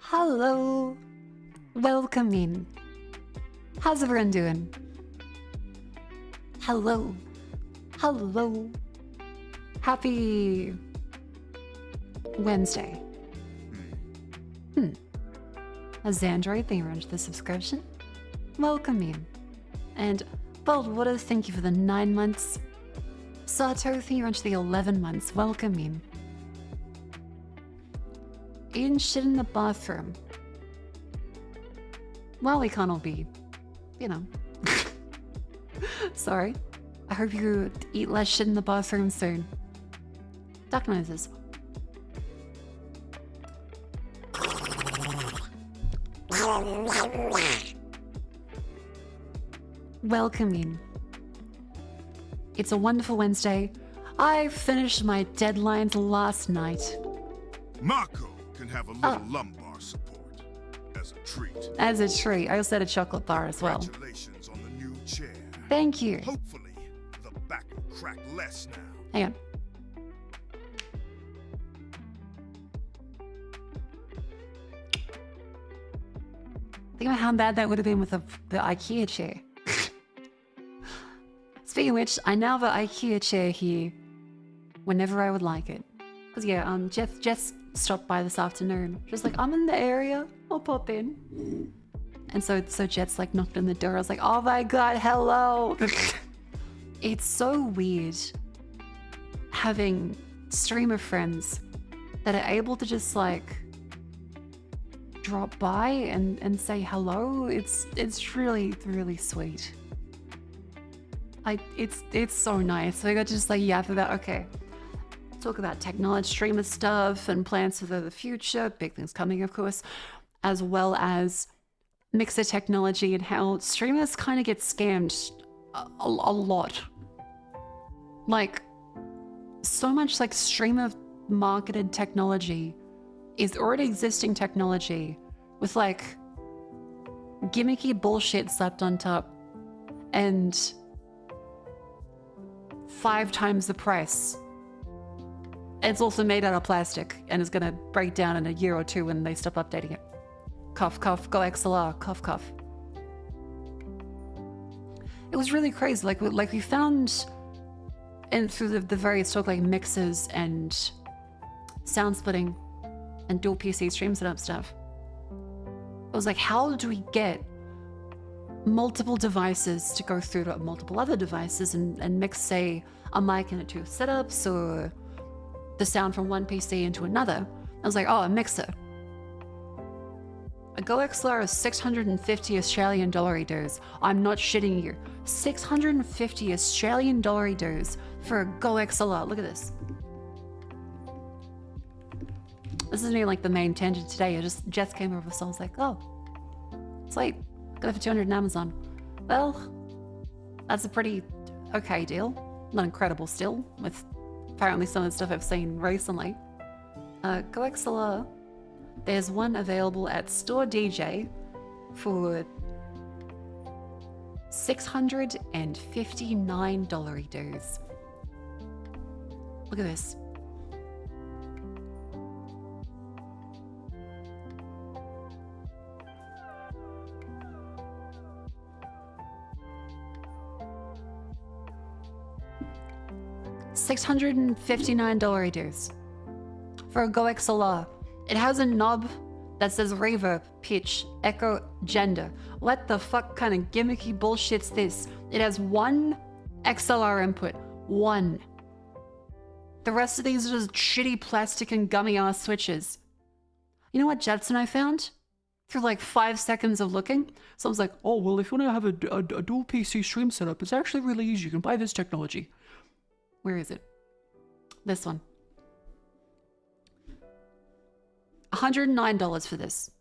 Hello, welcome in. How's everyone doing? Hello, hello. Happy Wednesday. As Android, thank you very much for the subscription. Welcome in. And Bold Water, thank you for the 9 months. Sato, thank you very much for the 11 months. Welcome in. Eating shit in the bathroom. Well, we can't all be, you know. Sorry. I hope you eat less shit in the bathroom soon. Duck noses. Welcome in. It's a wonderful Wednesday. I finished my deadlines last night. Mako can have a little lumbar support as a treat. As a treat. I also had a chocolate bar as well. Congratulations on the new chair. Thank you. Hopefully, the back will crack less now. Hang on. Think about how bad that would have been with the IKEA chair. Speaking of which, I now have an IKEA chair here whenever I would like it. Because yeah, Jess stopped by this afternoon. She was like, I'm in the area, I'll pop in. And so Jess like knocked on the door. I was like, oh my god, hello. It's so weird having streamer friends that are able to just like drop by and say hello. It's really, really sweet. It's so nice. So I got to just like yap about, okay, talk about technology, streamer stuff and plans for the future, big things coming of course, as well as mixer technology and how streamers kind of get scammed a lot. Like so much like streamer marketed technology is already existing technology with like gimmicky bullshit slapped on top and 5 times the price. It's also made out of plastic and is gonna break down in a year or 2 when they stop updating it. Cough, cough, go XLR, cough, cough. It was really crazy. Like we found, and through the various talk like mixers and sound splitting and dual PC stream setup stuff. I was like, how do we get multiple devices to go through to multiple other devices and mix, say, a mic into 2 setups or the sound from one PC into another? I was like, oh, a mixer. A Go XLR is 650 Australian dollar dues. I'm not shitting you. 650 Australian dollar dues for a Go XLR. Look at this. This isn't even like the main tangent today. Jess came over, so I was like, oh, it's late. Got it for 200 on Amazon. Well, that's a pretty okay deal. Not incredible still, with apparently some of the stuff I've seen recently. Go XLR. There's one available at Store DJ for $659 dues. Look at this. $659 dues for a Go XLR. It has a knob that says reverb, pitch, echo, gender. What the fuck kind of gimmicky bullshit's this? It has 1 XLR input. 1. The rest of these are just shitty plastic and gummy ass switches. You know what Jetson I found? Through like 5 seconds of looking. So I was like, oh, well, if you want to have a dual PC stream setup, it's actually really easy. You can buy this technology. Where is it? This one. $109 for this.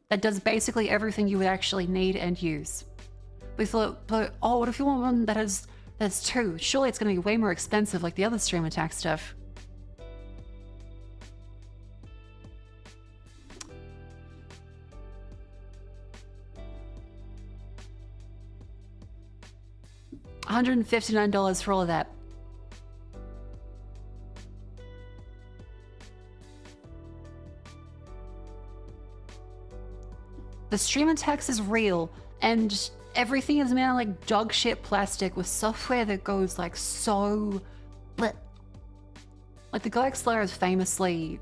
That does basically everything you would actually need and use. We thought, but oh, what if you want one that's 2? Surely it's going to be way more expensive like the other Stream Attack stuff. $159 for all of that. The stream attacks is real, and everything is made out of like dog shit plastic with software that goes like so... Bleh. Like the Go Slayer is famously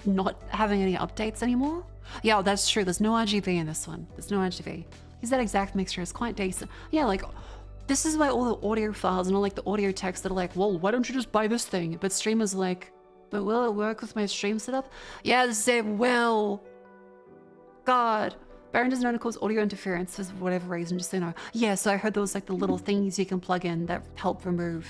not having any updates anymore. Yeah, that's true. There's no RGB in this one. There's no RGB. Because that exact mixture is quite decent. Yeah, like this is why all the audio files and all like the audio text that are like, well, why don't you just buy this thing? But streamers are like, but will it work with my stream setup? Yes, it will. God. Baron doesn't know to cause audio interference for whatever reason, just so you know. Yeah, so I heard there was like the little things you can plug in that help remove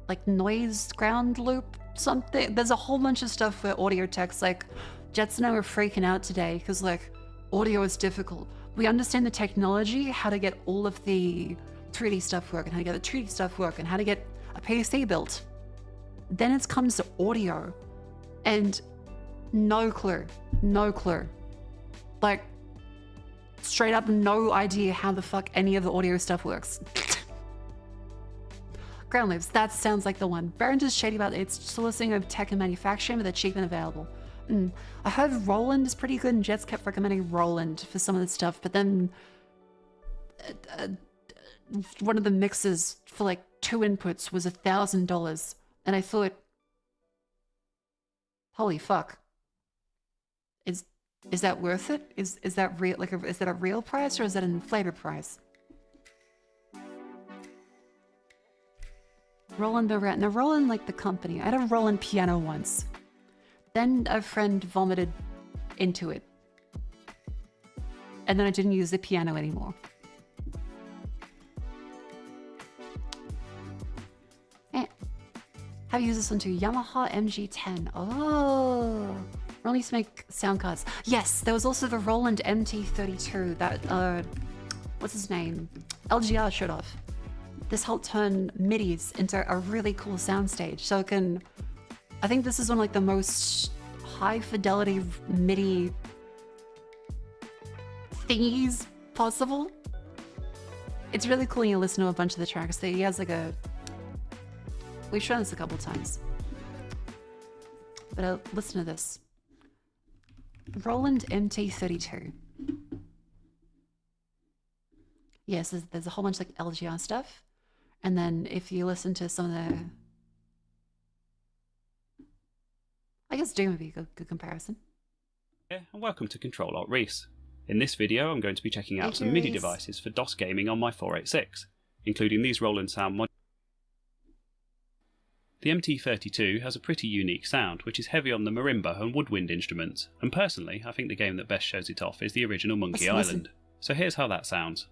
like noise ground loop something. There's a whole bunch of stuff where audio techs, like Jets and I were freaking out today because like audio is difficult. We understand the technology, how to get all of the 3D stuff working, how to get the 2D stuff working, how to get a PC built. Then it comes to audio and no clue. Like straight up no idea how the fuck any of the audio stuff works. Ground loops, that sounds like the one. Baron's is shady about its sourcing of tech and manufacturing, but they're cheap and available. I heard Roland is pretty good, and Jets kept recommending Roland for some of the stuff, but then one of the mixes for like 2 inputs was $1,000, and I thought, holy fuck, is that worth it? Is that real? Like, is that a real price or is that an inflated price? Roland the rat. Now Roland like the company. I had a Roland piano once. Then a friend vomited into it. And then I didn't use the piano anymore. Have you used this one too? Yamaha MG10. Oh. Roland used to make sound cards. Yes, there was also the Roland MT-32 that, what's his name? LGR showed off. This helped turn MIDIs into a really cool soundstage. So it can, I think this is one of like the most high fidelity MIDI thingies possible. It's really cool when you listen to a bunch of the tracks. He has like a, we've shown this a couple times. But listen to this. Roland MT-32. Yes, there's a whole bunch of like LGR stuff. And then if you listen to some of the, I guess Doom would be a good comparison. Yeah, and welcome to Control Alt Reese. In this video I'm going to be checking out some MIDI devices for DOS gaming on my 486, including these Roland sound modules. The MT-32 has a pretty unique sound, which is heavy on the marimba and woodwind instruments, and personally I think the game that best shows it off is the original Monkey Island. So here's how that sounds.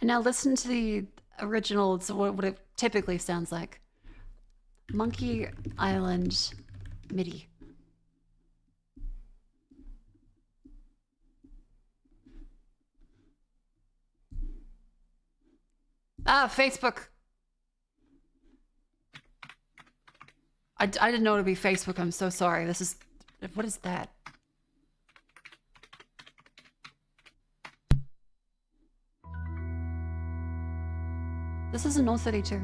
Now listen to the original, so what it typically sounds like. Monkey Island MIDI. Ah, Facebook. I didn't know it would be Facebook. I'm so sorry. This is, what is that? This is a North 32.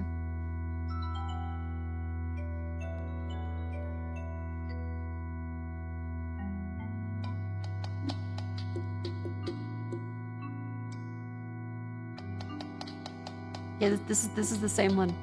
Yeah, this is the same one.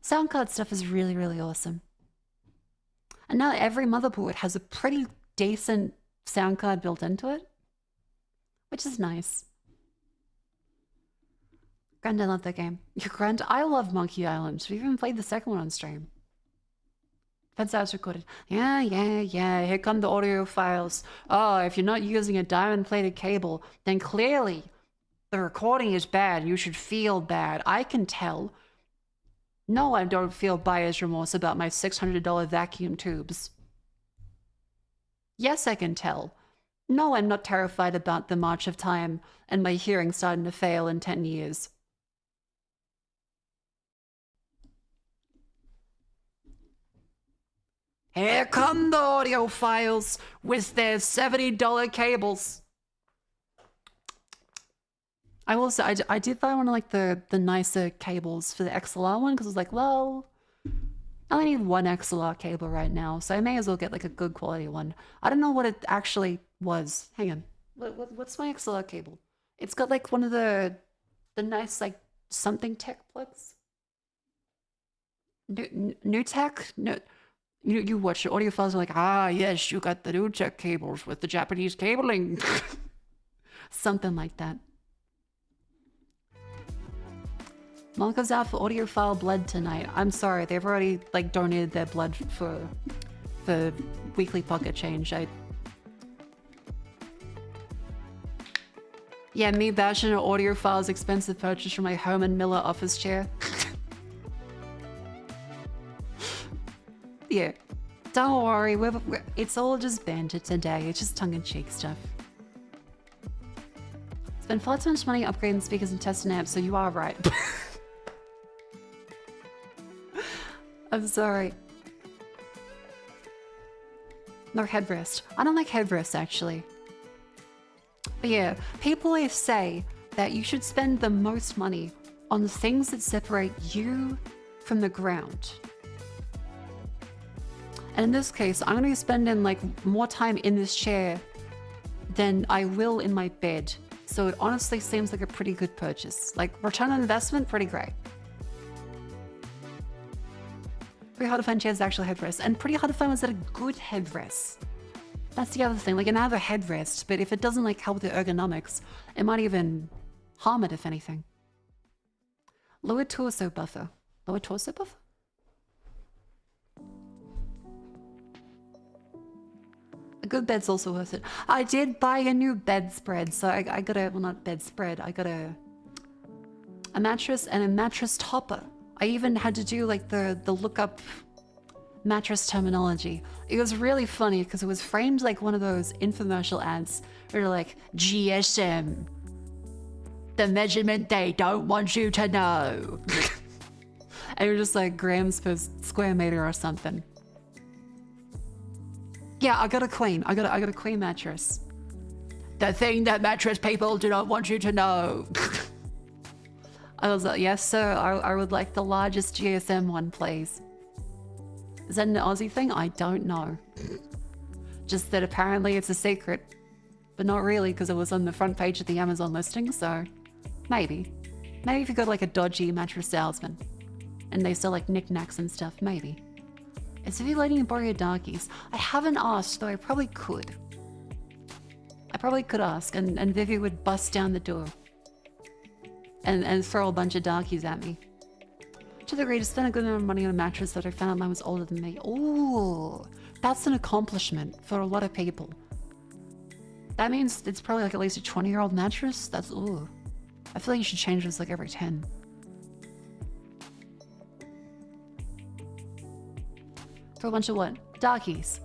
Sound card stuff is really, really awesome. And now every motherboard has a pretty decent sound card built into it, which is nice. Grand, I love that game. Your Grand, I love Monkey Island. We even played the second one on stream. That's how it's recorded. Yeah. Here come the audio files. Oh, if you're not using a diamond-plated cable, then clearly the recording is bad. You should feel bad. I can tell. No, I don't feel buyer's remorse about my $600 vacuum tubes. Yes, I can tell. No, I'm not terrified about the march of time and my hearing starting to fail in 10 years. Here come the audio files with their $70 cables. I will say, I did buy one of like the nicer cables for the XLR one because I was like, well, I only need one XLR cable right now, so I may as well get like a good quality one. I don't know what it actually was. Hang on. What's my XLR cable? It's got like one of the nice like something tech plugs. New tech? No. You watch the audiophiles are like, ah, yes, you got the new tech cables with the Japanese cabling. Something like that. Malka's out for audiophile blood tonight. I'm sorry, they've already like donated their blood for weekly pocket change. Yeah, me bashing an audiophile's expensive purchase from my Herman Miller office chair. Yeah, don't worry, it's all just banter today. It's just tongue-in-cheek stuff. Spend far too much money upgrading speakers and testing amps, so you are right. I'm sorry. No headrest. I don't like headrests, actually. But yeah, people always say that you should spend the most money on the things that separate you from the ground. And in this case, I'm going to be spending like more time in this chair than I will in my bed. So it honestly seems like a pretty good purchase. Like return on investment, pretty great. Pretty hard to find chairs that actually headrest, and pretty hard to find ones that are good headrests. That's the other thing. Like, you can have a headrest, but if it doesn't like help with the ergonomics, it might even harm it, if anything. Lower torso buffer. Lower torso buffer? A good bed's also worth it. I did buy a new bedspread, so I got a, well, not bedspread, I got a mattress and a mattress topper. I even had to do like the look up mattress terminology. It was really funny because it was framed like one of those infomercial ads where they're like, GSM, the measurement they don't want you to know. And you're just like grams per square meter or something. Yeah, I got a queen. I got a queen mattress. The thing that mattress people do not want you to know. I was like, yes, sir. I would like the largest GSM one, please. Is that an Aussie thing? I don't know. Just that apparently it's a secret, but not really because it was on the front page of the Amazon listing. So maybe if you got like a dodgy mattress salesman and they sell like knickknacks and stuff, maybe. Is Vivi letting you borrow your darkies? I haven't asked, though I probably could. I probably could ask, and Vivi would bust down the door and throw a bunch of darkies at me. To the degree to spend a good amount of money on a mattress that I found out mine was older than me. Ooh, that's an accomplishment for a lot of people. That means it's probably like at least a 20-year-old mattress. That's, ooh. I feel like you should change this like every 10. For a bunch of what? Darkies.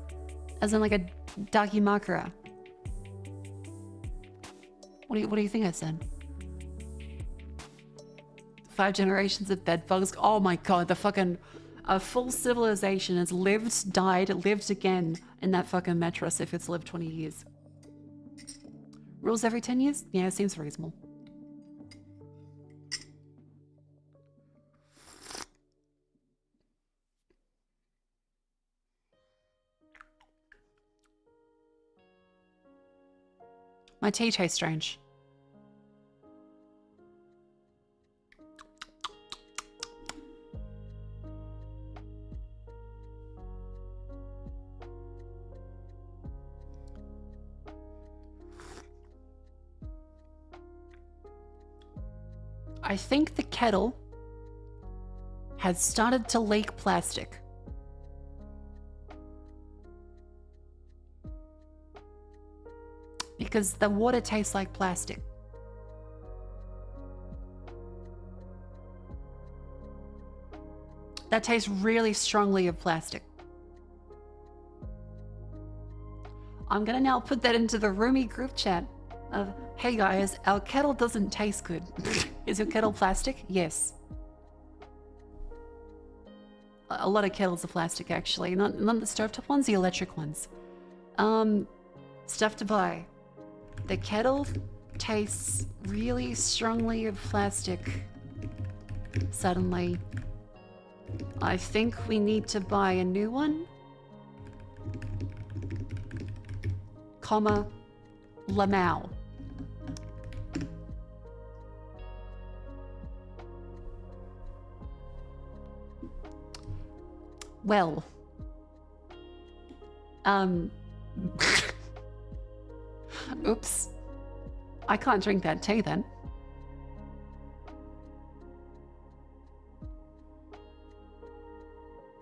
As in like a darky makara. What do you think I said? 5 generations of bed bugs. Oh my god, the fucking... A full civilization has lived, died, lived again in that fucking mattress if it's lived 20 years. Rules every 10 years? Yeah, seems reasonable. My tea tastes strange. I think the kettle has started to leak plastic. Because the water tastes like plastic. That tastes really strongly of plastic. I'm gonna now put that into the roomy group chat of, hey guys, our kettle doesn't taste good. Is your kettle plastic? Yes. A lot of kettles are plastic actually, not the stovetop ones, the electric ones. Stuff to buy. The kettle tastes really strongly of plastic. Suddenly. I think we need to buy a new one. Comma, Lamau. Well. Oops. I can't drink that tea then.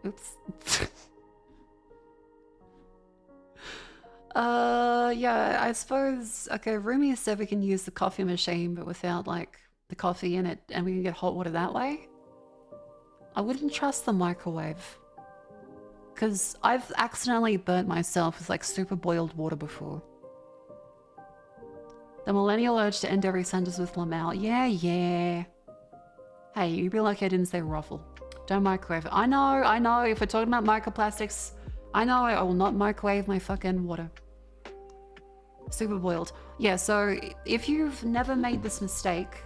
Oops. Yeah, I suppose, okay, Rumi said we can use the coffee machine, but without, like, the coffee in it, and we can get hot water that way. I wouldn't trust the microwave. Because I've accidentally burnt myself with, like, super boiled water before. The millennial urge to end every sentence with Lamau. Yeah, yeah. Hey, you'd be lucky I didn't say ruffle. Don't microwave it. I know, if we're talking about microplastics, I know I will not microwave my fucking water. Super boiled. Yeah, so if you've never made this mistake,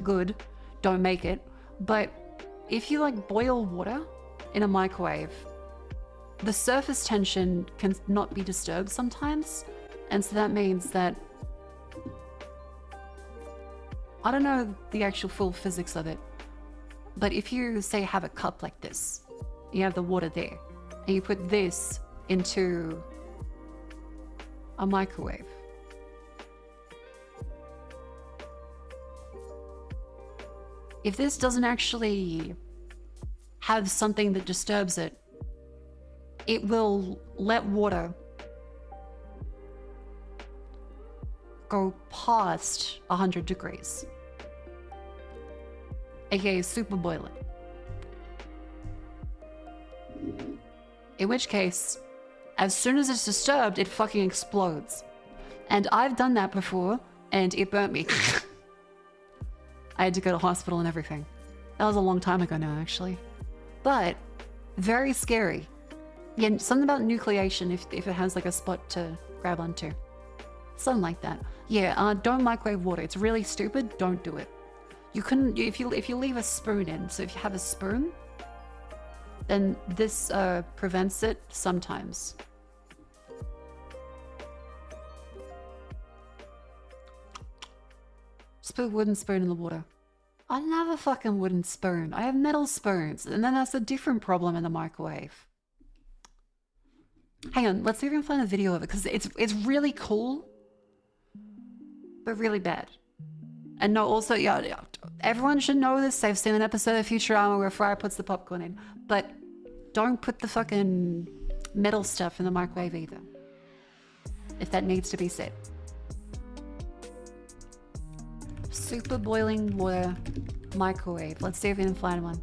good, don't make it. But if you like boil water in a microwave, the surface tension can not be disturbed sometimes. And so that means that, I don't know the actual full physics of it, but if you say have a cup like this, you have the water there, and you put this into a microwave, if this doesn't actually have something that disturbs it, it will let water go past 100 degrees. AKA super boil it. In which case, as soon as it's disturbed, it fucking explodes. And I've done that before, and it burnt me. I had to go to hospital and everything. That was a long time ago now, actually. But, very scary. Yeah, something about nucleation if it has like a spot to grab onto. Something like that. Yeah, don't microwave water. It's really stupid. Don't do it. You couldn't, if you leave a spoon in, so if you have a spoon, then this prevents it sometimes. Just put a wooden spoon in the water. I don't have a fucking wooden spoon. I have metal spoons, and then that's a different problem in the microwave. Hang on, let's see if we can find a video of it, because it's really cool, but really bad. And no, also, yeah, everyone should know this. They've seen an episode of Futurama where Fry puts the popcorn in. But don't put the fucking metal stuff in the microwave either. If that needs to be said. Super boiling water microwave. Let's see if we can find one.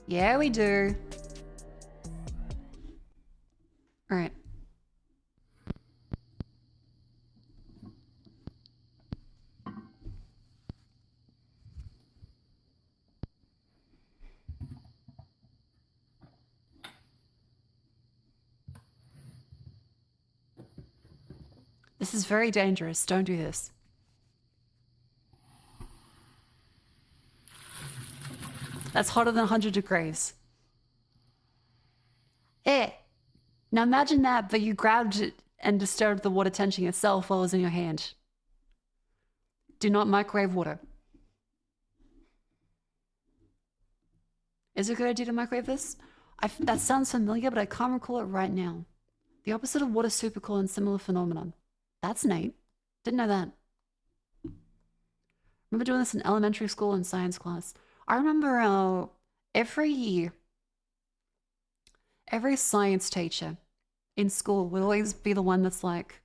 Yeah, we do. All right. This is very dangerous. Don't do this. That's hotter than 100 degrees. Eh. Now imagine that, but you grabbed it and disturbed the water tension itself while it was in your hand. Do not microwave water. Is it a good idea to microwave this? That sounds familiar, but I can't recall it right now. The opposite of water supercool and similar phenomenon. That's neat. Didn't know that. remember doing this in elementary school in science class. I remember every year, every science teacher in school would always be the one that's like,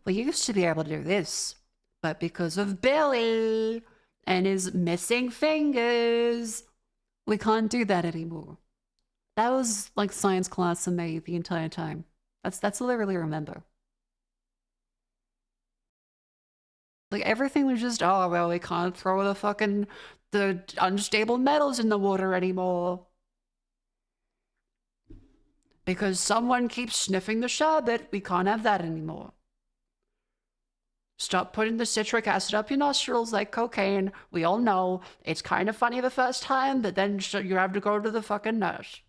we used to be able to do this, but because of Billy and his missing fingers, we can't do that anymore. That was like science class for me the entire time. That's all I really remember. Like everything was just, oh well, we can't throw the unstable metals in the water anymore. Because someone keeps sniffing the sherbet, we can't have that anymore. Stop putting the citric acid up your nostrils like cocaine. We all know it's kind of funny the first time, but then you have to go to the fucking nurse.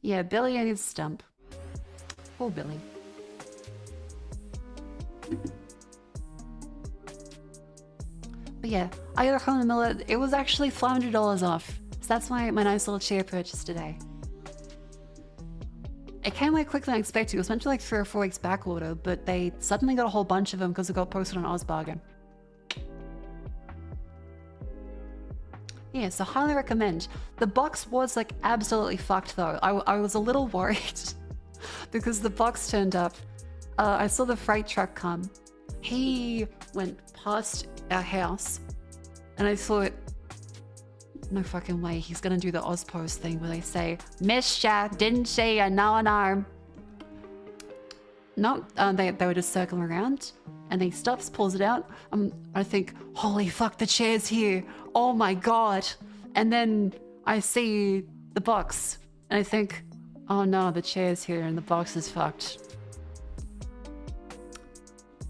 Yeah, Billy and his stump. Poor Billy. But yeah, I got a home in the middle. It was actually $500 off. So that's my nice little chair purchase today. It came way quicker than I expected. It was meant to be like 3 or 4 weeks back order, but they suddenly got a whole bunch of them because it got posted on Ozbargain. Yeah, so highly recommend. The box was like absolutely fucked though. I was a little worried because the box turned up. I saw the freight truck come. He went past our house and I thought, no fucking way, he's gonna do the Ozpost thing where they say, "Missed ya, didn't see ya, no an arm." No, they were just circling around and he stops, pulls it out. I think, holy fuck, the chair's here. Oh my god. And then I see the box and I think, oh no, the chair's here and the box is fucked.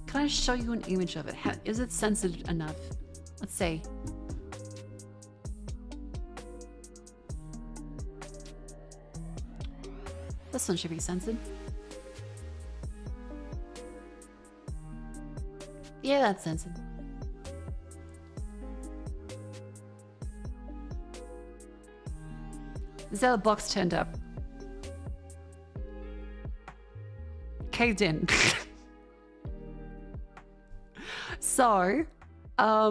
Can I show you an image of it? Is it censored enough? Let's see. This one should be censored. Yeah, that's censored. This is how the box turned up. Caved in. So, I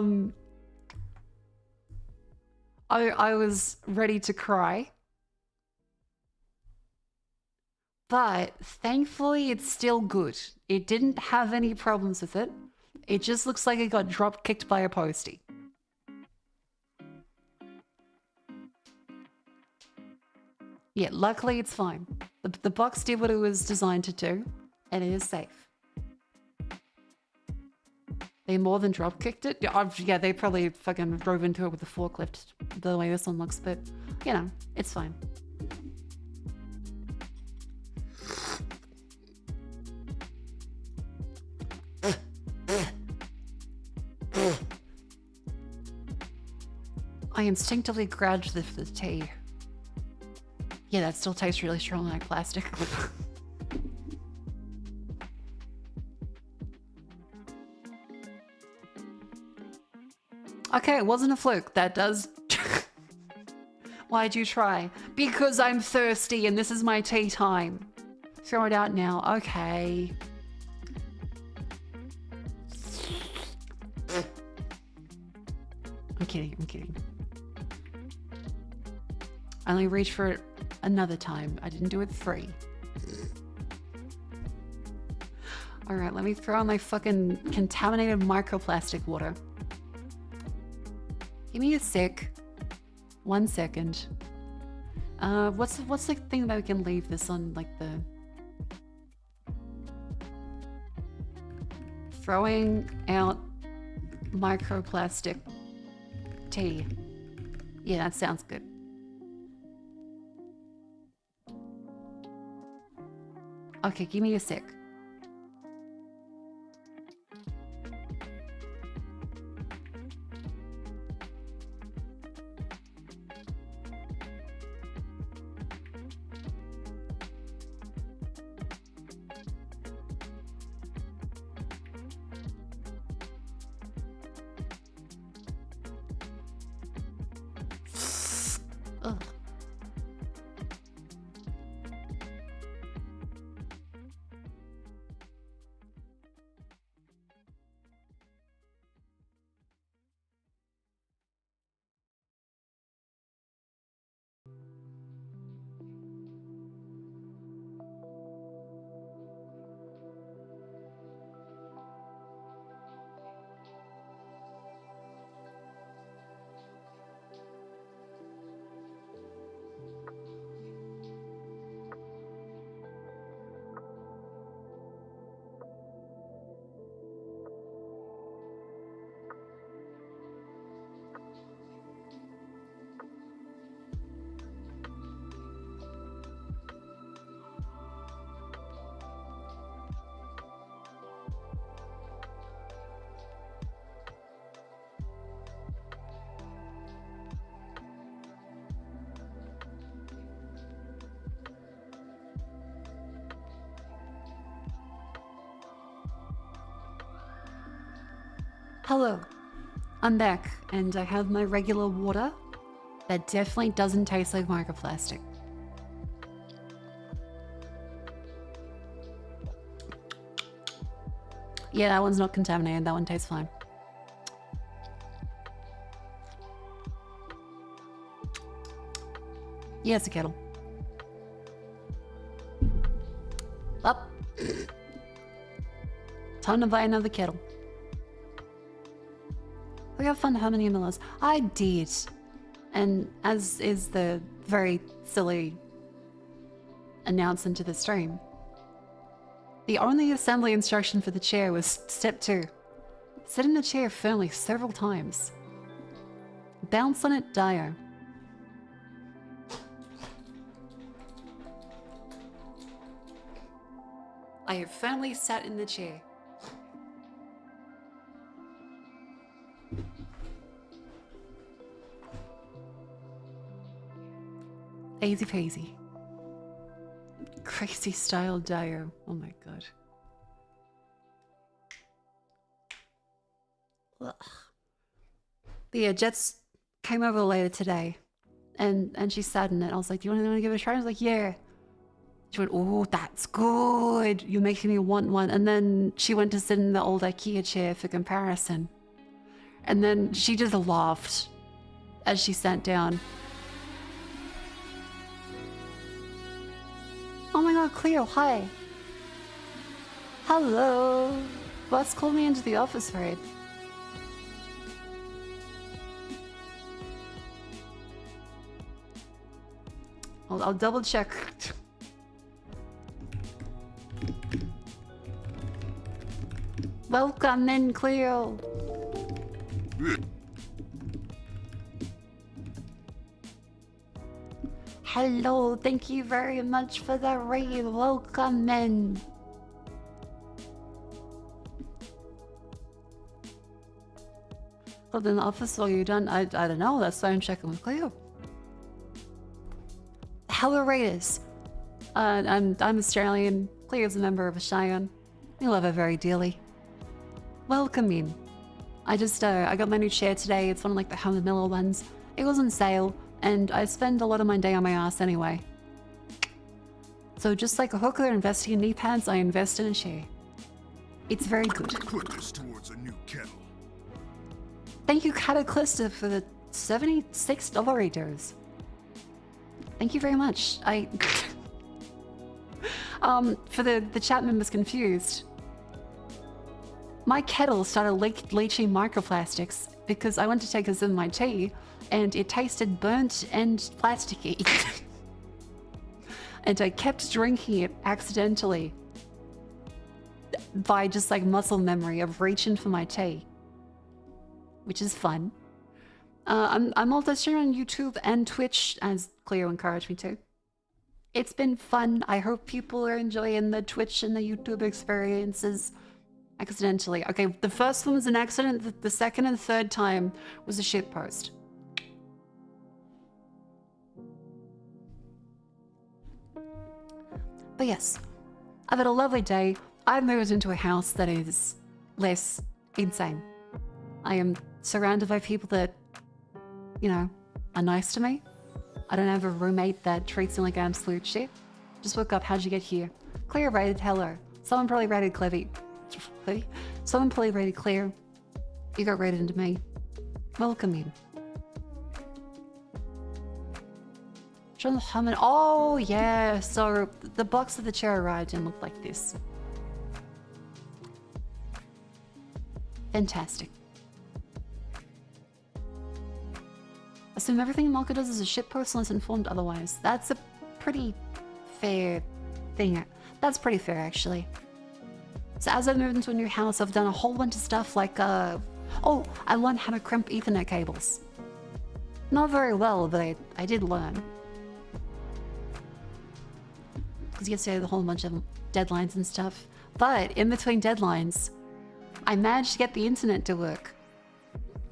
was ready to cry. But thankfully it's still good. It didn't have any problems with it. It just looks like it got drop kicked by a postie. Yeah, luckily it's fine. The box did what it was designed to do, and it is safe. They more than drop kicked it. Yeah, they probably fucking drove into it with a forklift the way this one looks, but you know, it's fine. I instinctively grabbed the tea. Yeah, that still tastes really strong like plastic. Okay, it wasn't a fluke. That does... Why'd you try? Because I'm thirsty and this is my tea time. Throw it out now. Okay. I'm kidding, I'm kidding. I only reached for it another time. I didn't do it free. Alright, let me throw on my fucking contaminated microplastic water. Give me a sec. 1 second. What's the thing that we can leave this on, like the... Throwing out microplastic tea. Yeah, that sounds good. Okay, give me a sec. Ugh. Hello, I'm back, and I have my regular water that definitely doesn't taste like microplastic. Yeah, that one's not contaminated. That one tastes fine. Yeah, it's a kettle. Up. Time to buy another kettle. We have fun herman emailers. I did. And as is the very silly announcement to the stream, the only assembly instruction for the chair was step 2. Sit in the chair firmly several times. Bounce on it, Dio. I have firmly sat in the chair. Easy peasy. Crazy style Dio. Oh my god. Ugh. But yeah, Jets came over later today and she sat in it. I was like, do you want to give it a try? I was like, yeah. She went, oh, that's good. You're making me want one. And then she went to sit in the old IKEA chair for comparison. And then she just laughed as she sat down. Oh my god, Cleo, hi. Hello. Boss called me into the office, right? I'll double check. Welcome in, Cleo. Hello, thank you very much for the raid. Welcome in. Well, in the office, are you done? I don't know. That's why I'm checking with Cleo. Hello, Raiders. I'm Australian. Cleo's a member of a Cheyenne. We love her very dearly. Welcome in. I got my new chair today. It's one of like the Herman Miller ones. It was on sale, and I spend a lot of my day on my ass anyway. So just like a hooker investing in knee pads, I invest in a chair. It's very good. Put this towards a new kettle. Thank you, Cataclysta, for the $76 dose. Thank you very much. For the chat members confused, my kettle started leaching microplastics because I went to take a sip of my tea and it tasted burnt and plasticky. And I kept drinking it accidentally by just like muscle memory of reaching for my tea, which is fun. I'm also streaming on YouTube and Twitch, as Cleo encouraged me to. It's been fun. I hope people are enjoying the Twitch and the YouTube experiences. Accidentally. Okay, the first one was an accident. The second and third time was a shitpost. But yes, I've had a lovely day. I've moved into a house that is less insane. I am surrounded by people that, you know, are nice to me. I don't have a roommate that treats me like absolute shit. Just woke up, how'd you get here? Claire rated hello. Someone probably rated Clevy. Someone probably rated Claire. You got rated into me. Welcome in. John Hammond. Oh yeah, so the box that the chair arrived in looked like this. Fantastic. Assume everything Mako does is a shitpost unless informed otherwise. That's a pretty fair thing. That's pretty fair, actually. So as I've moved into a new house, I've done a whole bunch of stuff like, oh, I learned how to crimp Ethernet cables. Not very well, but I did learn. Because yesterday I had a whole bunch of deadlines and stuff. But in between deadlines, I managed to get the internet to work.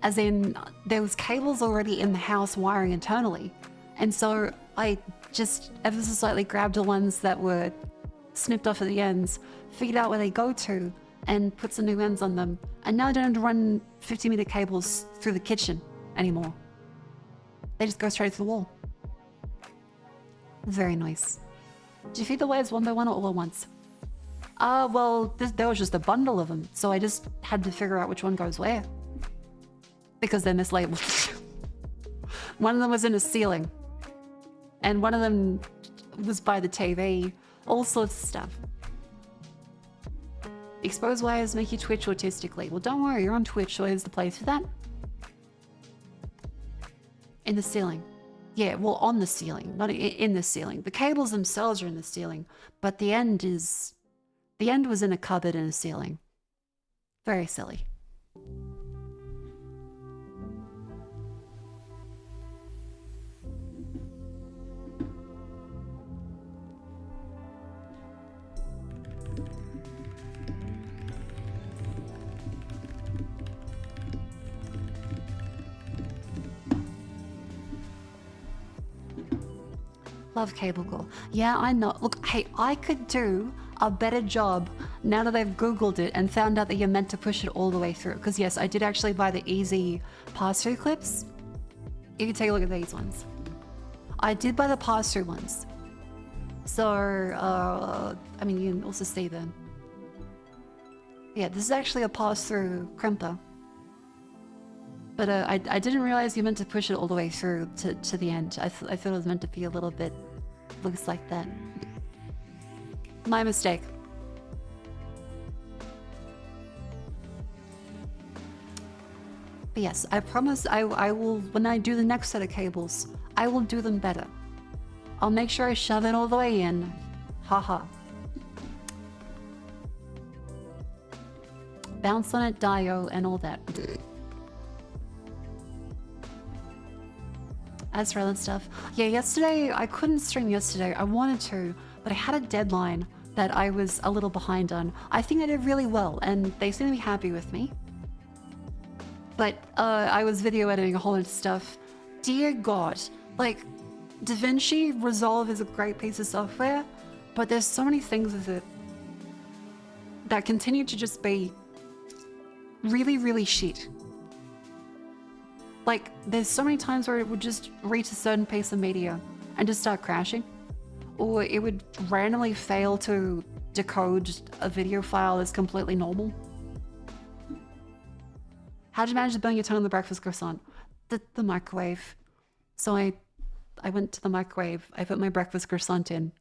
As in, there was cables already in the house wiring internally. And so I just ever so slightly grabbed the ones that were snipped off at the ends, figured out where they go to, and put some new ends on them. And now I don't have to run 50-meter cables through the kitchen anymore. They just go straight through the wall. Very nice. Did you feed the wires one by one or all at once? Well, there was just a bundle of them, so I just had to figure out which one goes where. Because they're mislabeled. One of them was in a ceiling. And one of them was by the TV. All sorts of stuff. Exposed wires make you twitch autistically. Well, don't worry, you're on Twitch, so here's the place for that. In the ceiling. Yeah, well, on the ceiling, not in the ceiling. The cables themselves are in the ceiling, but the end is... The end was in a cupboard in a ceiling. Very silly. Love cable core. Yeah, I know. Look, hey, I could do a better job now that I've Googled it and found out that you're meant to push it all the way through. Because yes, I did actually buy the easy pass-through clips. You can take a look at these ones. I did buy the pass-through ones. So, I mean, you can also see them. Yeah, this is actually a pass-through crimper. But I didn't realize you meant to push it all the way through to the end. I thought it was meant to be a little bit... looks like that. My mistake. But yes, I promise I will, when I do the next set of cables, I will do them better. I'll make sure I shove it all the way in. Haha. Bounce on it, Dio, and all that. As for other stuff, yeah, yesterday, I couldn't stream yesterday. I wanted to, but I had a deadline that I was a little behind on. I think I did really well, and they seem to be happy with me. But I was video editing a whole bunch of stuff. Dear God, like, DaVinci Resolve is a great piece of software, but there's so many things with it that continue to just be really, really shit. Like, there's so many times where it would just reach a certain piece of media and just start crashing. Or it would randomly fail to decode a video file that's completely normal. How'd you manage to burn your tongue on the breakfast croissant? The microwave. So I went to the microwave. I put my breakfast croissant in.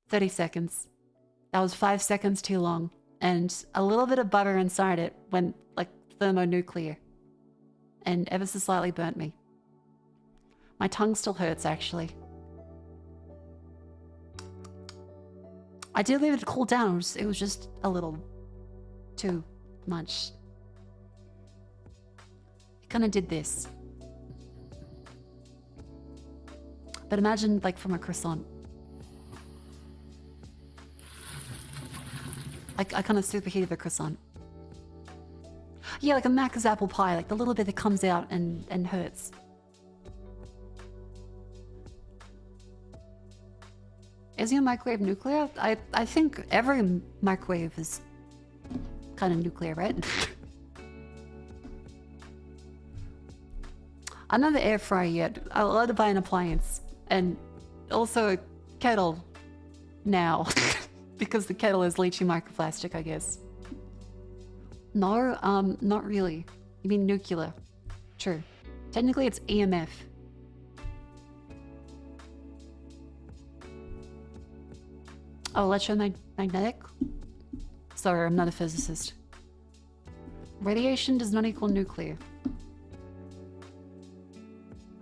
30 seconds. That was 5 seconds too long. And a little bit of butter inside it went like thermonuclear. And ever so slightly burnt me. My tongue still hurts, actually. I did leave it to cool down. It was just a little too much. It kind of did this. But imagine, like, from a croissant. I kind of superheated the croissant. Yeah, like a Macca's apple pie, like the little bit that comes out and hurts. Is your microwave nuclear? I think every microwave is kind of nuclear, right? I'm not the air fryer yet. I'll let to buy an appliance. And also a kettle now. Because the kettle is leaching microplastic, I guess. No, not really. You mean nuclear. True. Technically it's EMF. Oh, electromagnetic? Sorry, I'm not a physicist. Radiation does not equal nuclear.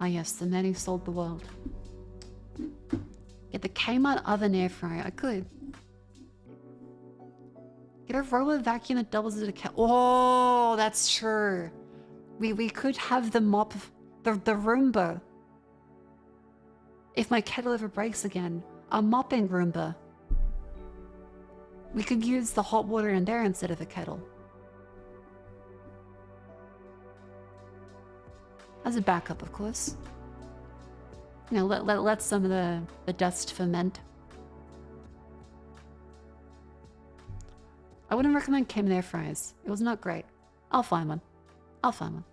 Ah yes, the man who sold the world. Get the Kmart oven air fryer. I could. Get a robot vacuum that doubles as a kettle. Oh, that's true. We could have the mop, the Roomba. If my kettle ever breaks again, a mopping Roomba. We could use the hot water in there instead of a kettle. As a backup, of course. You know, let some of the dust ferment. I wouldn't recommend Cayman air fries. It was not great. I'll find one. I'll find one.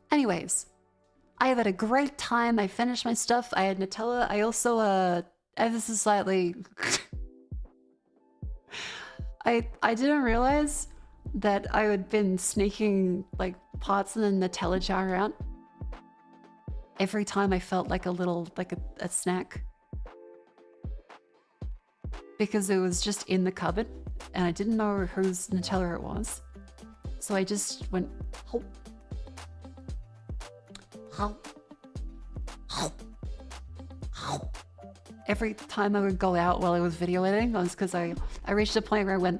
Anyways, I have had a great time. I finished my stuff. I had Nutella. I also, ever so slightly... I didn't realize that I had been sneaking, like, parts of the Nutella jar out every time I felt like a little, like a snack. Because it was just in the cupboard, and I didn't know whose Nutella it was. So I just went, oh. Every time I would go out while I was video editing, was because I reached a point where I went,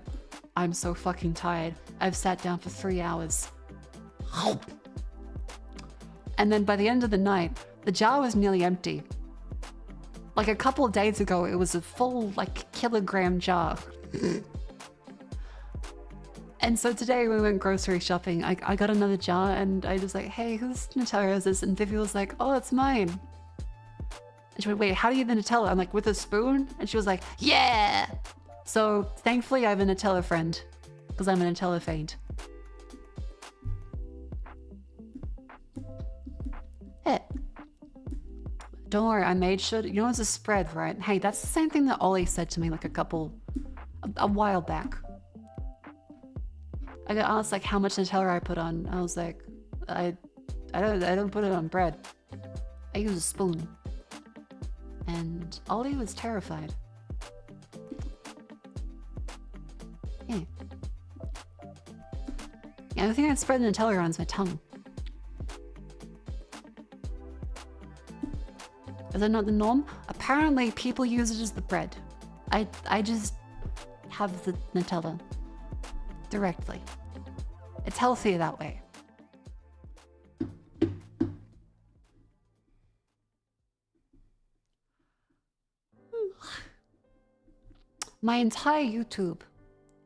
I'm so fucking tired. I've sat down for 3 hours. And then by the end of the night, the jar was nearly empty. Like a couple of days ago, it was a full, like, kilogram jar. And so today we went grocery shopping. I got another jar and I was like, hey, whose Nutella is this? And Vivi was like, oh, it's mine. And she went, wait, how do you get the Nutella? I'm like, with a spoon? And she was like, yeah! So thankfully I have a Nutella friend, because I'm a Nutella fiend. Hey. Don't worry, I made sure, you know it's a spread, right? Hey, that's the same thing that Ollie said to me like a while back. I got asked like how much Nutella I put on. I was like, I don't put it on bread. I use a spoon. And Ollie was terrified. Yeah. The only thing I spread Nutella on is my tongue. Is that not the norm? Apparently people use it as the bread. I just have the Nutella directly. It's healthier that way. My entire YouTube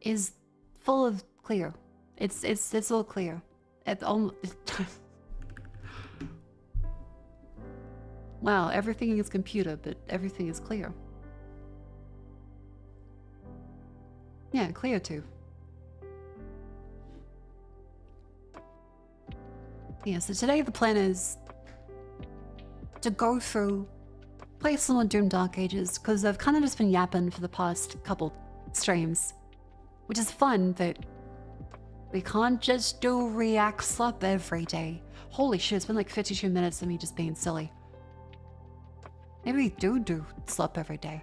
is full of clear. It's all clear. Wow, everything is computer, but everything is clear. Yeah, clear too. Yeah, so today the plan is to go through, play some more Doom Dark Ages, because I've kind of just been yapping for the past couple streams, which is fun, but we can't just do React Slop every day. Holy shit, it's been like 52 minutes of me just being silly. Maybe we do Slop every day.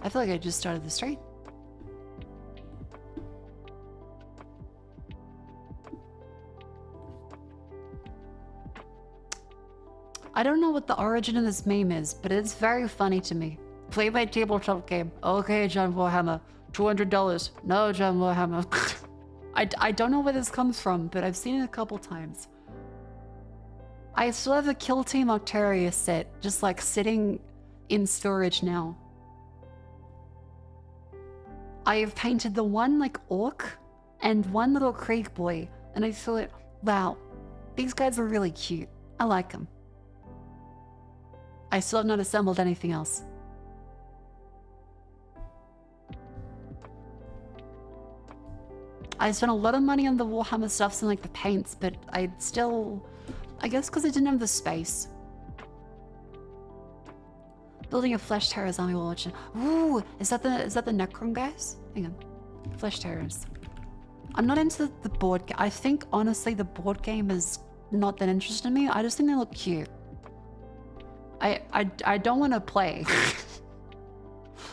I feel like I just started the stream. I don't know what the origin of this meme is, but it's very funny to me. Play my tabletop game. Okay, John Warhammer. $200. No, John Warhammer. I don't know where this comes from, but I've seen it a couple times. I still have the Kill Team Octaria set, just like sitting in storage now. I have painted the one like orc and one little Krieg boy, and I thought, wow, these guys are really cute. I like them. I still have not assembled anything else. I spent a lot of money on the Warhammer stuffs and like the paints, but I guess because I didn't have the space. Building a Flesh Terrors army while watching. Ooh, is that the Necron guys? Hang on. Flesh Terrors. I'm not into the board game. I think honestly the board game is not that interested in me. I just think they look cute. I don't want to play.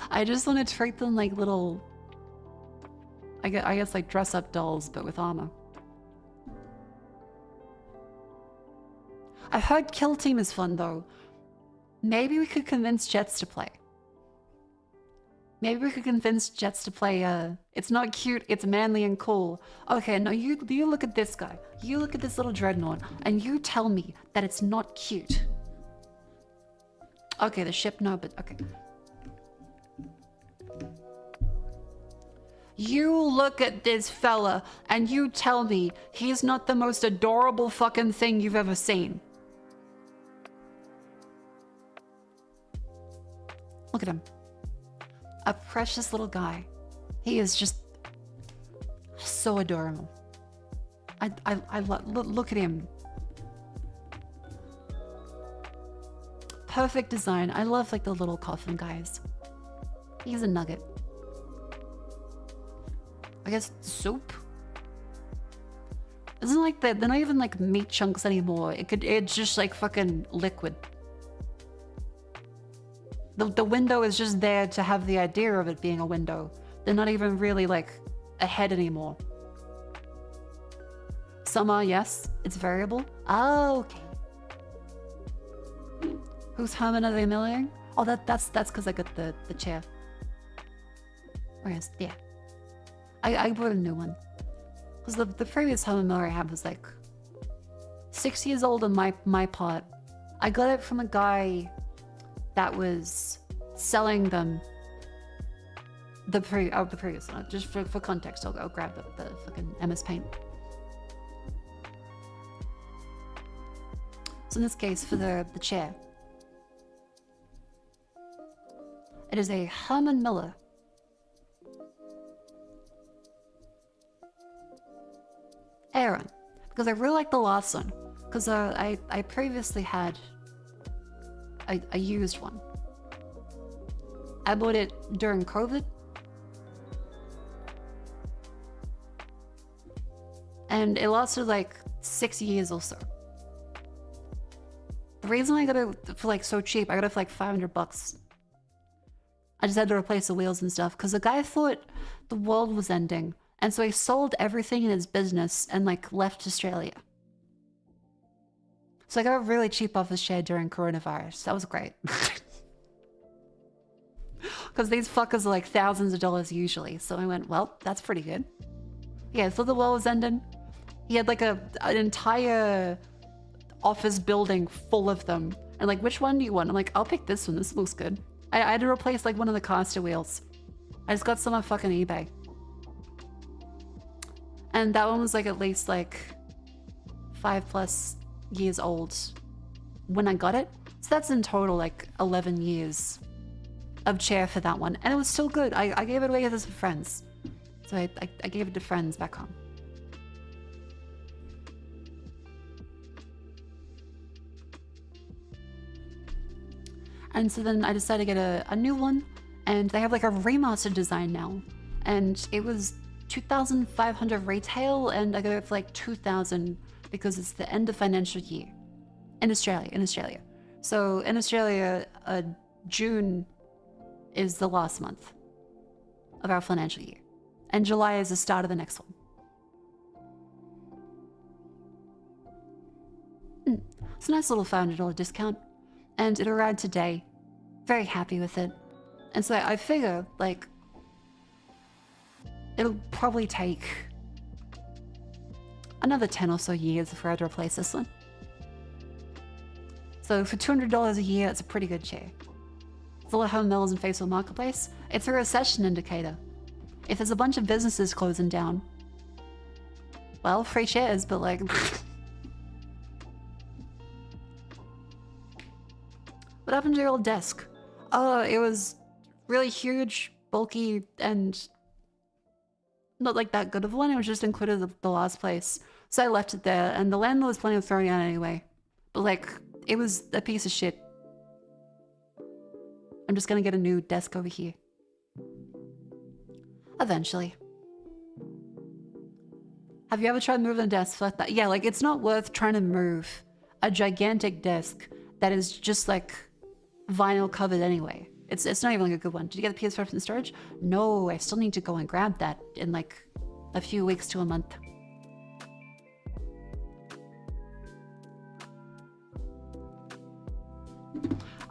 I just want to treat them like little, I guess like dress up dolls, but with armor. I've heard Kill Team is fun though. Maybe we could convince Jets to play. Maybe we could convince Jets to play, it's not cute, it's manly and cool. Okay, no, you look at this guy. You look at this little dreadnought, and you tell me that it's not cute. Okay, the ship, no, but okay. You look at this fella, and you tell me he's not the most adorable fucking thing you've ever seen. Look at him. A precious little guy. He is just so adorable. Look at him. Perfect design. I love like the little coffin guys. He's a nugget. I guess soup? Isn't like that? They're not even like meat chunks anymore. It's just like fucking liquid. The window is just there to have the idea of it being a window. They're not even really like a head anymore. Some are, yes. It's variable. Oh, okay. Whose Herman are they milling? Oh, that's because I got the chair. Where is? Yeah. I bought a new one. Because the previous Herman miller I had was like 6 years old on my part. I got it from a guy that was selling them the previous one. Just for context, I'll grab the fucking MS Paint. So in this case, for the chair, it is a Herman Miller. Aaron, because I really like the last one, because I previously had a used one. I bought it during COVID, and it lasted like 6 years or so. The reason I got it for like so cheap, I got it for like $500. I just had to replace the wheels and stuff because the guy thought the world was ending, and so he sold everything in his business and like left Australia. So I got it really cheap off his chair during coronavirus. That was great. Because these fuckers are like thousands of dollars usually. So I went, well, that's pretty good. Yeah, so the world was ending. He had like an entire office building full of them. And like, which one do you want? I'm like, I'll pick this one. This looks good. I had to replace like one of the caster wheels. I just got some on fucking eBay. And that one was like at least like 5+ years old when I got it. So that's in total like 11 years of chair for that one. And it was still good. I gave it away to some friends. So I gave it to friends back home. And so then I decided to get a new one, and they have like a remastered design now. And it was 2,500 retail, and I got it for like 2,000 because it's the end of financial year in Australia. So in Australia, June is the last month of our financial year, and July is the start of the next one. It's a nice little $500 discount, and it arrived today. Very happy with it. And so I figure, like, it'll probably take another 10 or so years for I to replace this one. So for $200 a year, it's a pretty good chair. Full of home mills and Facebook Marketplace, it's a recession indicator. If there's a bunch of businesses closing down, well, free chairs, but like... What happened to your old desk? Oh, it was really huge, bulky, and not like that good of one. It was just included the last place. So I left it there, and the landlord was planning on throwing it out anyway. But like, it was a piece of shit. I'm just gonna get a new desk over here. Eventually. Have you ever tried moving a desk like that? Yeah, like it's not worth trying to move a gigantic desk that is just like vinyl covered anyway. It's not even like a good one. Did you get the PS5 from the storage? No, I still need to go and grab that in like a few weeks to a month.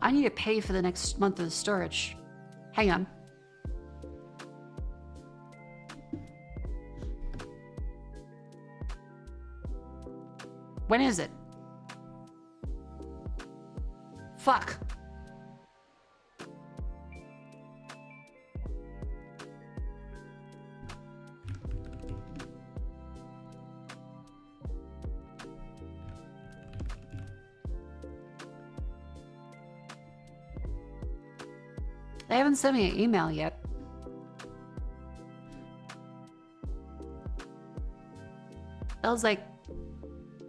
I need to pay for the next month of the storage. Hang on. When is it? Fuck. They haven't sent me an email yet. That was like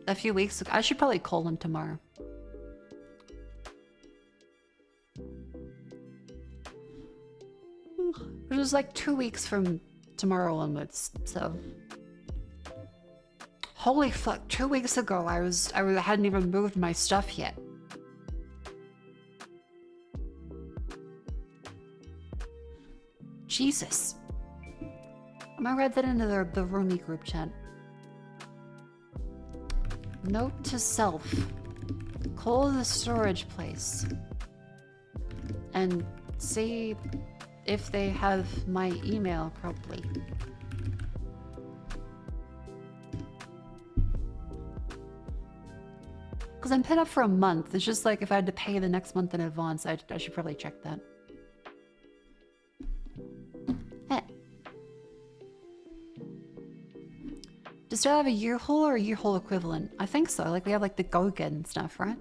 a few weeks ago. I should probably call him tomorrow. It was like 2 weeks from tomorrow onwards, so. Holy fuck, 2 weeks ago I hadn't even moved my stuff yet. Jesus. I'm gonna write that into the Roomy group chat. Note to self. Call the storage place. And see if they have my email probably. Because I'm paid up for a month. It's just like if I had to pay the next month in advance, I should probably check that. Eh. Does it have a U-Haul or a U-Haul equivalent? I think so. Like we have like the Go-Get and stuff, right?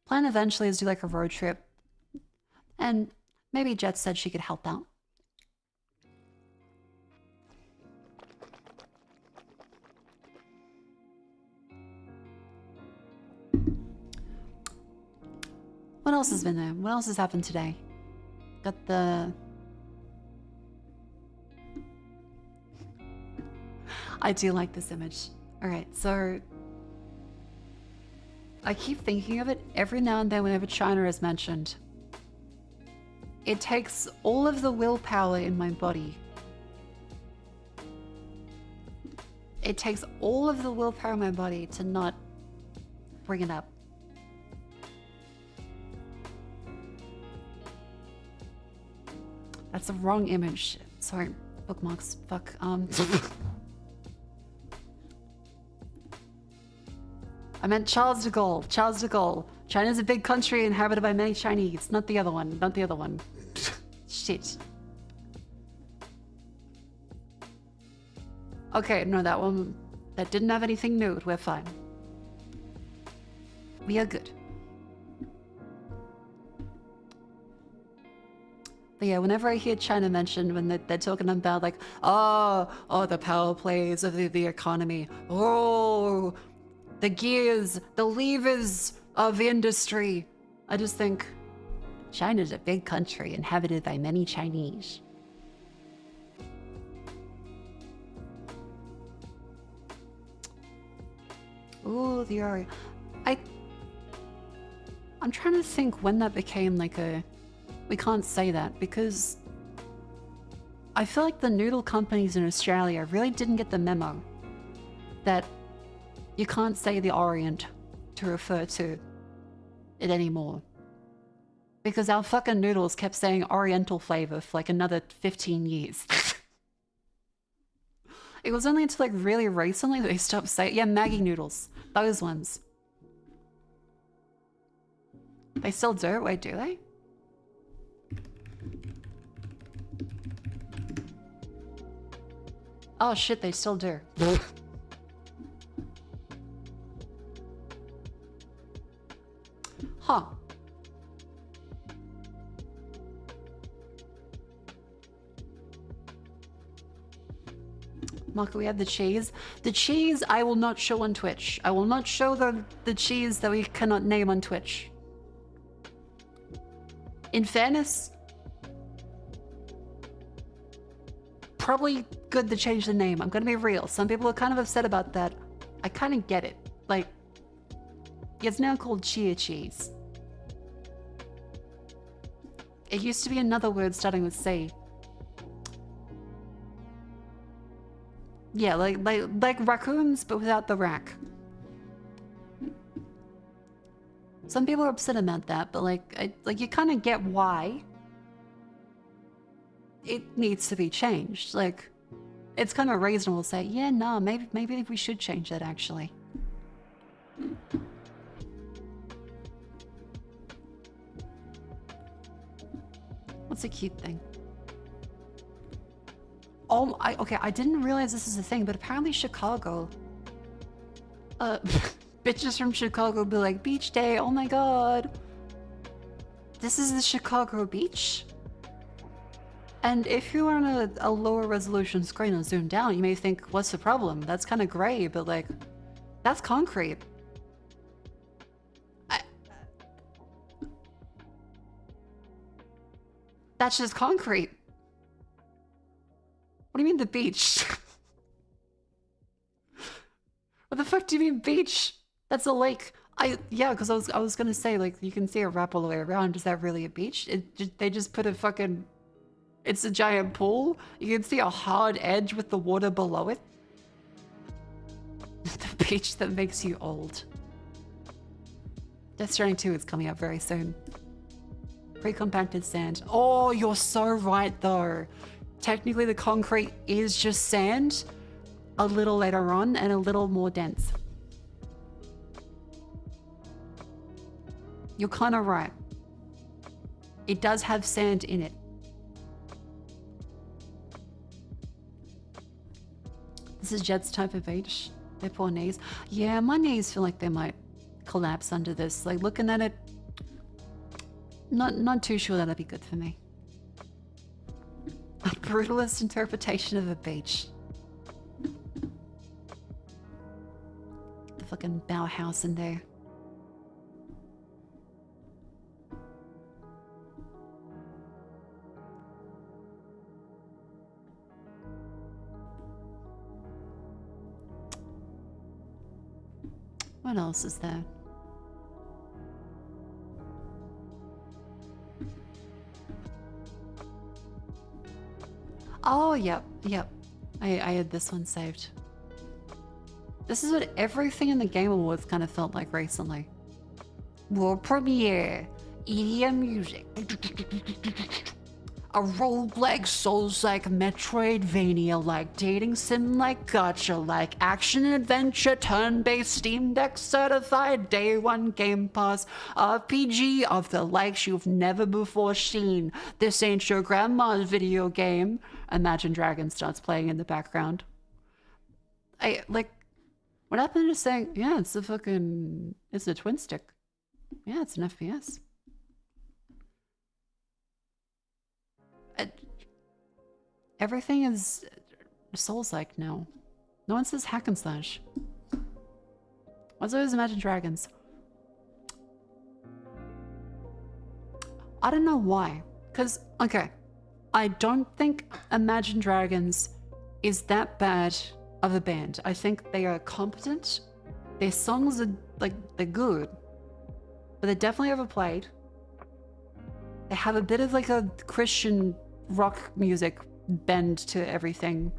Plan eventually is do like a road trip. And maybe Jet said she could help out. What else has been there? What else has happened today? Got the... I do like this image. Alright, so... I keep thinking of it every now and then whenever China is mentioned. It takes all of the willpower in my body. It takes all of the willpower in my body to not bring it up. That's the wrong image. Sorry, bookmarks. Fuck. I meant Charles de Gaulle. Charles de Gaulle. China's a big country inhabited by many Chinese. Not the other one. Not the other one. Shit. Okay, no, that one... That didn't have anything nude. We're fine. We are good. But yeah, whenever I hear China mentioned when they're talking about like, oh, the power plays of the economy. Oh, the gears, the levers of industry. I just think China's a big country inhabited by many Chinese. Ooh, the Ori. I'm trying to think when that became like a... We can't say that because I feel like the noodle companies in Australia really didn't get the memo that you can't say the Orient to refer to it anymore. Because our fucking noodles kept saying Oriental flavor for like another 15 years. It was only until like really recently that they stopped saying, yeah, Maggie noodles, those ones. They still do it? Wait, do they? Oh shit, they still do. Huh. Mako, we have the cheese. The cheese I will not show on Twitch. I will not show the cheese that we cannot name on Twitch. In fairness, probably good to change the name. I'm gonna be real. Some people are kind of upset about that. I kind of get it. Like, it's now called chia cheese. It used to be another word starting with C. Yeah, like raccoons, but without the rack. Some people are upset about that, but like you kind of get why it needs to be changed. Like, it's kind of reasonable to say, yeah, no, maybe we should change that actually. What's a cute thing? Oh, okay, I didn't realize this is a thing, but apparently Chicago, bitches from Chicago be like, beach day, oh my god. This is the Chicago beach? And if you're on a lower resolution screen and zoom down, you may think, what's the problem? That's kind of gray, but like, that's concrete. That's just concrete. What do you mean the beach? What the fuck do you mean beach? That's a lake. Yeah, because I was gonna say, like, you can see it wrap all the way around. Is that really a beach? They just put a fucking... It's a giant pool. You can see a hard edge with the water below it. The beach that makes you old. Death Stranding 2 is coming up very soon. Pre-compacted sand. Oh, you're so right though. Technically the concrete is just sand a little later on and a little more dense. You're kind of right. It does have sand in it. This is Jed's type of beach. Their poor knees. Yeah, my knees feel like they might collapse under this. Like looking at it, not too sure that'd be good for me. A brutalist interpretation of a beach. The fucking Bauhaus in there. What else is there? Oh, yep. I had this one saved. This is what everything in the Game Awards kind of felt like recently. World premiere, EDM music. A roguelike, Souls-like, Metroidvania-like, dating sim-like, gacha-like, action-adventure, turn-based, Steam Deck certified, day one Game Pass, RPG of the likes you've never before seen. This ain't your grandma's video game. Imagine Dragons starts playing in the background. What happened to saying, yeah, it's a twin stick. Yeah, it's an FPS. Everything is Souls-like now. No one says hack and slash. What's always Imagine Dragons? I don't know why. Because, okay, I don't think Imagine Dragons is that bad of a band. I think they are competent. Their songs are, they're good. But they're definitely overplayed. They have a bit of like a Christian rock music bend to everything.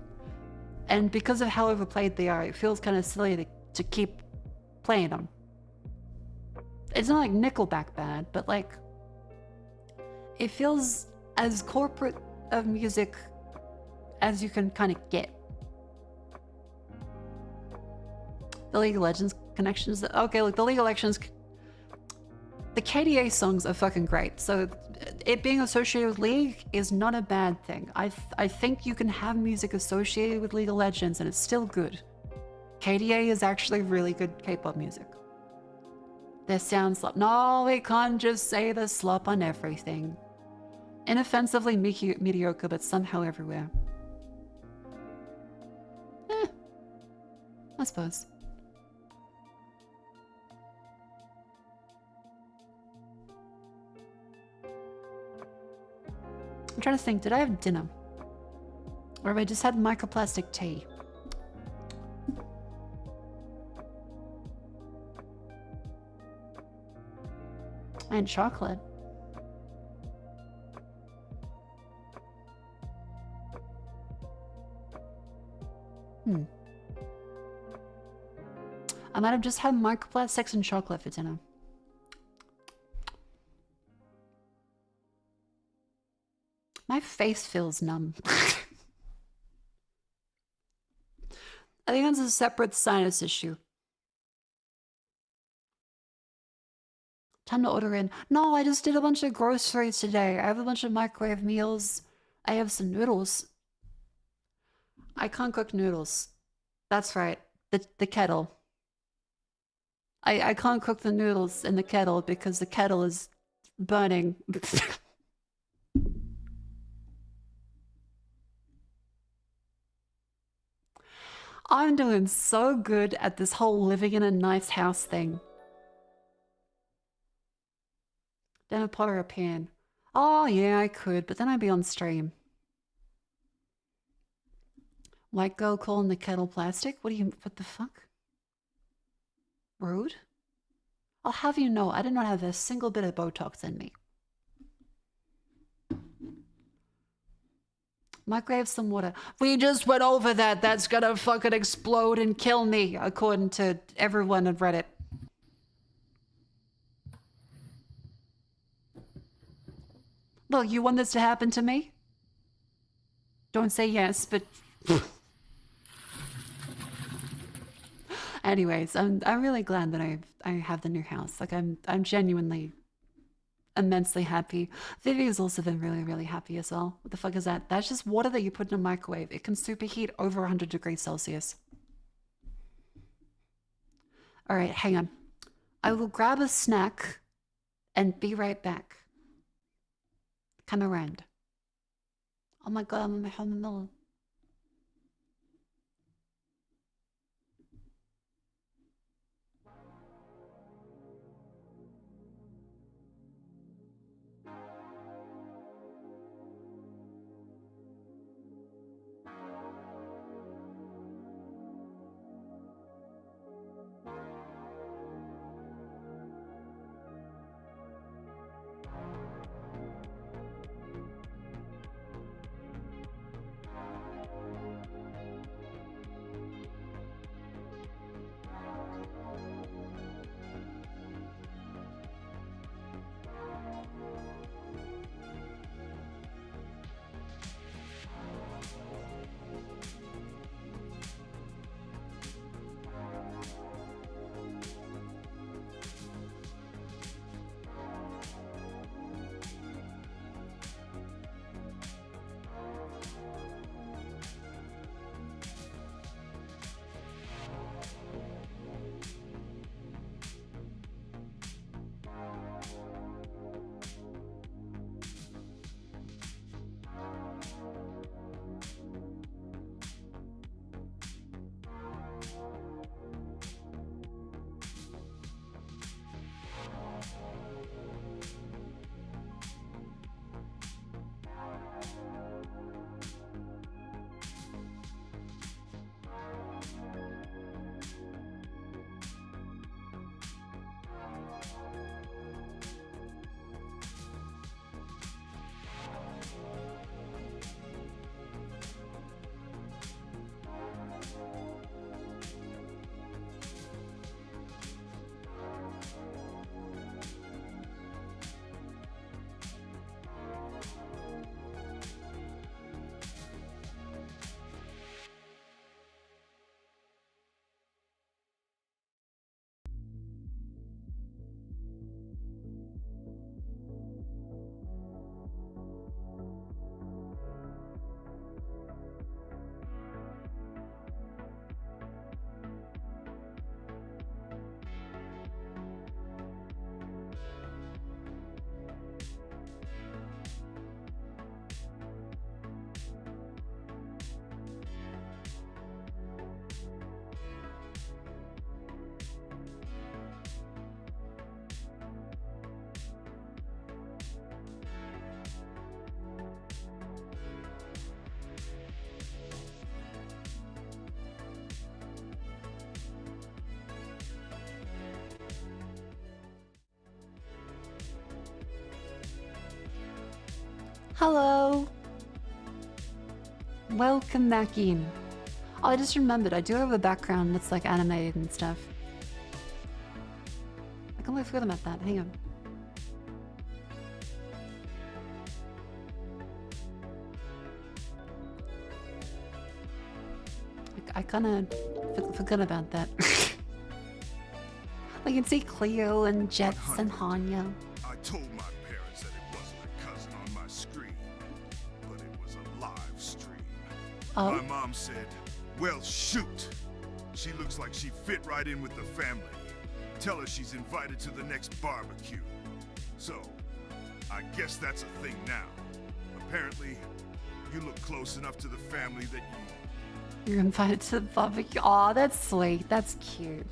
And because of how overplayed they are, it feels kind of silly to keep playing them. It's not like Nickelback bad, but like, it feels as corporate of music as you can kind of get. The League of Legends connections, okay, look, the League of Legends, the KDA songs are fucking great, so it being associated with League is not a bad thing. I think you can have music associated with League of Legends and it's still good. KDA is actually really good K-pop music. Their sound slop. No, we can't just say the slop on everything. Inoffensively mediocre, but somehow everywhere. I suppose. I'm trying to think, did I have dinner? Or have I just had microplastic tea? I had chocolate. I might have just had microplastics and chocolate for dinner. My face feels numb. I think that's a separate sinus issue. Time to order in. No, I just did a bunch of groceries today. I have a bunch of microwave meals. I have some noodles. I can't cook noodles. That's right. The kettle. I can't cook the noodles in the kettle because the kettle is burning. I'm doing so good at this whole living in a nice house thing. Then a pot or a pan. Oh yeah, I could, but then I'd be on stream. White girl calling the kettle plastic? What the fuck? Rude? I'll have you know, I do not have a single bit of Botox in me. Microwave some water. We just went over that. That's gonna fucking explode and kill me, according to everyone on Reddit. Look, you want this to happen to me? Don't say yes, but... Anyways, I'm really glad that I have the new house. Like, I'm genuinely immensely happy. Vivi's also been really happy as well. What the fuck is that? That's just water that you put in a microwave. It can superheat over 100 degrees Celsius. All right, hang on. I will grab a snack and be right back. Come around. Oh my god, I'm in the middle. Hello. Welcome back in. Oh, I just remembered, I do have a background that's like animated and stuff. I completely forgot about that. Hang on. I kind of forgot about that. I can see Cleo and Jets and Hanya. I told my parents that it wasn't a cousin on my screen, but it was a live stream. Oh. My mom said, well, shoot. She looks like she fit right in with the family. Tell her she's invited to the next barbecue. So, I guess that's a thing now. Apparently, you look close enough to the family that You're invited to the barbecue. Aw, that's sweet. That's cute.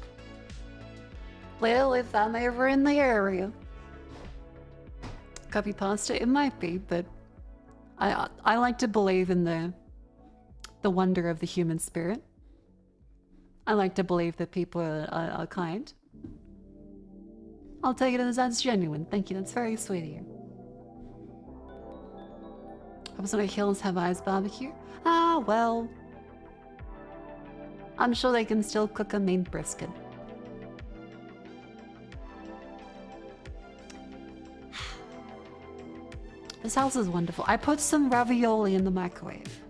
Well, if I'm ever in the area. Copy pasta? It might be, but I like to believe in the wonder of the human spirit. I like to believe that people are kind. I'll take it as that's genuine. Thank you. That's very sweet of you. Arizona Hills have eyes barbecue. Ah, well. I'm sure they can still cook a mean brisket. This house is wonderful. I put some ravioli in the microwave.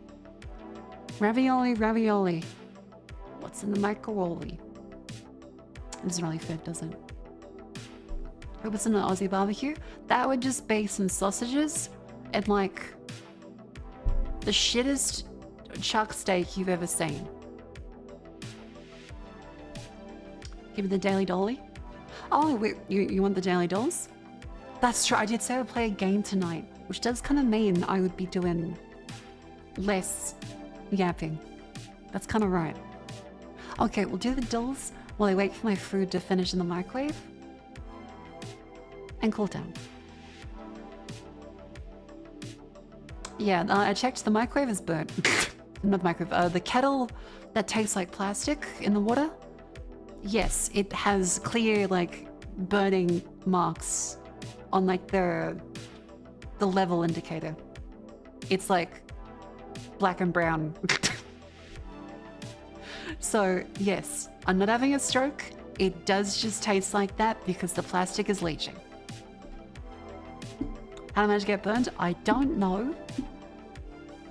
Ravioli, ravioli. What's in the microwave? It doesn't really fit, does it? Hope it's an Aussie barbecue. That would just be some sausages and like the shittest chuck steak you've ever seen. Give me the Daily Dolly. Oh, wait, you want the Daily Dolls? That's true. I did say I would play a game tonight, which does kind of mean I would be doing less yapping. That's kind of right. Okay, we'll do the dolls while I wait for my food to finish in the microwave and cool down. Yeah, I checked. The microwave is burnt. Not the microwave. The kettle that tastes like plastic in the water. Yes, it has clear like burning marks on like the level indicator. It's like black and brown. So yes, I'm not having a stroke. It does just taste like that because the plastic is leaching. How did I manage to get burned? I don't know.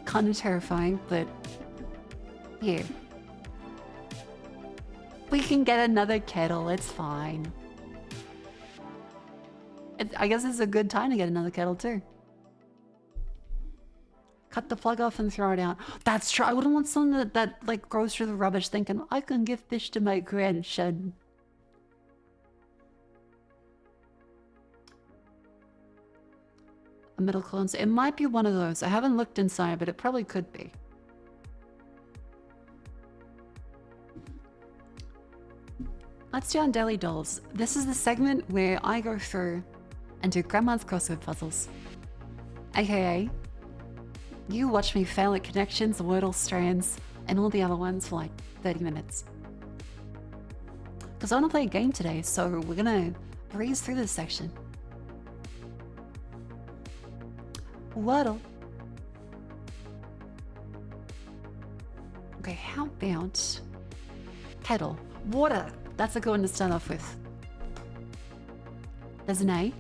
Kind of terrifying, but yeah. We can get another kettle, it's fine. I guess it's a good time to get another kettle too. Cut the plug off and throw it out. That's true. I wouldn't want someone that like goes through the rubbish thinking, I can give this to my grandson. A middle clone. It might be one of those. I haven't looked inside, but it probably could be. Let's do on Daily Dolls. This is the segment where I go through and do Grandma's crossword puzzles. AKA, you watch me fail at connections, wordle strands, and all the other ones for like 30 minutes. Because I want to play a game today, so we're gonna breeze through this section. Wordle. Okay, how about kettle? Water. That's a good one to start off with. There's an A.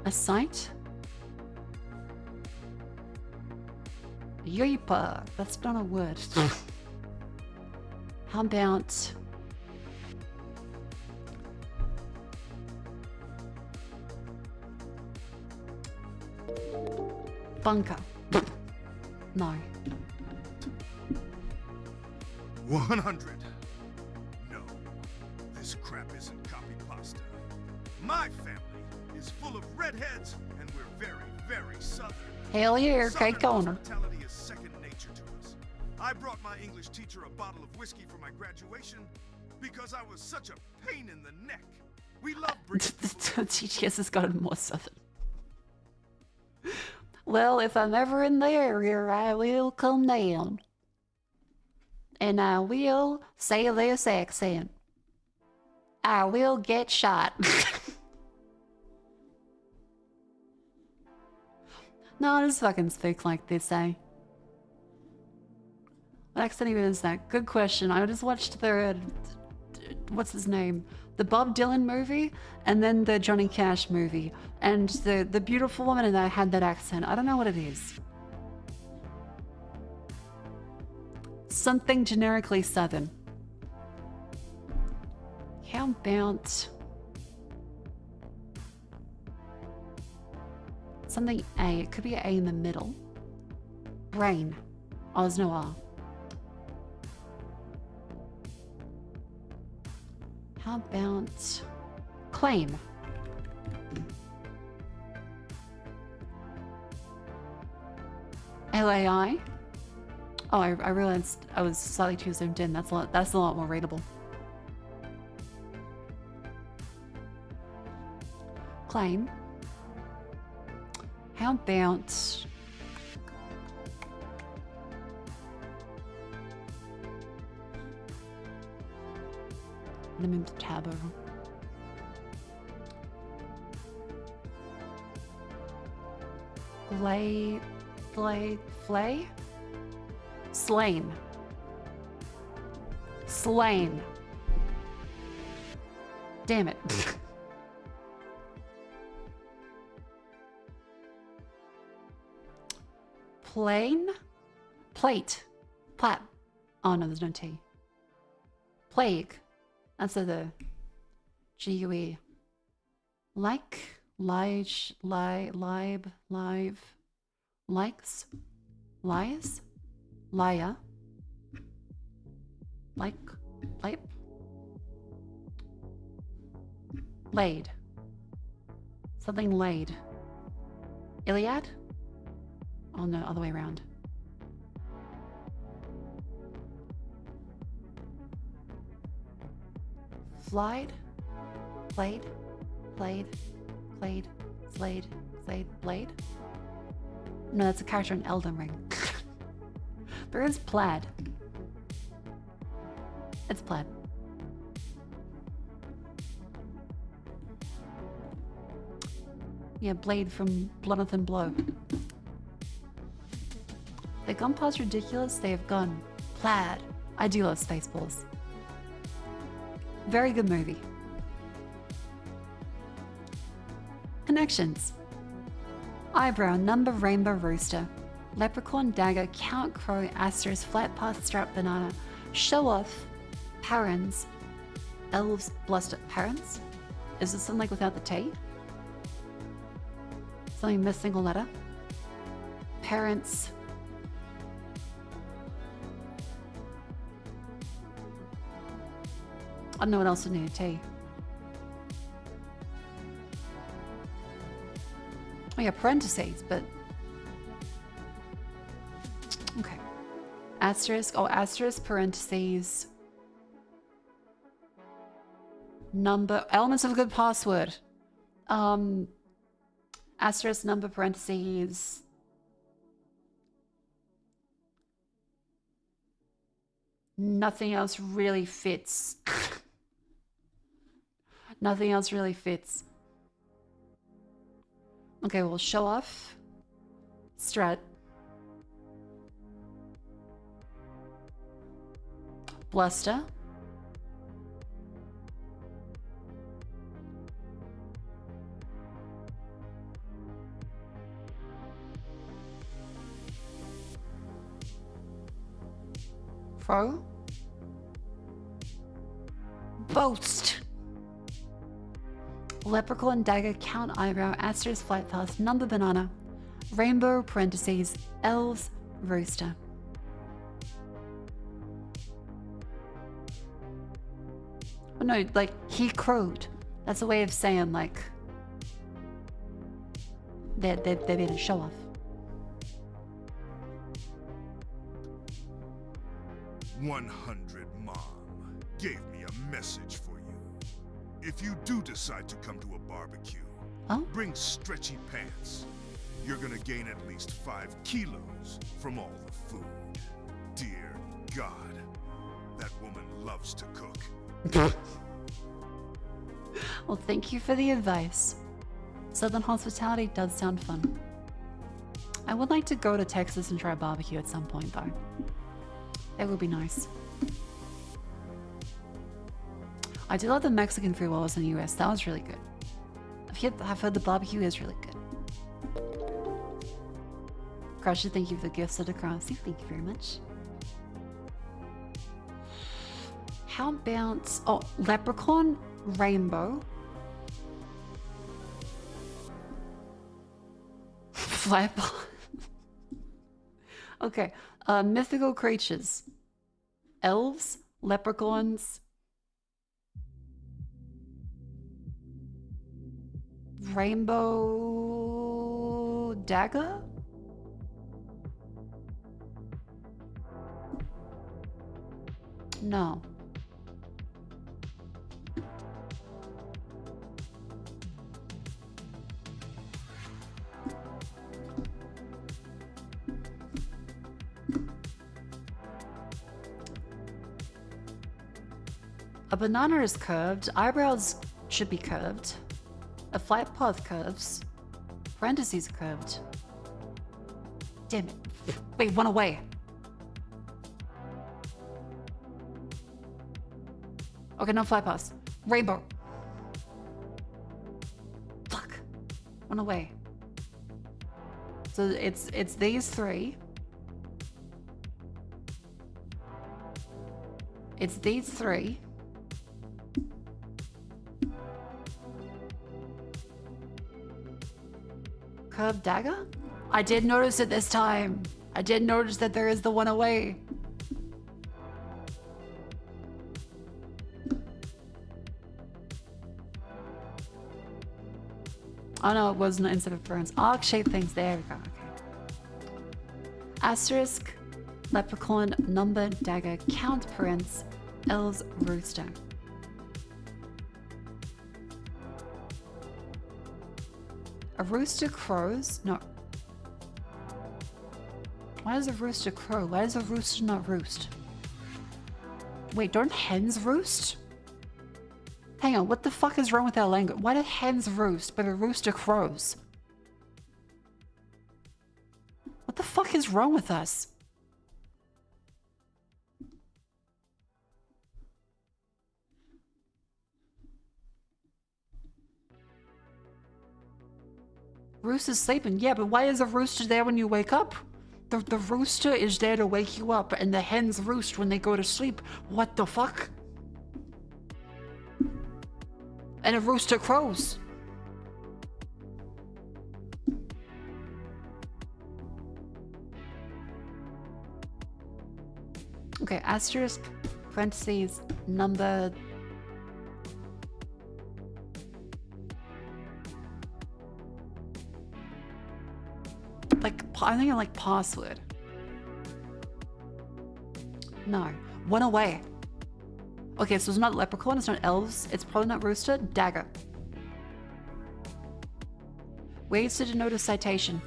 A sight. Yeepa. That's not a word. How about bunker? No. 100. No, this crap isn't copy pasta. My family is full of redheads, and we're very, very southern. Hell yeah, cake on her. Hospitality is second nature to us. I brought my English teacher a bottle of whiskey for my graduation because I was such a pain in the neck. We love bringing people. TGS has gotten more southern. Well, if I'm ever in the area, I will come down. And I will say this accent. I will get shot. No, just fucking speak like this, eh? What accent even is that? Good question. I just watched the... what's his name? The Bob Dylan movie, and then the Johnny Cash movie. And the beautiful woman in that had that accent. I don't know what it is. Something generically southern. How about something A? It could be an A in the middle. Brain. Oh, there's no R. How about claim? LAI. Oh, I realized I was slightly too zoomed in. That's a lot more readable. Claim. How about let me move the tab over. Flay? Slain. Slain. Damn it. Plain? Plate. Plat. Oh no, there's no T. Plague. That's the GUE. Like, lige, live, likes, lies, liar, like, laid. Something laid. Iliad? Oh no, other way around. Flied? Played? Played? Played? Slayed? Slayed? Blade? No, that's a character in Elden Ring. There is plaid. It's plaid. Yeah, blade from Bloodnothan Blow. They've gone past ridiculous, they have gone plaid. I do love Spaceballs. Very good movie. Connections. Eyebrow, number, rainbow, rooster. Leprechaun, dagger, count, crow, asterisk, flat path, strap, banana. Show off, parents. Elves, bluster, parents? Is it something like without the T? Something missing a letter? Parents. I don't know what else would need a T. Oh yeah, parentheses, but... Okay. Asterisk, oh, asterisk, parentheses. Number, elements of a good password. Asterisk, number, parentheses. Nothing else really fits. Nothing else really fits. Okay, we'll show off. Strat. Bluster. Pro. Boast. Leprechaun, dagger, count, eyebrow, asterisk, flight path, number, banana, rainbow, parentheses, elves, rooster. Oh no, like, he crowed. That's a way of saying, like, they're being a show off. "100 Mom gave me a message for you. If you do decide to come to a barbecue, bring stretchy pants. You're gonna gain at least 5 kilos from all the food. Dear God, that woman loves to cook." Well, thank you for the advice. Southern hospitality does sound fun. I would like to go to Texas and try a barbecue at some point, though. That would be nice. I did love the Mexican food while I was in the US. That was really good. I've heard the barbecue is really good. Crusher, thank you for the gifts of the cross. Thank you very much. How about... Oh, leprechaun, rainbow. Flap. Okay. Mythical creatures. Elves, leprechauns, rainbow dagger? No. A banana is curved. Eyebrows should be curved. A flight path curves. Parentheses curved. Damn it. Wait, one away. Okay, no flight paths. Rainbow. Fuck. One away. So it's these three. It's these three. Curved dagger? I did notice it this time. I did notice that there is the one away. Oh no, it wasn't instead of burns. Arc-shaped things. There we go. Okay. Asterisk, leprechaun, number, dagger, count, parents, elves, rooster. A rooster crows? No. Why does a rooster crow? Why does a rooster not roost? Wait, don't hens roost? Hang on, what the fuck is wrong with our language? Why do hens roost but a rooster crows? What the fuck is wrong with us? Rooster's sleeping. Yeah, but why is a rooster there when you wake up? The rooster is there to wake you up, and the hens roost when they go to sleep. What the fuck? And a rooster crows. Okay, asterisk, parentheses, number. Like, I think I like password. No, one away. Okay, so it's not leprechaun, it's not elves, it's probably not rooster, dagger. Ways to denote a citation.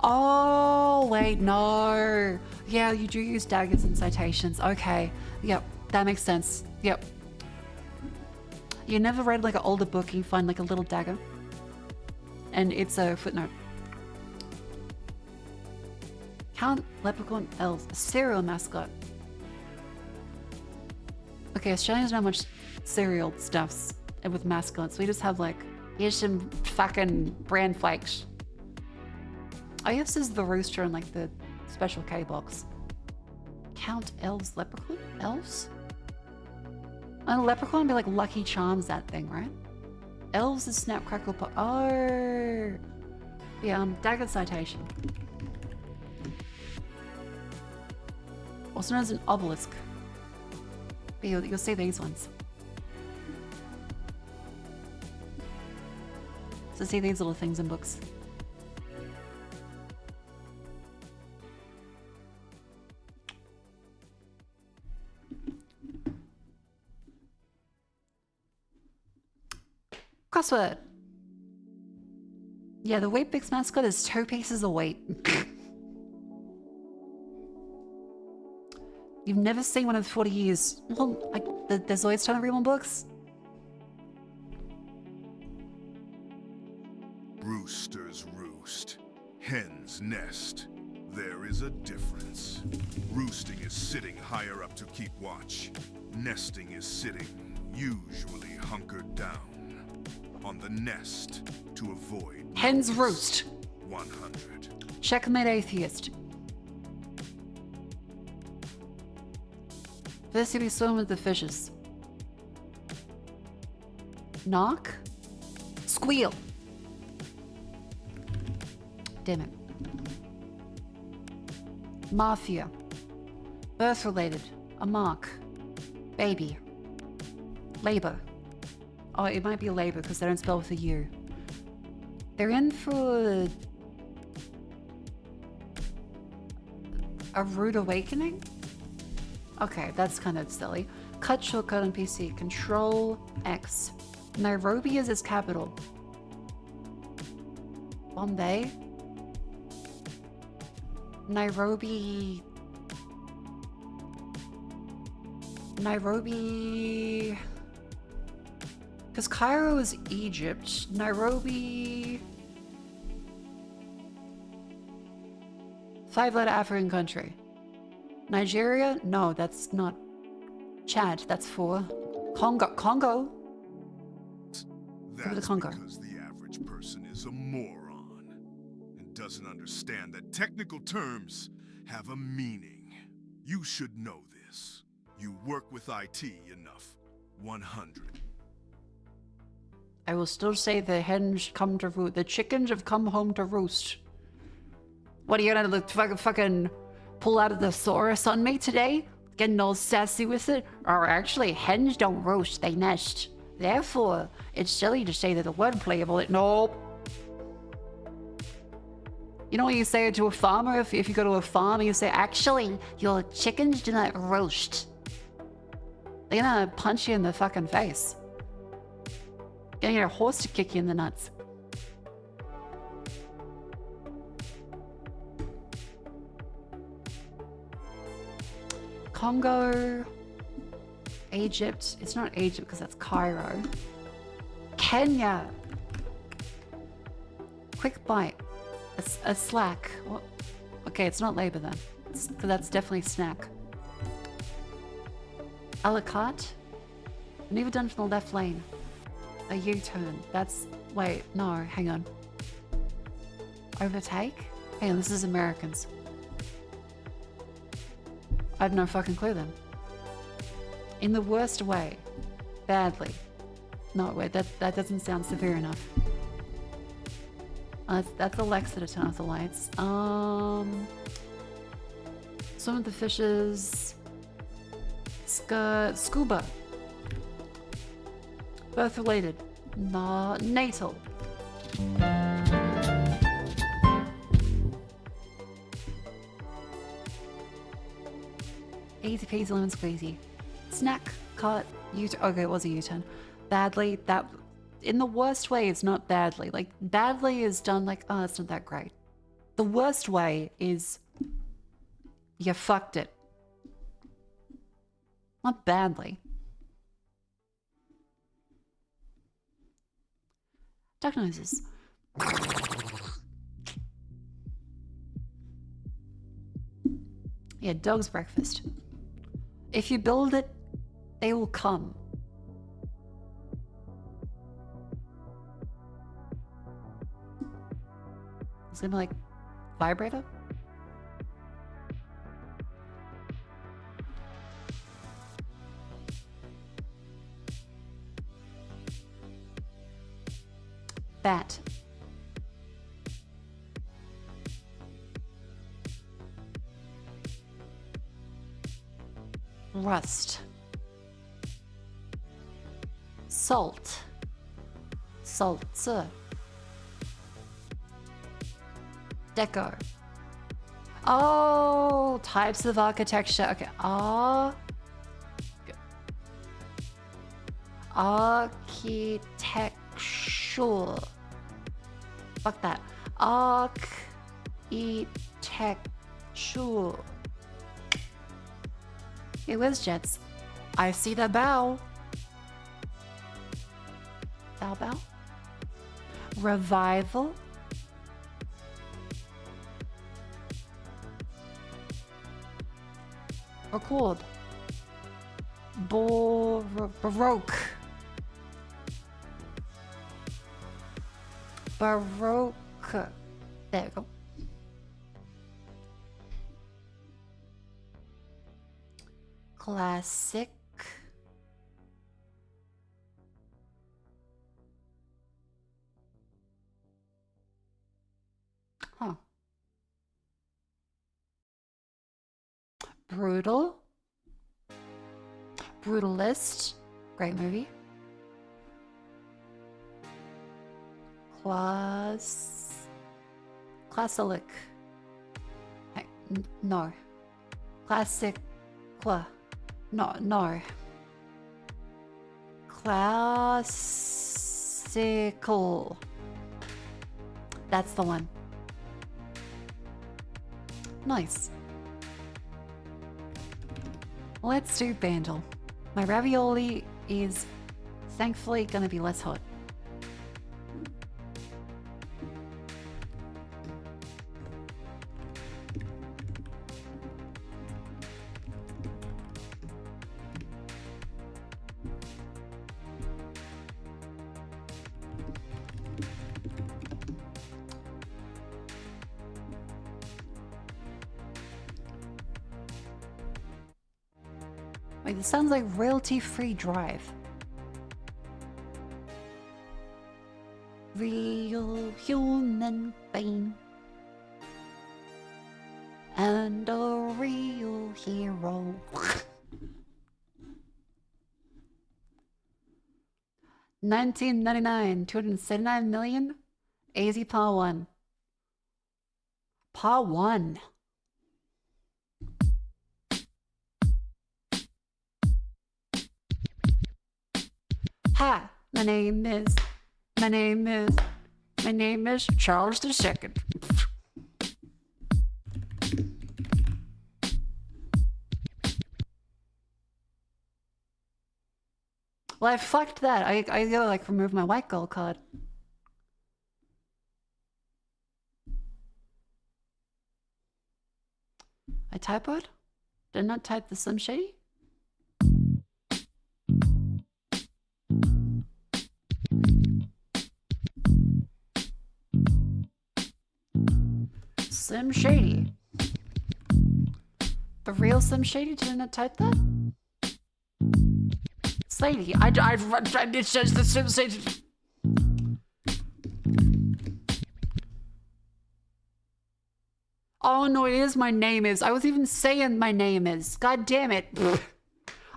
Oh, wait, no. Yeah, you do use daggers in citations. Okay, yep, that makes sense. Yep. You never read like an older book and you find like a little dagger? And it's a footnote. Count, leprechaun, elves, cereal mascot. Okay, Australians don't have much cereal stuffs with mascots. We just have like, here's some fucking bran flakes. I guess this is the rooster in like the special K box. Count, elves, leprechaun, elves? And leprechaun would be like Lucky Charms, that thing, right? Elves is snap, crackle, pop. Oh, yeah. Dagger citation. Also known as an obelisk. But you'll see these ones. So see these little things in books. Crossword. Yeah, the Weet-Bix mascot is 2 pieces of wheat. You've never seen one in 40 years. Well, there's always trying to read one books. Roosters roost. Hens nest. There is a difference. Roosting is sitting higher up to keep watch. Nesting is sitting, usually hunkered down, on the nest to avoid Hens roost. 100. Checkmate atheist. First you be swimming with the fishes. Knock. Squeal. Damn it. Mafia. Birth related. A mark. Baby. Labor. Oh, it might be labor because they don't spell with a U. They're in for a rude awakening? Okay, that's kind of silly. Cut shortcut on PC. Control X. Nairobi is its capital. Bombay. Nairobi. Because Cairo is Egypt. Nairobi. 5-letter African country. Nigeria? No, that's not. Chad, that's 4. Congo? That's Congo. because the average person is a moron and doesn't understand that technical terms have a meaning. You should know this. You work with IT enough. 100. I will still say the hens come to roost. The chickens have come home to roost. What are you gonna fucking pull out of the thesaurus on me today? Getting all sassy with it? Or actually, hens don't roast, they nest. Therefore, it's silly to say that the word playable. Nope. You know when you say it to a farmer, if you go to a farm and you say, actually, your chickens do not roast. They're gonna punch you in the fucking face. Getting a horse to kick you in the nuts. Congo, Egypt. It's not Egypt because that's Cairo. Kenya. Quick bite. A slack. What? Okay, it's not labor then. Because that's definitely snack. A la carte. Maneuver done from the left lane. A U-turn. That's... Wait, no, hang on. Overtake? Hang on, this is Americans. I have no fucking clue then. In the worst way. Badly. No, wait, that doesn't sound severe enough. That's Alexa to turn off the lights. Swim with the fishes. Scuba. Birth related. Natal. Easy peasy lemon squeezy. Snack, cut, U-turn. Okay, it was a U-turn. Badly, that... In the worst way, it's not badly. Like, badly is done like, oh, it's not that great. The worst way is... You fucked it. Not badly. Duck noses. Yeah, dog's breakfast. If you build it, they will come. It's gonna be like vibrator. Bat. Rust. Salt. Saltzer. Deco. Oh, types of architecture. Okay. Architecture. Fuck that. Architecture. Hey, where's Jets? I see the bow. Bow. Revival. Record. Baroque. Baroque. There we go. Classic. Huh. Brutal. Brutalist. Great movie. Classic. No. Classic. No. Classical. That's the one. Nice. Let's do Bandle. My ravioli is thankfully gonna be less hot. Wait, this sounds like royalty-free drive. Real human being. And a real hero. 1999, 279 million. AZ Par 1. Par 1. Hi, my name is Charles II. Well, I fucked that. I gotta like remove my white girl card. I typoed? Did not type the Slim Shady? Slim Shady. The real Slim Shady? Did I not type that? Slady. It says the Slim Shady. Oh no, it is my name is. I was even saying my name is. God damn it.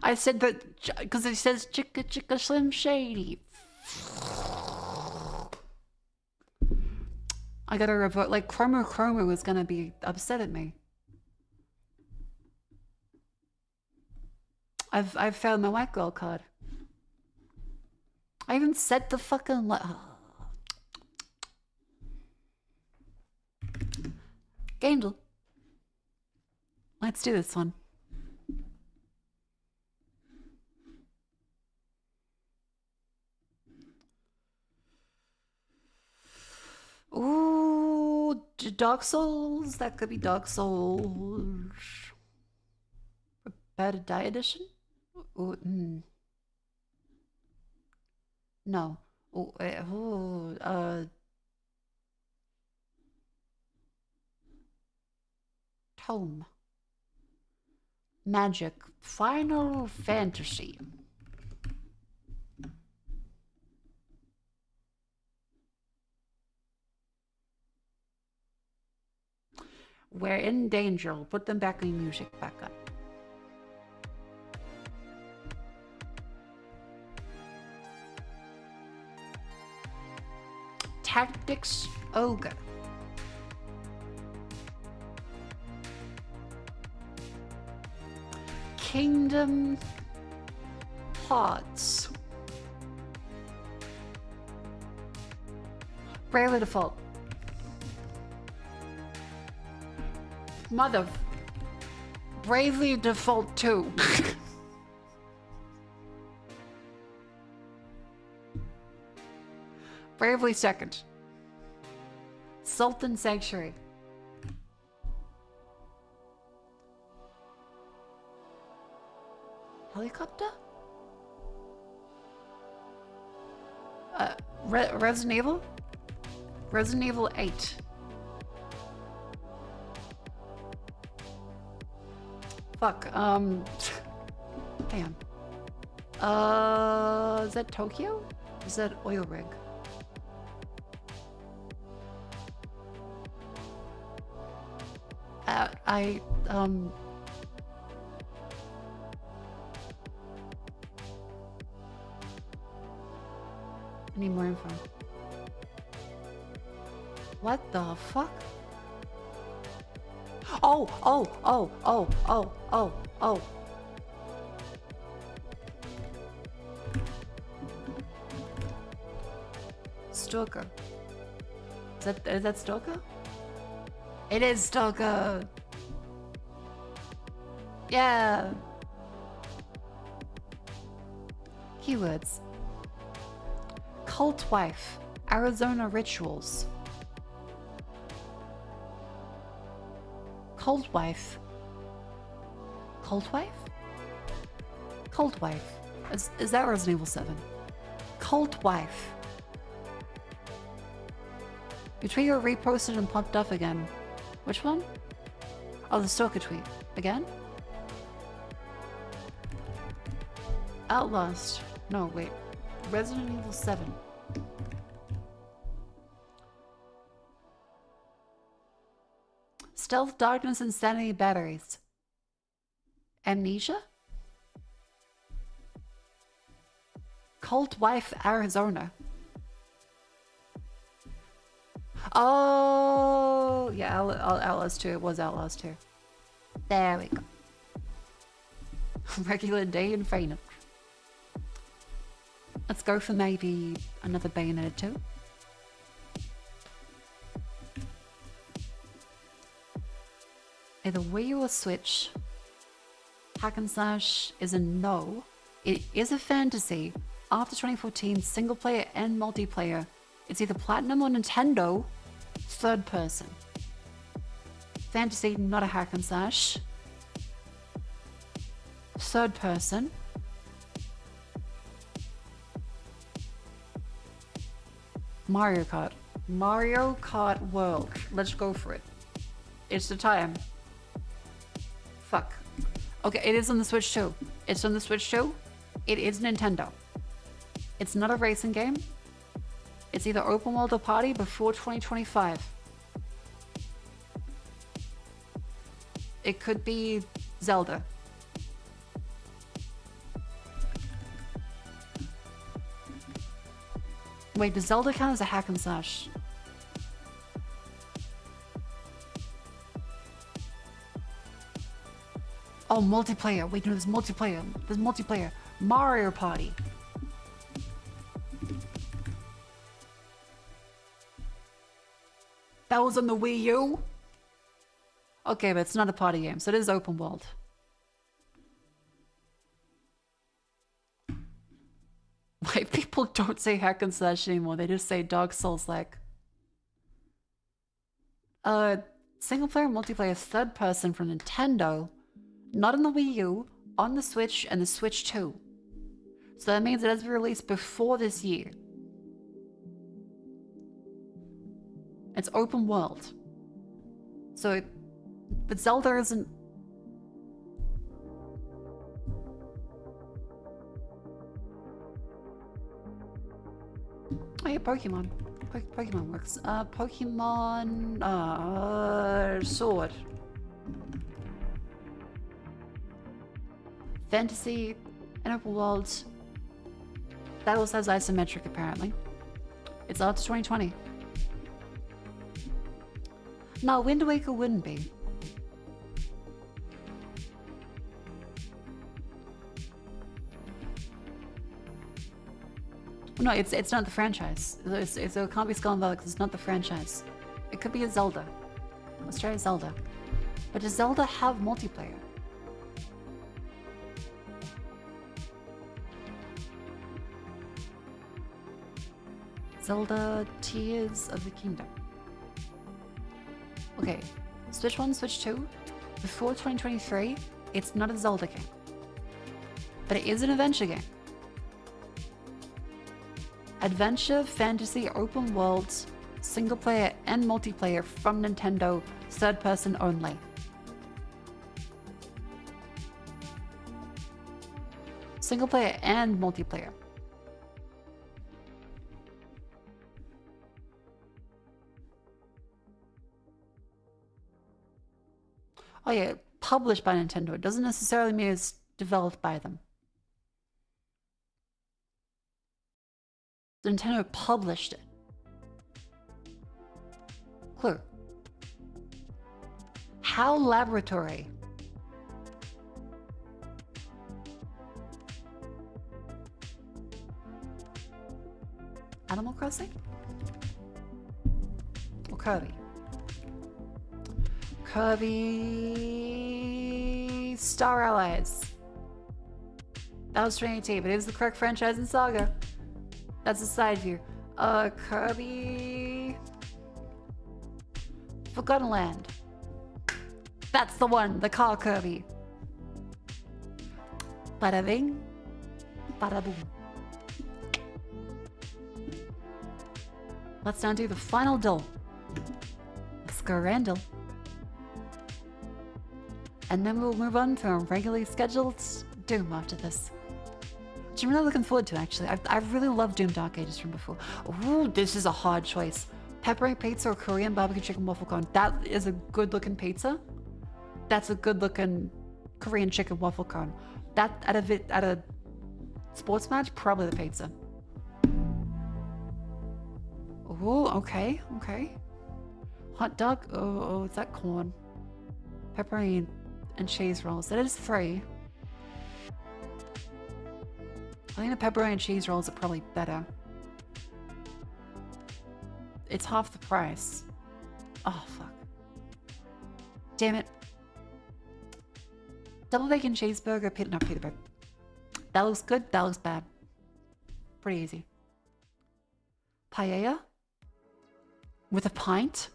I said that because it says Chicka Chicka Slim Shady. I gotta revert. Like Cromer was gonna be upset at me. I've found my white girl card. I even set the fucking Gamedle. Let's do this one. Ooh, Dark Souls. That could be Dark Souls. Prepare to Die edition? Ooh, No. Tome. Magic. Final Fantasy. We're in danger. We'll put them back in music back up. Tactics Ogre. Kingdom Hearts. Bravely Default. Mother. Bravely Default 2. Bravely Second. Sultan Sanctuary. Helicopter? Resident Evil? Resident Evil 8. Fuck, damn. Is that Tokyo? Is that Oil Rig? I need more info. What the fuck? Oh. Stalker. Is that Stalker? It is Stalker! Yeah! Keywords. Cult wife. Arizona rituals. Cult wife. Cult wife? Cult wife. Is that Resident Evil 7? Cult wife. Your tweet got reposted and popped up again. Which one? Oh, the Stalker tweet. Again? Outlast. No, wait. Resident Evil 7. Stealth, darkness, insanity, batteries. Amnesia? Cult wife, Arizona. Oh, yeah, Outlast 2. It was Outlast 2. There we go. Regular day in Phoenix. Let's go for maybe another Bayonetta 2. Either Wii U or Switch. Hack and slash is a no. It is a fantasy. After 2014, single player and multiplayer. It's either Platinum or Nintendo. Third person. Fantasy, not a hack and slash. Third person. Mario Kart. Mario Kart World. Let's go for it. It's the time. Fuck. Okay, it is on the Switch too. It's on the Switch too. It is Nintendo. It's not a racing game. It's either open world or party before 2025. It could be Zelda. Wait, does Zelda count as a hack and slash? Oh, multiplayer. Wait, no, there's multiplayer. There's multiplayer. Mario Party. That was on the Wii U? Okay, but it's not a party game, so it is open world. Why people don't say hack and slash anymore, they just say Dark Souls-like. Single player multiplayer third person from Nintendo, not on the Wii U, on the Switch and the Switch 2. So that means it has been released before this year. It's open world. So, but Zelda isn't... Oh yeah, Pokemon. Pokemon works. Pokemon... Sword. Fantasy, and open world. That also has isometric apparently. It's out to 2020. No, Wind Waker wouldn't be. No, it's not the franchise. It can't be Skull and Bones because it's not the franchise. It could be a Zelda. Let's try a Zelda. But does Zelda have multiplayer? Zelda Tears of the Kingdom. Okay, Switch 1, Switch 2, before 2023, it's not a Zelda game. But it is an adventure game. Adventure, fantasy, open world, single player and multiplayer from Nintendo, third person only. Single player and multiplayer. Oh yeah, published by Nintendo. It doesn't necessarily mean it's developed by them. Nintendo published it. Clue. HAL Laboratory. Animal Crossing? Kirby. Kirby Star Allies. That was Trinity, but it is the correct franchise in Saga. That's a side view. Kirby... Forgotten Land. That's the one, the car Kirby. Bada bing, bada boom. Let's now do the final duel. Scarandel. And then we'll move on to a regularly scheduled Doom after this. Which I'm really looking forward to, actually. I really love Doom Dark Ages from before. Ooh, this is a hard choice. Pepperoni pizza or Korean barbecue chicken waffle cone. That is a good looking pizza. That's a good looking Korean chicken waffle cone. That at a sports match, probably the pizza. Ooh, okay. Hot dog. Oh, is that corn? Pepperoni and cheese rolls. That is 3. I think the pepperoni and cheese rolls are probably better. It's half the price. Oh, fuck. Damn it. Double bacon cheeseburger, not pita bread. That looks good, that looks bad. Pretty easy. Paella? With a pint?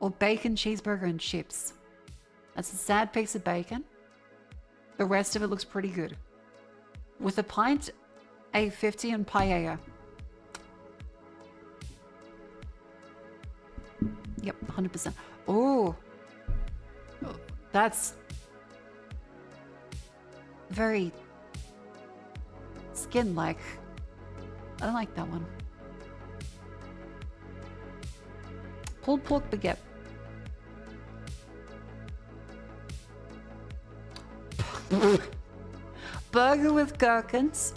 Or bacon, cheeseburger, and chips? That's a sad piece of bacon. The rest of it looks pretty good. With a pint, $8.50 and paella. Yep, 100%. Oh, that's very skin-like. I don't like that one. Pulled pork baguette. Burger with gherkins.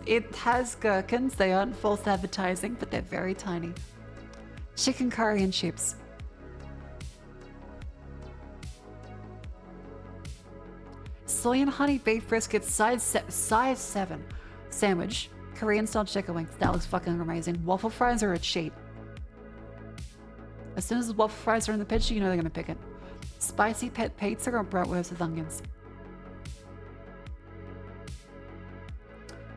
It has gherkins. They aren't false advertising, but they're very tiny. Chicken curry and chips. Soy and honey beef brisket size 7 sandwich. Korean style chicken wings. That looks fucking amazing. Waffle fries are a cheat. As soon as the waffle fries are in the picture, you know they're gonna pick it. Spicy pet pizza or bratwurst with onions.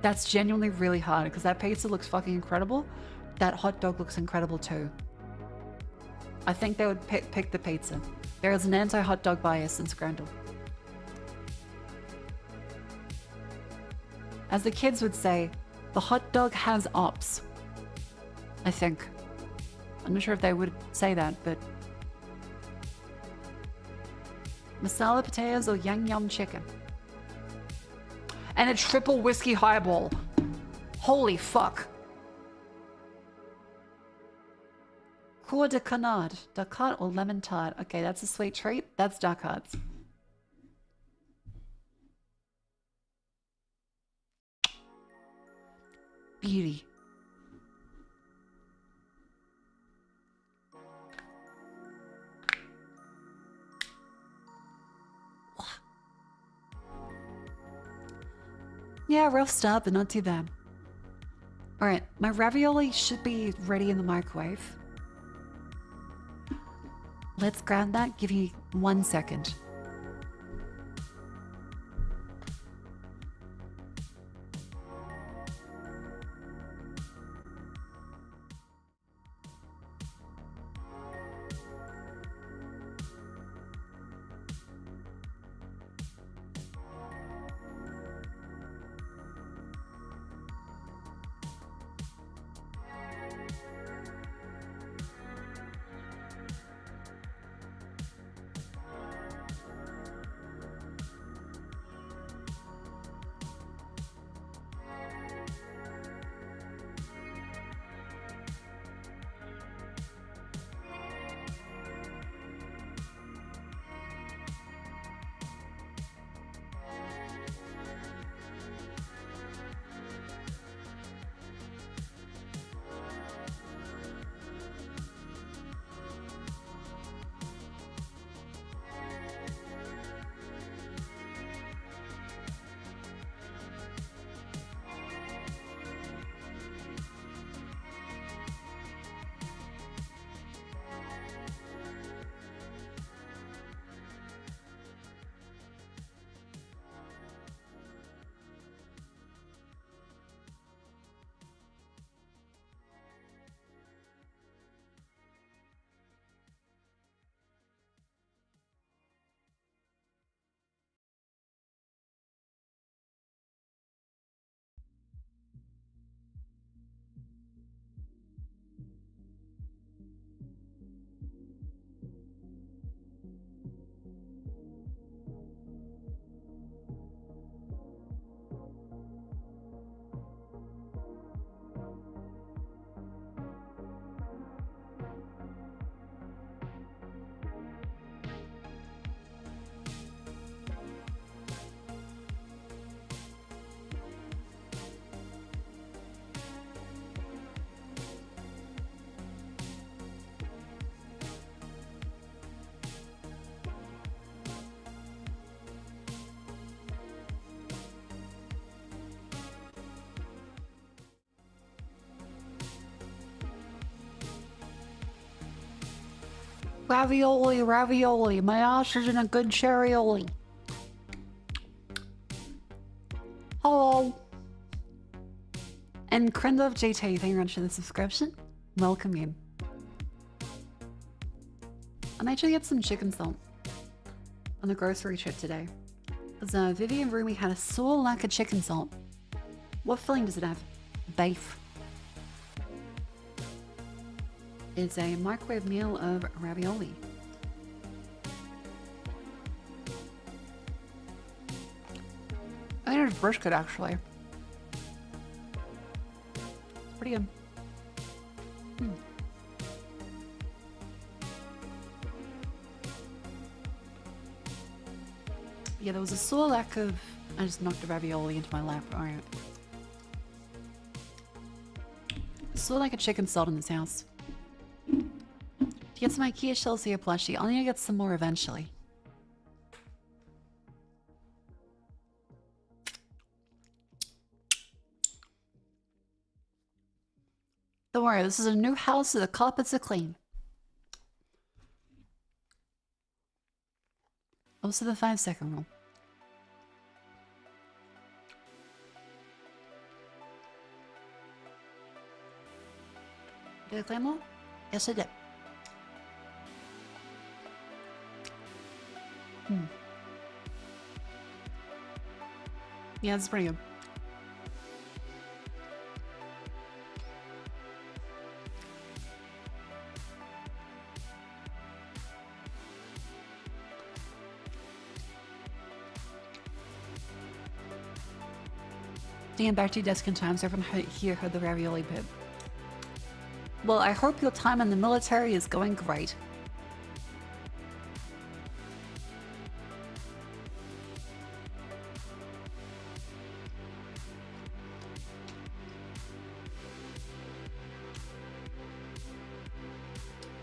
That's genuinely really hard because that pizza looks fucking incredible. That hot dog looks incredible too. I think they would pick the pizza. There is an anti-hot dog bias in Scrandle. As the kids would say, the hot dog has ops. I think. I'm not sure if they would say that, but... Masala potatoes or yang yum chicken. And a triple whiskey highball. Holy fuck. Cour de canard. Ducat or lemon tart. Okay, that's a sweet treat. That's Ducats. Beauty. Yeah, rough start, but not too bad. Alright, my ravioli should be ready in the microwave. Let's grab that. Give you 1 second. Ravioli, ravioli. My ass is in a good cherryoli. Hello. And Krendov JT, thank you very much for the subscription. Welcome in. I'm actually get some chicken salt on the grocery trip today. Because Vivian Rumi had a sore lack of chicken salt. What filling does it have? Beef. It's a microwave meal of ravioli. I think it's brisket actually. It's pretty good. Yeah, there was a sore lack of... I just knocked the ravioli into my lap. Alright. Sore lack of chicken salt in this house. To get some IKEA shells here plushie, I'll need to get some more eventually. Don't worry, this is a new house so the carpets are clean. Also the 5-second rule. Did I claim more? Yes, I did. Yeah, it's pretty good. Dan, back to your desk in time so everyone here heard the ravioli bit. Well, I hope your time in the military is going great.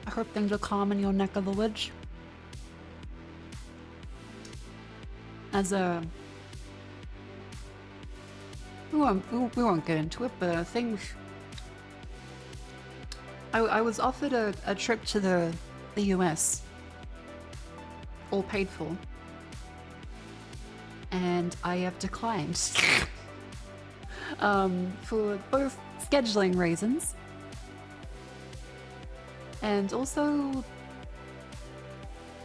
I hope things are calm in your neck of the woods. As a... We won't get into it, but things... I was offered a trip to the US, all paid for, and I have declined for both scheduling reasons and also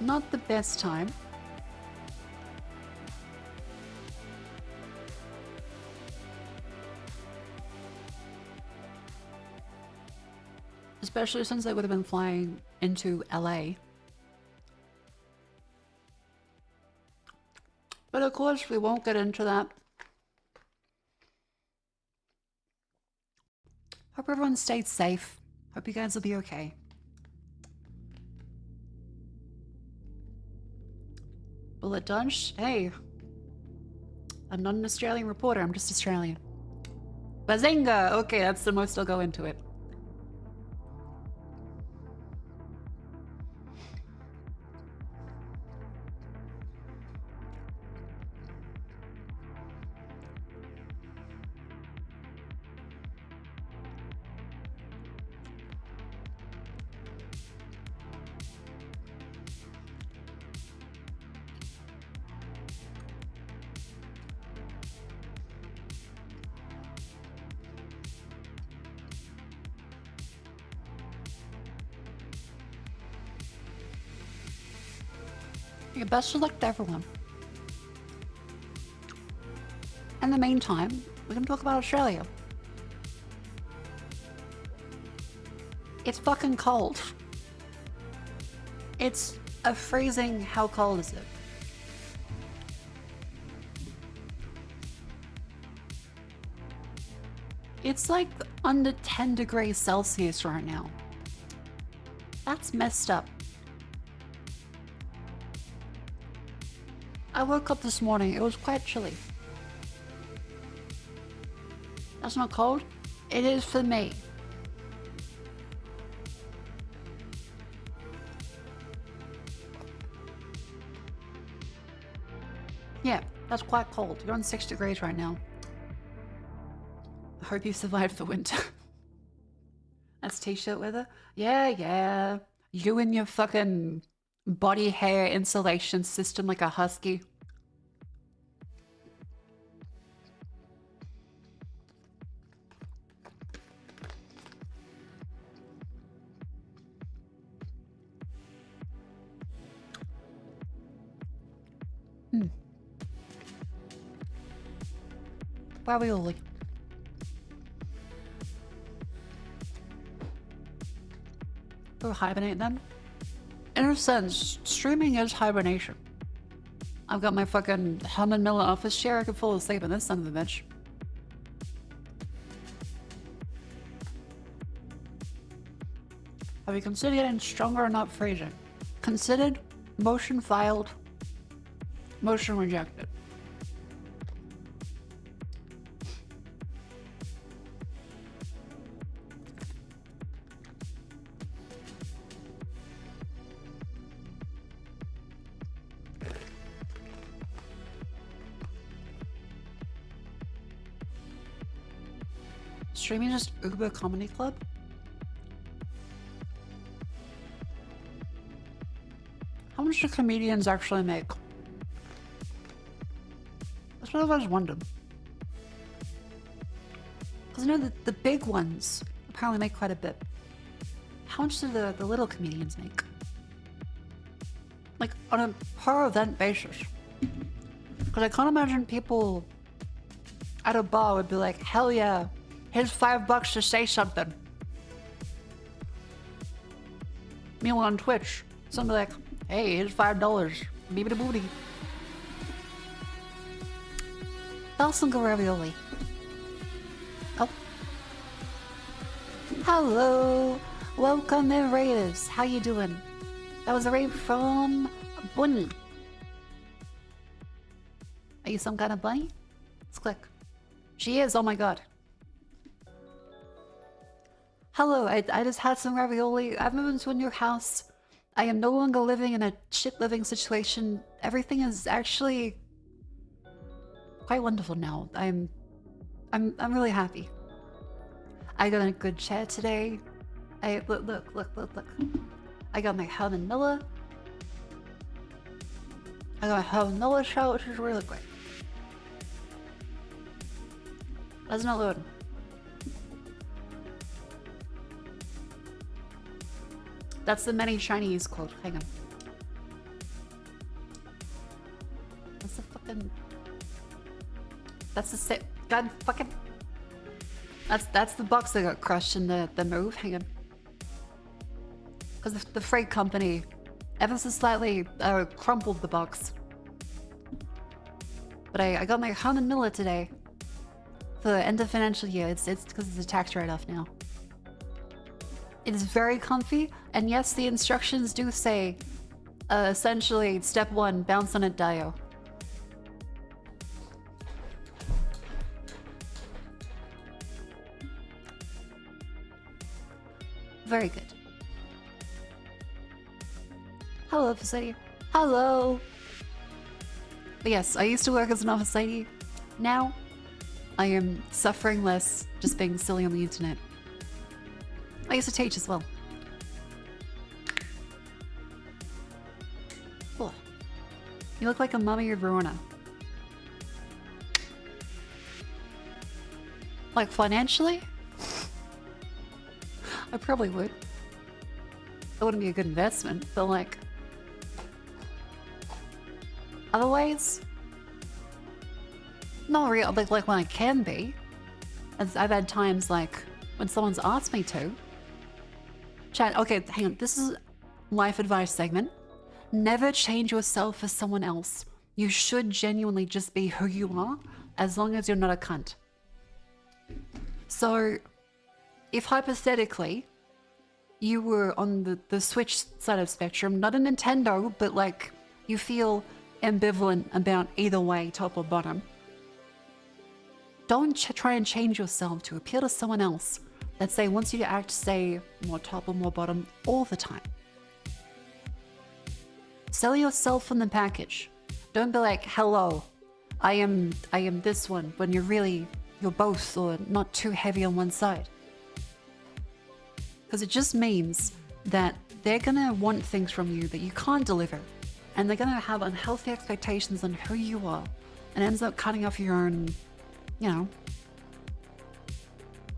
not the best time. Especially since I would have been flying into LA. But of course, we won't get into that. Hope everyone stayed safe. Hope you guys will be okay. Bullet dodge? Hey. I'm not an Australian reporter, I'm just Australian. Bazinga! Okay, that's the most I'll go into it. Best of luck to everyone. In the meantime, we can talk about Australia. It's fucking cold. It's a freezing, how cold is it? It's like under 10 degrees Celsius right now. That's messed up. I woke up this morning, it was quite chilly. That's not cold? It is for me. Yeah, that's quite cold. You're on 6 degrees right now. I hope you survived the winter. That's t-shirt weather? Yeah. You and your fucking body hair insulation system like a husky. Ravioli. Go hibernate then? In a sense, streaming is hibernation. I've got my fucking Herman Miller office chair. I could fall asleep in this son of a bitch. Have you considered getting stronger or not phrasing? Considered, motion filed, motion rejected. Streaming just Uber Comedy Club? How much do comedians actually make? That's what I've always wondered. Because I know that the big ones apparently make quite a bit. How much do the little comedians make? Like, on a per event basis. Because I can't imagine people at a bar would be like, hell yeah, here's $5 to say something. Meanwhile on Twitch, somebody like, hey, here's $5. Beebity booty. Balsam ravioli. Oh. Hello. Welcome in Raiders. How you doing? That was a raid from Bunny. Are you some kind of bunny? Let's click. She is, oh my god. Hello, I just had some ravioli. I've moved into a new house. I am no longer living in a shit living situation. Everything is actually quite wonderful now. I'm really happy. I got a good chair today. Look. I got my Herman Miller. I got my Herman Miller show, which is really great. That's not loading. That's the many Chinese quote. Hang on. That's the fucking... That's the set. God fucking... That's the box that got crushed in the move. Hang on. Because the freight company ever so slightly crumpled the box. But I got my Herman Miller today. For the end of financial year. It's because it's a tax write-off now. It is very comfy, and yes, the instructions do say, essentially, step 1, bounce on it, Dio. Very good. Hello, office lady. Hello! But yes, I used to work as an office lady. Now, I am suffering less just being silly on the internet. I used to teach as well. Oh. You look like a mummy of Verona. Like financially? I probably would. It wouldn't be a good investment, but like... Otherwise? Not real, like when I can be. As I've had times like when someone's asked me to. Chat, okay, hang on. This is life advice segment. Never change yourself for someone else. You should genuinely just be who you are, as long as you're not a cunt. So, if hypothetically, you were on the Switch side of the spectrum, not a Nintendo, but like, you feel ambivalent about either way, top or bottom, don't try and change yourself to appeal to someone else that say wants you to act, say, more top or more bottom all the time. Sell yourself in the package. Don't be like, hello, I am this one, when you're both, or not too heavy on one side. Because it just means that they're gonna want things from you that you can't deliver. And they're gonna have unhealthy expectations on who you are. And ends up cutting off your own, you know,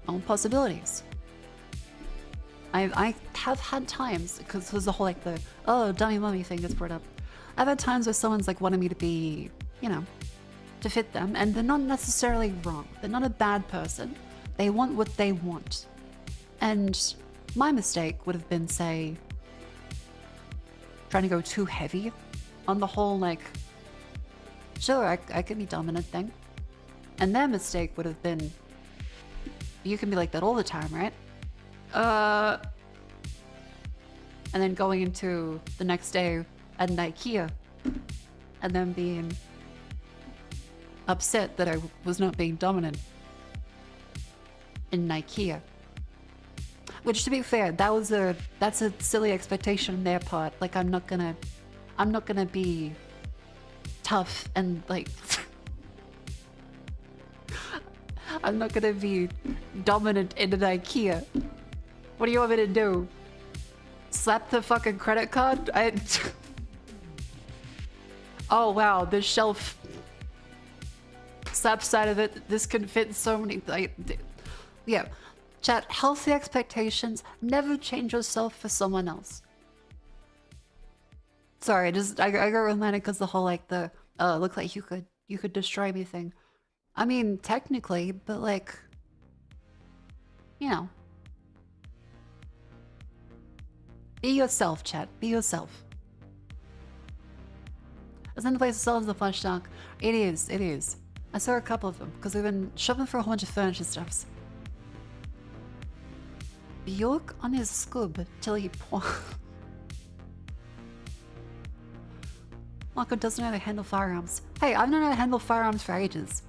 own possibilities. I have had times, because there's the whole like the, oh, dummy mummy thing gets brought up. I've had times where someone's like wanting me to be, you know, to fit them, and they're not necessarily wrong. They're not a bad person. They want what they want. And my mistake would have been, say, trying to go too heavy on the whole, like, sure, I could be dominant thing. And their mistake would have been, you can be like that all the time, right? And then going into the next day at an IKEA and then being upset that I was not being dominant in IKEA. Which, to be fair, that's a silly expectation on their part. Like, I'm not gonna be tough and like I'm not gonna be dominant in an IKEA. What do you want me to do? Slap the fucking credit card? Oh wow, this shelf slap side of it, this can fit so many, yeah. Chat, healthy expectations, never change yourself for someone else. Sorry, I got romantic because the whole like the look like you could destroy me thing. I mean, technically, but like, you know. Be yourself, chat. Be yourself. Isn't the place to sell the flush stock? It is, it is. I saw a couple of them because we've been shopping for a whole bunch of furniture stuffs. Bjork on his scub till he Mako doesn't know how to handle firearms. Hey, I've known how to handle firearms for ages.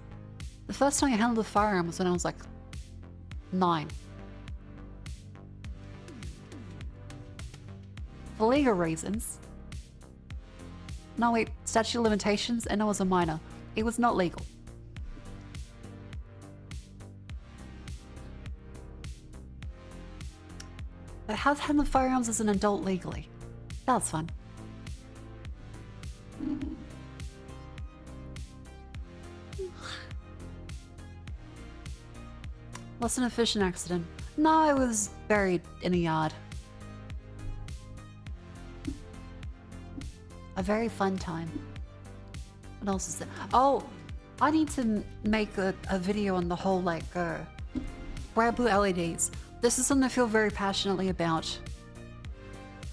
The first time I handled a firearm was when I was like 9. For legal reasons. No wait, statute of limitations, and I was a minor. It was not legal. But how to handle firearms as an adult legally? That was fun. Lost in a fishing accident. No, I was buried in a yard. A very fun time. What else is there? Oh, I need to make a video on the whole like bright blue LEDs. This is something I feel very passionately about.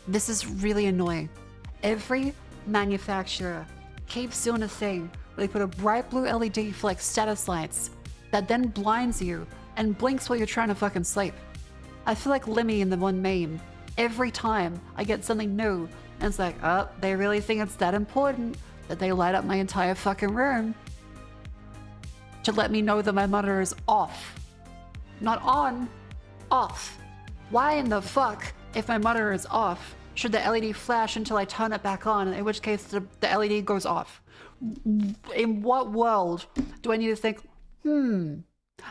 This is really annoying. Every manufacturer keeps doing a thing where they put a bright blue LED for like status lights that then blinds you and blinks while you're trying to fucking sleep. I feel like Lemmy in the one meme. Every time I get something new, and it's like, oh, they really think it's that important that they light up my entire fucking room to let me know that my monitor is off. Not on, off. Why in the fuck, if my monitor is off, should the LED flash until I turn it back on, in which case the LED goes off? In what world do I need to think,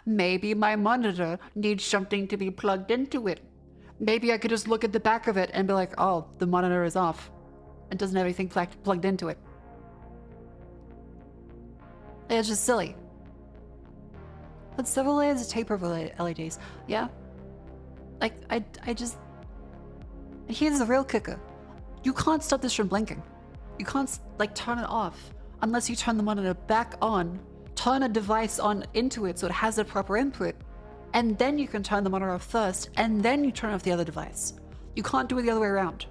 maybe my monitor needs something to be plugged into it? Maybe I could just look at the back of it and be like, oh, the monitor is off. It doesn't have anything plugged into it. It's just silly. But several layers of tape over LEDs. Yeah. Like, I just... Here's the real kicker. You can't stop this from blinking. You can't, like, turn it off unless you turn the monitor back on, turn a device on into it so it has the proper input, and then you can turn the monitor off first, and then you turn off the other device. You can't do it the other way around.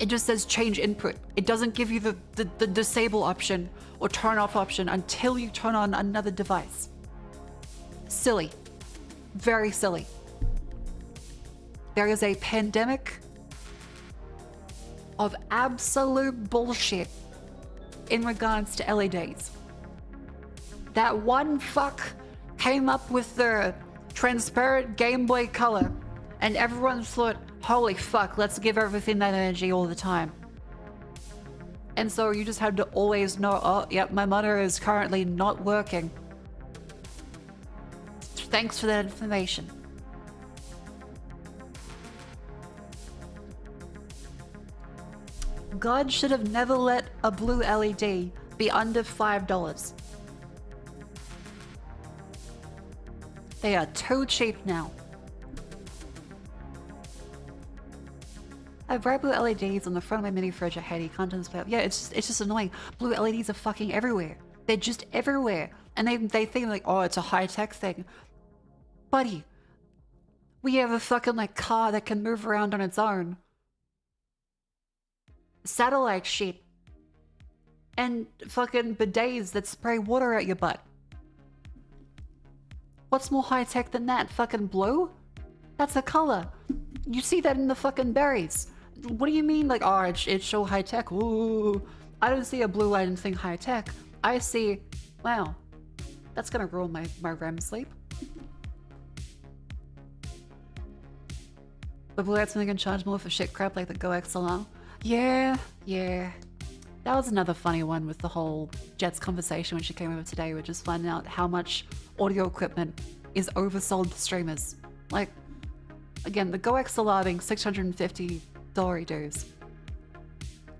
It just says change input. It doesn't give you the disable option or turn off option until you turn on another device. Silly. Very silly. There is a pandemic of absolute bullshit in regards to LEDs. That one fuck came up with the transparent Game Boy Color, and everyone thought, holy fuck, let's give everything that energy all the time. And so you just had to always know, oh, yep, my monitor is currently not working. Thanks for that information. God should have never let a blue LED be under $5. They are too cheap now. I have bright blue LEDs on the front of my mini fridge. I hate it. Can't display. Yeah, it's just annoying. Blue LEDs are fucking everywhere. They're just everywhere. And they think like, oh, it's a high-tech thing. Buddy, we have a fucking like car that can move around on its own. Satellite shit. And fucking bidets that spray water out your butt. What's more high-tech than that? Fucking blue? That's a color. You see that in the fucking berries. What do you mean like, oh, it's so high-tech? Ooh. I don't see a blue light and think high-tech. I see, wow, that's gonna ruin my REM sleep. But blue light's something can charge more for shit crap like the Go XLR. Yeah. That was another funny one with the whole Jet's conversation when she came over today, which is finding out how much audio equipment is oversold to streamers. Like, again, the Go XLR being $650 dues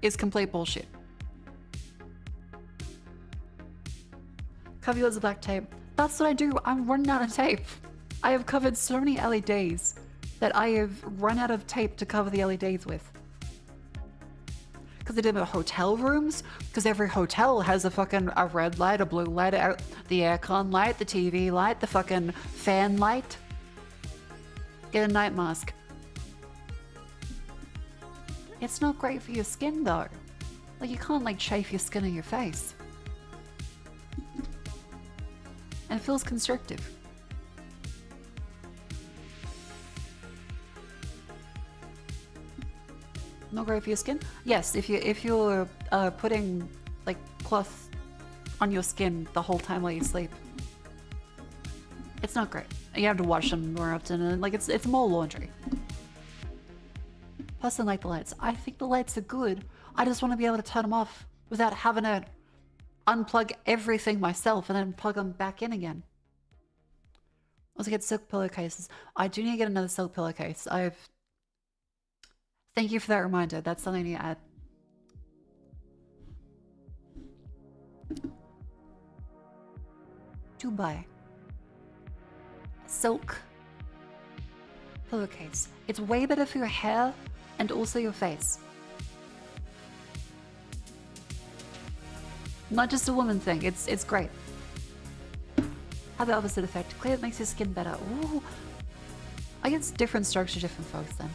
is complete bullshit. Cover yours with black tape. That's what I do. I'm running out of tape. I have covered so many LEDs that I have run out of tape to cover the LEDs with. Because they did hotel rooms, because every hotel has a red light, a blue light, the aircon light, the TV light, the fucking fan light. Get a night mask. It's not great for your skin though. Like you can't like chafe your skin in your face. And it feels constrictive. Not great for your skin? Yes, if you're putting like cloth on your skin the whole time while you sleep. It's not great. You have to wash them more often and like it's more laundry. Plus I like the lights. I think the lights are good. I just want to be able to turn them off without having to unplug everything myself and then plug them back in again. Also get silk pillowcases. I do need to get another silk pillowcase. Thank you for that reminder. That's something I need to add. To buy a silk pillowcase. It's way better for your hair and also your face. Not just a woman thing. It's great. Have the opposite effect. Clear, it makes your skin better. Ooh. I guess different strokes for different folks then.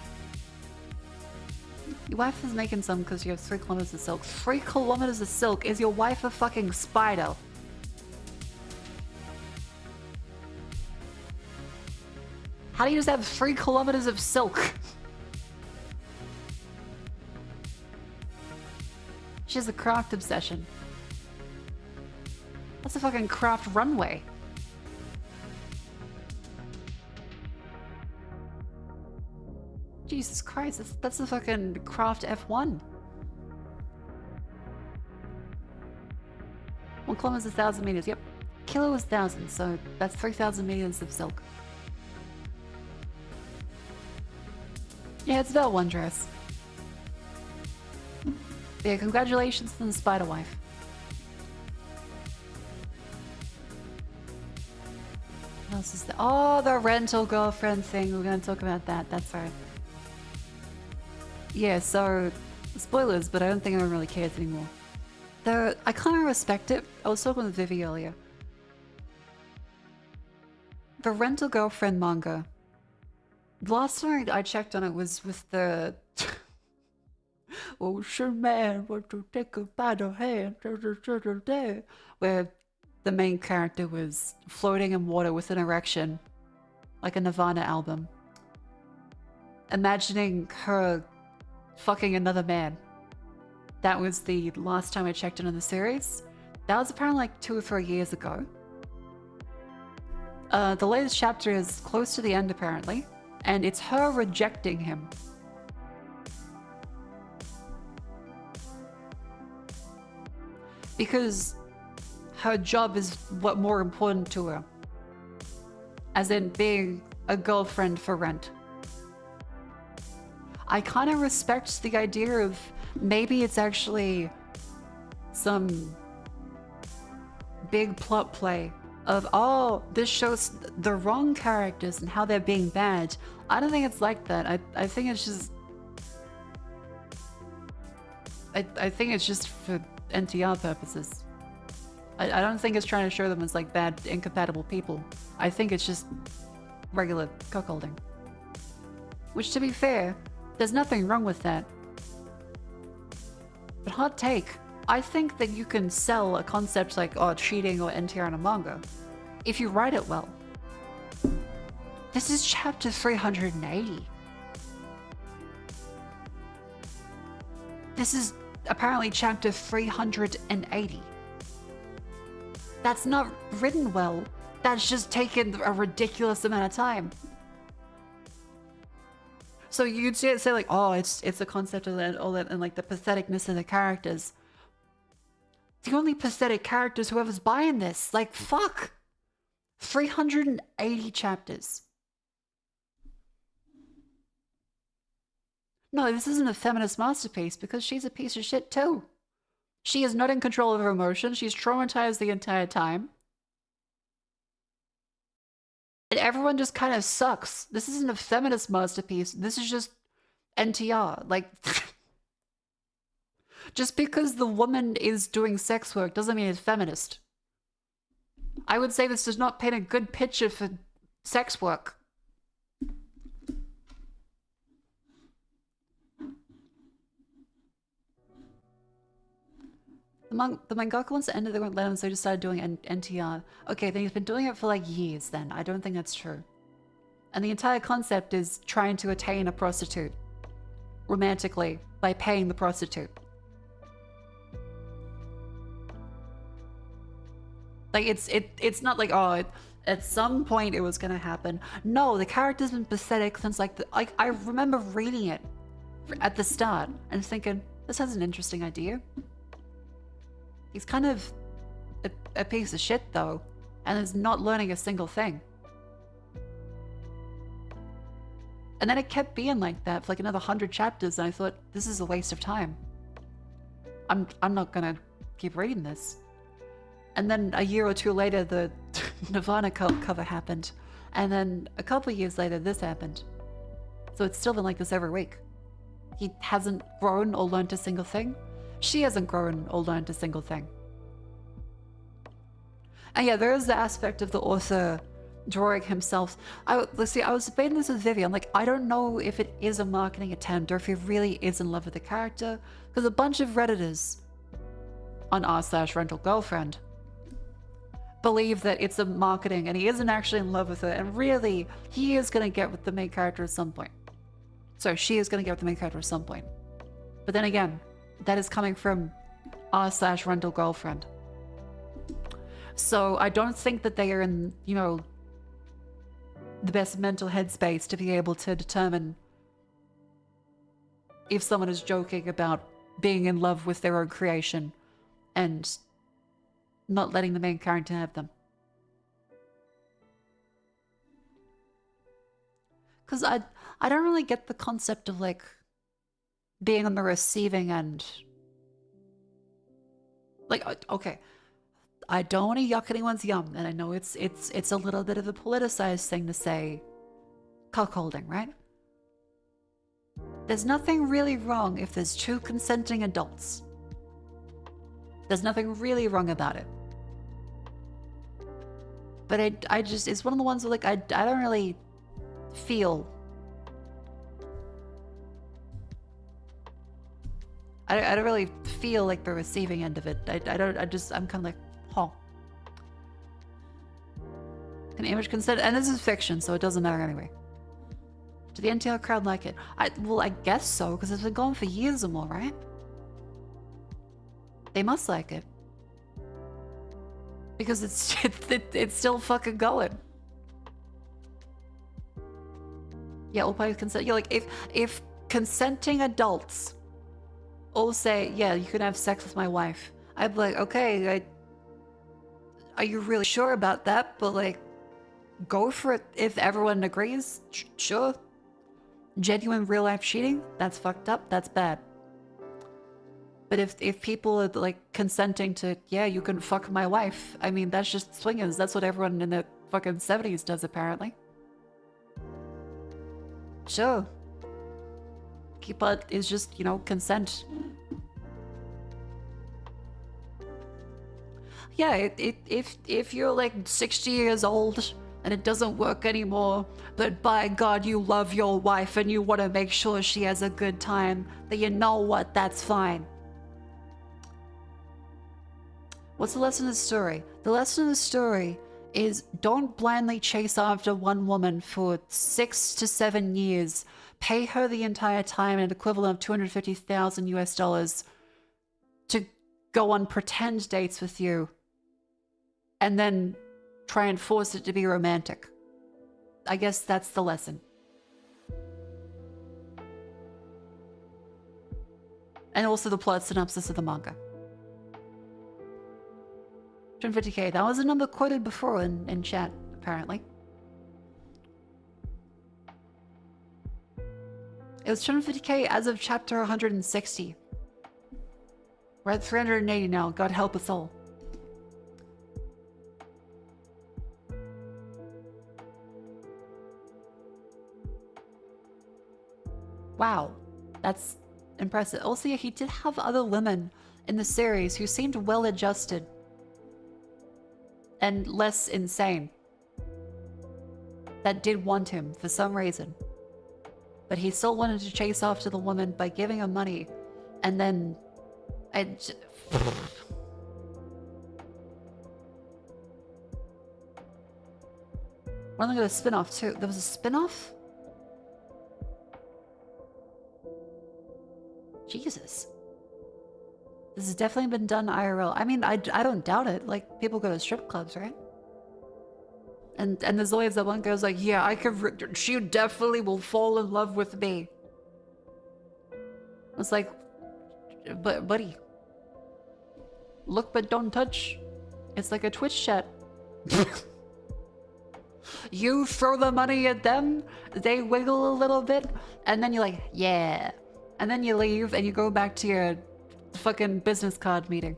Your wife is making some because you have 3 kilometers of silk. 3 kilometers of silk? Is your wife a fucking spider? How do you just have 3 kilometers of silk? She has a craft obsession. That's a fucking craft runway. Jesus Christ, that's a fucking craft F1. 1 kilometer is 1,000 meters. Yep. Kilo is 1,000, so that's 3,000 meters of silk. Yeah, it's about one dress. Yeah, congratulations to the spider wife. What else is there? Oh, the rental girlfriend thing. We're going to talk about that. That's right. Yeah, so spoilers, but I don't think anyone really cares anymore. Though I kind of respect it. I was talking with Vivi earlier. The rental girlfriend manga. Last time I checked on it was with the ocean man want to take a by the hand, where the main character was floating in water with an erection, like a Nirvana album. Imagining her fucking another man. That was the last time I checked in on the series. That was apparently like 2 or 3 years ago. The latest chapter is close to the end apparently, and it's her rejecting him. Because her job is what more important to her. As in being a girlfriend for rent. I kind of respect the idea of maybe it's actually some big plot play of, oh, this shows the wrong characters and how they're being bad. I don't think it's like that. I think it's just... I think it's just for NTR purposes. I don't think it's trying to show them as like bad, incompatible people. I think it's just regular cuckolding. Which, to be fair, there's nothing wrong with that. But hot take, I think that you can sell a concept like, oh, cheating or NTR in a manga if you write it well. This is chapter 380. This is apparently chapter 380. That's not written well. That's just taken a ridiculous amount of time. So you'd say like, oh, it's a concept of that, all that, and like the patheticness of the characters. The only pathetic characters whoever's buying this. Like, fuck. 380 chapters. No, this isn't a feminist masterpiece because she's a piece of shit too. She is not in control of her emotions. She's traumatized the entire time. And everyone just kind of sucks. This isn't a feminist masterpiece. This is just NTR. Like, just because the woman is doing sex work doesn't mean it's feminist. I would say this does not paint a good picture for sex work. The mangaka wants to end it, they won't let him, so he decided doing NTR. Okay, then he's been doing it for like years then. I don't think that's true. And the entire concept is trying to attain a prostitute. Romantically, by paying the prostitute. Like, it's not like, oh, at some point it was gonna happen. No, the character's been pathetic since like, I remember reading it at the start and thinking, this has an interesting idea. He's kind of a piece of shit, though, and is not learning a single thing. And then it kept being like that for like another 100 chapters, and I thought, this is a waste of time. I'm not gonna keep reading this. And then a year or two later, the Nirvana cover happened, and then a couple years later, this happened. So it's still been like this every week. He hasn't grown or learned a single thing. She hasn't grown or learned a single thing. And yeah, there is the aspect of the author drawing himself. Let's see, I was debating this with Vivi. I'm like, I don't know if it is a marketing attempt or if he really is in love with the character. Because a bunch of Redditors on r/rentalgirlfriend believe that it's a marketing and he isn't actually in love with her. And really, he is going to get with the main character at some point. So she is going to get with the main character at some point. But then again, that is coming from r/rentalgirlfriend. So I don't think that they are in, you know, the best mental headspace to be able to determine if someone is joking about being in love with their own creation and not letting the main character have them. Because I don't really get the concept of like being on the receiving end. Like, okay, I don't want to yuck anyone's yum, and I know it's a little bit of a politicized thing to say cuckolding, right? There's nothing really wrong if there's two consenting adults. There's nothing really wrong about it. But I just, it's one of the ones where like, I don't really feel. I don't really feel like the receiving end of it. I'm kind of like, huh. Can image consent? And this is fiction, so it doesn't matter anyway. Do the NTR crowd like it? Well, I guess so, because it's been going for years or more, right? They must like it. Because it's still fucking going. Yeah, all parties consent. Yeah, like if consenting adults all say, yeah, you can have sex with my wife, I'd be like, okay, are you really sure about that? But like, go for it if everyone agrees. Sure. Genuine real life cheating? That's fucked up. That's bad. But if people are like consenting to, yeah, you can fuck my wife, I mean, that's just swingers. That's what everyone in the fucking 70s does, apparently. Sure. But it's just, you know, consent. Yeah, if you're like 60 years old and it doesn't work anymore, but by God you love your wife and you want to make sure she has a good time, then you know what, that's fine. What's the lesson of the story? The lesson of the story is don't blindly chase after one woman for 6 to 7 years. Pay her the entire time an equivalent of 250,000 US dollars to go on pretend dates with you and then try and force it to be romantic. I guess that's the lesson. And also the plot synopsis of the manga. 250k, that was a number quoted before in chat, apparently. It was 250k as of chapter 160. We're at 380 now, God help us all. Wow, that's impressive. Also, yeah, he did have other women in the series who seemed well-adjusted and less insane that did want him for some reason. But he still wanted to chase after the woman by giving her money, and then... When they got a spin-off too. There was a spin-off? Jesus. This has definitely been done IRL. I mean, I don't doubt it. Like, people go to strip clubs, right? And there's always that one girl's like, yeah, I could... She definitely will fall in love with me. It's like, but buddy, look but don't touch. It's like a Twitch chat. You throw the money at them, they wiggle a little bit, and then you're like, yeah. And then you leave and you go back to your fucking business card meeting.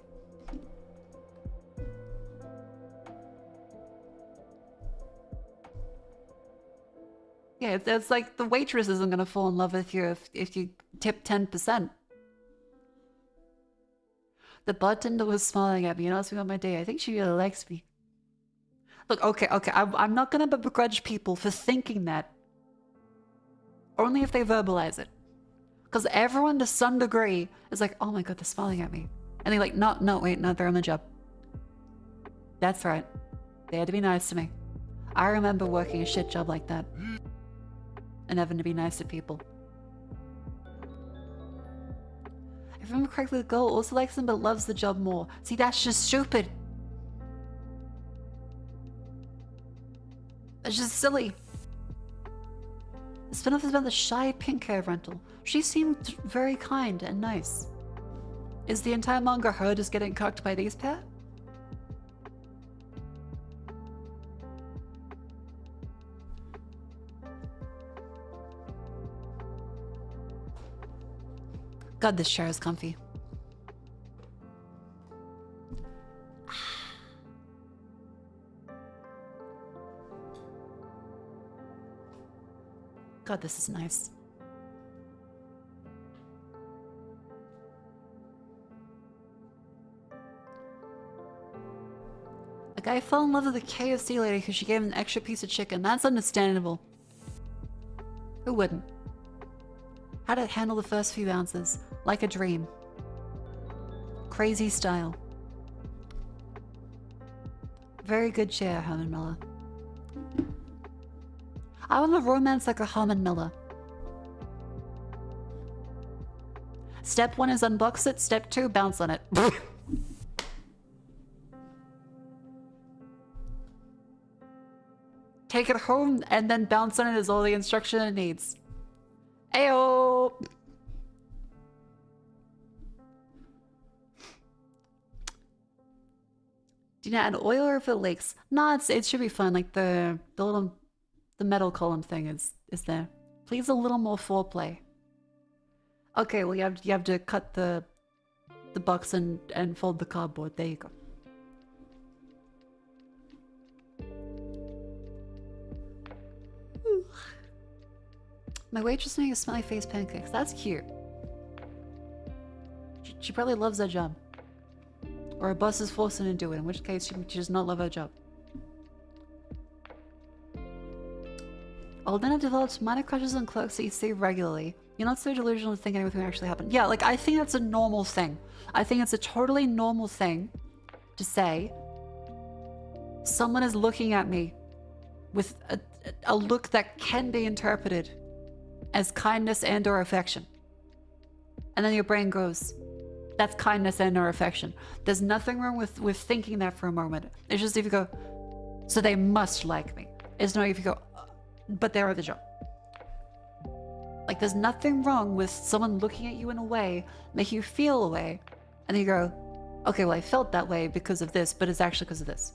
Yeah, it's like the waitress isn't gonna fall in love with you if you tip 10%. The bartender was smiling at me and asked me about my day. I think she really likes me. Look, okay, I'm not gonna begrudge people for thinking that. Only if they verbalize it. Because everyone to some degree is like, oh my god, they're smiling at me. And they're like, no, wait, no, they're on the job. That's right. They had to be nice to me. I remember working a shit job like that. And having to be nice to people. If I remember correctly, the girl also likes him but loves the job more. See, that's just stupid. That's just silly. The spin-off is about the shy pink hair rental. She seemed very kind and nice. Is the entire manga her just getting cucked by these pair? God, this chair is comfy. God, this is nice. A guy fell in love with a KFC lady because she gave him an extra piece of chicken. That's understandable. Who wouldn't? How to handle the first few ounces. Like a dream. Crazy style. Very good chair, Herman Miller. I want a romance like a Herman Miller. Step 1 is unbox it. Step 2, bounce on it. Take it home and then bounce on it is all the instruction it needs. Ayo! Do you add oil or if it leaks? Nah, it should be fine. Like the metal column thing is there. Please a little more foreplay. Okay, well you have to cut the the box and fold the cardboard. There you go. My waitress making smiley face pancakes. That's cute. She probably loves that job. Or her boss is forcing her to do it, in which case she does not love her job. Although I've developed minor crushes on clerks that you see regularly, you're not so delusional to think anything actually happened. Yeah, like, I think that's a normal thing. I think it's a totally normal thing to say, someone is looking at me with a look that can be interpreted as kindness and or affection. And then your brain goes, that's kindness and or affection. There's nothing wrong with thinking that for a moment. It's just if you go, so they must like me. It's not if you go, but they're the job. Like, there's nothing wrong with someone looking at you in a way, making you feel a way, and then you go, okay, well, I felt that way because of this, but it's actually because of this.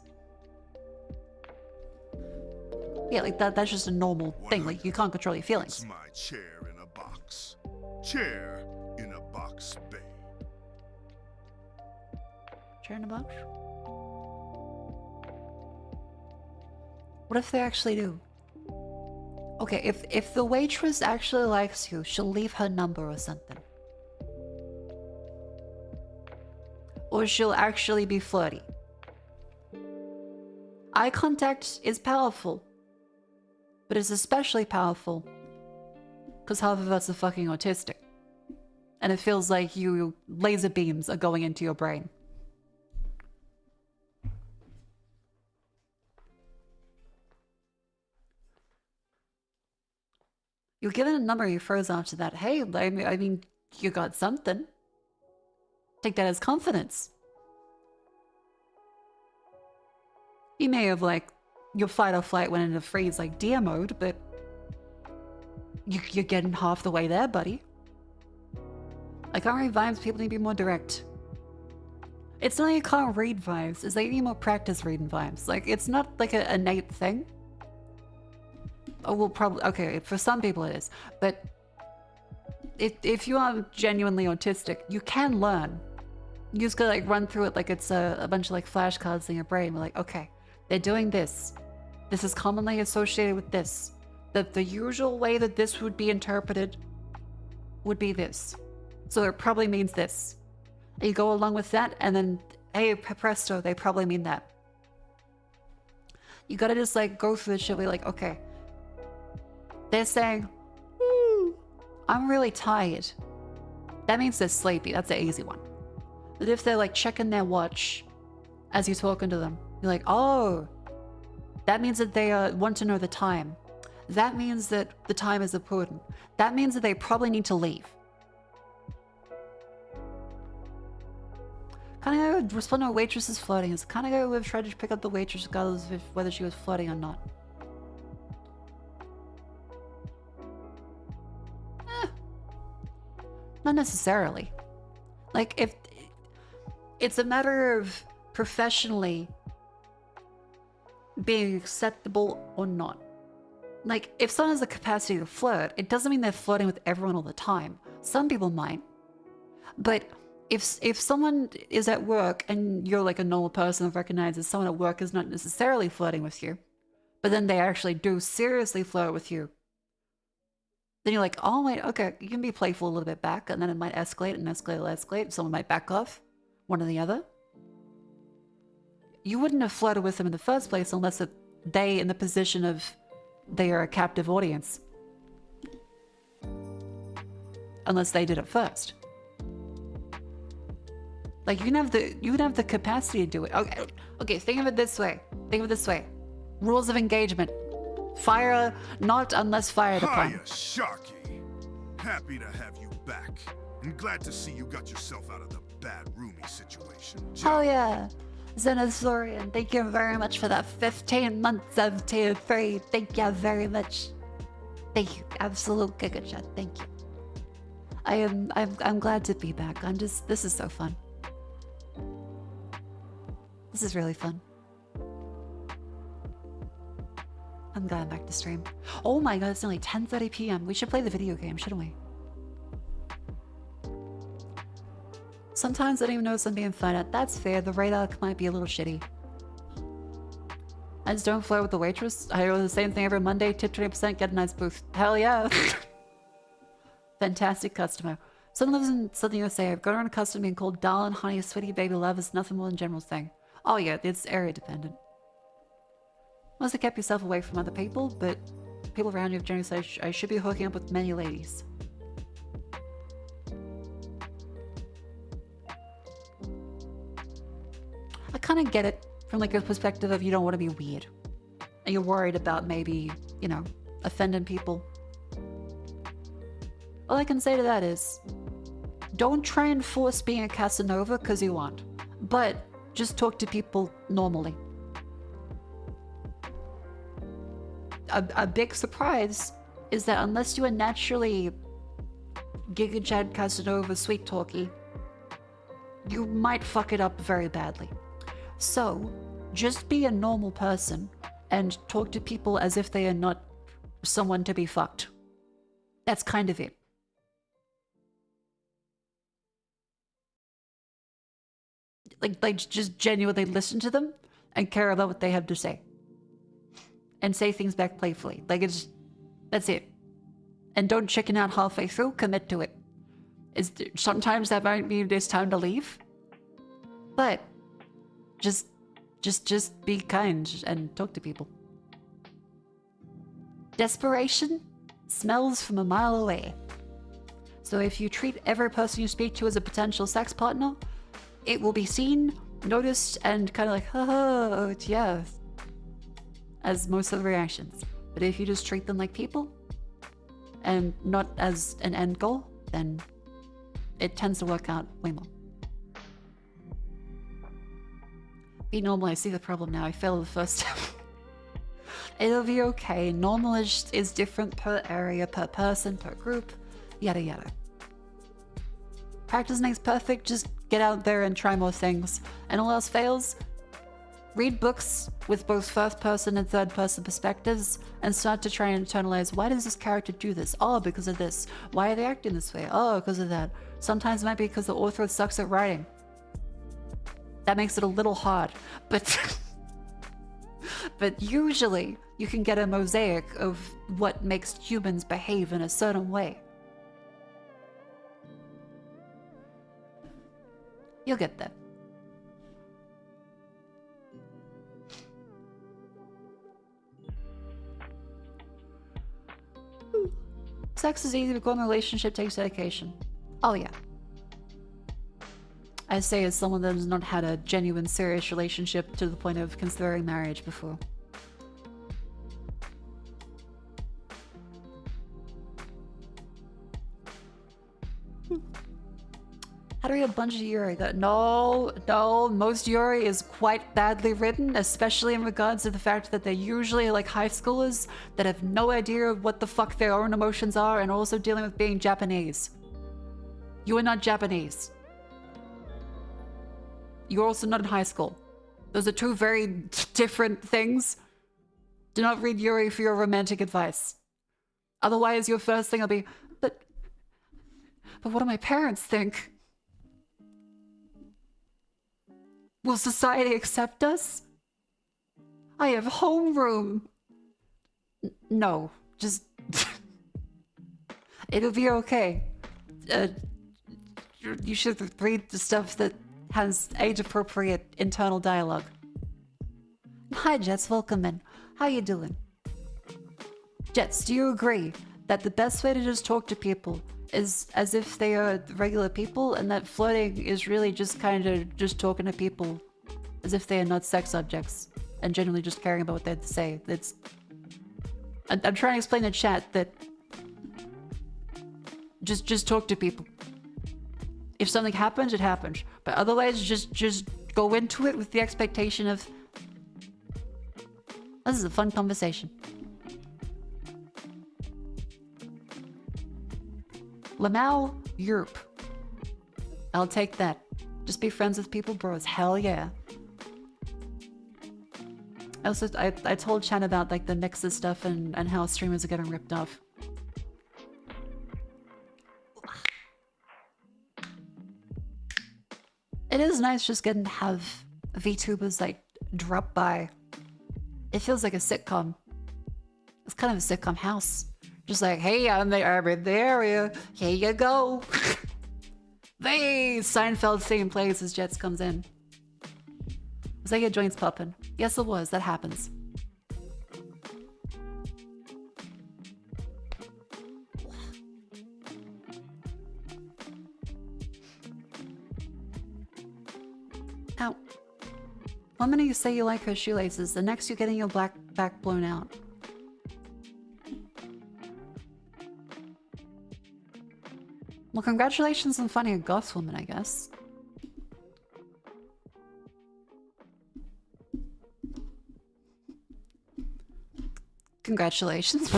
Yeah, like that's just a normal thing. Like, you can't control your feelings. It's my chair in a box. Chair in a box, babe. Chair in a box? What if they actually do? Okay, if the waitress actually likes you, she'll leave her number or something. Or she'll actually be flirty. Eye contact is powerful. But it's especially powerful because half of us are fucking autistic. And it feels like laser beams are going into your brain. You're given a number, you froze after that. Hey, I mean, you got something. Take that as confidence. You may have, like, your fight or flight went into freeze, like deer mode, but you're getting half the way there, buddy. I can't read vibes, people need to be more direct. It's not that you can't read vibes, it's that you need more practice reading vibes. Like, it's not like an innate thing. Oh, well, probably, okay, for some people it is, but if you are genuinely autistic, you can learn. You just gotta, like, run through it like it's a bunch of, like, flashcards in your brain. We're like, okay, they're doing this. This is commonly associated with this. The usual way that this would be interpreted would be this. So it probably means this. And you go along with that, and then, hey, presto, they probably mean that. You gotta just, like, go through the shit. We're like, okay. They're saying, I'm really tired. That means they're sleepy. That's the easy one. But if they're, like, checking their watch as you're talking to them, you're like, oh, that means that they want to know the time. That means that the time is important. That means that they probably need to leave. Kind of guy who responded to a waitress is flirting. It's the kind of guy who would have tried to pick up the waitress regardless of whether she was flirting or not. Not necessarily. Like, if it's a matter of professionally being acceptable or not. Like, if someone has the capacity to flirt, it doesn't mean they're flirting with everyone all the time. Some people might. But if someone is at work and you're like a normal person that recognizes someone at work is not necessarily flirting with you, but then they actually do seriously flirt with you, then you're like, oh wait, okay, you can be playful a little bit back, and then it might escalate and escalate. Someone might back off, one or the other. You wouldn't have flirted with them in the first place unless they, in the position of they are a captive audience. Unless they did it first. Like, you can have the capacity to do it. Okay, think of it this way. Rules of engagement. Fire not unless fired upon. Hiya, Sharky. Happy to have you back. And glad to see you got yourself out of the bad roomie situation. Oh yeah. Xenosaurian, thank you very much for that 15 months of tier 3. Thank you very much. Thank you. Absolute giga chat. Thank you. I'm glad to be back. This is so fun. This is really fun. I'm glad I'm back to stream. Oh my god, it's only 10:30 p.m. We should play the video game, shouldn't we? Sometimes I don't even notice I'm being fired at. That's fair. The radar might be a little shitty. I just don't flirt with the waitress. I do the same thing every Monday. Tip 20%, get a nice booth. Hell yeah. Fantastic customer. Someone lives in Southern USA. I've got around accustomed to being called darling, honey, sweetie, baby, love. It's nothing more than general thing. Oh yeah, it's area dependent. Must have kept yourself away from other people, but people around you have generally said I should be hooking up with many ladies. I kind of get it from like a perspective of you don't want to be weird. And you're worried about maybe, you know, offending people. All I can say to that is, don't try and force being a Casanova because you aren't. But just talk to people normally. A big surprise is that unless you are naturally Giga Chad Casanova sweet talky, you might fuck it up very badly. So, just be a normal person and talk to people as if they are not someone to be fucked. That's kind of it. Like just genuinely listen to them and care about what they have to say. And say things back playfully. Like that's it. And don't chicken out halfway through, commit to it. Sometimes that might mean it's time to leave. But just be kind and talk to people. Desperation smells from a mile away. So if you treat every person you speak to as a potential sex partner, it will be seen, noticed, and kind of like, oh, yeah, as most of the reactions. But if you just treat them like people and not as an end goal, then it tends to work out way more. Be normal. I see the problem now. I failed the first step. It'll be okay. Normal is different per area, per person, per group, yada yada. Practice makes perfect. Just get out there and try more things. And all else fails, read books with both first person and third person perspectives and start to try and internalize, why does this character do this? Oh, because of this. Why are they acting this way? Oh, because of that. Sometimes it might be because the author sucks at writing. That makes it a little hard, but but usually you can get a mosaic of what makes humans behave in a certain way. You'll get there. Sex is easy, but going in a relationship takes dedication. Oh yeah. I say as someone that has not had a genuine, serious relationship to the point of considering marriage before. How do we have a bunch of Yuri? No, most Yuri is quite badly written, especially in regards to the fact that they're usually like high schoolers that have no idea of what the fuck their own emotions are and also dealing with being Japanese. You are not Japanese. You're also not in high school. Those are two very different things. Do not read Yuri for your romantic advice. Otherwise, your first thing will be, but what do my parents think? Will society accept us? I have homeroom. No, just... It'll be okay. You should read the stuff that has age-appropriate internal dialogue. Hi, Jets. Welcome in. How you doing? Jets, do you agree that the best way to just talk to people is as if they are regular people, and that flirting is really just kind of just talking to people as if they are not sex objects and genuinely just caring about what they have to say? I'm trying to explain in chat that just talk to people. If something happens, it happens. But otherwise, just go into it with the expectation of, this is a fun conversation. Lamau Europe. I'll take that. Just be friends with people, bros. Hell yeah. I told Chan about like the Nexus stuff and how streamers are getting ripped off. It is nice just getting to have VTubers like drop by. It feels like a sitcom. It's kind of a sitcom house. Just like, hey, I'm in the area. Here you go. Hey, Seinfeld scene plays as Jets comes in. Was that your joints popping? Yes, it was. That happens. Ow. One minute you say you like her shoelaces, the next you're getting your black back blown out. Well, congratulations on finding a goth woman, I guess. Congratulations.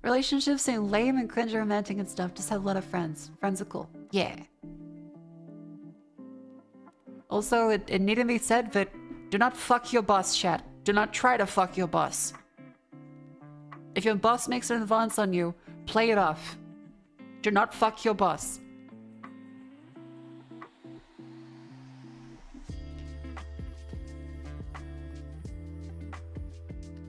Relationships seem lame and cringe romantic and stuff. Just have a lot of friends. Friends are cool. Yeah. Also, it needed to be said, but do not fuck your boss, chat. Do not try to fuck your boss. If your boss makes an advance on you, play it off. Do not fuck your boss.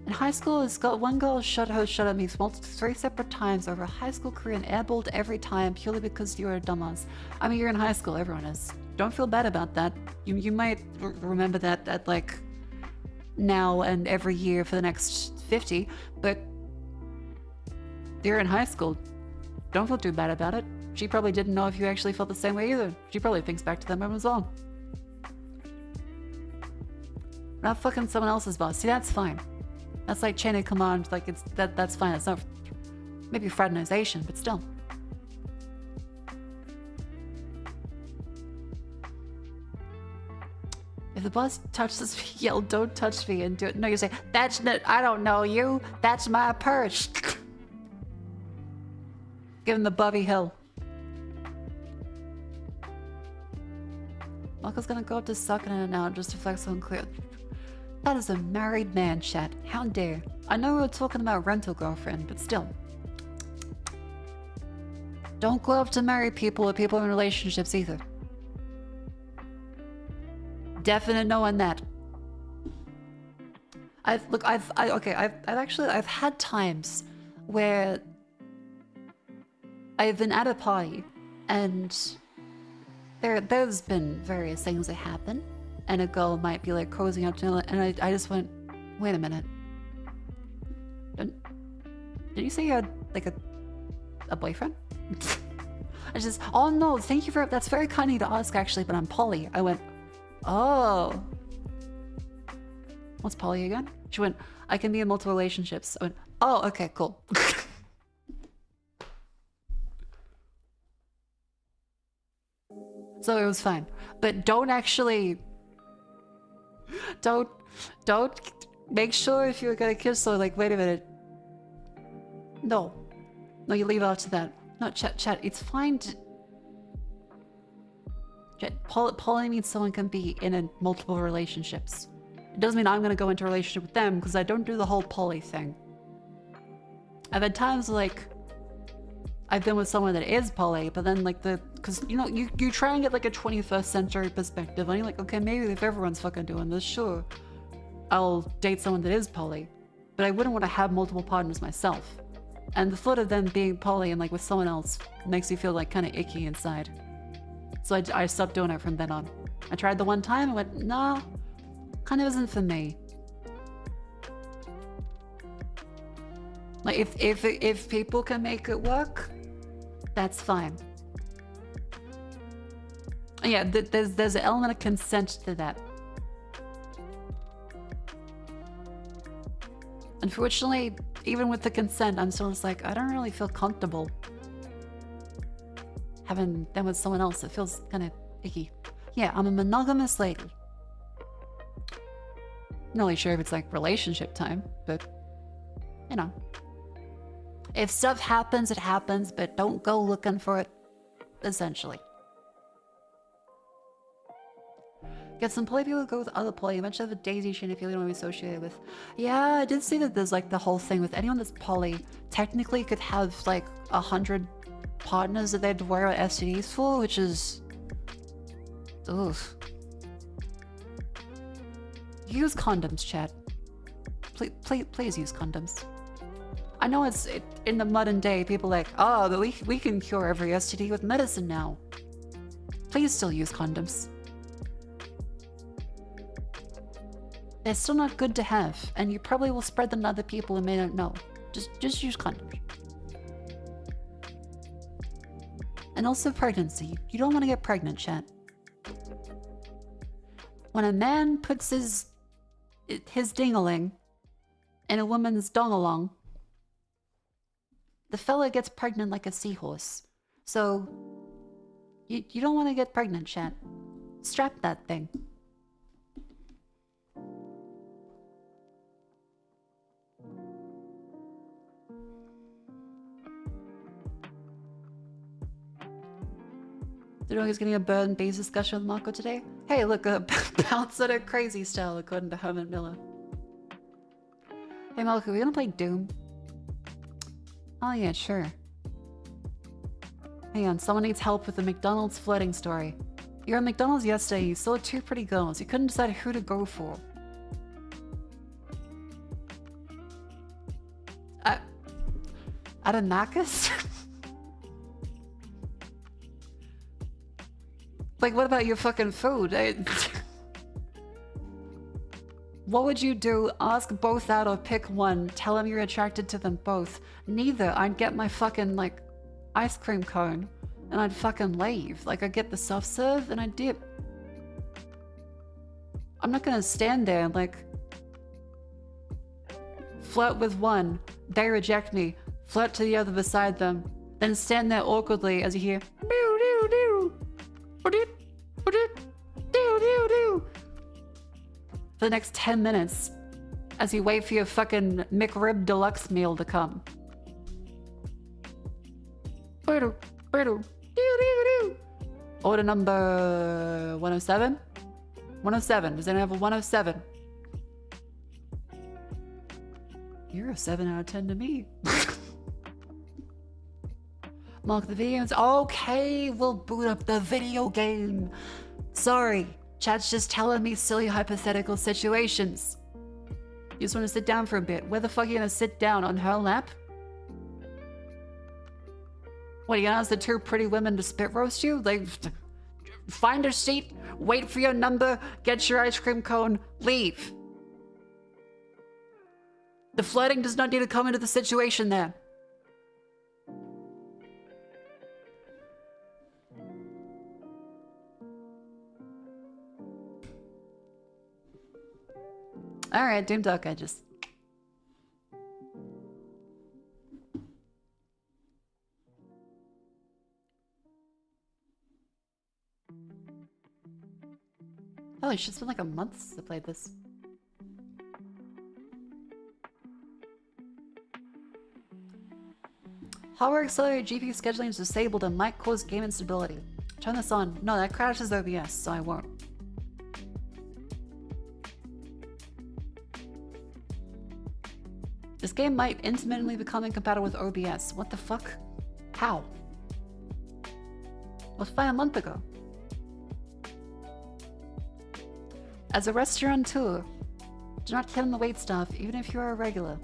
In high school, one girl shot at me 3 separate times over a high school career and airballed every time purely because you were a dumbass. I mean, you're in high school, everyone is. Don't feel bad about that. You might remember that at like now and every year for the next 50, but you're in high school. Don't feel too bad about it. She probably didn't know if you actually felt the same way either. She probably thinks back to that moment as well. Not fucking someone else's boss. See, that's fine. That's like chain of command. Like that's fine. It's not maybe fraternization, but still. If the boss touches me, yell, "Don't touch me," and do it. No, you say, "That's not. I don't know you. That's my purse." Give him the Bobby Hill. Mako's gonna go up to sucking in and out just to flex on clear. That is a married man, chat. How dare. I know we were talking about rental girlfriend, but still. Don't go up to married people or people in relationships either. Definite no on that. I've had times where I've been at a party and there's been various things that happen, and a girl might be like cozying up to me, and I just went, wait a minute. Did you say you had like a boyfriend? I just, oh no, thank you for, that's very kind of you to ask actually, but I'm poly. I went, oh. What's poly again? She went, I can be in multiple relationships. I went, oh, okay, cool. So it was fine. But don't actually, don't make sure if you're gonna kiss her, like, wait a minute. No, you leave out to that. No, chat, it's fine to... Chat, poly means someone can be in multiple relationships. It doesn't mean I'm gonna go into a relationship with them, because I don't do the whole poly thing. I've had times like, I've been with someone that is poly, but then like because you know, you try and get like a 21st century perspective, and you're like, okay, maybe if everyone's fucking doing this, sure, I'll date someone that is poly, but I wouldn't want to have multiple partners myself. And the thought of them being poly and like with someone else makes you feel like kind of icky inside. So I stopped doing it from then on. I tried the one time and went, nah, kind of isn't for me. Like if people can make it work, that's fine. And yeah, there's an element of consent to that. Unfortunately, even with the consent, I'm still just like, I don't really feel comfortable having them with someone else. It feels kind of icky. Yeah, I'm a monogamous lady. Not really sure if it's like relationship time, but you know. If stuff happens, it happens, but don't go looking for it, essentially. Get some poly people, go with other poly. You mentioned have a daisy chain if you don't want to be associated with. Yeah, I did see that there's like the whole thing with anyone that's poly, technically could have like 100 partners that they'd worry about STDs for, which is... Oof. Use condoms, chat. Please use condoms. I know in the modern day, people are like, oh, but we can cure every STD with medicine now. Please still use condoms. They're still not good to have, and you probably will spread them to other people who may not know. Just use condoms. And also pregnancy. You don't want to get pregnant, chat. When a man puts his ding-a-ling in a woman's dong-a-long, the fella gets pregnant like a seahorse. So, you don't want to get pregnant, chat. Strap that thing. The dog is getting a bird and bees discussion with Mako today. Hey, look, a bounce at a crazy style according to Herman Miller. Hey Mako, we gonna play Doom? Oh yeah, sure. Hang on, someone needs help with the McDonald's flirting story. You were at McDonald's yesterday, you saw two pretty girls. You couldn't decide who to go for. Ergonomics? Like, what about your fucking food? What would you do? Ask both out or pick one. Tell them you're attracted to them both. Neither. I'd get my fucking, like, ice cream cone and I'd fucking leave. Like, I'd get the soft serve and I'd dip. I'm not gonna stand there and, like, flirt with one. They reject me. Flirt to the other beside them. Then stand there awkwardly as you hear for the next 10 minutes as you wait for your fucking McRib Deluxe meal to come. Order number 107? 107. Does anyone have a 107? You're a 7 out of 10 to me. Mark the video games. Okay, we'll boot up the video game. Sorry, chat's just telling me silly hypothetical situations. You just want to sit down for a bit. Where the fuck are you gonna sit down? On her lap? What, are you gonna ask the two pretty women to spit roast you? Like, find a seat, wait for your number, get your ice cream cone, leave. The flirting does not need to come into the situation there. Alright, Doom Duck, I just... Holy shit, it's been like a month since I played this. Hardware accelerated GPU scheduling is disabled and might cause game instability. Turn this on. No, that crashes OBS, so I won't. This game might intermittently become incompatible with OBS. What the fuck? How? It was fine a month ago. As a restaurateur, do not hit on the wait staff, even if you are a regular.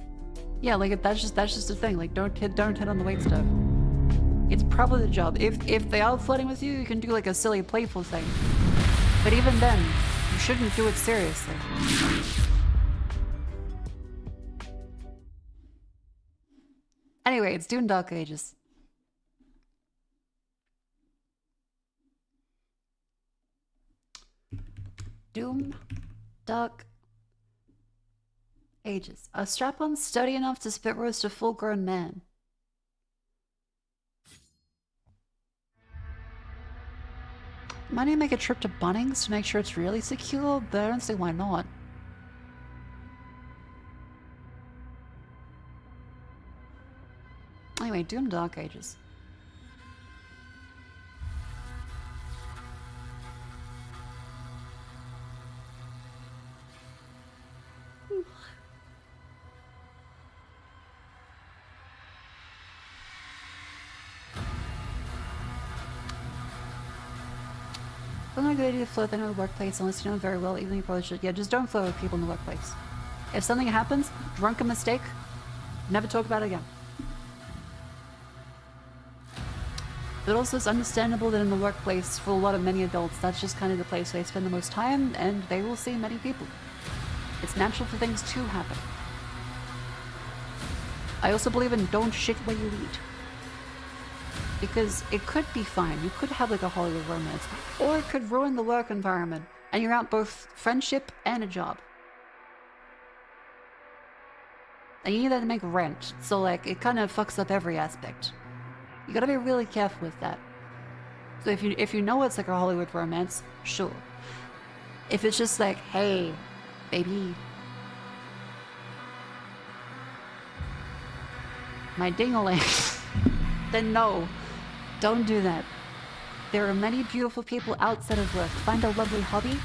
Yeah, like that's just the thing. Like don't hit on the wait staff. It's probably the job. If they are flirting with you, you can do like a silly, playful thing. But even then, you shouldn't do it seriously. Anyway, it's Doom Dark Ages. Doom Dark Ages. A strap-on sturdy enough to spit roast a full-grown man. Might need to make a trip to Bunnings to make sure it's really secure, but I don't see why not. Anyway, Doom Dark Ages. not a good idea to flirt in the workplace unless you know very well, even though you probably should. Yeah, just don't flirt with people in the workplace. If something happens, drunken mistake, never talk about it again. But also it's understandable that in the workplace, for a lot of many adults, that's just kind of the place where they spend the most time, and they will see many people. It's natural for things to happen. I also believe in don't shit where you eat. Because it could be fine. You could have like a Hollywood romance. Or it could ruin the work environment. And you're out both friendship and a job. And you need that to make rent. So like, it kind of fucks up every aspect. You gotta be really careful with that. So if you know it's like a Hollywood romance, sure. If it's just like, hey, baby, my ding-a-ling, then no, don't do that. There are many beautiful people outside of work. Find a lovely hobby,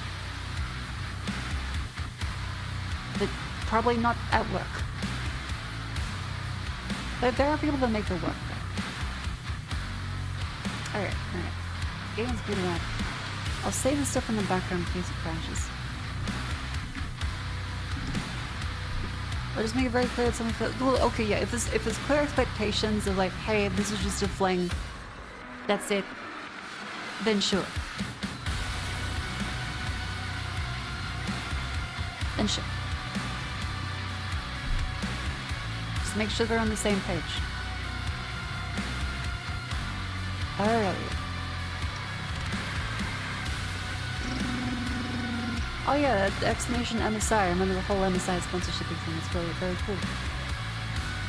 but probably not at work. But there are people that make their work there. Alright. Game's good enough. I'll save the stuff in the background in case it crashes. I'll just make it very clear that something feels... Well, okay, yeah, if it's clear expectations of like, hey, this is just a fling, that's it, then sure. Then sure. Just make sure they're on the same page. Alright. Oh yeah, the exclamation MSI. I remember the whole MSI sponsorship thing. It's really very cool.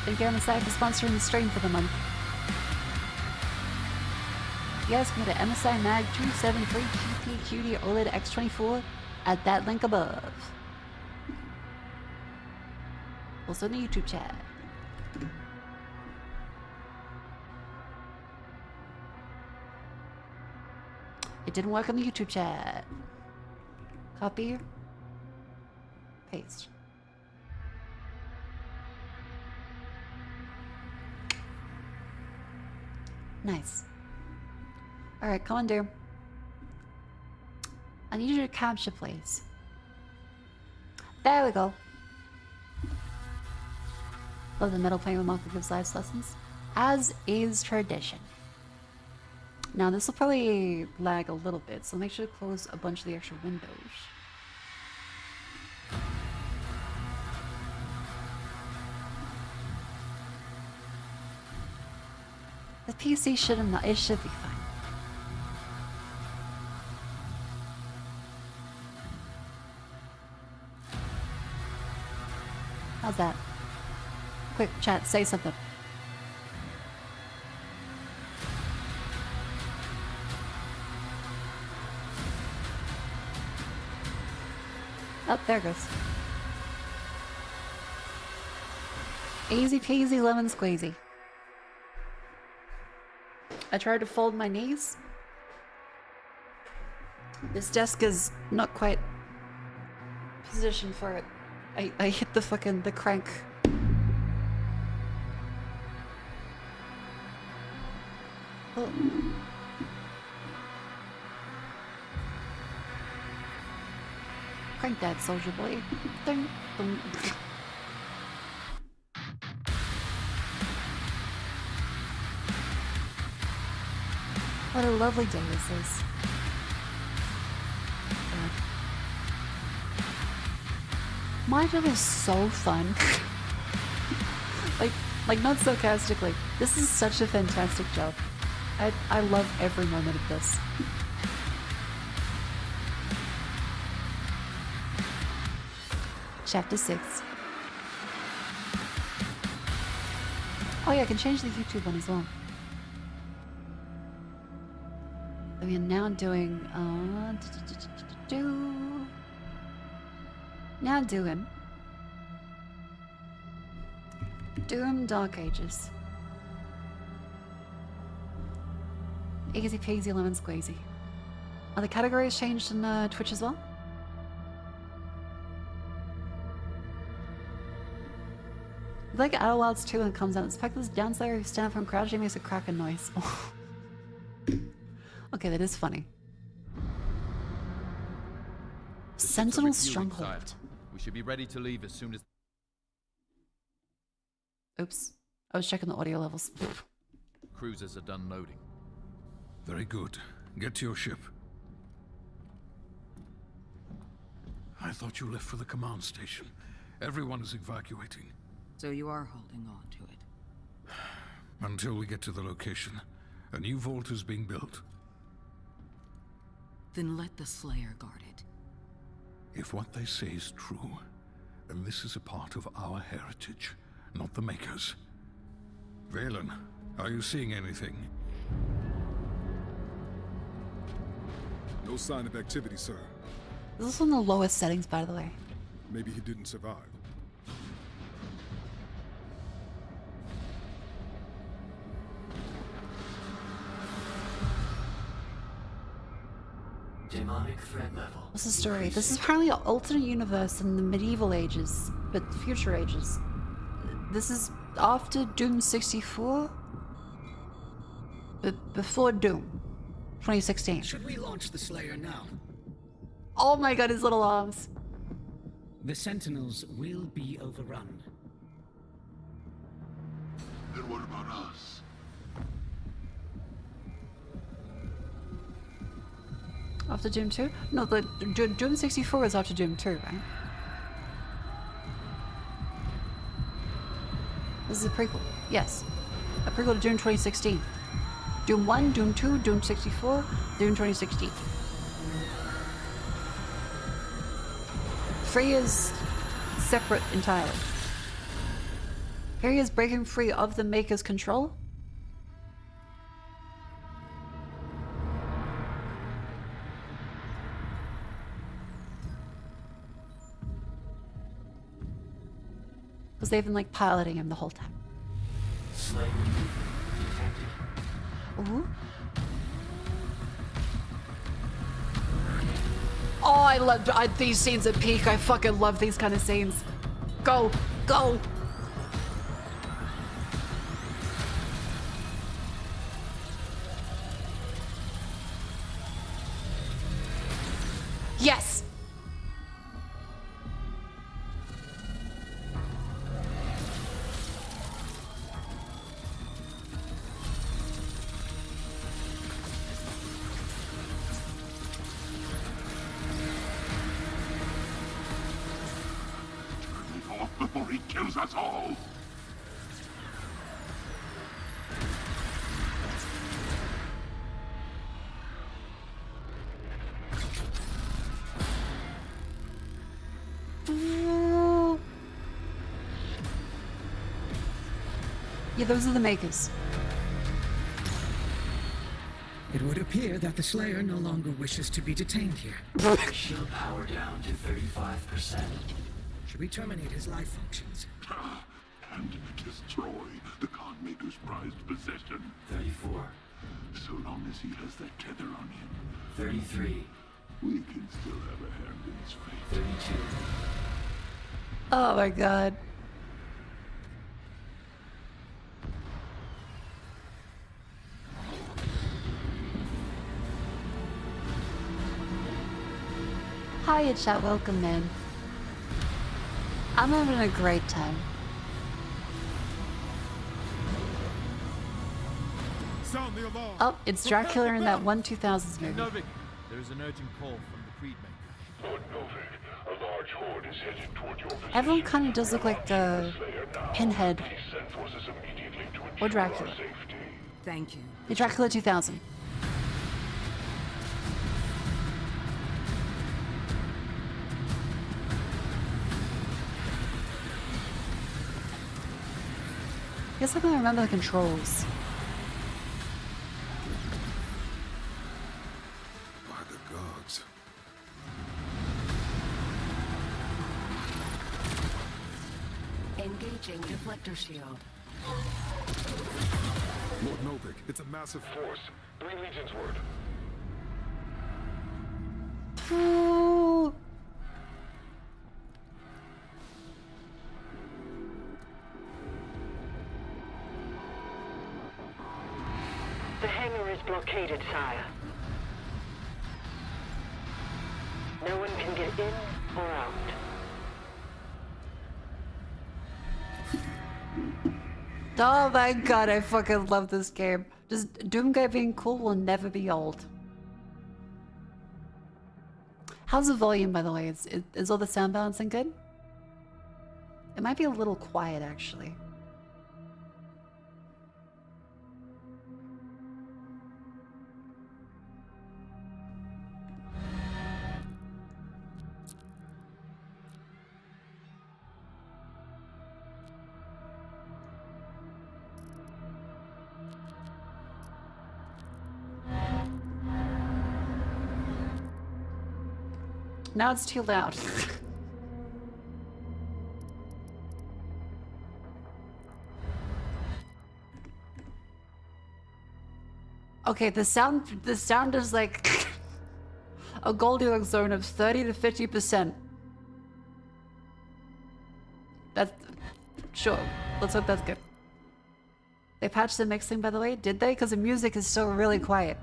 Thank you MSI for sponsoring the stream for the month. You guys can go to MSI Mag 273 QT OLED X24 at that link above. Also in the YouTube chat. It didn't work on the YouTube chat. Copy. Paste. Nice. Alright, come on, dear. I need you to capture, please. There we go. Love the metal playing with Mako gives live lessons. As is tradition. Now this will probably lag a little bit, so make sure to close a bunch of the extra windows. The PC shouldn't know, it should be fine. How's that? Quick chat, say something. Oh, there it goes. Easy peasy lemon squeezy. I tried to fold my knees. This desk is not quite positioned for it. I hit the crank. Oh. Crank that, soldier boy. Ding, ding. What a lovely day this is. My job is so fun. like not sarcastically. This is such a fantastic job. I love every moment of this. Chapter 6. Oh yeah, I can change the YouTube one as well. We are now doing Doom Dark Ages. Easy peasy lemon squeezy. Are the categories changed in Twitch as well? Like Outer Wilds 2 when it comes out. It's fact this downslayer who stand up from crouching makes a cracking noise. Okay, that is funny. Sentinel Stronghold. We should be ready to leave as soon as... Oops. I was checking the audio levels. Cruisers are done loading. Very good. Get to your ship. I thought you left for the command station. Everyone is evacuating. So you are holding on to it? Until we get to the location. A new vault is being built. Then let the Slayer guard it. If what they say is true, then this is a part of our heritage, not the Makers. Valen, are you seeing anything? No sign of activity, sir. This is on the lowest settings, by the way. Maybe he didn't survive. Demonic threat level. What's the story? This is apparently an alternate universe in the medieval ages, but future ages. This is after Doom 64? But before Doom. 2016. Should we launch the Slayer now? Oh my god, his little arms. The Sentinels will be overrun. Then what about us? After Doom 2? No, the Doom 64 is after Doom 2, right? This is a prequel. Yes. A prequel to Doom 2016. Doom 1, Doom 2, Doom 64, Doom 2016. 3 is separate entirely. Here he is breaking free of the Maker's control. Because they've been like piloting him the whole time. Slayer detected. Ooh. Oh, I love these scenes at peak. I fucking love these kind of scenes. Go, go. Yes. Before he kills us all! Yeah, those are the Makers. It would appear that the Slayer no longer wishes to be detained here. Shield power down to 35%. Should we terminate his life functions? And destroy the Khan Maker's prized possession. 34. So long as he has that tether on him, 33. we can still have a hand in his fate. 32. Oh my god. Hiya chat, welcome man. I'm having a great time. Sound the alarm! Oh, it's Dracula in that 2000s movie. Novik, there is an urgent call from the Creed Maker. Lord Novik, a large horde is headed toward your position. Everyone kind of does look like Pinhead Send forces immediately to or ensure Dracula. our safety. Thank you. The Dracula 2000. I guess I can remember the controls. By the gods. Engaging deflector shield. Lord Novik, it's a massive force. 3 legions word. Ooh. The hangar is blockaded, sire. No one can get In or out? Oh my god, I fucking love this game. Just Doomguy being cool will never be old. How's the volume, by the way? Is all the sound balancing good? It might be a little quiet, actually. Now it's too loud. Okay, the sound is like a Goldilocks zone of 30 to 50%. That's sure. Let's hope that's good. They patched the mixing, by the way, did they? Because the music is still really quiet.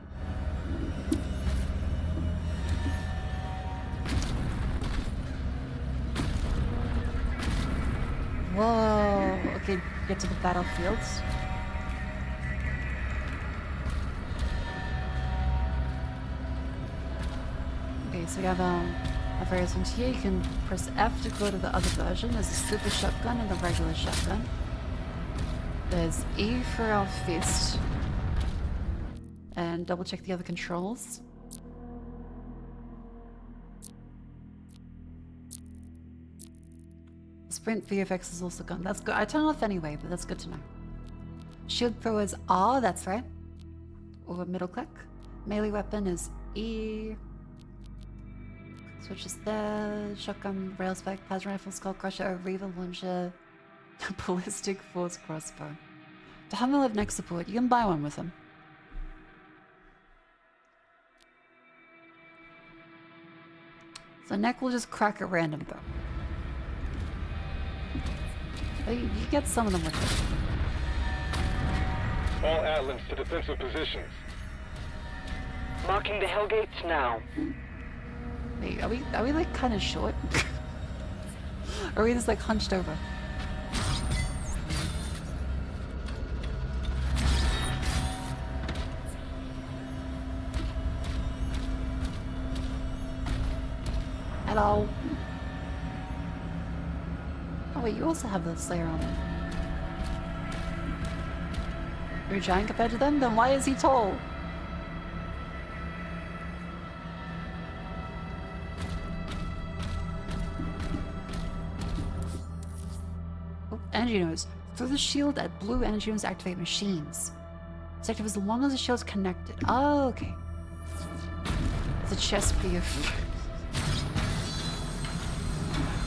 Whoa. Okay, get to the battlefields. Okay, so we have various ones here. You can press F to go to the other version. There's a super shotgun and a regular shotgun. There's E for our fist. And double check the other controls. Sprint VFX is also gone. That's good. I turn it off anyway, but that's good to know. Shield throw is R, that's right. Or middle click. Melee weapon is E. Switches there. Shotgun, rail spec, plasma rifle, skull crusher, reaver launcher, ballistic force crossbow. The Hummer have next support. You can buy one with them. So neck will just crack at random though. You get some of them with it. All Atlas to defensive positions. Marking the Hellgates now. Wait, are we like kind of short? Or are we just like hunched over? Hello. Oh wait, you also have the Slayer on it. You're giant compared to them? Then why is he tall? Oh, energy nodes. Throw the shield at blue energy nodes to activate machines. It's active as long as the shield's connected. Oh, okay. It's a chest piece.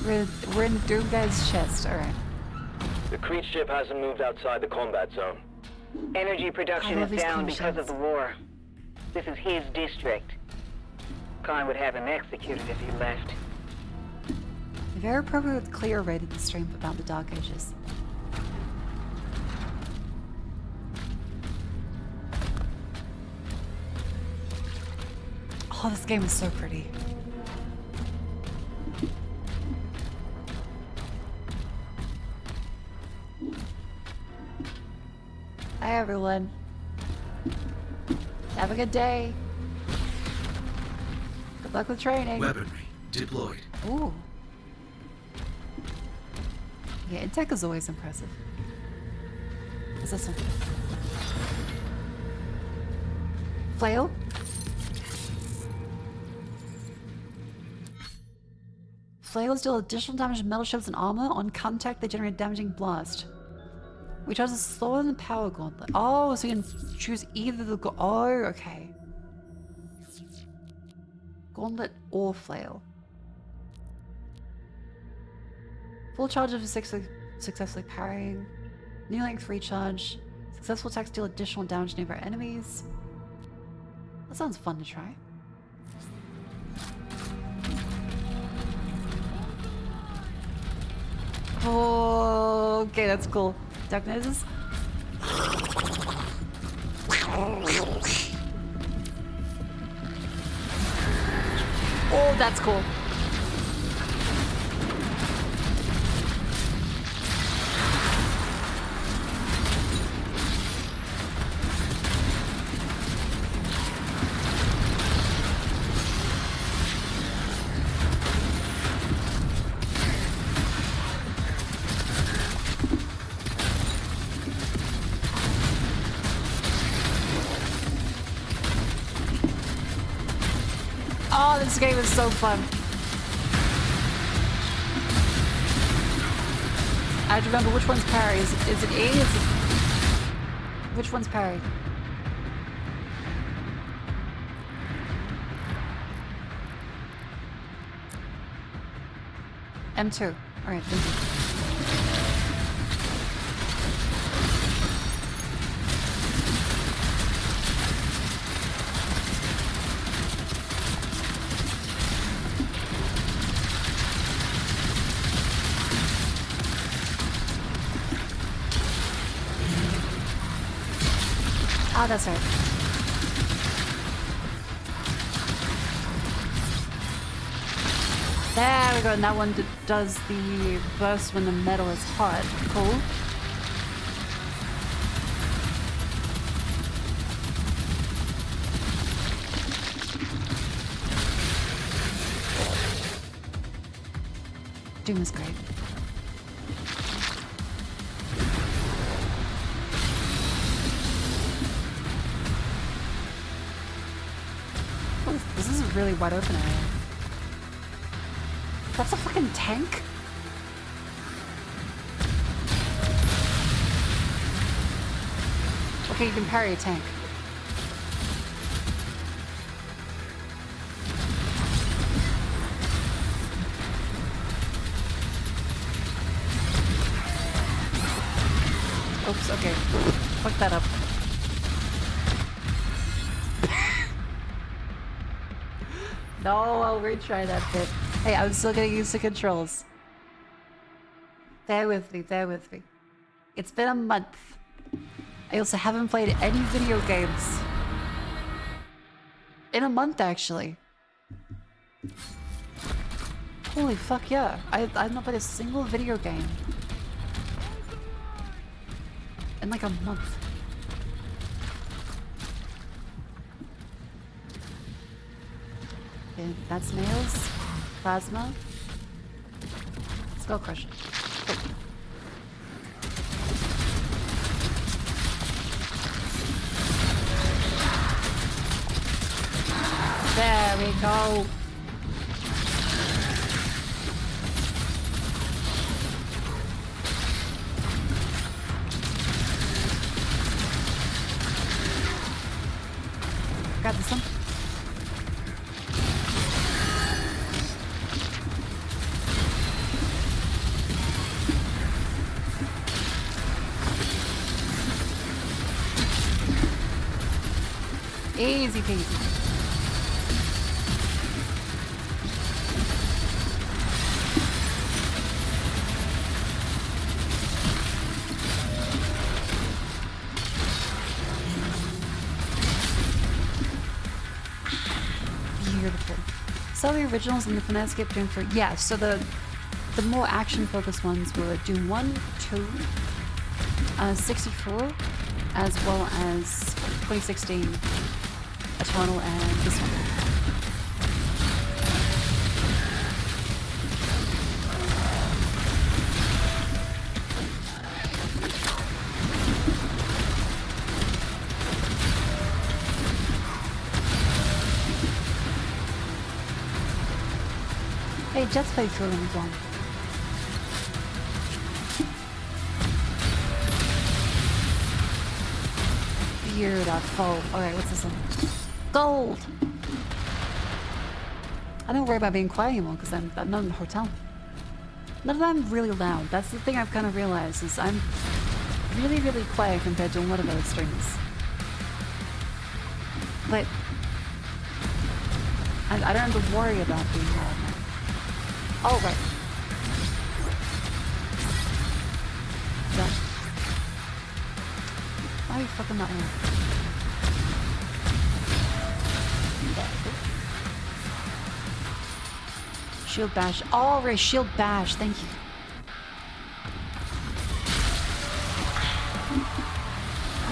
We're in Doomguy's chest, alright. The Creed ship hasn't moved outside the combat zone. Energy production is down because of the war. This is his district. Khan would have him executed if he left. Very appropriate with Cleo rated the stream about the Dark Ages. Oh, this game is so pretty. Hi everyone. Have a good day. Good luck with training. Weaponry deployed. Ooh. Yeah, tech is always impressive. What's this one? Flail? Flails deal additional damage to metal shields and armor. On contact, they generate a damaging blast. We charge is slower than the power gauntlet. Oh, so you can choose either the oh, okay. Gauntlet or flail. Full charge of successfully parrying. New length recharge. Successful attacks deal additional damage to nearby enemies. That sounds fun to try. Oh, okay, that's cool. Diagnosis. Oh, that's cool. this game is so fun. I have to remember which one's parry. Is it A? Is it... Which one's parry? M2. Alright, thank you. Oh, that's right. There we go, and that one does the burst when the metal is hot. Cool. Doom is great. This is a really wide open area. That's a fucking tank? Okay, you can parry a tank. Oops, okay. Fuck that up. No, I'll retry that bit. Hey, I'm still getting used to controls. Bear with me, bear with me. It's been a month. I also haven't played any video games. In a month, actually. Holy fuck, yeah. I've not played a single video game. In like a month. Okay, that's nails. Plasma. Skull crusher. Oh. There we go. Grab this one. Easy peasy. Beautiful. So the originals and the Finesse-Skip Doom 3. Yeah, so the more action-focused ones were Doom 1, 2, 64, as well as 2016. Eternal and this one. Hey, Jet's played through them as well. Beautiful. Alright, what's this one? Gold! I don't worry about being quiet anymore because I'm not in a hotel. Not that I'm really loud. That's the thing I've kind of realized is I'm really, really quiet compared to a lot of other streamers. But I don't have to worry about being loud now. Oh, right. Yeah. Why are you fucking not here? Shield bash. Oh, right, shield bash. Thank you.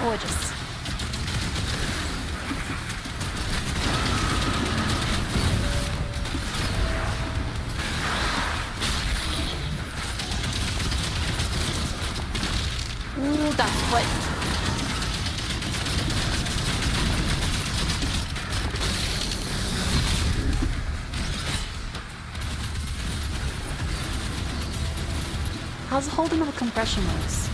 Gorgeous. Ooh, that foot. How's holding of a compression works?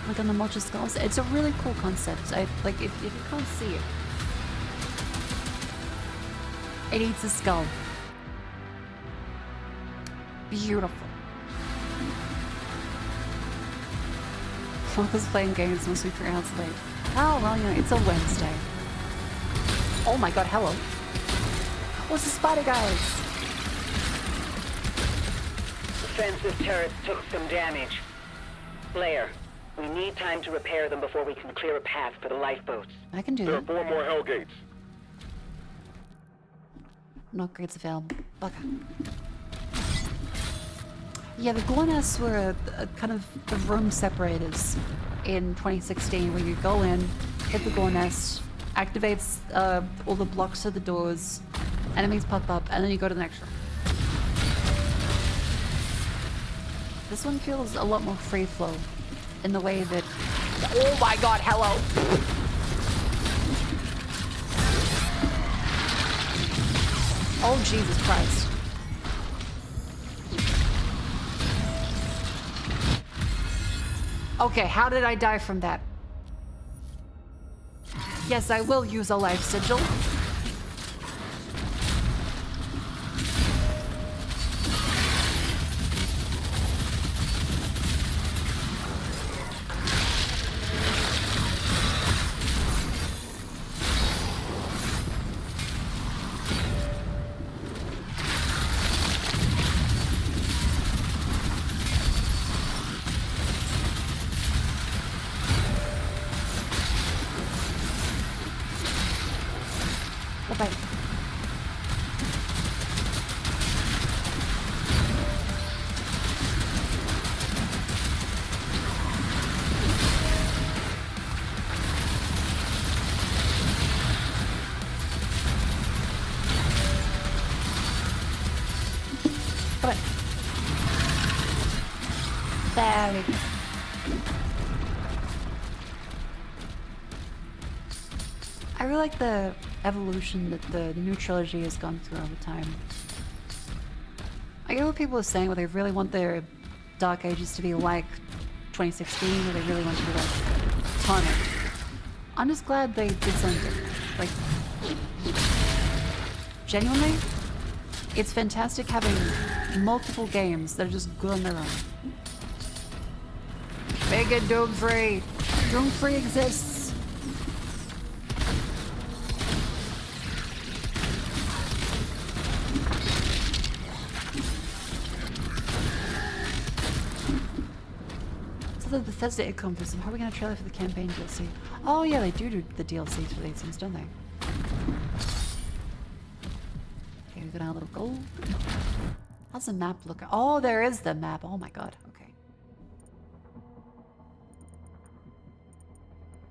Like on the multi skulls, it's a really cool concept. Like if you can't see it, it eats a skull. Beautiful. Focus playing games must be 3 hours late. Oh well, you know, it's a Wednesday. Oh my god, hello. What's the spider guys? Defensive turrets took some damage. Slayer, we need time to repair them before we can clear a path for the lifeboats. I can do There are that. 4 more Hellgates. No grades available. Okay. Yeah, the GLONASS were a kind of the room separators in 2016, where you go in, hit the GLONASS, activates all the blocks of the doors, enemies pop up, and then you go to the next room. This one feels a lot more free flow in the way that... Oh my god, hello! Oh Jesus Christ. Okay, how did I die from that? Yes, I will use a life sigil. I really like the evolution that the new trilogy has gone through over time. I get what people are saying, where they really want their Dark Ages to be like 2016, or they really want to be like Tonic. I'm just glad they did something different. Like, genuinely, it's fantastic having multiple games that are just good on their own. Make it Doom Free! Doom Free exists! The Bethesda Conference. How are we gonna trailer for the campaign DLC? Oh yeah, they do the DLCs for these things, don't they? Okay, we got our little gold. How's the map look? Oh, there is the map. Oh my god. Okay.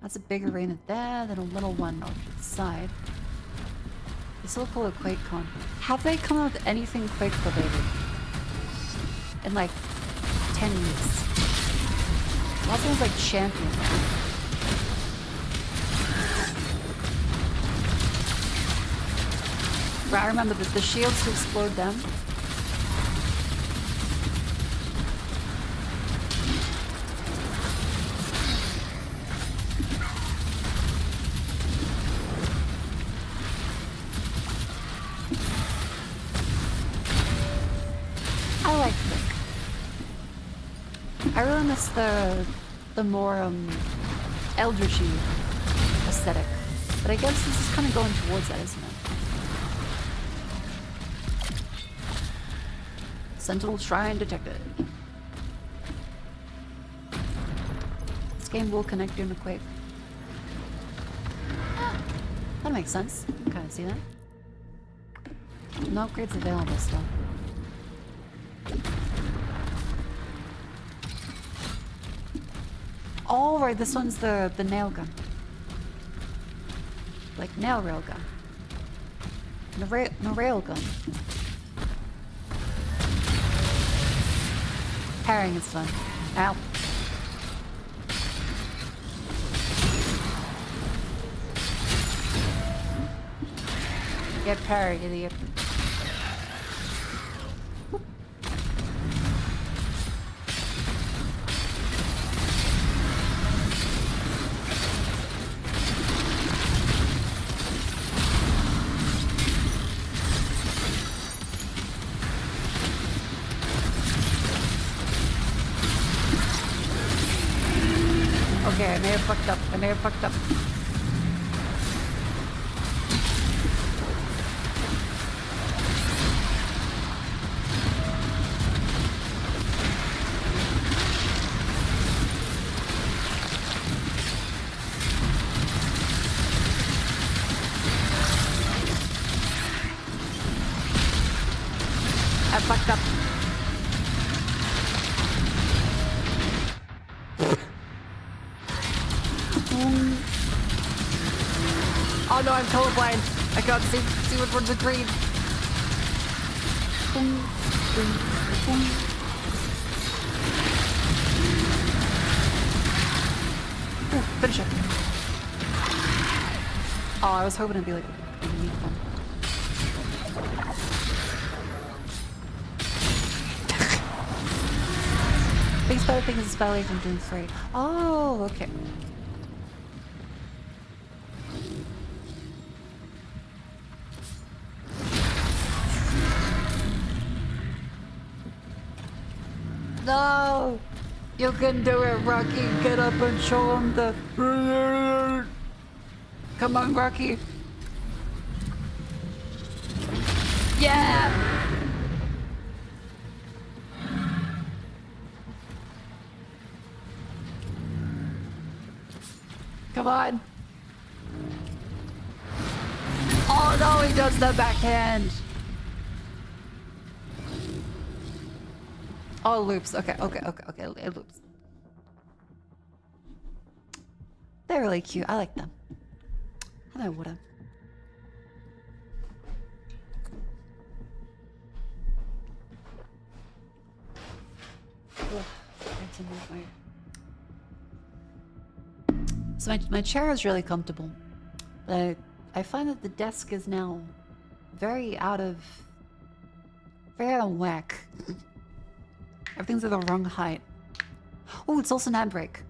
That's a big arena there, then a little one off to the side. This will call a QuakeCon. Have they come out with anything Quake related in like 10 years? Last one was like Champion. Right, I remember the shields to explode them. I like Quake. I really miss the more eldritchy aesthetic, but I guess this is kind of going towards that, isn't it? Sentinel Shrine detected. This game will connect you to Quake. That makes sense. I can kind of see that. No upgrades available still. Oh, right, this one's the nail gun. Like nail rail gun. No rail gun. Parrying is fun. Ow. Get parried, idiot. Okay, I may have fucked up. I may have fucked up. I fucked up. Oh no, I'm colorblind. I can't see which one's a green. Ooh, finish it. Oh, I was hoping it'd be like a neat one. Biggest better thing is the spell from doing 3. Oh, okay. No! You can do it, Rocky. Get up and show him the... Come on, Rocky. Yeah! Come on. Oh no, he does the backhand. Oh, it loops. Okay, it loops. They're really cute. I like them. I know water. So my chair is really comfortable, but I find that the desk is now very out of whack. Everything's at the wrong height. Oh, it's also an ad break.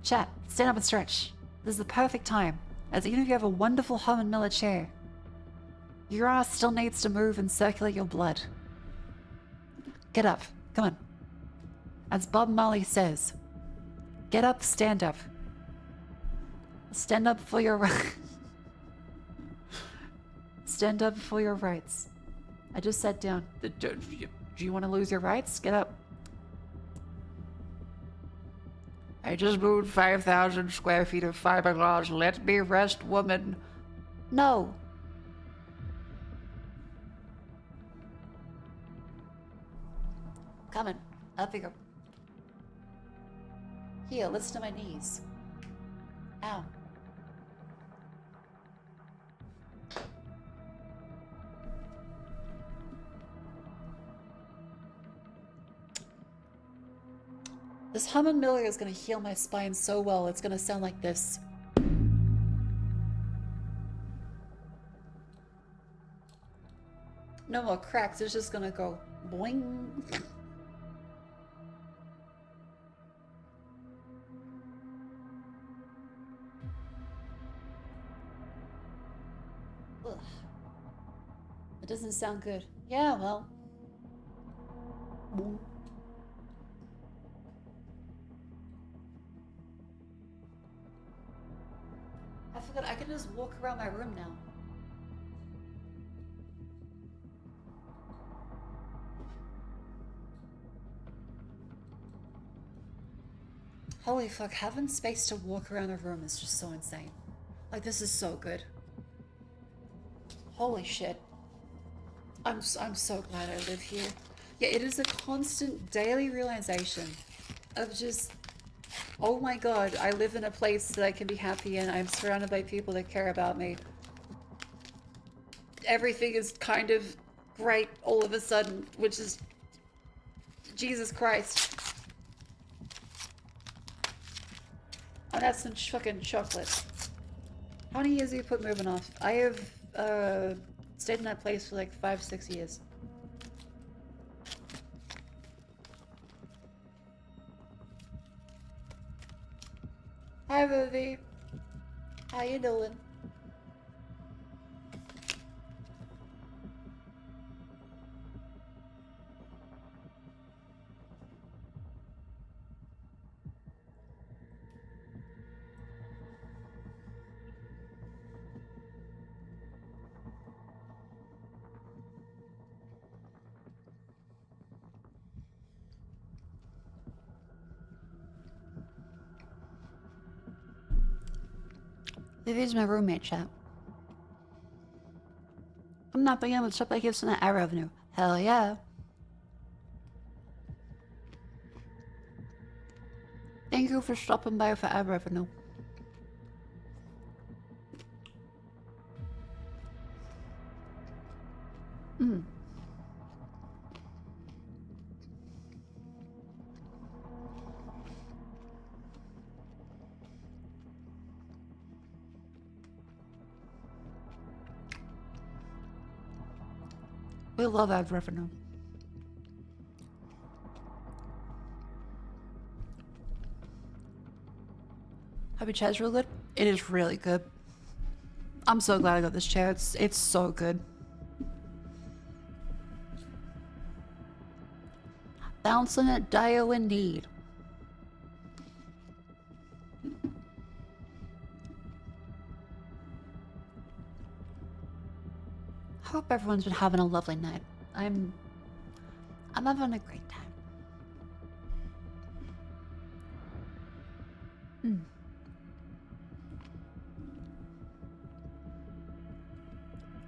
Chat, stand up and stretch. This is the perfect time, as even if you have a wonderful Herman Miller chair, your ass still needs to move and circulate your blood. Get up, come on. As Bob Marley says, get up, stand up. Stand up for your rights. Stand up for your rights. I just sat down. Do you want to lose your rights? Get up. I just moved 5,000 square feet of fiberglass. Let me rest, woman. No. Coming. Up you go. Here, listen to my knees. Ow. This Herman Miller is going to heal my spine so well, it's going to sound like this. No more cracks, it's just going to go boing. Ugh. It doesn't sound good. Yeah, well. Boing. I forgot I can just walk around my room now. Holy fuck, having space to walk around a room is just so insane. Like, this is so good. Holy shit. I'm so glad I live here. Yeah, it is a constant daily realization of just, oh my god, I live in a place that I can be happy in. I'm surrounded by people that care about me. Everything is kind of great all of a sudden, which is... Jesus Christ. Oh, that's some fucking chocolate. How many years have you put moving off? I have, Stayed in that place for like 5-6 years. Hi, Vivi. How you doing? Vivi's my roommate, chat. I'm not being able to supply gifts in the ad revenue. Hell yeah. Thank you for stopping by for ad revenue. We love ad revenue. Happy chair's real good? It is really good. I'm so glad I got this chair. It's so good. Bouncing at Dio indeed. Hope everyone's been having a lovely night. I'm having a great time.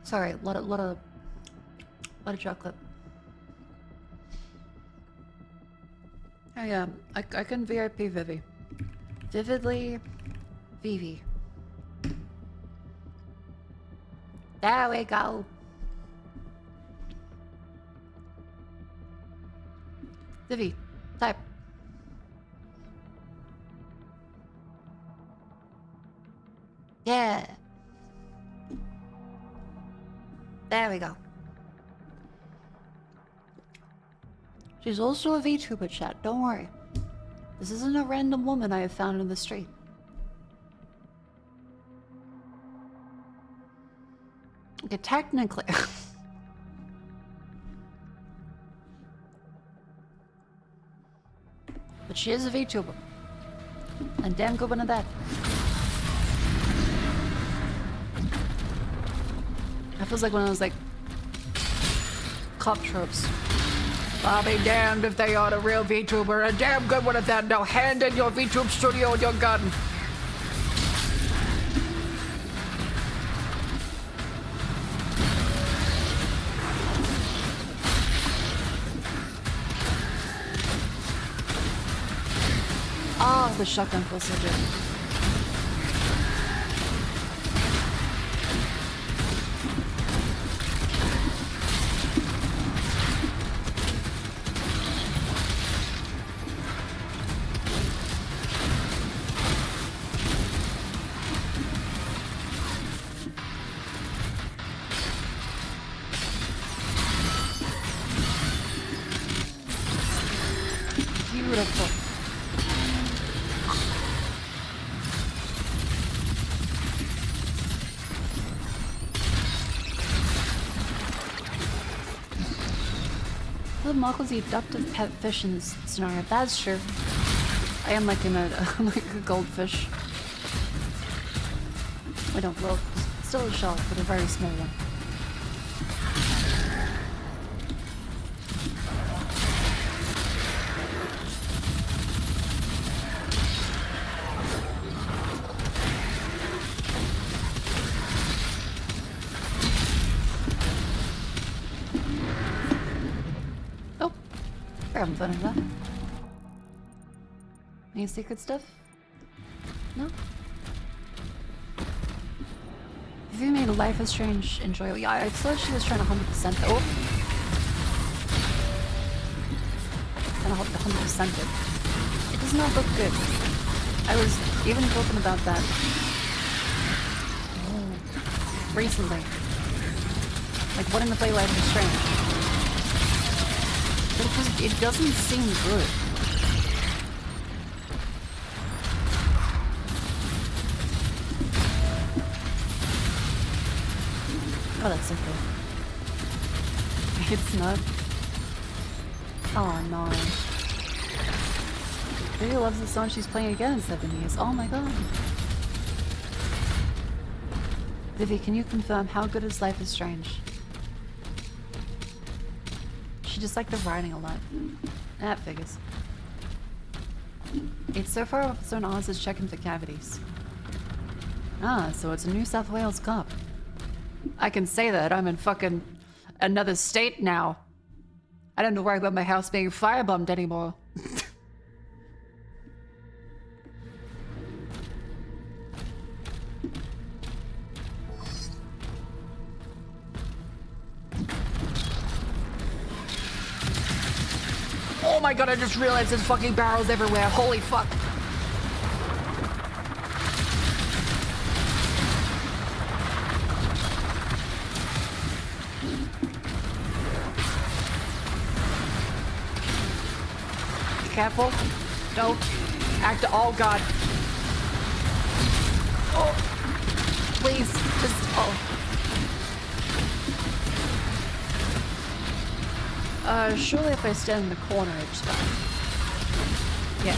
Sorry, lot of chocolate. Oh yeah, I can VIP Vivi. Vividly Vivi. There we go. Vivi, type. Yeah. There we go. She's also a VTuber, chat, don't worry. This isn't a random woman I have found in the street. Okay, technically. But she is a VTuber. And damn good one at that. That feels like one of those, like, cop tropes. I'll be damned if they are a real VTuber. A damn good one at that. Now hand in your VTube studio and your gun. Oh, the shotgun feels so good. Beautiful. Well, Mako's the adoptive pet fish in this scenario. That's true. I am like like a goldfish. I don't float. Still a shark, but a very small one. Having fun with that. Any secret stuff? No? Have you made Life is Strange enjoyable? Yeah, I thought she was trying to 100% though. Trying to 100% it. It does not look good. I was even talking about that recently. Like, what in the play life is strange? Because it doesn't seem good. Oh, that's so cool. It's not. Oh no. Vivi loves the song she's playing again in 7 years. Oh my god. Vivi, can you confirm how good is Life is Strange? She just liked the writing a lot. That figures. It's so far off its own odds as checking for cavities. Ah, so it's a New South Wales cop. I can say that. I'm in fucking another state now. I don't have to worry about my house being firebombed anymore. Oh my god, I just realized there's fucking barrels everywhere. Holy fuck. Careful. Don't act. Oh god. Oh. Please. Just. Oh. Surely if I stand in the corner, it's fine. Yeah.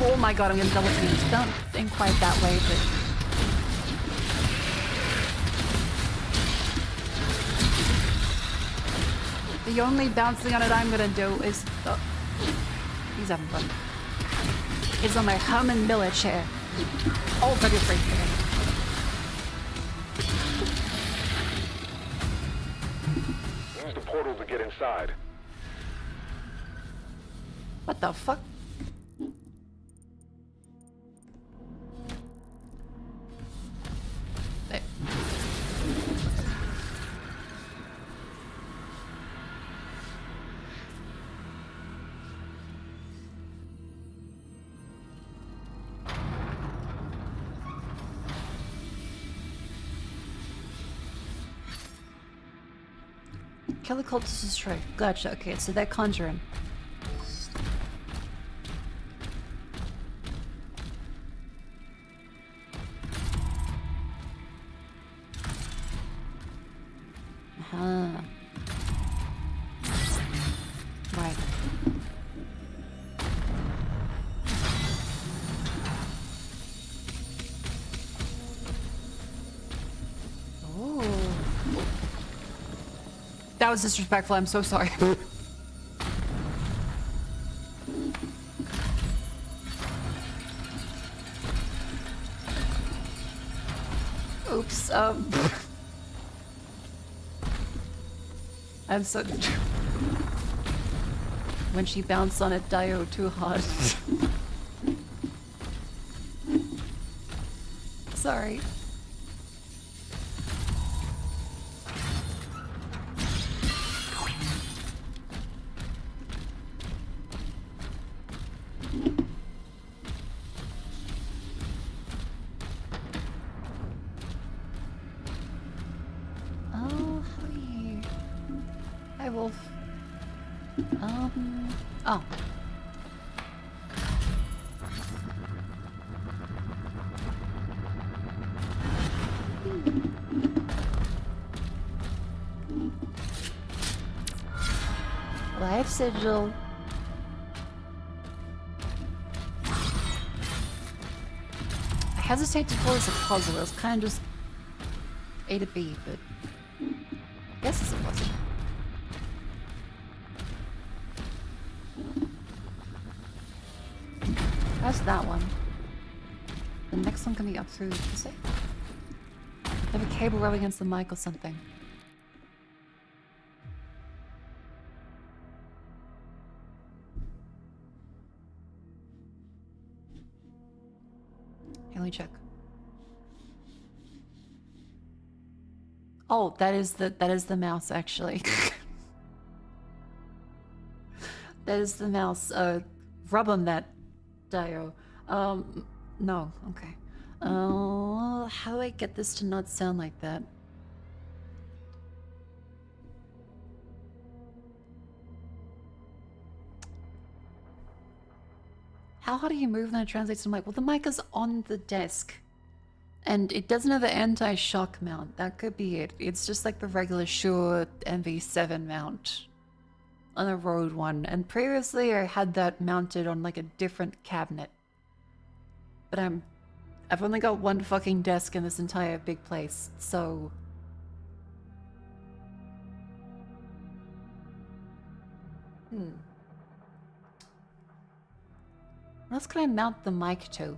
Oh my god, I'm gonna double team. Don't think quite that way, but. The only bouncing on it I'm gonna do is. Oh. He's having fun. It's on my Herman Miller chair. Oh, but you're free. Use the portal to get inside. What the fuck? There. Kill the cultist destroy. Gotcha. Okay, so they're conjuring. Right. Ooh. That was disrespectful. I'm so sorry. Oops. I'm so. When she bounced on it, Dio too hard. Sorry. Oh. Life sigil. I hesitate to call this a puzzle. It's kind of just A to B, but I guess it's a puzzle. That's that one. The next one coming up through this way. I have a cable rubbing against the mic or something. Hey, let me check. Oh, that is the mouse actually. That is the mouse. Rub on that. Dio. No, okay. How do I get this to not sound like that? how hard do you move? And then it translates to the mic. Well, the mic is on the desk. And it doesn't have an anti-shock mount. That could be it. It's just like the regular Shure MV7 mount on a Rode one. And previously I had that mounted on like a different cabinet. But I've only got one fucking desk in this entire big place, so... What else can I mount the mic to?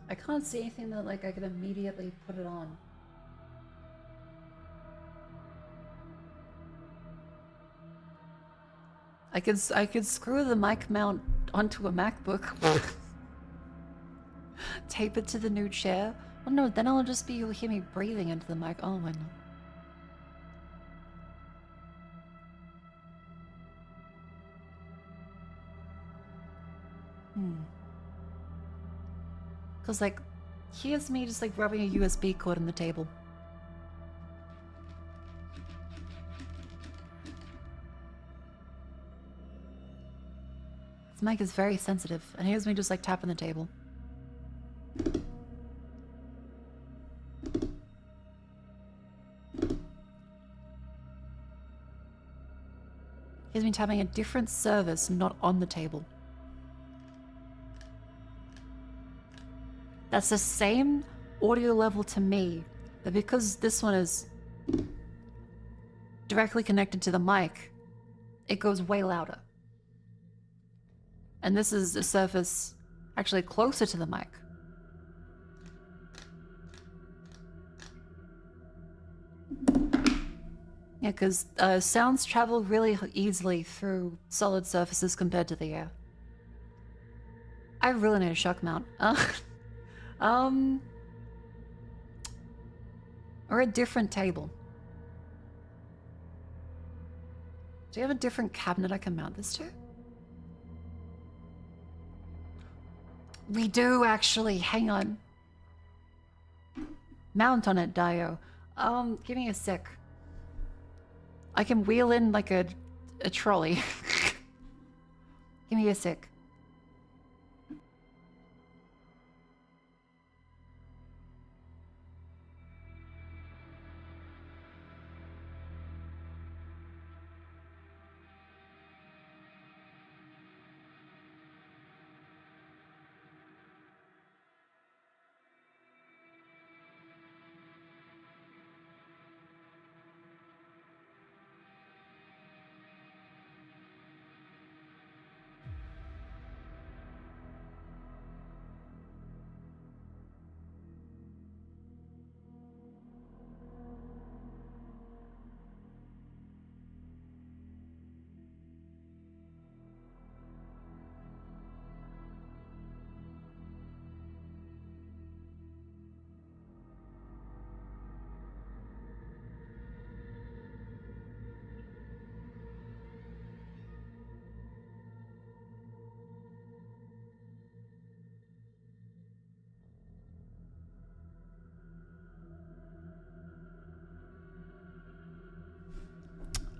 I can't see anything that like I can immediately put it on. I could screw the mic mount onto a MacBook. Tape it to the new chair. Oh no, then I'll just be, you'll hear me breathing into the mic. Oh, I know. Cause like, here's me just like rubbing a USB cord on the table. This mic is very sensitive, and here's me just like tapping the table. Here's me tapping a different service, not on the table. That's the same audio level to me, but because this one is directly connected to the mic, it goes way louder. And this is a surface actually closer to the mic. Yeah, because sounds travel really easily through solid surfaces compared to the air. I really need a shock mount. Or a different table. Do you have a different cabinet I can mount this to? We do actually, hang on. Mount on it, Dio. Give me a sec. I can wheel in like a trolley. Give me a sec.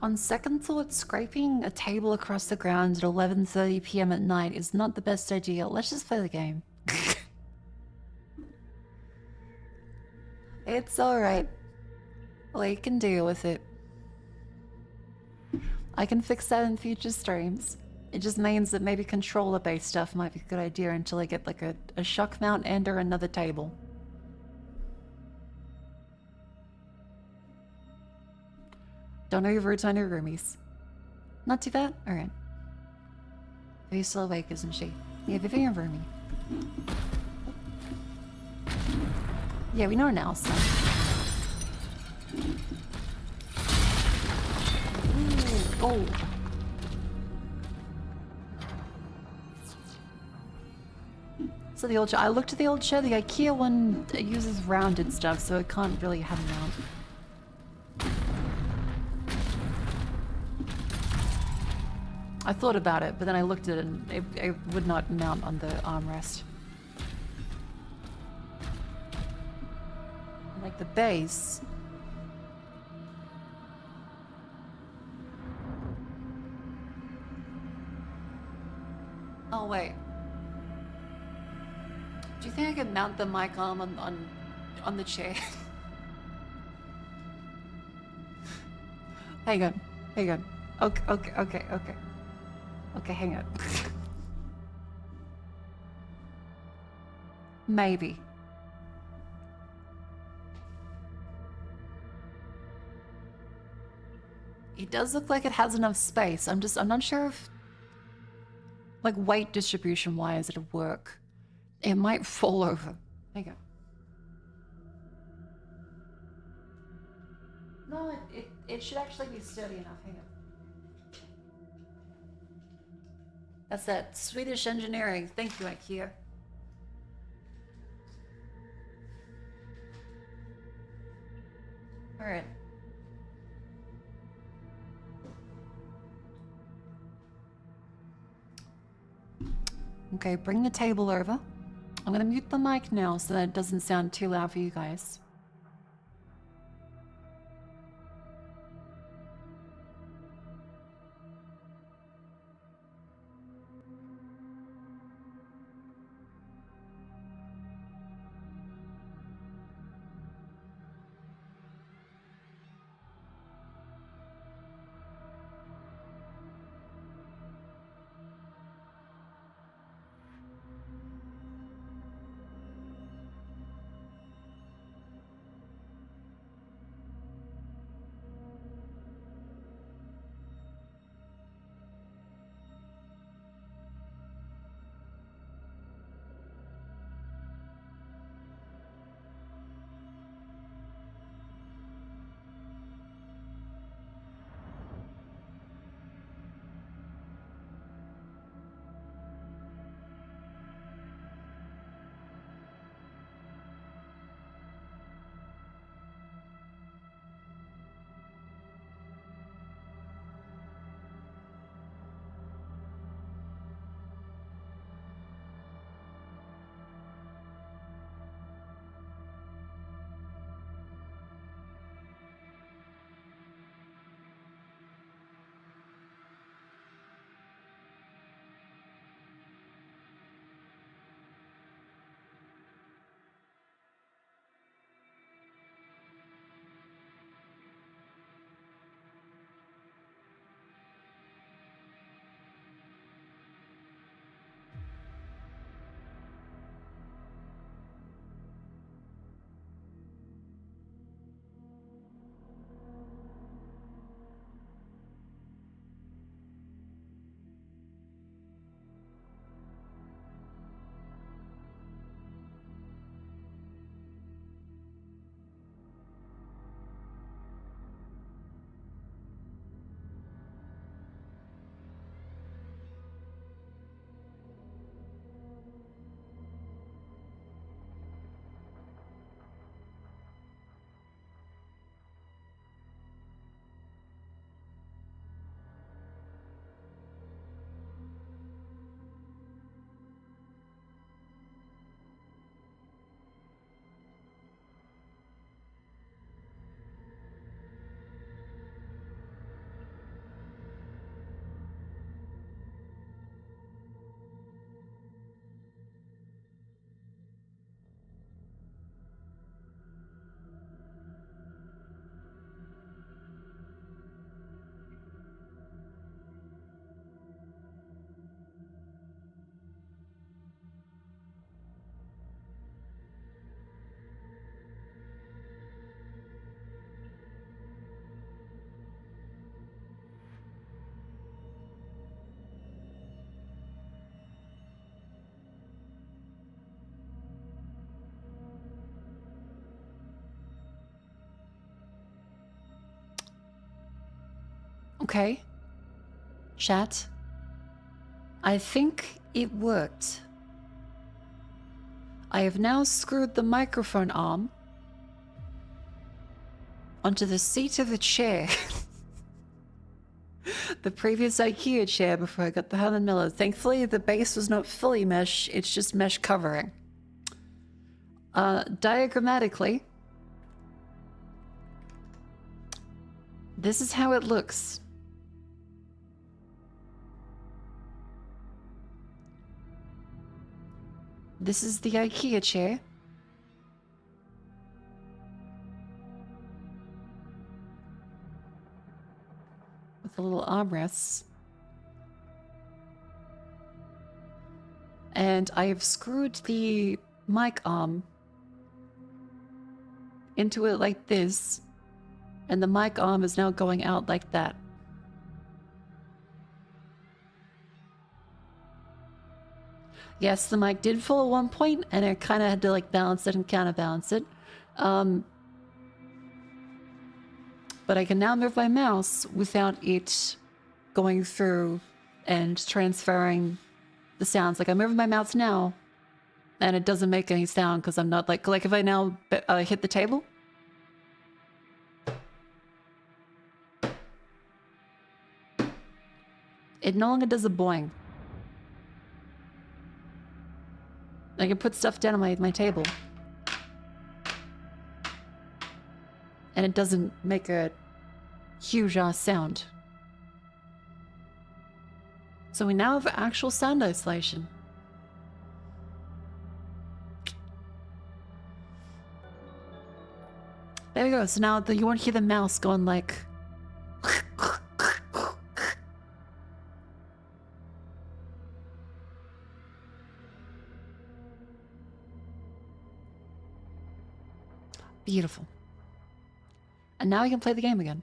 On second thought, scraping a table across the ground at 11:30 PM at night is not the best idea. Let's just play the game. It's alright. We can deal with it. I can fix that in future streams. It just means that maybe controller-based stuff might be a good idea until I get like a shock mount and or another table. Don't know your roots on your roomies. Not too bad? Alright. Vivi's still awake, isn't she? Yeah, Vivi and roomie. Yeah, we know now, son. Ooh, gold. So the old chair. I looked at the old chair. The IKEA one uses rounded stuff, so it can't really have a mount. I thought about it, but then I looked at it and it would not mount on the armrest. Like the base. Oh wait. Do you think I could mount the mic arm on the chair? Hang on. Hang on. Okay. Okay, hang on. Maybe. It does look like it has enough space. I'm not sure if, like, weight distribution wise it'll work. It might fall over. Hang on. No, it should actually be sturdy enough. Hang on. That's that Swedish engineering. Thank you, IKEA. All right. Okay, bring the table over. I'm gonna mute the mic now so that it doesn't sound too loud for you guys. Okay. Chat. I think it worked. I have now screwed the microphone arm onto the seat of the chair. The previous IKEA chair before I got the Herman Miller. Thankfully, the base was not fully mesh, it's just mesh covering. Diagrammatically, This is how it looks. This is the IKEA chair. With the little armrests. And I have screwed the mic arm into it like this. And the mic arm is now going out like that. Yes, the mic did fall at one point, and I kind of had to like balance it and counterbalance it. But I can now move my mouse without it going through and transferring the sounds. Like I'm moving my mouse now, and it doesn't make any sound because I'm not like if I now hit the table. It no longer does a boing. I can put stuff down on my table. And it doesn't make a huge ass sound. So we now have actual sound isolation. There we go. So now you won't hear the mouse going like... Beautiful. And now we can play the game again.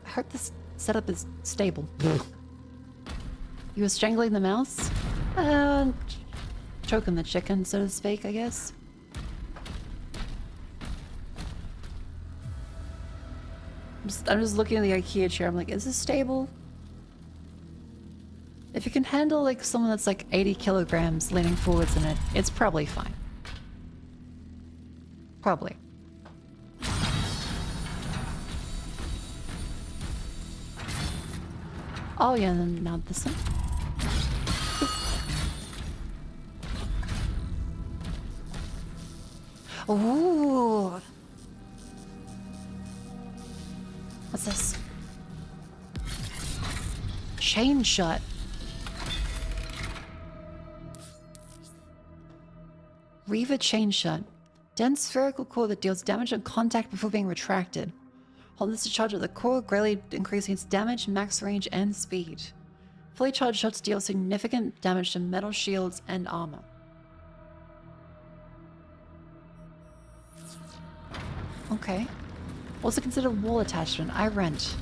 I hope this setup is stable. You were strangling the mouse? Choking the chicken, so to speak, I guess. I'm just looking at the IKEA chair. I'm like, is this stable? If you can handle like someone that's like 80 kilograms leaning forwards in it, it's probably fine. Probably. Oh yeah, and then now this one. Ooh. What's this? Chain shot. Reaver chain shot. Dense spherical core that deals damage on contact before being retracted. Hold this to charge with the core, greatly increasing its damage, max range, and speed. Fully charged shots deal significant damage to metal shields and armor. Okay. Also considered wall attachment. I rent.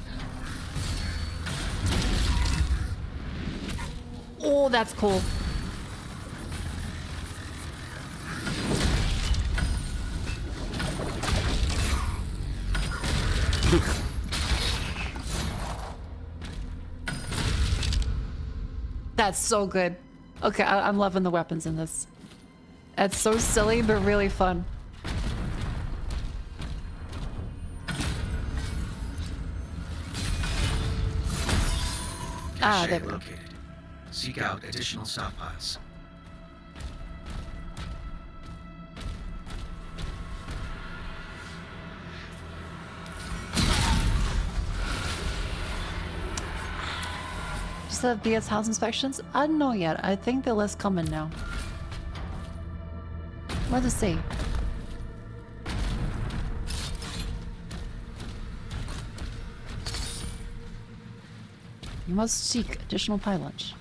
Oh, that's cool. That's so good. Okay, I'm loving the weapons in this. It's so silly, but really fun. Ah, there we go. Located. Seek out additional stockpiles. Just have BS house inspections? I don't know yet. I think they're less common now. Let us see. You must seek additional pylons.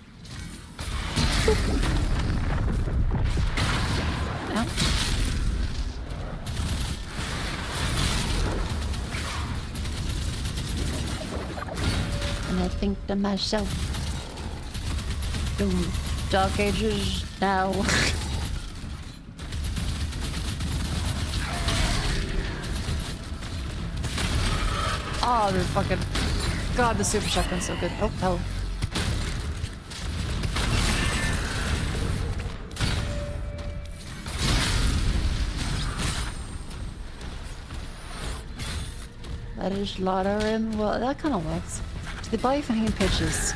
Ow. And I think to myself, "Ooh, Dark Ages now." Oh, they're fucking... God, the super shotgun's so good. Oh, hell. That is slaughtering. Well, that kind of works. Do they buy you for hanging pitches?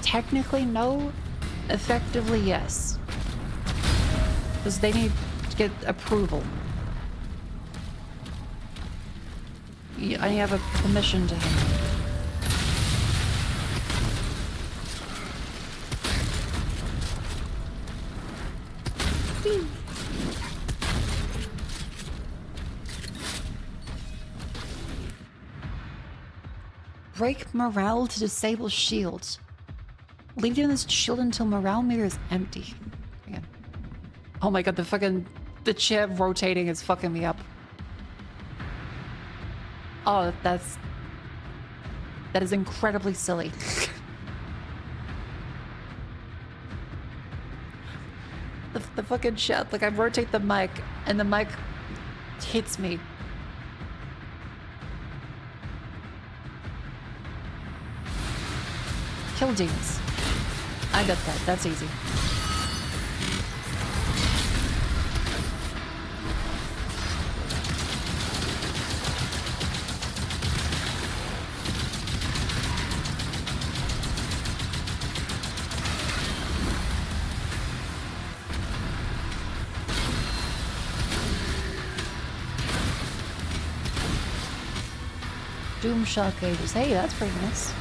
Technically, no. Effectively, yes. Because they need to get approval. I have a permission to him. Break morale to disable shield. Leave down this shield until morale meter is empty. Again. Oh my god, the chair rotating is fucking me up. Oh, that is incredibly silly. the fucking shit, like I rotate the mic and the mic hits me. Kill demons. I got that. That's easy. Doom shock ages. Hey, that's pretty nice.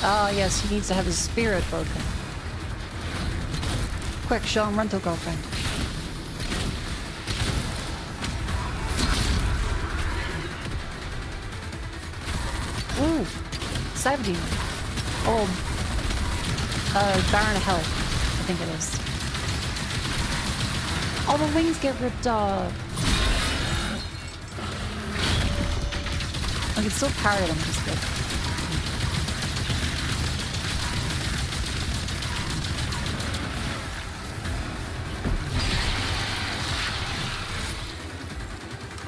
Oh yes, he needs to have his spirit broken. Quick, show him rental girlfriend. Ooh, Cyber Demon. Oh, Baron of Hell, I think it is. All the wings get ripped off. I can still parry them, which is good.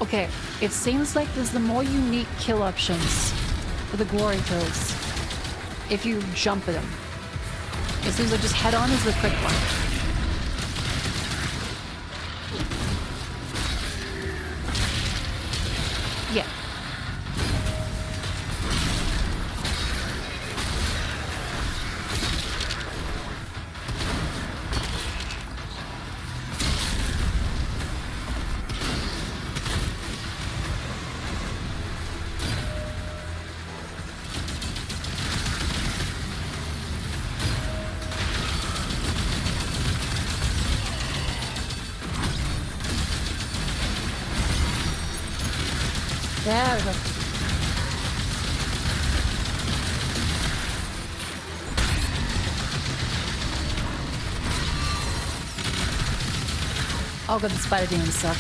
Okay, it seems like there's the more unique kill options for the glory kills if you jump at them. It seems like just head on is the quick one. Yeah. There we go. Oh god, the spider demons suck.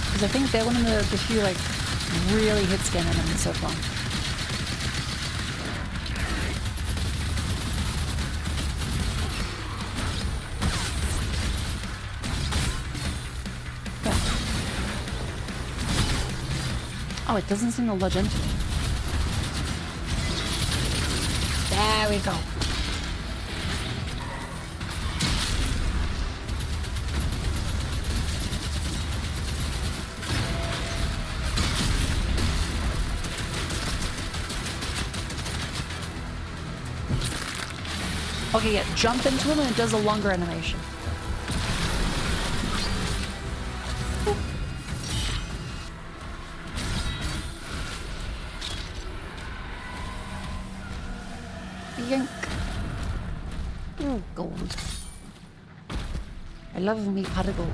Because I think they're one of the few like really hit scan enemies so far. Oh, it doesn't seem to lodge into me. There we go. Okay, yeah, jump into him and it does a longer animation. Yank. Ooh, gold. I love me pot of gold.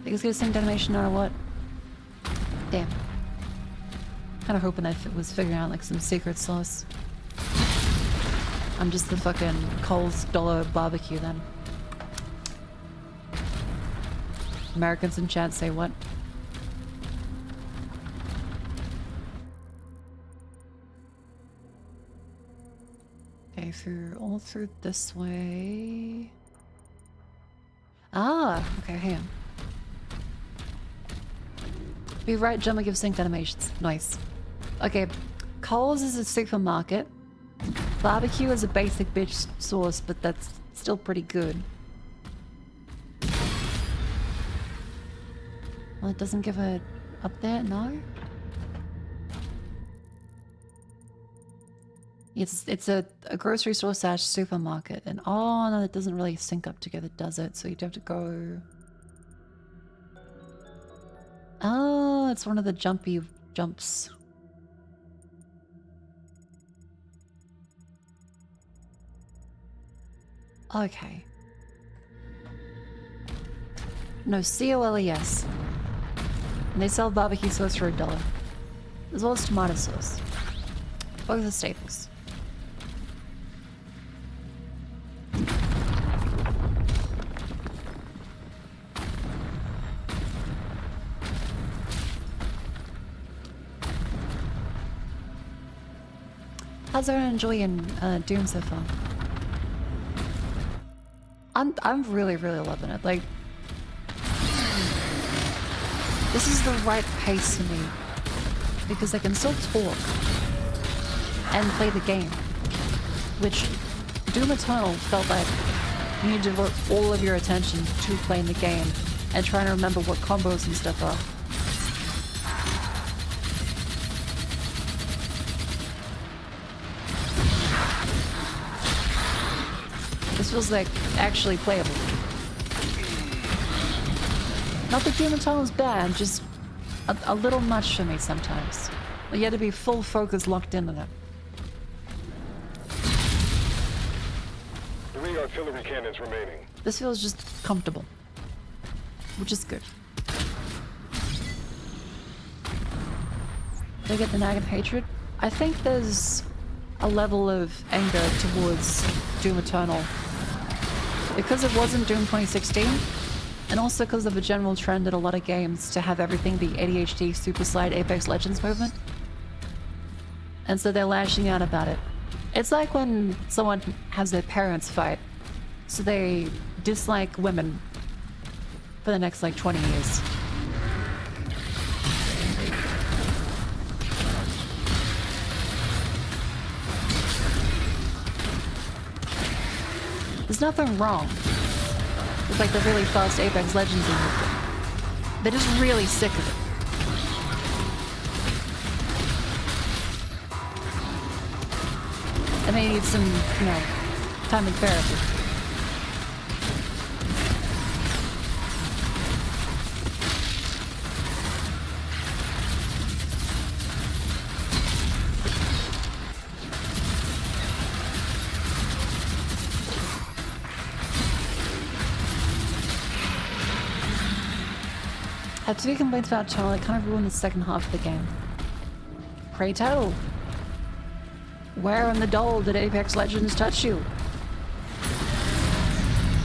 Think it's gonna sync animation or what? Damn. Kinda hoping I was figuring out like some secret sauce. I'm just the fucking Cole's dollar barbecue then. Americans in chat say what? Okay, all through this way. Ah, okay, hang on. Be right, jump and give synced animations. Nice. Okay, Coles is a supermarket. Barbecue is a basic bitch sauce, but that's still pretty good. Well, it doesn't give it up there, no? It's a grocery store / supermarket, and oh no, it doesn't really sync up together, does it? So you'd have to go. Oh, it's one of the jumpy jumps. Okay. No, COLES. And they sell barbecue sauce for $1, as well as tomato sauce. Both are staples. How's everyone enjoying Doom so far? I'm really loving it. Like, this is the right pace for me because I can still talk and play the game, which Doom Eternal felt like you need to devote all of your attention to playing the game and trying to remember what combos and stuff are. This feels like actually playable. Not that Doom Eternal is bad, just a little much for me sometimes. You had to be full focus locked into that. 3 artillery cannons remaining. This feels just comfortable, which is good. Did I get the nagging hatred? I think there's a level of anger towards Doom Eternal because it wasn't Doom 2016, and also because of a general trend in a lot of games to have everything be ADHD, Super Slide, Apex Legends movement. And so they're lashing out about it. It's like when someone has their parents fight, so they dislike women for the next like 20 years. There's nothing wrong with like the really fast Apex Legends movement. They're just really sick of it. And they need some, you know, time in therapy. I have 2 complaints about Charlie. It kind of ruined the second half of the game. Pray tell. Where in the doll did Apex Legends touch you?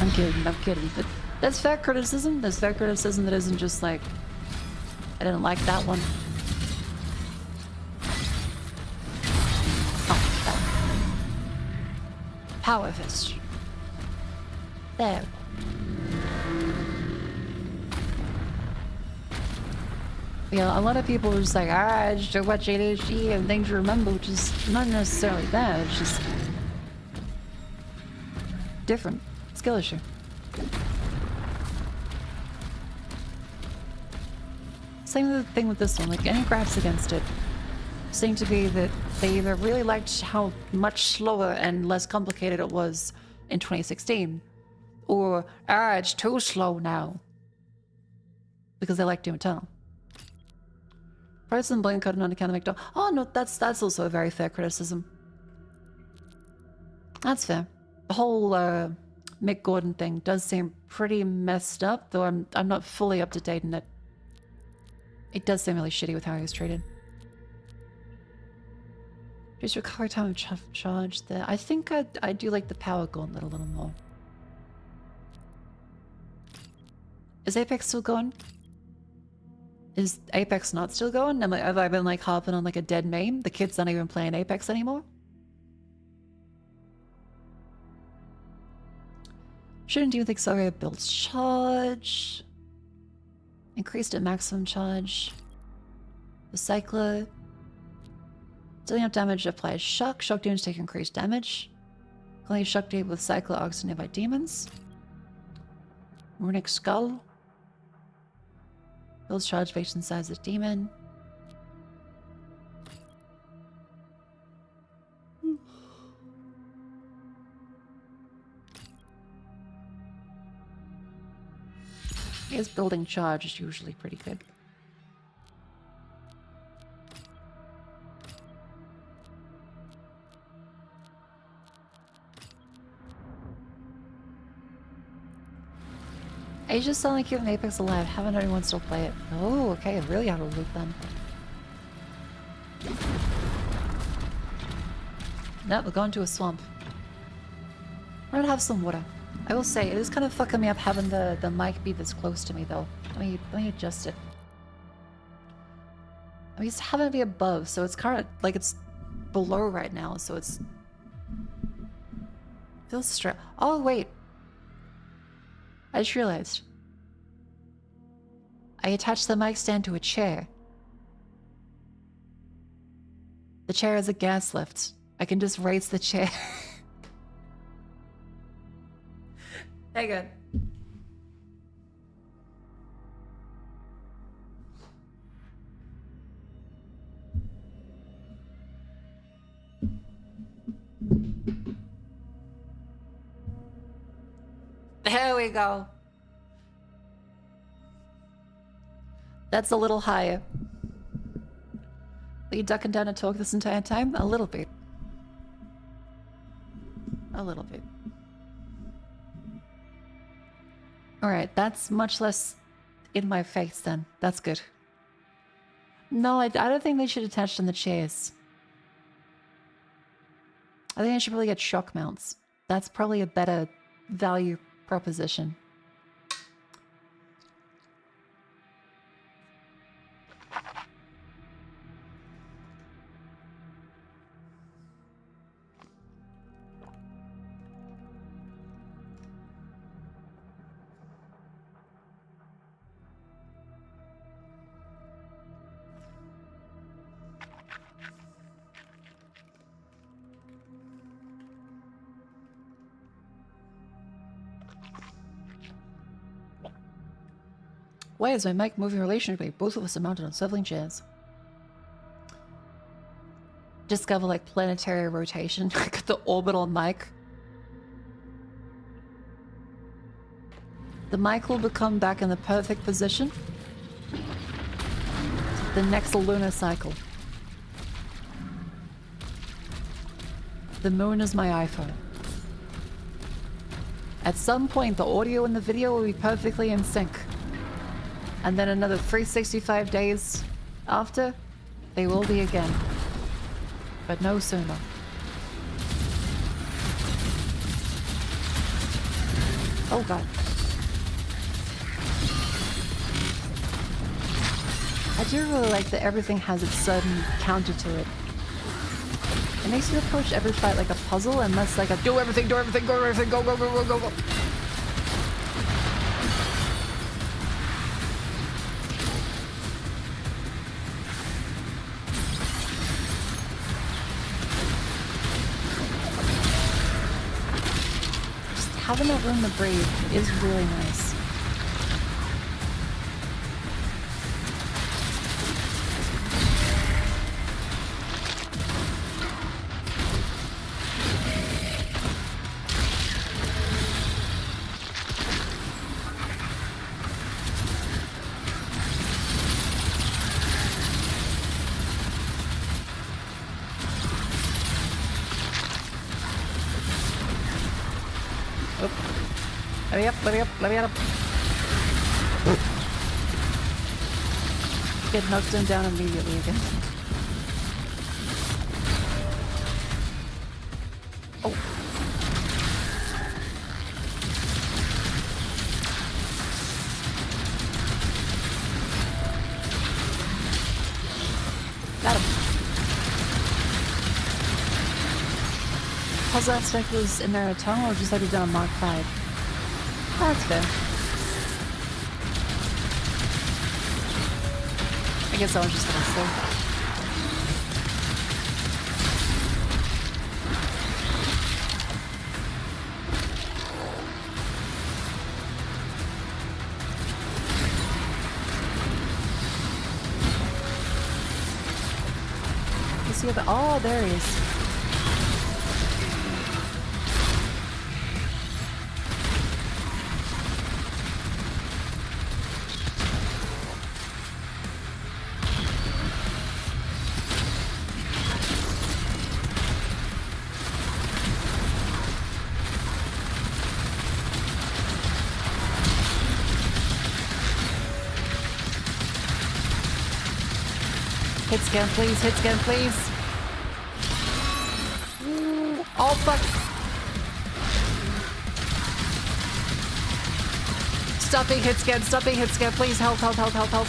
I'm kidding. But that's fair criticism. There's fair criticism that isn't just like, I didn't like that one. Oh, that one. Power fist. There. Yeah, a lot of people are just like, I just don't watch ADHD and things to remember, which is not necessarily bad, it's just different. Skill issue. Same thing with this one, like any gripes against it seem to be that they either really liked how much slower and less complicated it was in 2016, or, it's too slow now. Because they like Doom Eternal. Price and blame code and on account of McDonald. Oh no, that's also a very fair criticism. That's fair. The whole Mick Gordon thing does seem pretty messed up, though I'm not fully up to date in it. It does seem really shitty with how he was treated. Just recovery time of charge there. I think I do like the power gauntlet a little more. Is Apex still going? Is Apex not still going? Have I been like harping on like a dead meme? The kids aren't even playing Apex anymore? Shouldn't even think so. Builds charge. Increased at maximum charge. The cycler. Dealing up damage applies shock. Shock demons take increased damage. Only shock deep with cycler arcs nearby demons. Runic skull. Builds charge based on size of demon. His building charge is usually pretty good. I just sound like you have an Apex Alive. Haven't heard anyone still play it. Oh, okay. Really out of the loop then. No, we're going to a swamp. I'm gonna have some water. I will say, it is kind of fucking me up having the mic be this close to me though. Let me adjust it. I'm used to having it be above, so it's kind of like it's below right now, so it's... feels straight. Oh, wait. I just realized. I attached the mic stand to a chair. The chair has a gas lift. I can just raise the chair. Hang on. There we go. That's a little higher. Are you ducking down to talk this entire time? A little bit. A little bit. Alright, that's much less in my face then. That's good. No, I don't think they should attach them to chairs. I think I should probably get shock mounts. That's probably a better value proposition. Why is my mic moving relationally? Both of us are mounted on settling chairs. Discover like planetary rotation. The orbital mic. The mic will become back in the perfect position. The next lunar cycle. The moon is my iPhone. At some point, the audio and the video will be perfectly in sync. And then another 365 days after, they will be again. But no sooner. Oh god. I do really like that everything has its certain counter to it. It makes you approach every fight like a puzzle and less like a do everything, go, go, go, go, go, go. Having that room to breathe is really nice. Let me up. Get knocked him down immediately again. Oh. Got him. Puzzle aspect was in there a ton, or just had it done on Mark 5? That's fair. I guess I was just gonna say. You see the oh, there he is. Hit scan, please. Hit scan, please. Ooh. Oh, fuck. Stop being hit scan. Stop being hit scan, please. Help, help, help, help, help.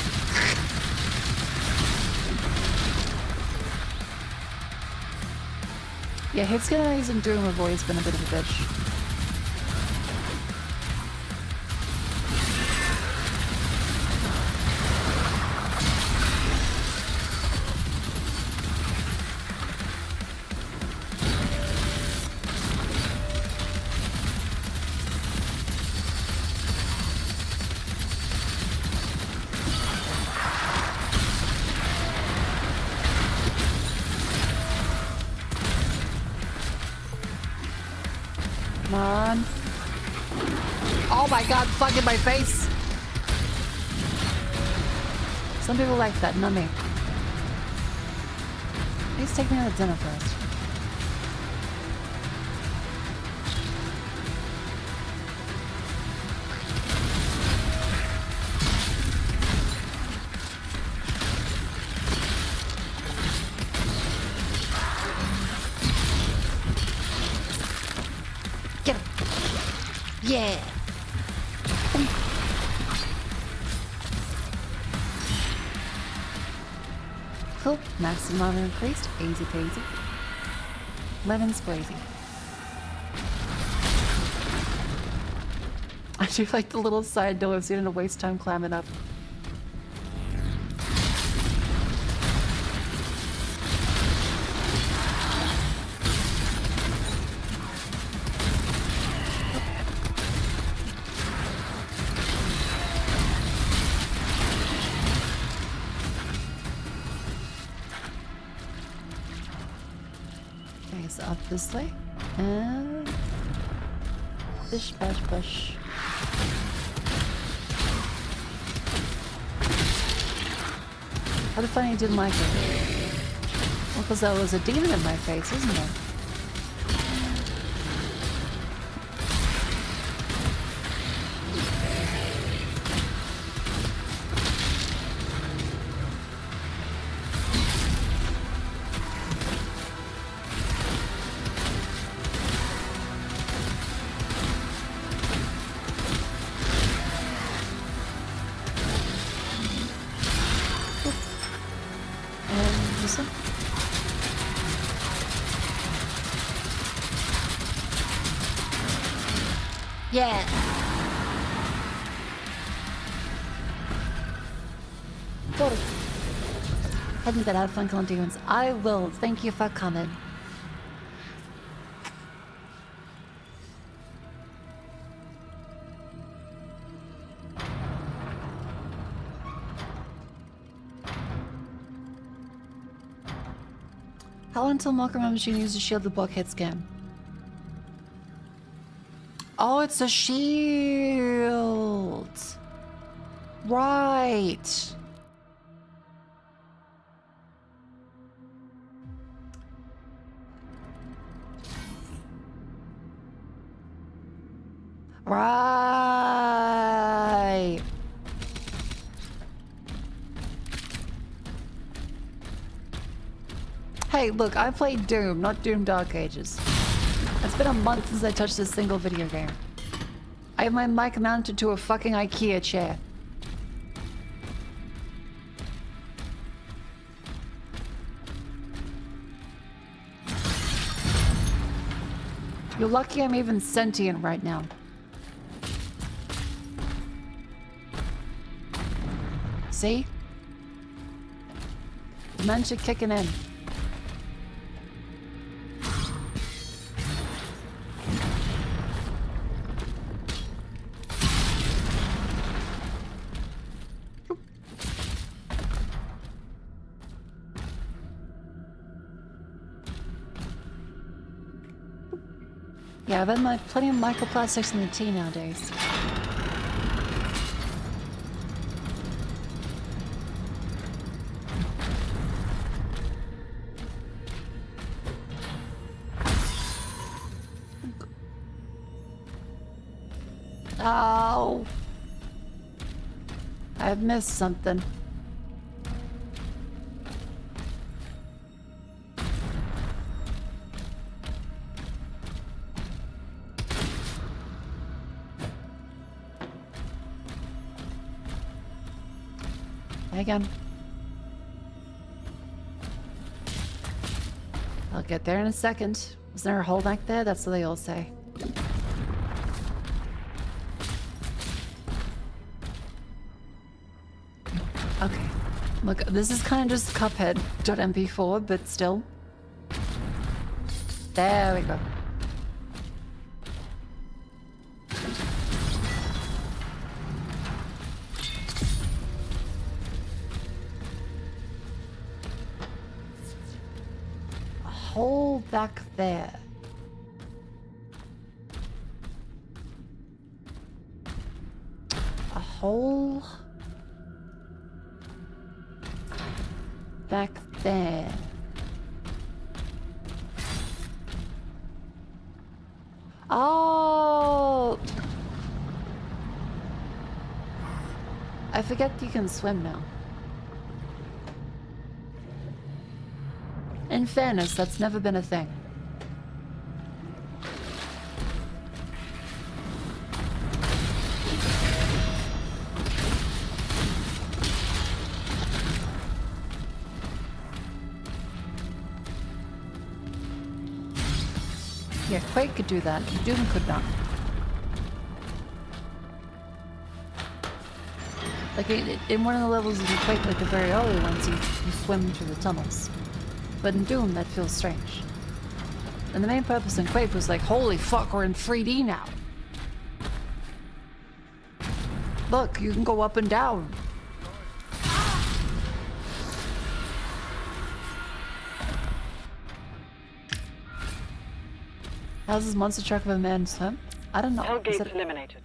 Yeah, hit scan using Doom have always been a bit of a bitch. Come on. Oh my god, fuck in my face. Some people like that, not me. Please take me out to dinner first. Get him. Yeah. Cool. Maximum increased. Easy peasy. Lemon squeezy. I do like the little side door of seeing a waste time climbing up. Okay, so up this way. And bish bash bush. How funny you didn't like it? Well, because there was a demon in my face, wasn't there? Yeah. Cool. Hadn't been out fun killing demons. I will. Thank you for coming. How long until Mako machine uses to shield the block hit scan? Oh, it's a shield. Right. Right. Hey, look, I played Doom, not Doom Dark Ages. It's been a month since I touched a single video game. I have my mic mounted to a fucking IKEA chair. You're lucky I'm even sentient right now. See? Dementia kicking in. Yeah, I've had plenty of microplastics in the tea nowadays. Oh, I've missed something. again. I'll get there in a second. Is there a hole back there? That's what they all say. Okay. Look, this is kind of just Cuphead.mp4, but still. There we go. A hole back there. A hole back there. Oh! I forget you can swim now. In fairness, that's never been a thing. Yeah, Quake could do that. Doom could not. Like, in one of the levels of Quake, like the very early ones, you swim through the tunnels. But in Doom, that feels strange. And the main purpose in Quake was like, holy fuck, we're in 3D now. Look, you can go up and down. How's this monster truck of a man swim? I don't know. Hell gates eliminated.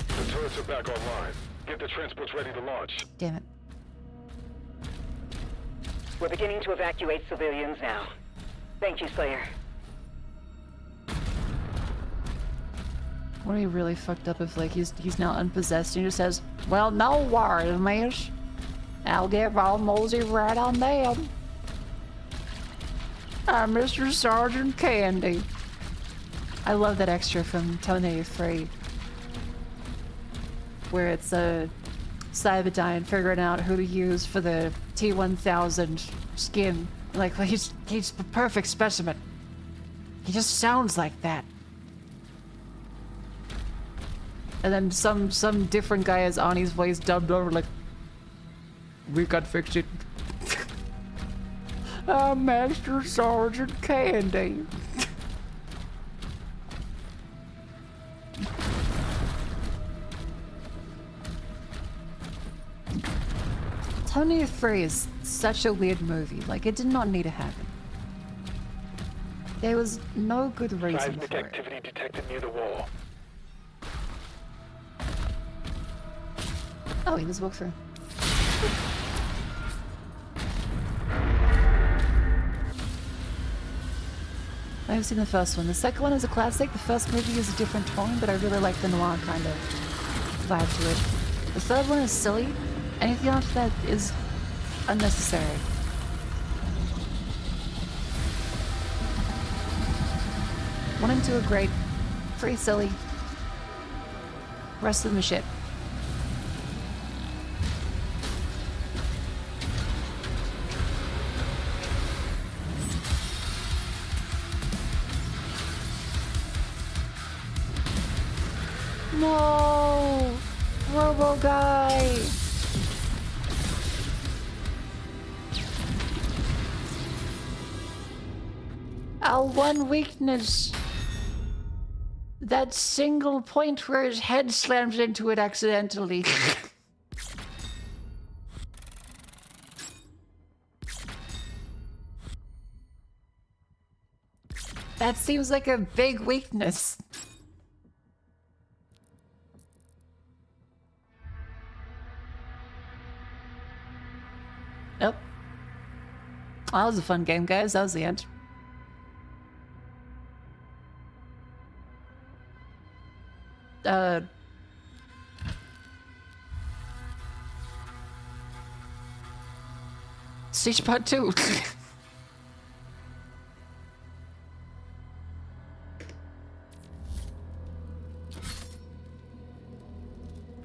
The turrets are back online. Get the transports ready to launch. Damn it. We're beginning to evacuate civilians now. Thank you, Slayer. Would be really fucked up if, like, he's now unpossessed and he just says, well, no worries, miss. I'll get all mosey right on them. I'm Mr. Sergeant Candy. I love that extra from Tony-3, where it's Cyberdyne figuring out who to use for the T-1000 skin. Like, he's the perfect specimen. He just sounds like that. And then some different guy has Ani's voice dubbed over, like, we got fixed it. I'm Master Sergeant Candy. Tony-3 is such a weird movie. Like, it did not need to happen. There was no good reason Seismic for activity detected near the wall. Oh, he just walked through. I've seen the first one. The second one is a classic. The first movie is a different tone, but I really like the noir kind of vibe to it. The third one is silly. Anything after that is unnecessary. 1 and 2 are great. 3 silly. Rest of them are shit. No! Robo guy! Our one weakness. That single point where his head slams into it accidentally. That seems like a big weakness. Nope. That was a fun game, guys. That was the end. Siege Part 2.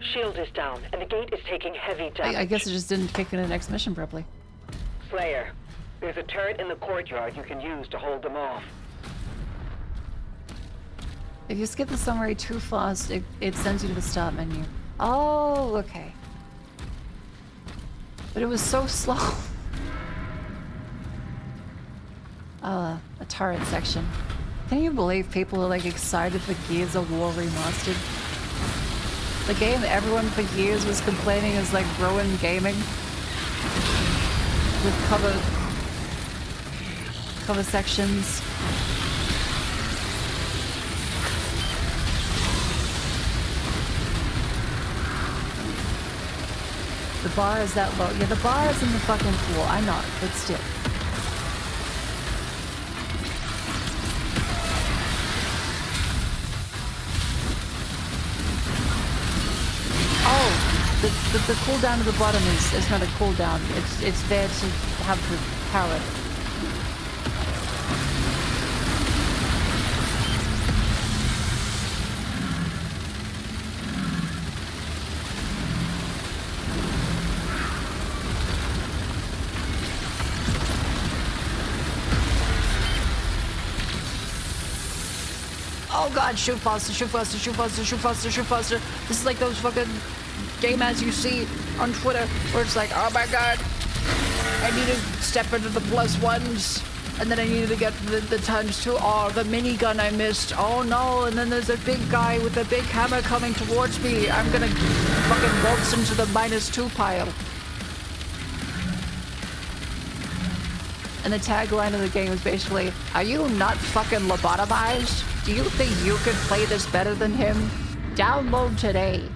Shield is down. and the gate is taking heavy damage. I guess it just didn't kick in the next mission properly. Slayer, there's a turret in the courtyard you can use to hold them off. If you skip the summary too fast, it sends you to the start menu. Oh, okay. But it was so slow. A turret section. Can you believe people are like excited for Gears of War Remastered? The game everyone for years was complaining is like ruined gaming. With cover sections. The bar is that low. Yeah, the bar is in the fucking pool. I know, but still. Oh, the cooldown at the bottom is not a cooldown. It's there to have the power. Oh god, shoot faster, shoot faster, shoot faster, shoot faster, shoot faster. This is like those fucking game ads you see on Twitter where it's like, oh my god, I need to step into the +1s and then I needed to get the ×2. Oh, the minigun I missed. Oh no, and then there's a big guy with a big hammer coming towards me. I'm gonna fucking waltz into the -2 pile. And the tagline of the game is basically, are you not fucking lobotomized? Do you think you could play this better than him? Download today.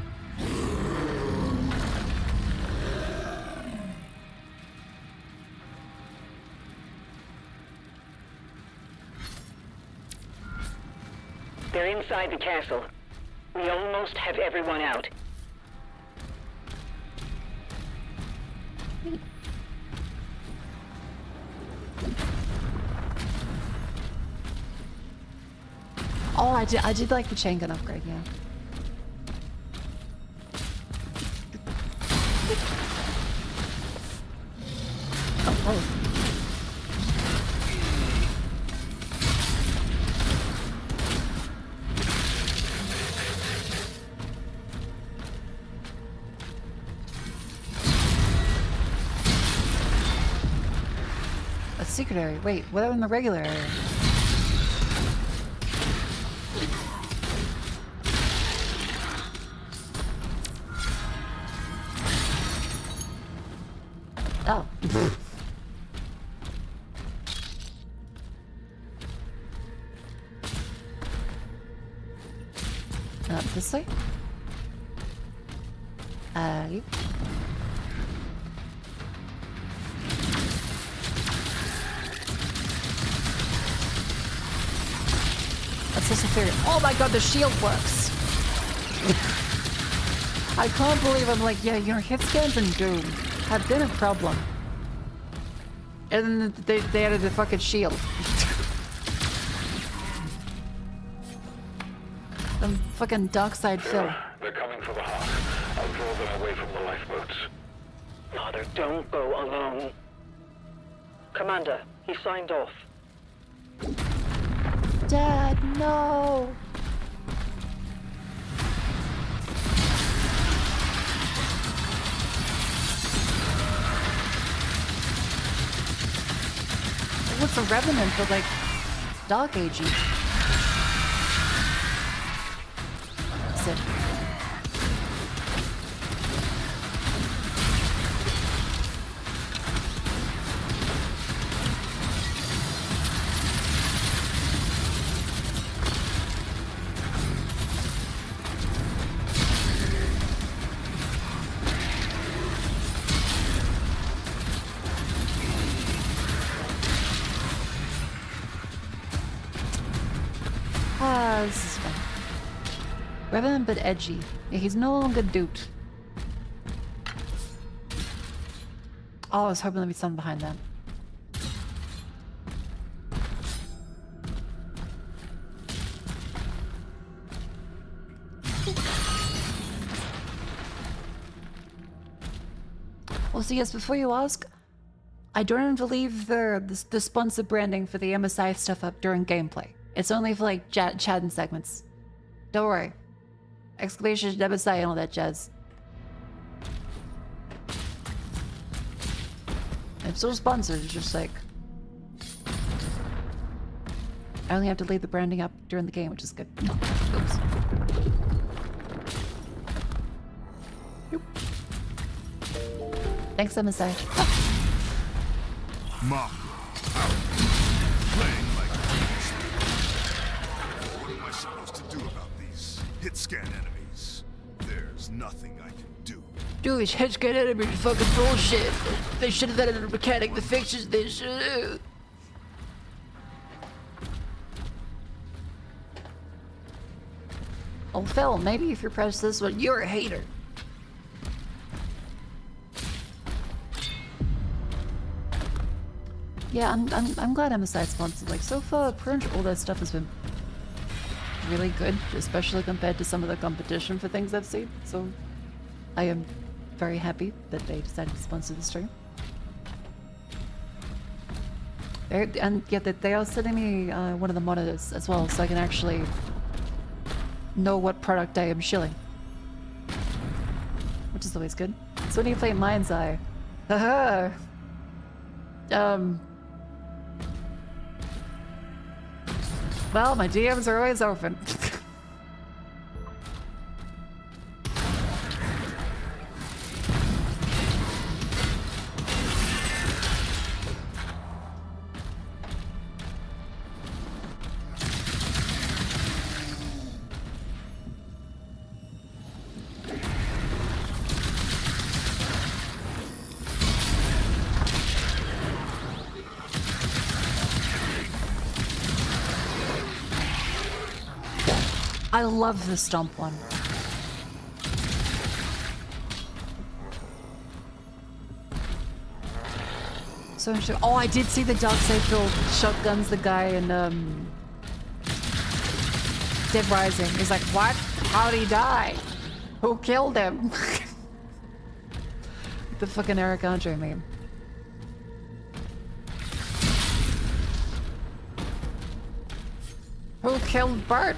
They're inside the castle. We almost have everyone out. Oh, I did like the chain gun upgrade, yeah. Oh. A secret area. Wait, what in the regular area? Oh. This way? You? That's just a theory. Oh my god, the shield works! I can't believe I'm like, yeah, your hit scans in Doom have been a problem. And then they added the fucking shield. The fucking dark side Phil. They're coming for the heart. I'll draw them away from the lifeboats. Father, don't go alone. Commander, he signed off. Dad, no! What's a revenant for like dark aging? Sit. This is fun. Revenant but edgy. Yeah, he's no longer duped. Oh, I was hoping there'd be something behind that. Also, yes, before you ask, I don't believe the sponsor branding for the MSI stuff up during gameplay. It's only for like chat and segments. Don't worry. Exclamation MSI and all that jazz. It's still sponsored, it's just like... I only have to leave the branding up during the game, which is good. Oops. Nope. Thanks, MSI. Mako. Playing like this. What am I supposed to do about these hit scan enemies? There's nothing I can do. Dude, these hit scan enemies are fucking bullshit. They should have added a mechanic to fix it. They should have. Oh, Phil, maybe if you press this one, you're a hater. Yeah, I'm glad MSI sponsored. Like, so far, pretty much all that stuff has been really good, especially compared to some of the competition for things I've seen. So, I am very happy that they decided to sponsor the stream. And yeah, they are sending me one of the monitors as well, so I can actually know what product I am shilling, which is always good. So when you play Mind's Eye, haha. Well, my DMs are always open. I love the stomp one. So interesting. Oh, I did see the dark side field shotguns the guy in Dead Rising. He's like, what? How'd he die? Who killed him? The fucking Eric Andre meme. Who killed Bart?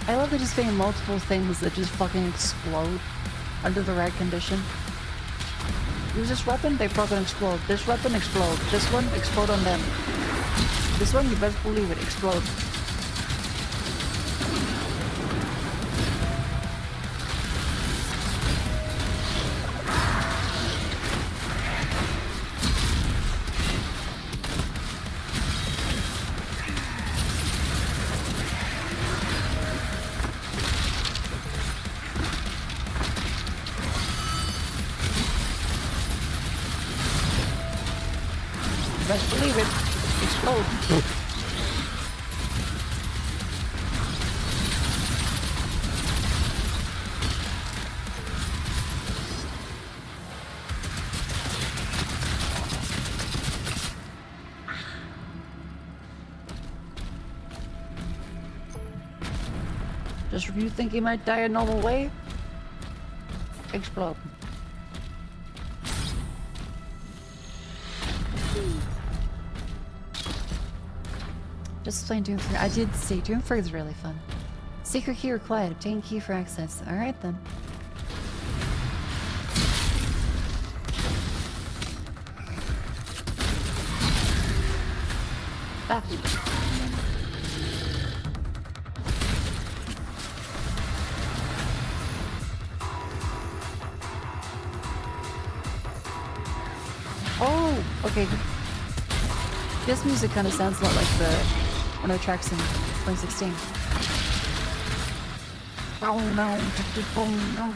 I love there just being multiple things that just fucking explode under the right condition. Use this weapon, they fucking explode. This weapon, explode. This one, explode on them. This one, you best believe it, explode. Best believe it. Explode. Just when you think he might die a normal way, explode. Just playing Doom 3. I did see Doom 3 is really fun. Secret key required. Obtain key for access. Alright then. Ah. Oh, okay. This music kind of sounds a lot like one of the tracks in 2016. Oh no, oh no.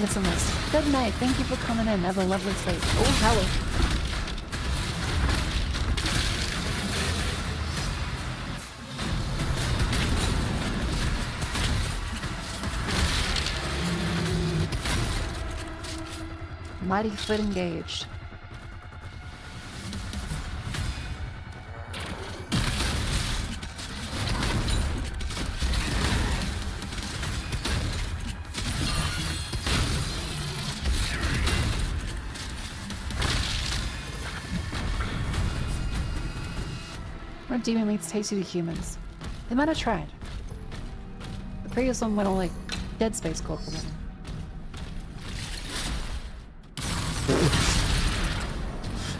get some rest. Good night. Thank you for coming in. Have a lovely sleep. Oh, hello. Mighty foot engaged. Our demon meats tasty to humans. They might have tried. The previous one went on like Dead Space Corp or whatever.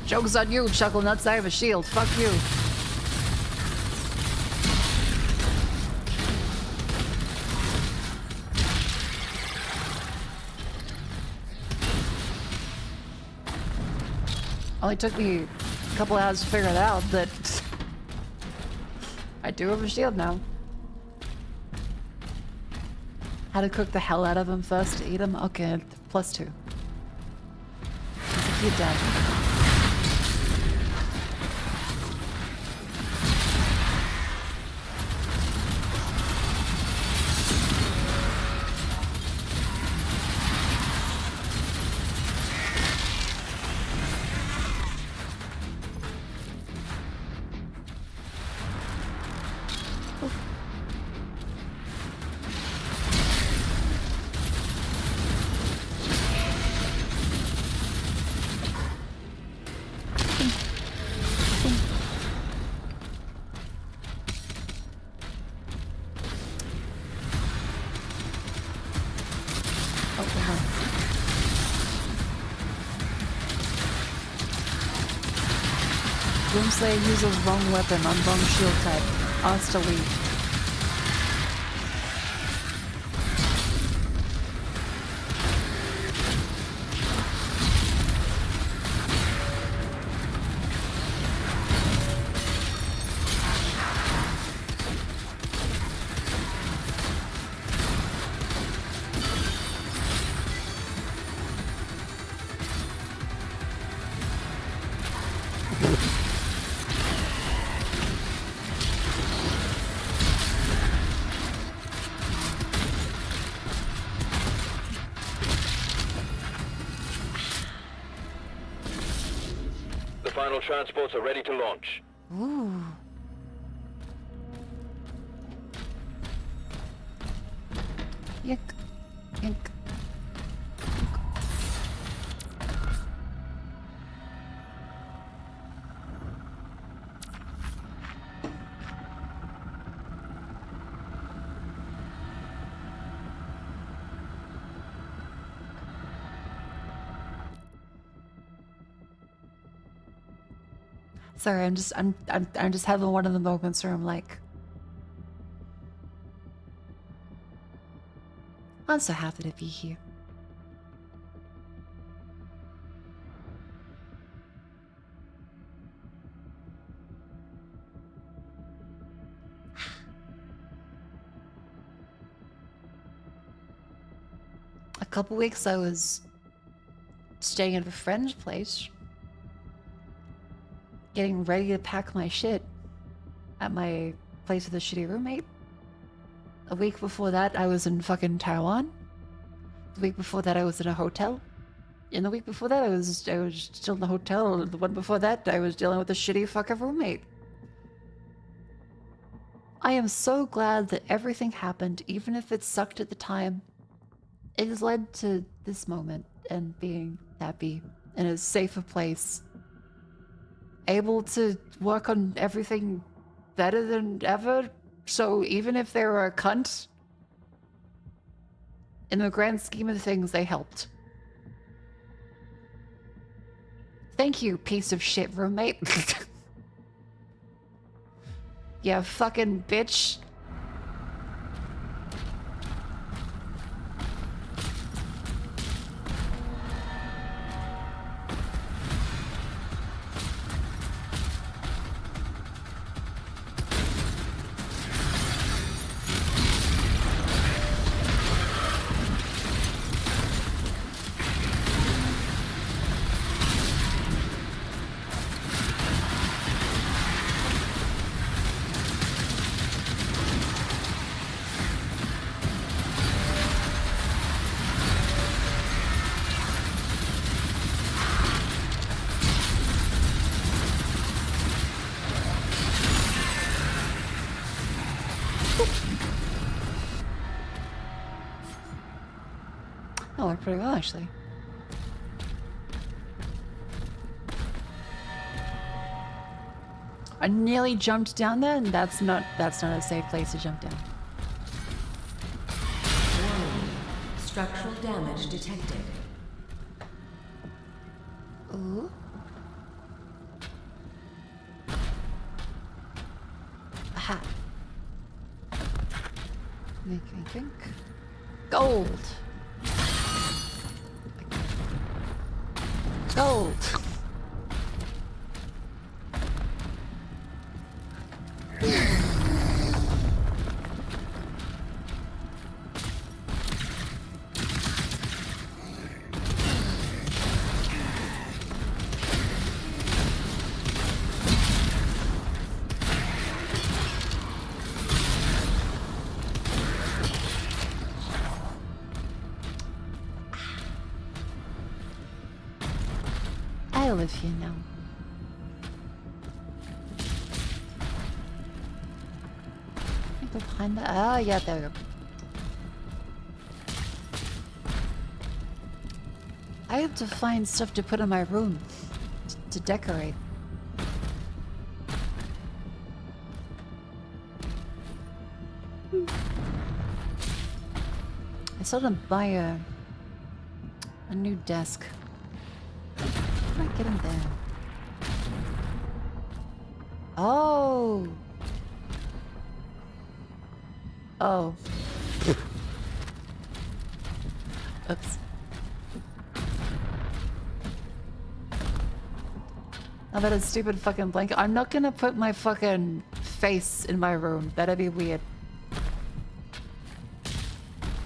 Joke's on you, Chuckle Nuts. I have a shield. Fuck you. Only took me a couple hours to figure it out, but I do have a shield now. How to cook the hell out of him first to eat him? Okay, +2. He's a cute dad. Doomslayer uses wrong weapon on wrong shield type. Asked to leave. Final transports are ready to launch. Ooh. Yuck. Yuck. Sorry, I'm just having one of the moments where I'm like, I'm so happy to be here. A couple weeks I was staying at a friend's place, getting ready to pack my shit at my place with a shitty roommate. A week before that, I was in fucking Taiwan. The week before that, I was in a hotel. And the week before that, I was still in the hotel. The one before that, I was dealing with a shitty fucking roommate. I am so glad that everything happened, even if it sucked at the time. It has led to this moment and being happy in a safer place. Able to work on everything better than ever. So even if they were a cunt, in the grand scheme of things, they helped. Thank you, piece of shit roommate. Yeah, fucking bitch. That worked pretty well, actually. I nearly jumped down there, and that's not a safe place to jump down. Warning. Structural damage detected. Ooh. Aha. Think. Gold. Gold. I live here now. I go behind that. Ah, yeah, there we go. I have to find stuff to put in my room to decorate. I still didn't buy a new desk. How do I get in there? Oh! Oh. Oops. I bet a stupid fucking blanket. I'm not gonna put my fucking face in my room. That'd be weird.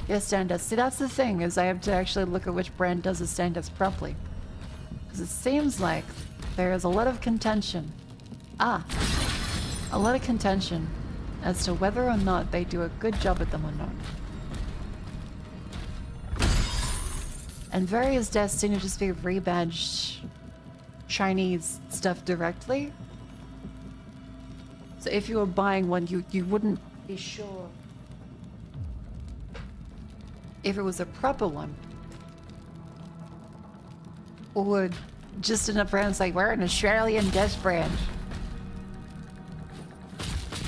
Yes, stand desk. See, that's the thing, is I have to actually look at which brand does the stand desk properly. Because it seems like there is a lot of contention. A lot of contention as to whether or not they do a good job at them or not. And various desks seem to just be rebadged Chinese stuff directly. So if you were buying one, you wouldn't be sure if it was a proper one. Or just enough brands like, we're an Australian desk brand.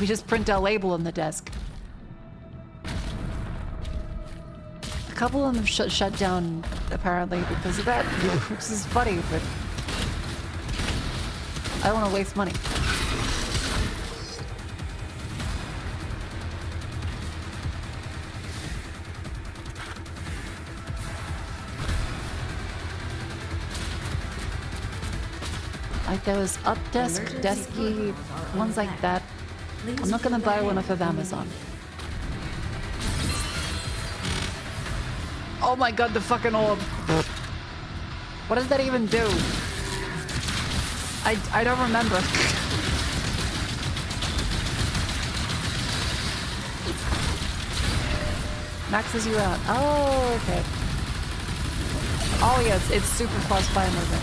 We just print our label on the desk. A couple of them have shut down, apparently, because of that, which is funny, but I don't want to waste money. Like those up desk, desky ones like that. I'm not gonna buy one off of Amazon. Oh my god, the fucking orb. What does that even do? I don't remember. Maxes you out. Oh, okay. Oh yes, it's super fast fire moving.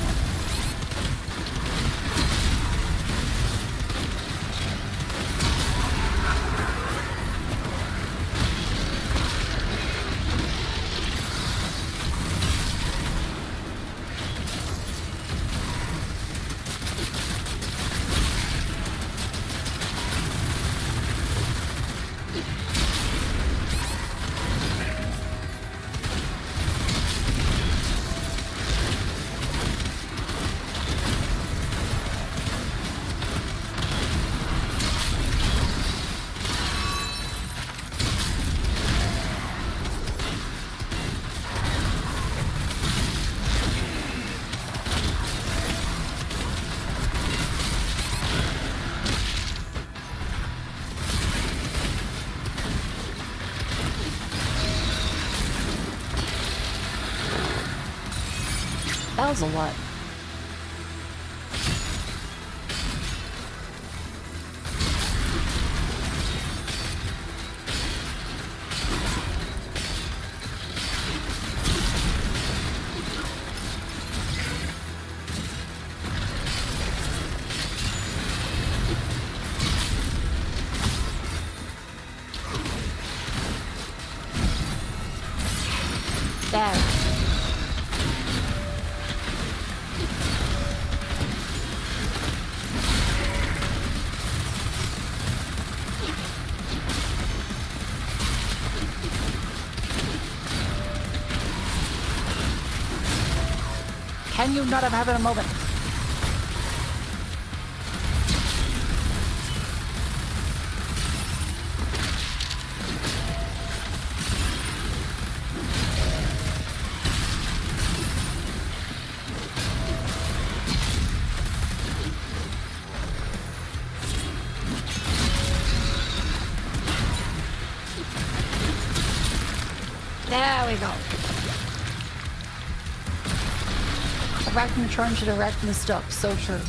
That was a lot. Can you not have having a moment? There we go. Arachnotron should arachno stuff, so true.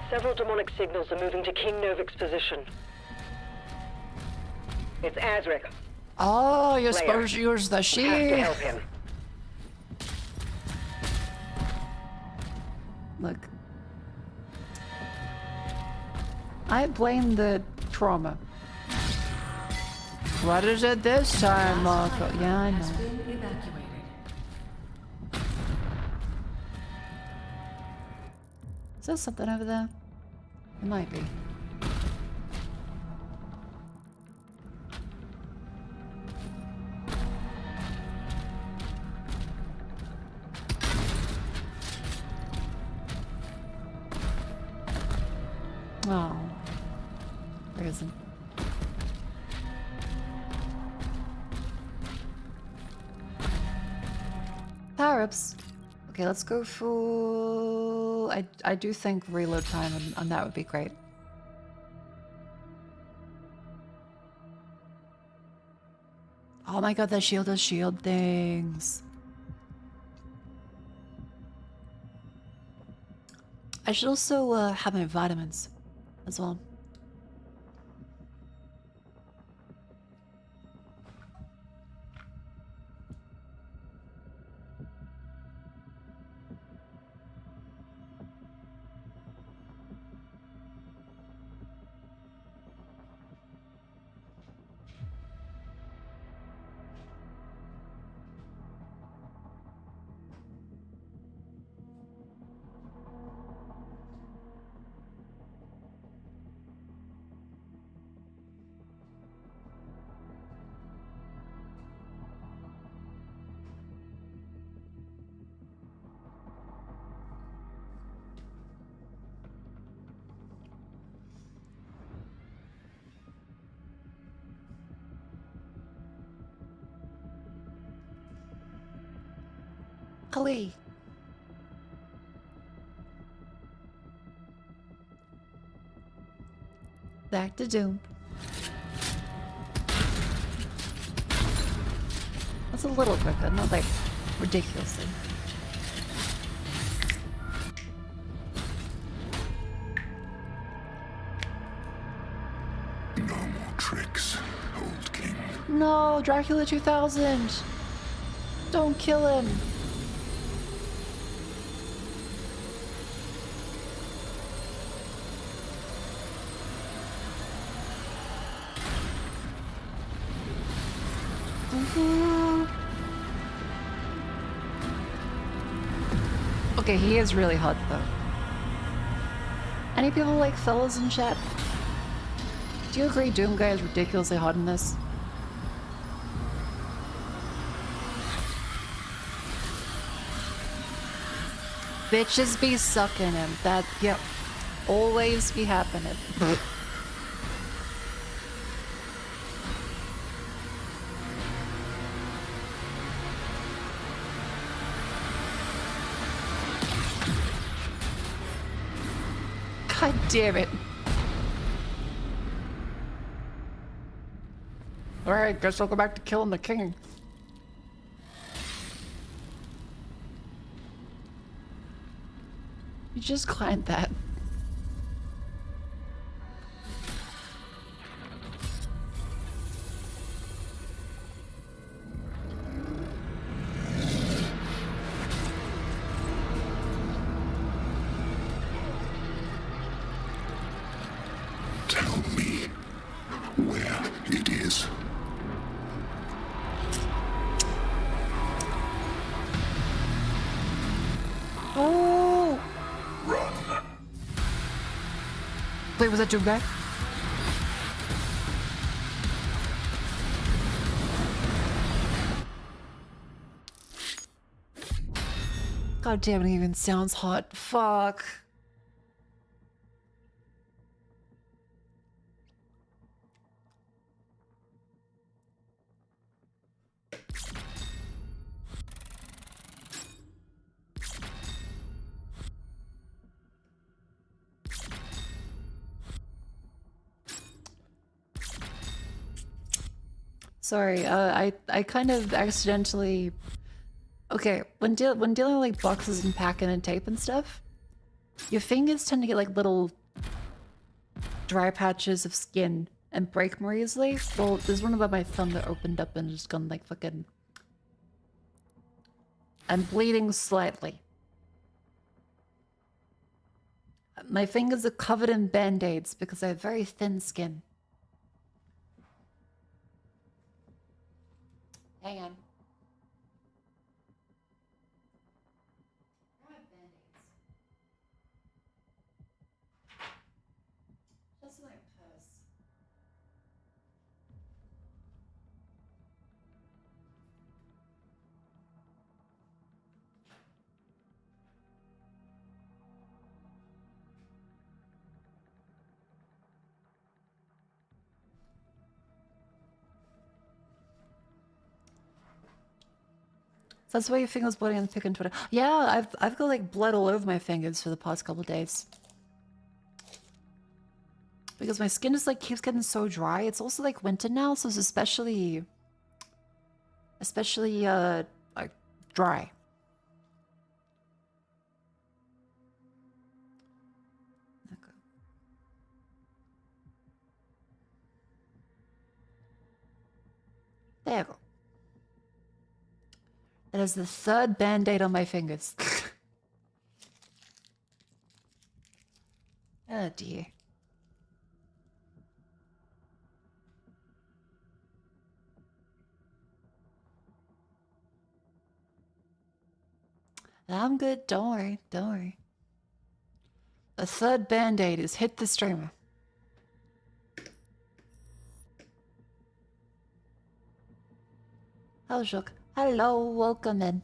Several demonic signals are moving to King Novik's position. It's Azric. Oh, you're Leia, supposed to use the we have to shield. help him. Look. I blame the trauma. What is it this time, Mako? Yeah, I know. Is there something over there? It might be. Oh, there isn't. Power-ups. Okay, let's go full... I do think reload time on that would be great. Oh my god, that shield does shield things. I should also have my vitamins as well. Ali. Back to Doom. That's a little quicker, not like ridiculously. No more tricks, old king. No, Dracula 2000. Don't kill him. Okay, he is really hot though. Any people like fellas in chat? Do you agree Doom Guy is ridiculously hot in this? Bitches be sucking him. That, yep. Always be happening. God damn it. Alright, guess I'll go back to killing the king. You just climbed that. Tell me where it is. Oh! Run. Wait, was that Doom Guy? God damn, it even sounds hot. Fuck. Sorry, I kind of accidentally... Okay, when dealing with like boxes and packing and tape and stuff, your fingers tend to get like little dry patches of skin and break more easily. Well, there's one about my thumb that opened up and just gone like fucking... I'm bleeding slightly. My fingers are covered in band-aids because I have very thin skin. Hang on. That's my purse. So that's why your fingers bloody on the pick on Twitter. Yeah, I've got like blood all over my fingers for the past couple of days. Because my skin just like keeps getting so dry. It's also like winter now, so it's especially like dry. Okay. There you go. That is the third band-aid on my fingers. Oh dear. I'm good, don't worry, don't worry. The third band-aid is hit the streamer. Hello, Shook. Hello, welcome in.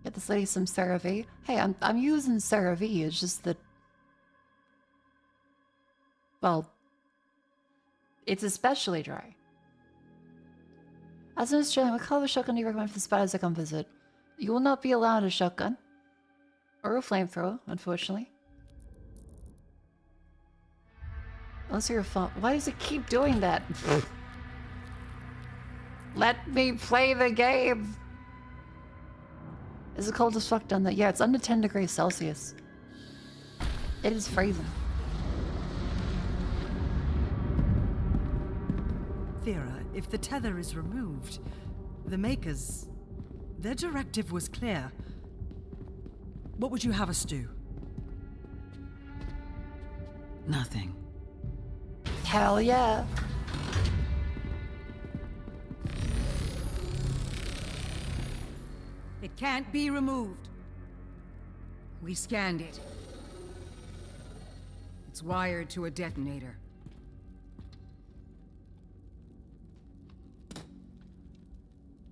Get this lady some CeraVe. Hey, I'm using CeraVe. It's just that, well, it's especially dry. As an Australian, what color of shotgun do you recommend for the spiders that come visit? You will not be allowed a shotgun or a flamethrower, unfortunately. Unless you're a phone. Why does it keep doing that? Let me play the game. Is it cold as fuck down there? Yeah, it's under 10 degrees Celsius. It is freezing. Vera, if the tether is removed, the Makers... their directive was clear. What would you have us do? Nothing. Hell yeah. It can't be removed. We scanned it. It's wired to a detonator.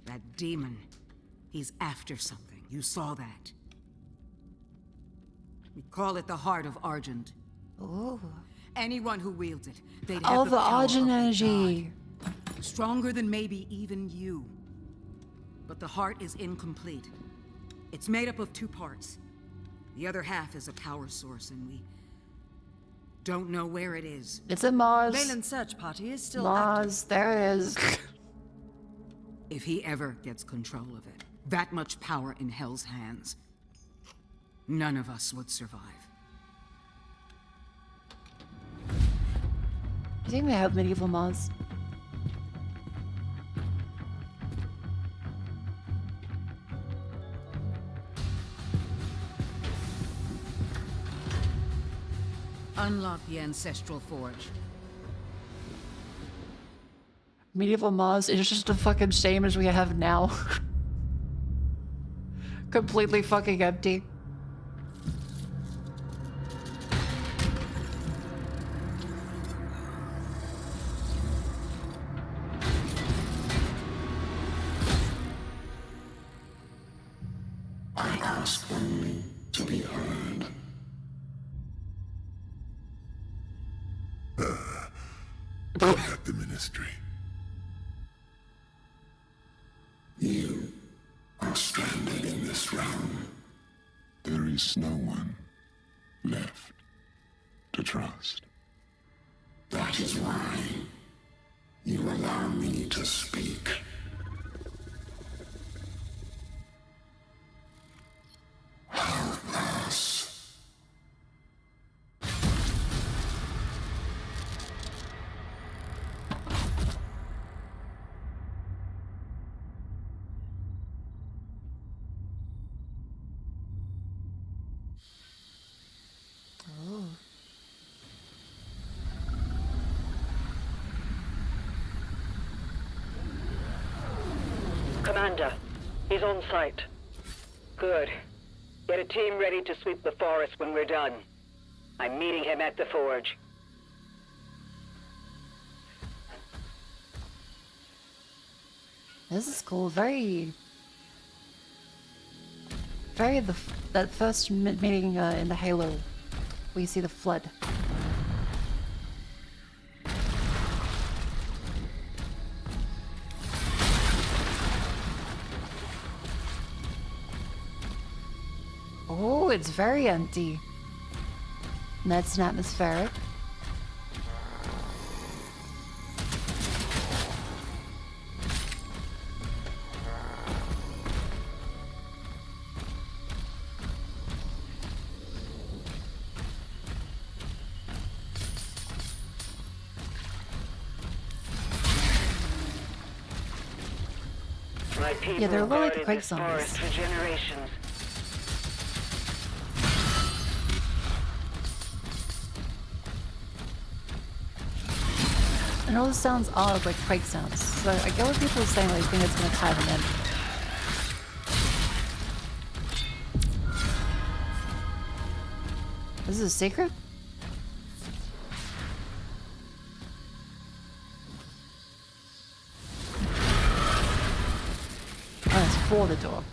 That demon, he's after something. You saw that. We call it the Heart of Argent. Ooh. Anyone who wields it, they'd All have the power Argent of the energy. god. Stronger than maybe even you. But the heart is incomplete. It's made up of 2 parts. The other half is a power source, and we don't know where it is. It's a Mars. Leyland's search party is still Mars, there it is. If he ever gets control of it, that much power in Hell's hands, none of us would survive. You think they have medieval Mars? Unlock the Ancestral Forge. Medieval Mars is just the fucking same as we have now. Completely fucking empty. At the ministry. You are stranded in this realm. There is no one left to trust. That is why you allow me to speak. Help us. Commander, he's on site. Good. Get a team ready to sweep the forest when we're done. I'm meeting him at the forge. This is cool. Very that first meeting in the Halo, where you see the flood. Oh, it's very empty. That's an atmospheric. My people Yeah, they're a little like the guarded quake this forest zombies. for generations. I know this sounds odd, like quake sounds. So I get what people are saying, like, think it's gonna tie them in. This is a secret? Oh, it's for the door.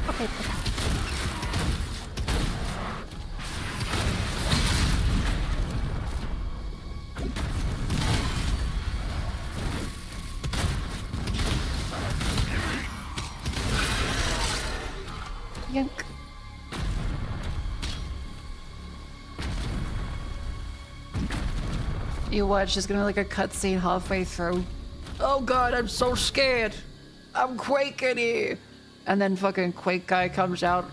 Okay. Yank. You watch, there's gonna be like a cutscene halfway through. Oh god, I'm so scared. I'm quaking here. And then fucking Quake guy comes out.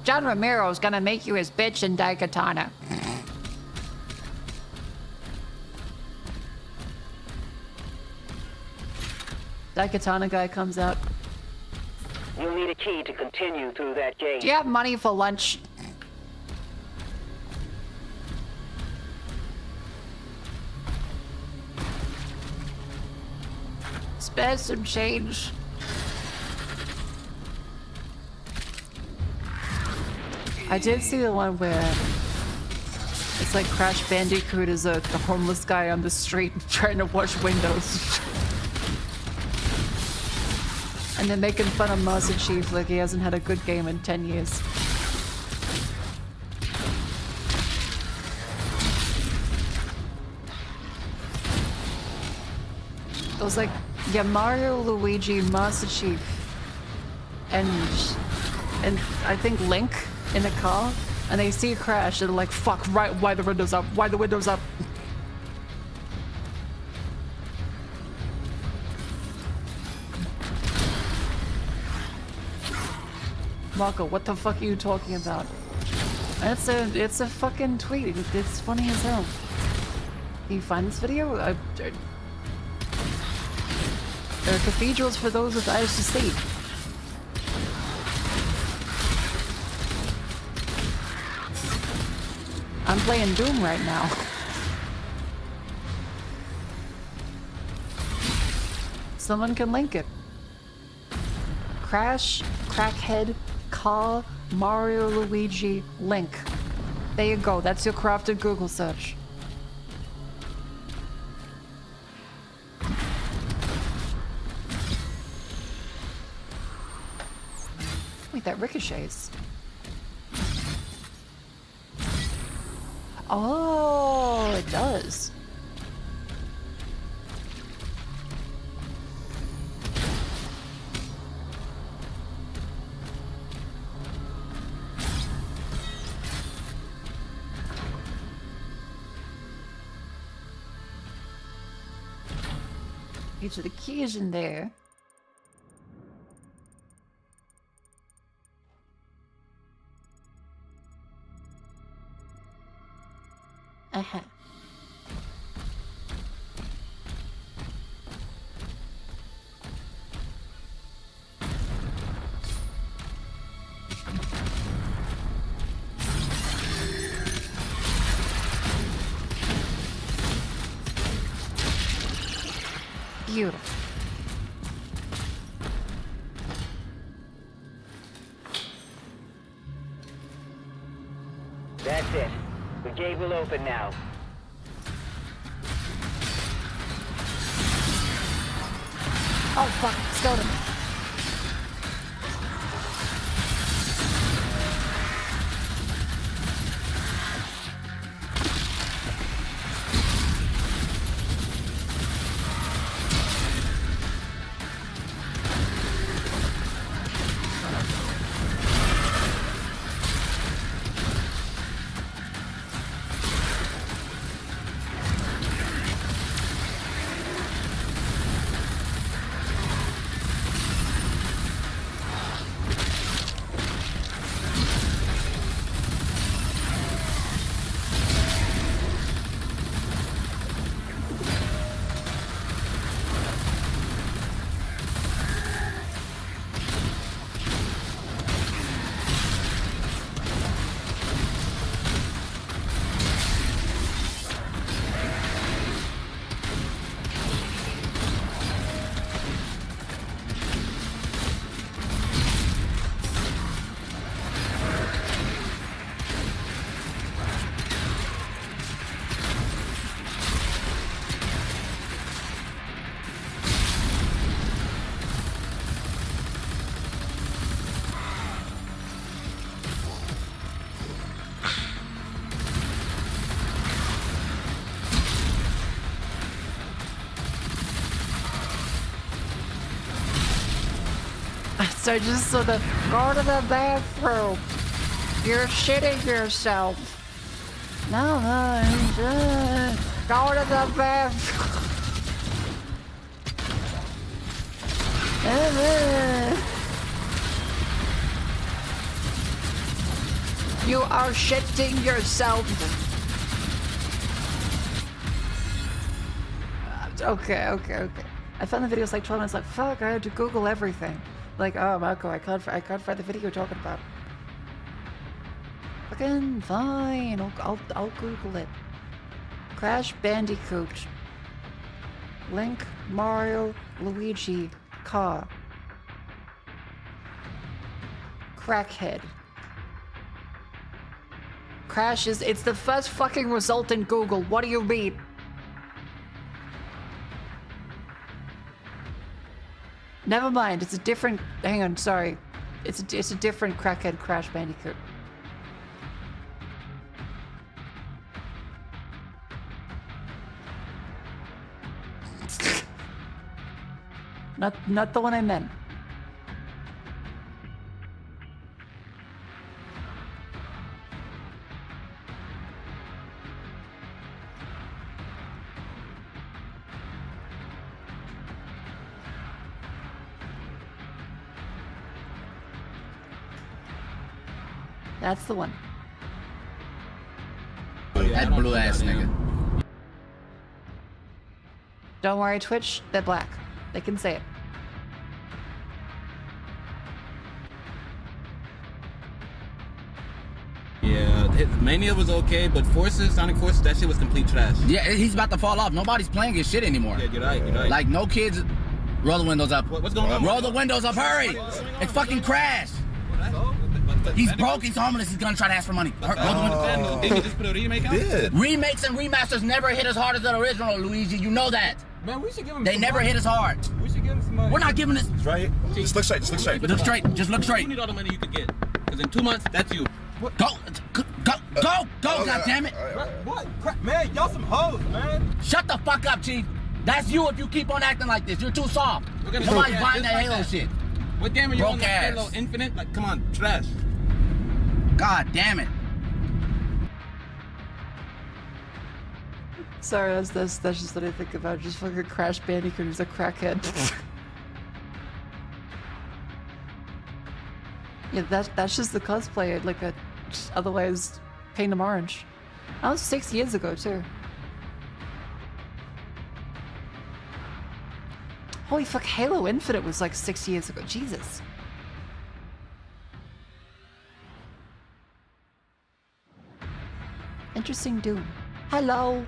John Romero's gonna make you his bitch in Daikatana. Daikatana guy comes out. You'll need a key to continue through that gate. Do you have money for lunch? Spare some change. I did see the one where it's like Crash Bandicoot is a homeless guy on the street trying to wash windows. And they're making fun of Master Chief like he hasn't had a good game in 10 years. It was like, yeah, Mario, Luigi, Master Chief, and I think Link in the car, and they see a crash and they're like, fuck, right, why the windows up? Why the windows up? Mako, what the fuck are you talking about? It's a fucking tweet. It's funny as hell. Can you find this video? There are cathedrals for those with eyes to see. I'm playing Doom right now. Someone can link it. Crash, Crackhead, Car, Mario, Luigi, Link. There you go. That's your crafted Google search. think that ricochets. Oh, it does. Each of the keys in there. Uh-huh. Beautiful. That's it. The gate will open now. Oh fuck, skeleton. So just so the go to the bathroom. You're shitting yourself. No, go to the bathroom. You are shitting yourself. Okay. I found the videos like 12 minutes. Like fuck, I had to Google everything. Like, oh, Mako, I can't find the video you're talking about. Fucking fine. I'll Google it. Crash Bandicoot. Link, Mario, Luigi, car. Crackhead. Crash is, it's the first fucking result in Google. What do you mean? Never mind, it's a different, hang on, sorry. It's a different crackhead Crash Bandicoot. Not the one I meant. That's the one. That blue ass nigga. Don't worry, Twitch, they're black. They can say it. Yeah, Mania was okay, but Sonic Forces, that shit was complete trash. Yeah, he's about to fall off. Nobody's playing his shit anymore. Yeah, you're right. Like, no kids. Roll the windows up. What's going on? Roll the windows up, hurry! It fucking crashed. He's broke, he's homeless, he's gonna try to ask for money. Roll the windows. Did he just put a remake out? Remakes and remasters never hit as hard as the original, Luigi. You know that. Man, we should give him They never hit as hard. We should give him some We're not giving this. It's right here. Just look straight. Just look straight. Look straight. Just look straight. You need all the money you could get. Because in 2 months, that's you. Go, God damn it! What? Man, y'all some hoes, man. Shut the fuck up, Chief. That's you if you keep on acting like this. You're too soft. Nobody's buying that Halo shit. What game are you on? Broke ass. Halo Infinite? Like, come on, trash. God damn it. Sorry, that's just what I think about. Just fucking Crash Bandicoot who's a crackhead. Yeah, that's just the cosplay. Like a otherwise paint him orange. That was 6 years ago too. Holy fuck, Halo Infinite was like 6 years ago. Jesus. Interesting Doom. Hello.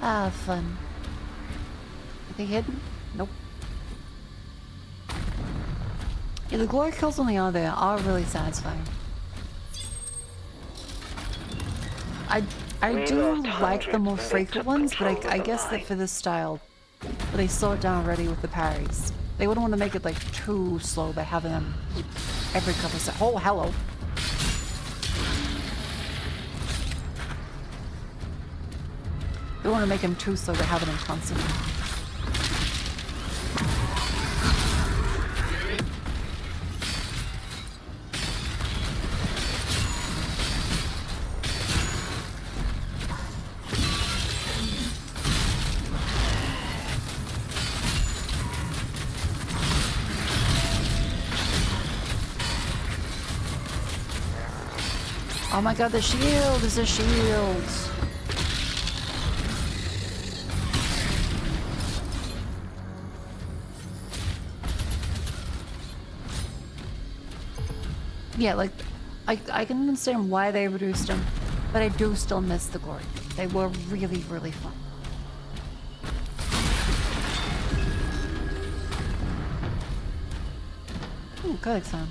Ah, fun. Are they hidden? Nope. Yeah, the glory kills when they are there are really satisfying. I do like the more frequent ones, but I guess that for this style, they slow it down already with the parries. They wouldn't want to make it like too slow by having them every couple of seconds. Oh, hello. They don't want to make him too slow by having him constantly. Oh my god, the shield is a shield. Yeah, like, I can understand why they reduced them, but I do still miss the glory. They were really, really fun. Ooh, good sound.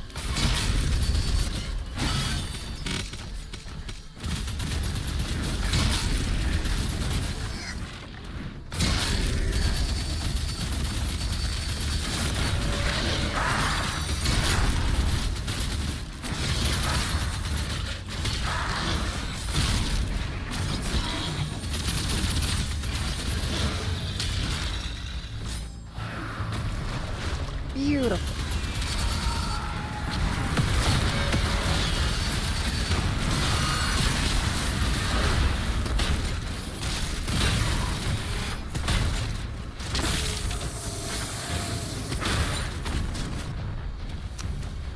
Beautiful.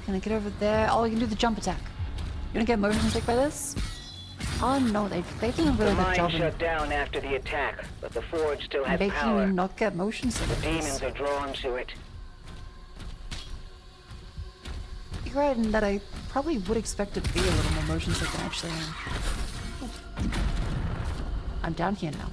Can I get over there? Oh, I can do the jump attack. You wanna get motion sick by this? Oh no, they did a really good job. The mine shut down after the attack, but the forge still has making power. me not get motion sick. The demons are drawn to it. You're right in that I probably would expect it to be a little more motion sick than I actually am. I'm down here now.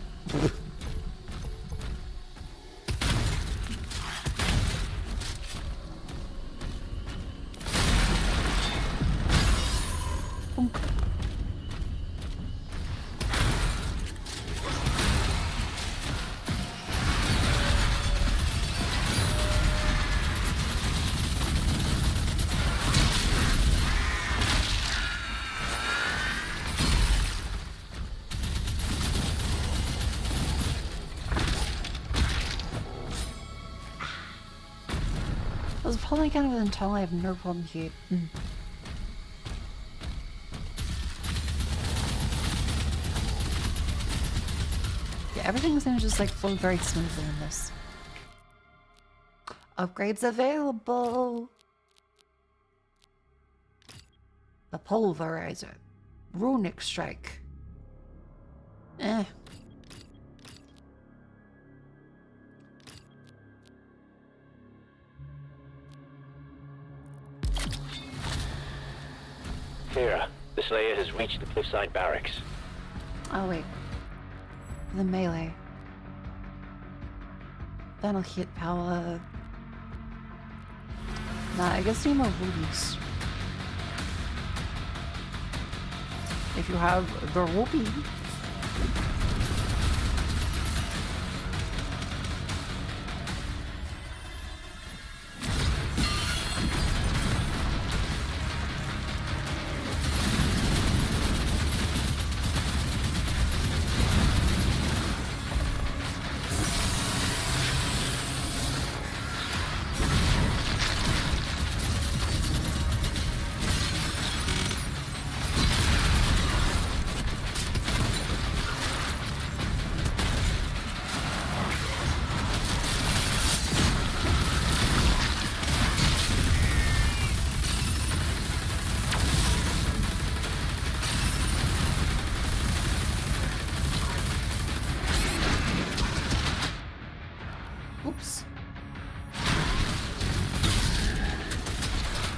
was probably kind of until I have no problem here. Yeah, everything's gonna just like flow very smoothly in this. Upgrades available. The pulverizer. Runic strike. Kira, the Slayer has reached the cliffside barracks. Oh wait. The melee. That'll hit power. Nah, I guess need more rubies. If you have the ruby.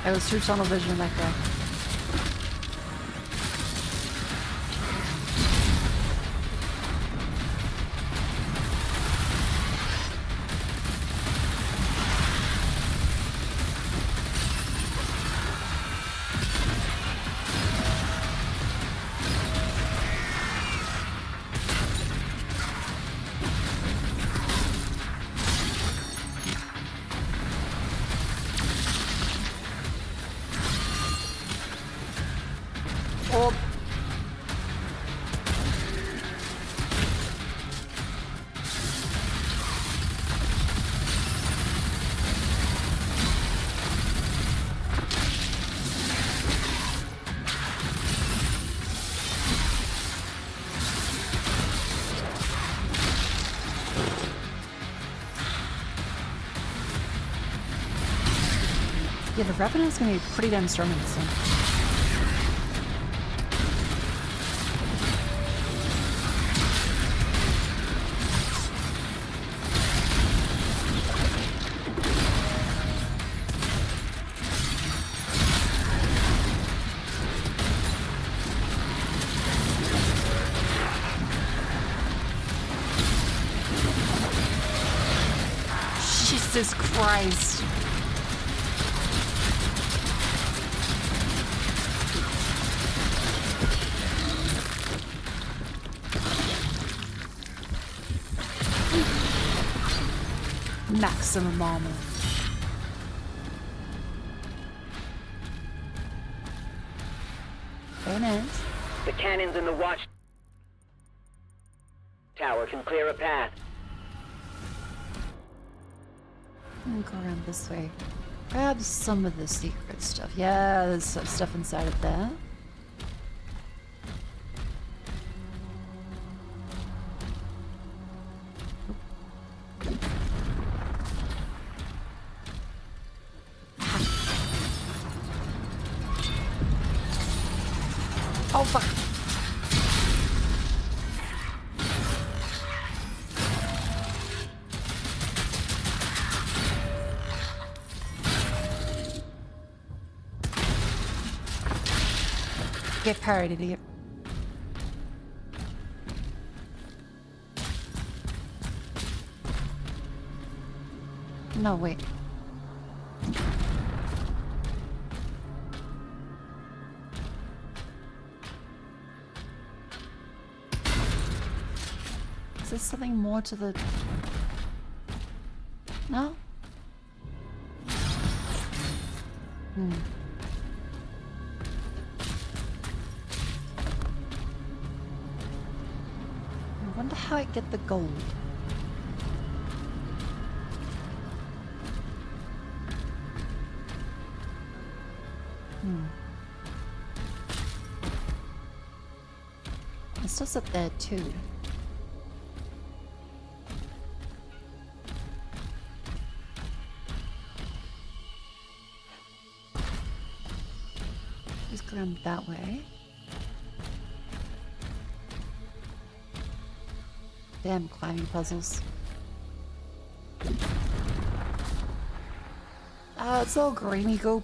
I was too tunnel vision that guy. Yeah, the Revenant's gonna be pretty damn strong in this one. Jesus Christ. Maximum armor. Very nice. The cannons in the watch tower can clear a path. I'm gonna go around this way. Grab some of the secret stuff. Yeah, there's some stuff inside of that. Oh fuck. Get parried, idiot. No, wait. Is there something more to the... No? I wonder how I get the gold. stuff's up there too. Just go around that way. Damn climbing puzzles. Ah, it's all grainy goop.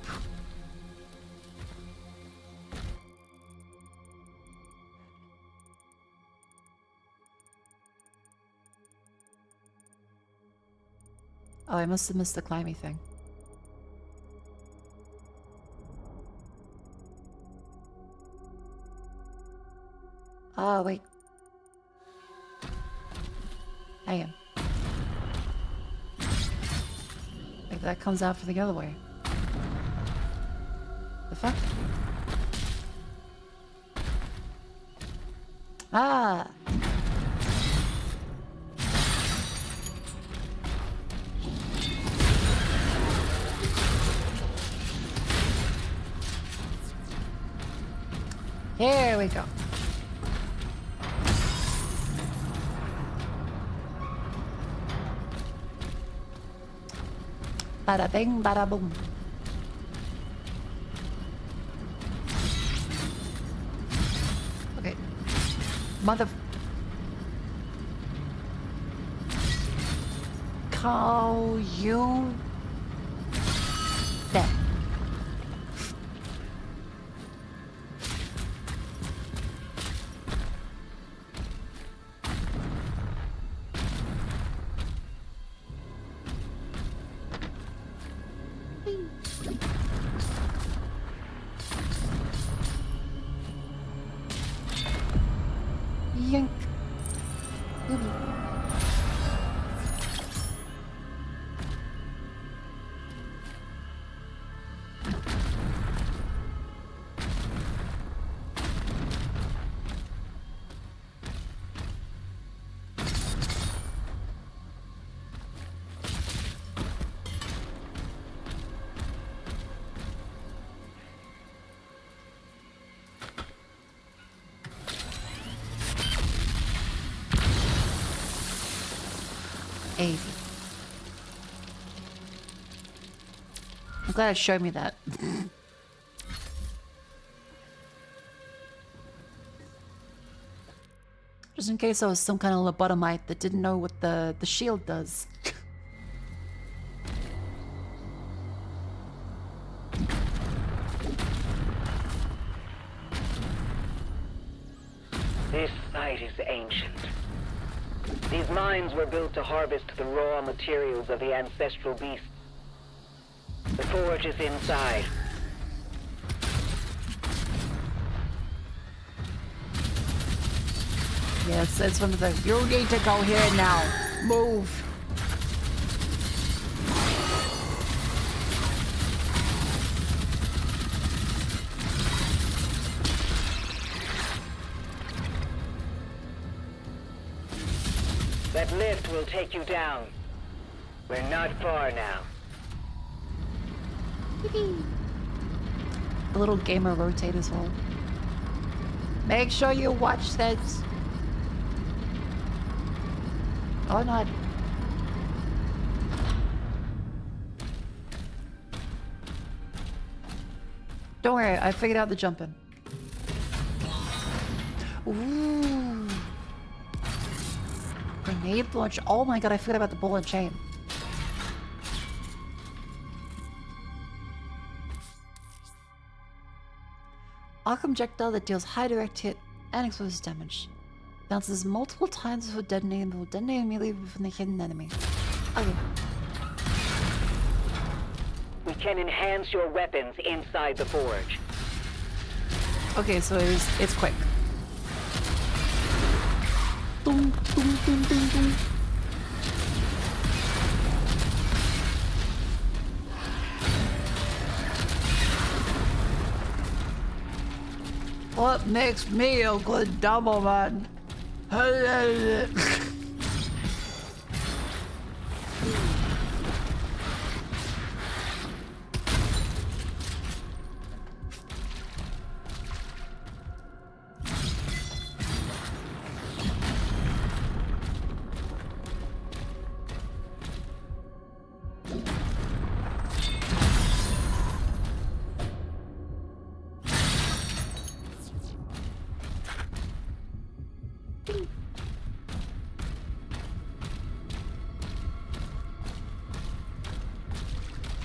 Oh, I must have missed the climby thing. Oh, wait. Hang on. Maybe that comes out for the other way. The fuck? Ah! Here we go. Bada bing, bada boom. Okay. Mother... Call you... There. Yank. Easy. I'm glad it showed me that. Just in case I was some kind of lobotomite that didn't know what the shield does. This site is ancient. These mines were built to harvest the raw materials of the ancestral beasts. The forge is inside. Yes, it's one of the... You need to go here now. Move. That lift will take you down. We're not far now. The little gamer rotate as well. Make sure you watch this. Or not. Don't worry, I figured out the jumping. Ooh. Grenade launcher. Oh my god, I forgot about the ball and chain. Arc projectile that deals high direct hit and explosive damage. Bounces multiple times before detonating and will detonate immediately from the hidden enemy. Okay. We can enhance your weapons inside the forge. Okay, so it's quick. Boom, boom, boom, boom, boom. What makes me a good double man?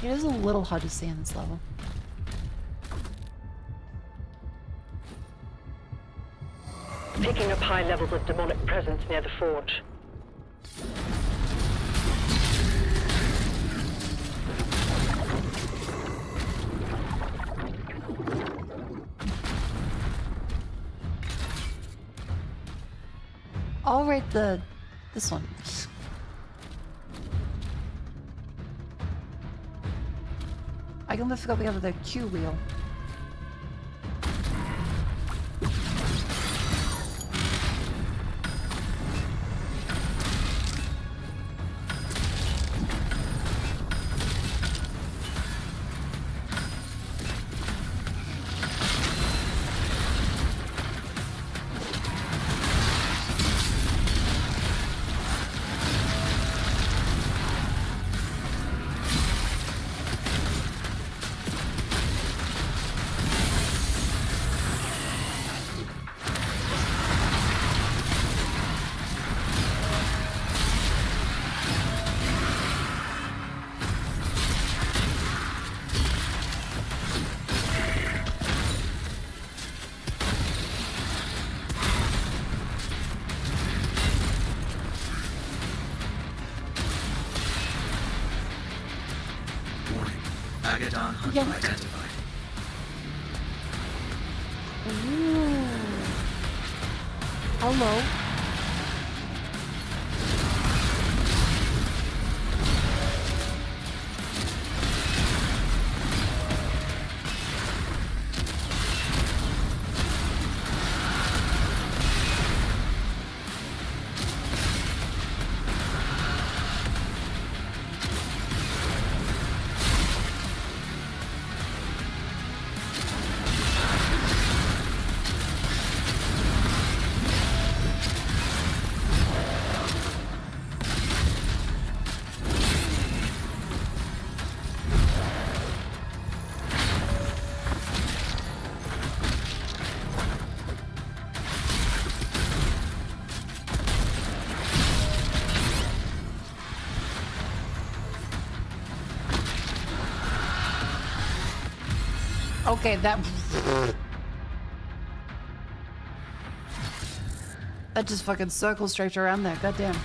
It is a little hard to see on this level. Picking up high levels of demonic presence near the forge. I'll rate this one. I can lift up the other Q wheel. Identified. Ooh. Hello. Okay, that just fucking circles straight around there. Goddamn.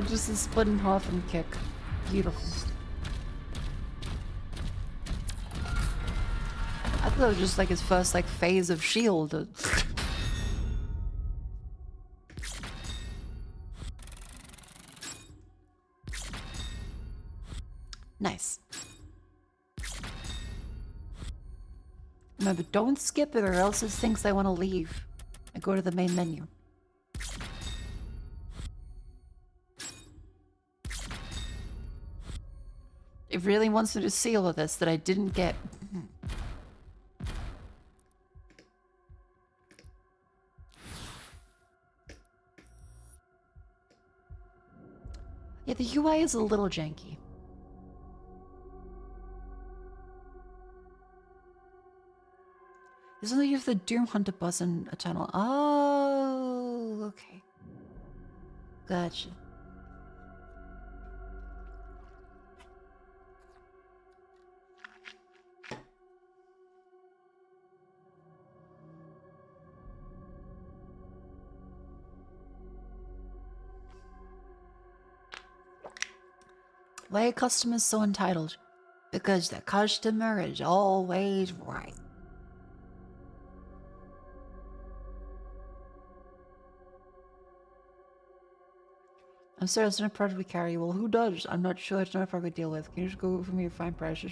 Just a split in half and kick. Beautiful. I thought it was just like his first like phase of shield. Nice. Remember, don't skip it or else it thinks I want to leave. I go to the main menu. It really wants me to see all of this that I didn't get. Yeah, the UI is a little janky. This is only if the Doom Hunter bus in a tunnel. Oh, okay. Gotcha. Why are customers so entitled? Because the customer is always right. I'm sorry, it's not a product we carry. Well, who does? I'm not sure. It's not a product we deal with. Can you just go for me to find prices?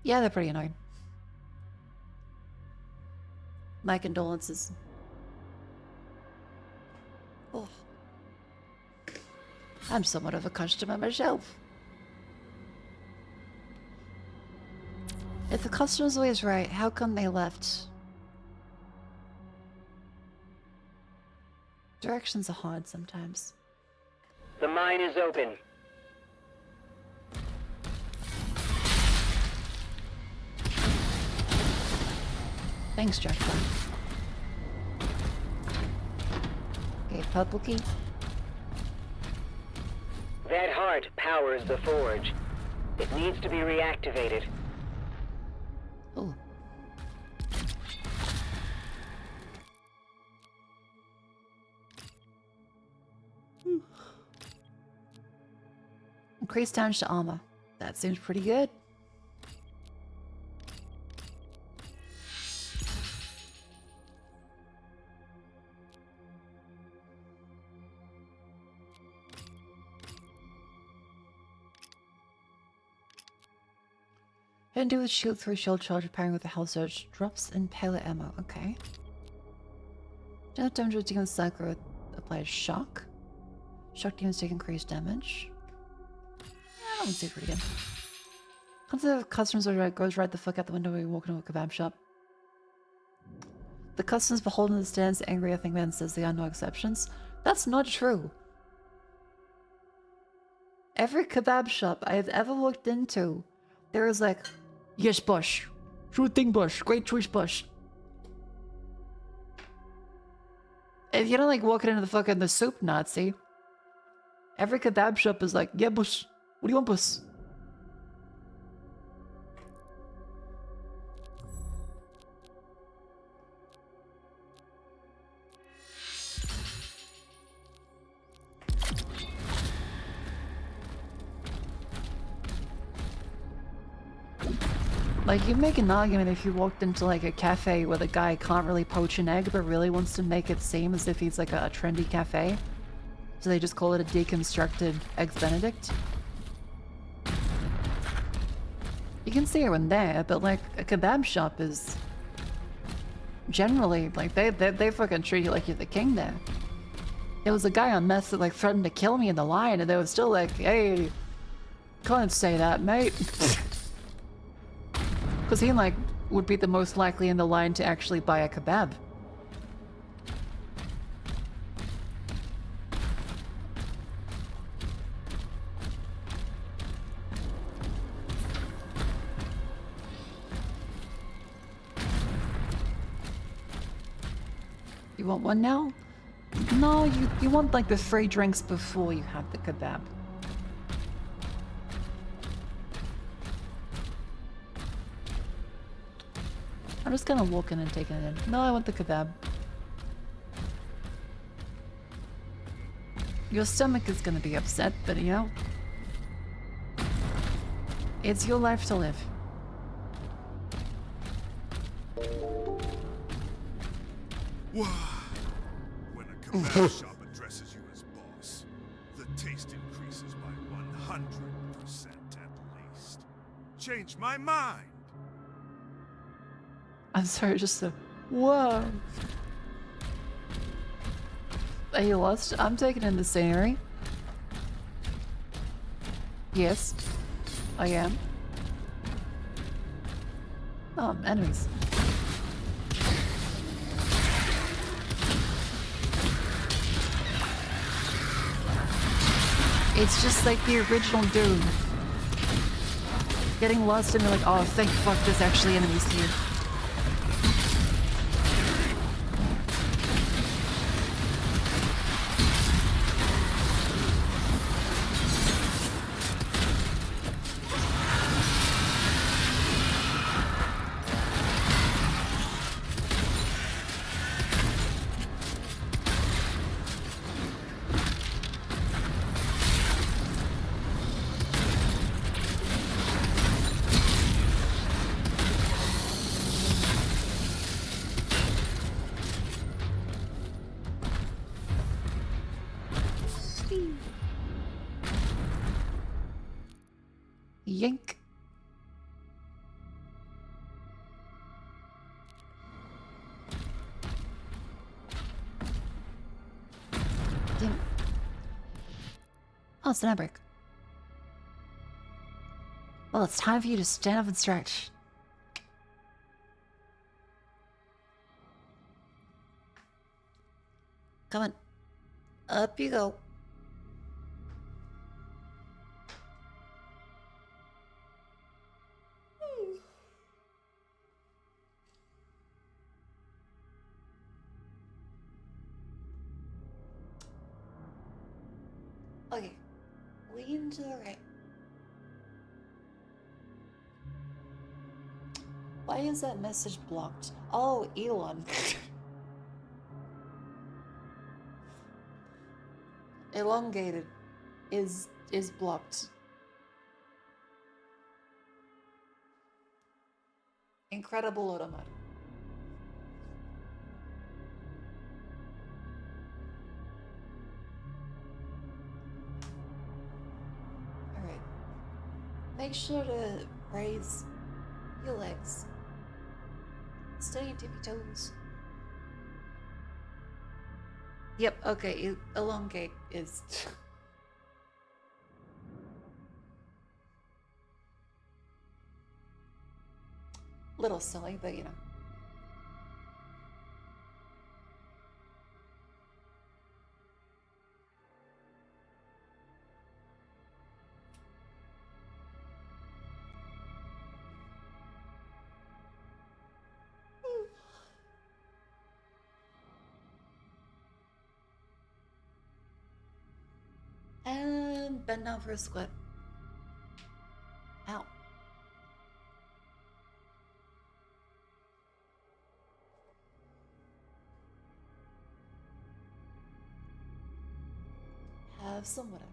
Yeah, they're pretty annoying. My condolences. I'm somewhat of a customer myself. If the customer's always right, how come they left? Directions are hard sometimes. The mine is open. Thanks, Jackpot. Okay, purple key. That heart powers the forge. It needs to be reactivated. Oh. Increase damage to armor. That seems pretty good. Hit and do with shield through shield charge pairing with the health surge. Drops in paler ammo. Okay. General damage with demon cycle applies shock. Shock demons take increased damage. Yeah, that one's pretty good. Consider customers goes right the fuck out the window when you walk into a kebab shop. The customers beholden the stands angry I think man says there are no exceptions. That's not true. Every kebab shop I have ever walked into, there is like, yes, boss. Sure thing, boss. Great choice, boss. If you don't like walking into the fucking the soup Nazi, every kebab shop is like, yeah, boss. What do you want, boss? Like, you make an argument if you walked into, like, a cafe where the guy can't really poach an egg, but really wants to make it seem as if he's, like, a trendy cafe. So they just call it a deconstructed Eggs Benedict. You can see it when there, but, like, a kebab shop is... generally, like, they fucking treat you like you're the king there. There was a guy on meth that, like, threatened to kill me in the line, and they were still like, hey, can't say that, mate. Because he, like, would be the most likely in the line to actually buy a kebab. You want one now? No, you want, like, the free drinks before you have the kebab. I'm just gonna walk in and take it in. No, I want the kebab. Your stomach is gonna be upset, but you know, it's your life to live. When a kebab shop addresses you as boss, the taste increases by 100% at least. Change my mind! I'm sorry, just a... Whoa! Are you lost? I'm taking in the scenery. Yes, I am. Oh, enemies. It's just like the original Doom. Getting lost and you're like, oh, thank fuck, there's actually enemies here. Yank. Damn. Oh, it's an break. Well, it's time for you to stand up and stretch. Come on. Up you go. Okay. Lean to the right. Why is that message blocked? Oh, Elon. Elongated is blocked. Incredible automata. Alright. Make sure to raise your legs. Steady tippy toes. Yep, okay, elongate is... little silly, but you know. And bend down for a squat. Ow. Have some water.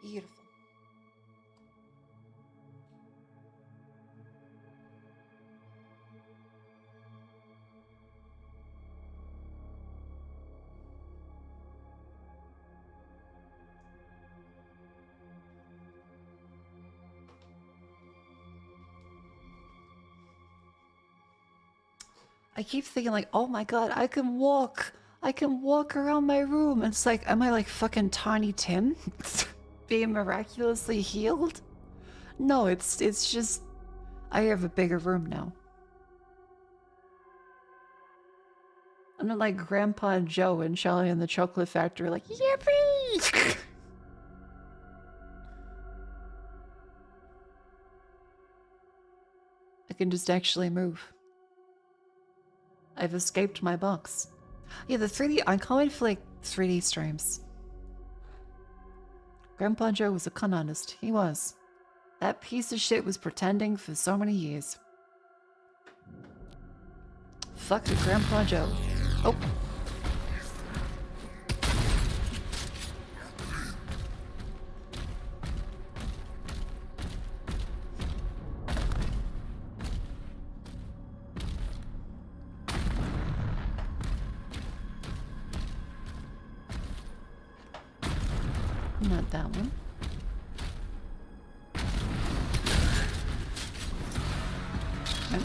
Beautiful. I keep thinking like, oh my god, I can walk around my room. And it's like, am I like fucking Tiny Tim? Being miraculously healed? No, it's just, I have a bigger room now. I'm not like Grandpa Joe and Charlie and the Chocolate Factory like, yippee! I can just actually move. I've escaped my box. Yeah, the 3D, I can't wait for like 3D streams. Grandpa Joe was a con artist. He was. That piece of shit was pretending for so many years. Fuck Grandpa Joe. Oh. Not that one. Nope.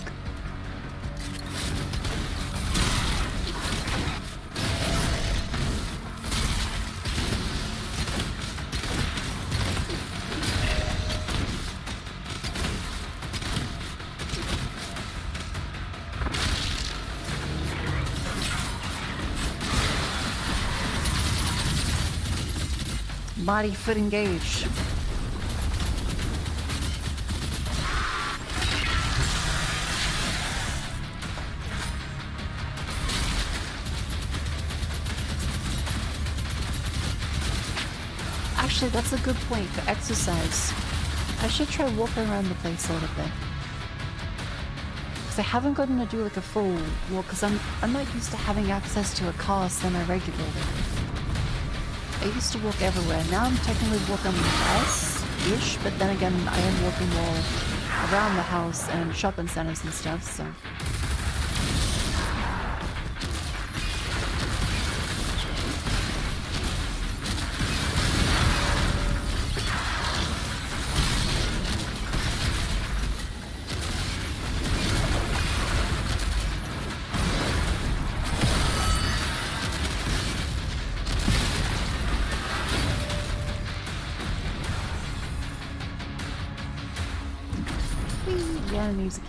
Body, foot, engage. Actually, that's a good point for exercise. I should try walking around the place a little bit. Because I haven't gotten to do like a full walk, because I'm not used to having access to a car semi-regularly. I used to walk everywhere. Now I'm technically walking less-ish, but then again, I am walking more around the house and shopping centers and stuff, so... Whee! Yeah, music.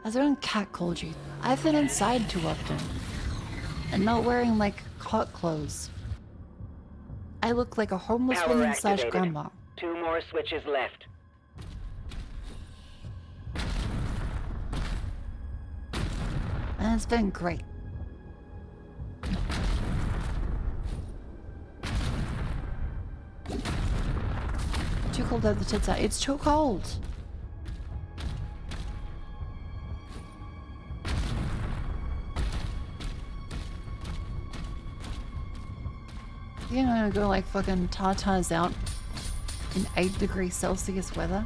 Has your own cat called you? I've been inside too often. And not wearing, like, hot clothes. I look like a homeless Power woman slash activated. grandma. 2 more switches left. And it's been great. Too cold to have the tits out. It's too cold. You know, I'm gonna go like fucking tatas out in 8 degrees Celsius weather.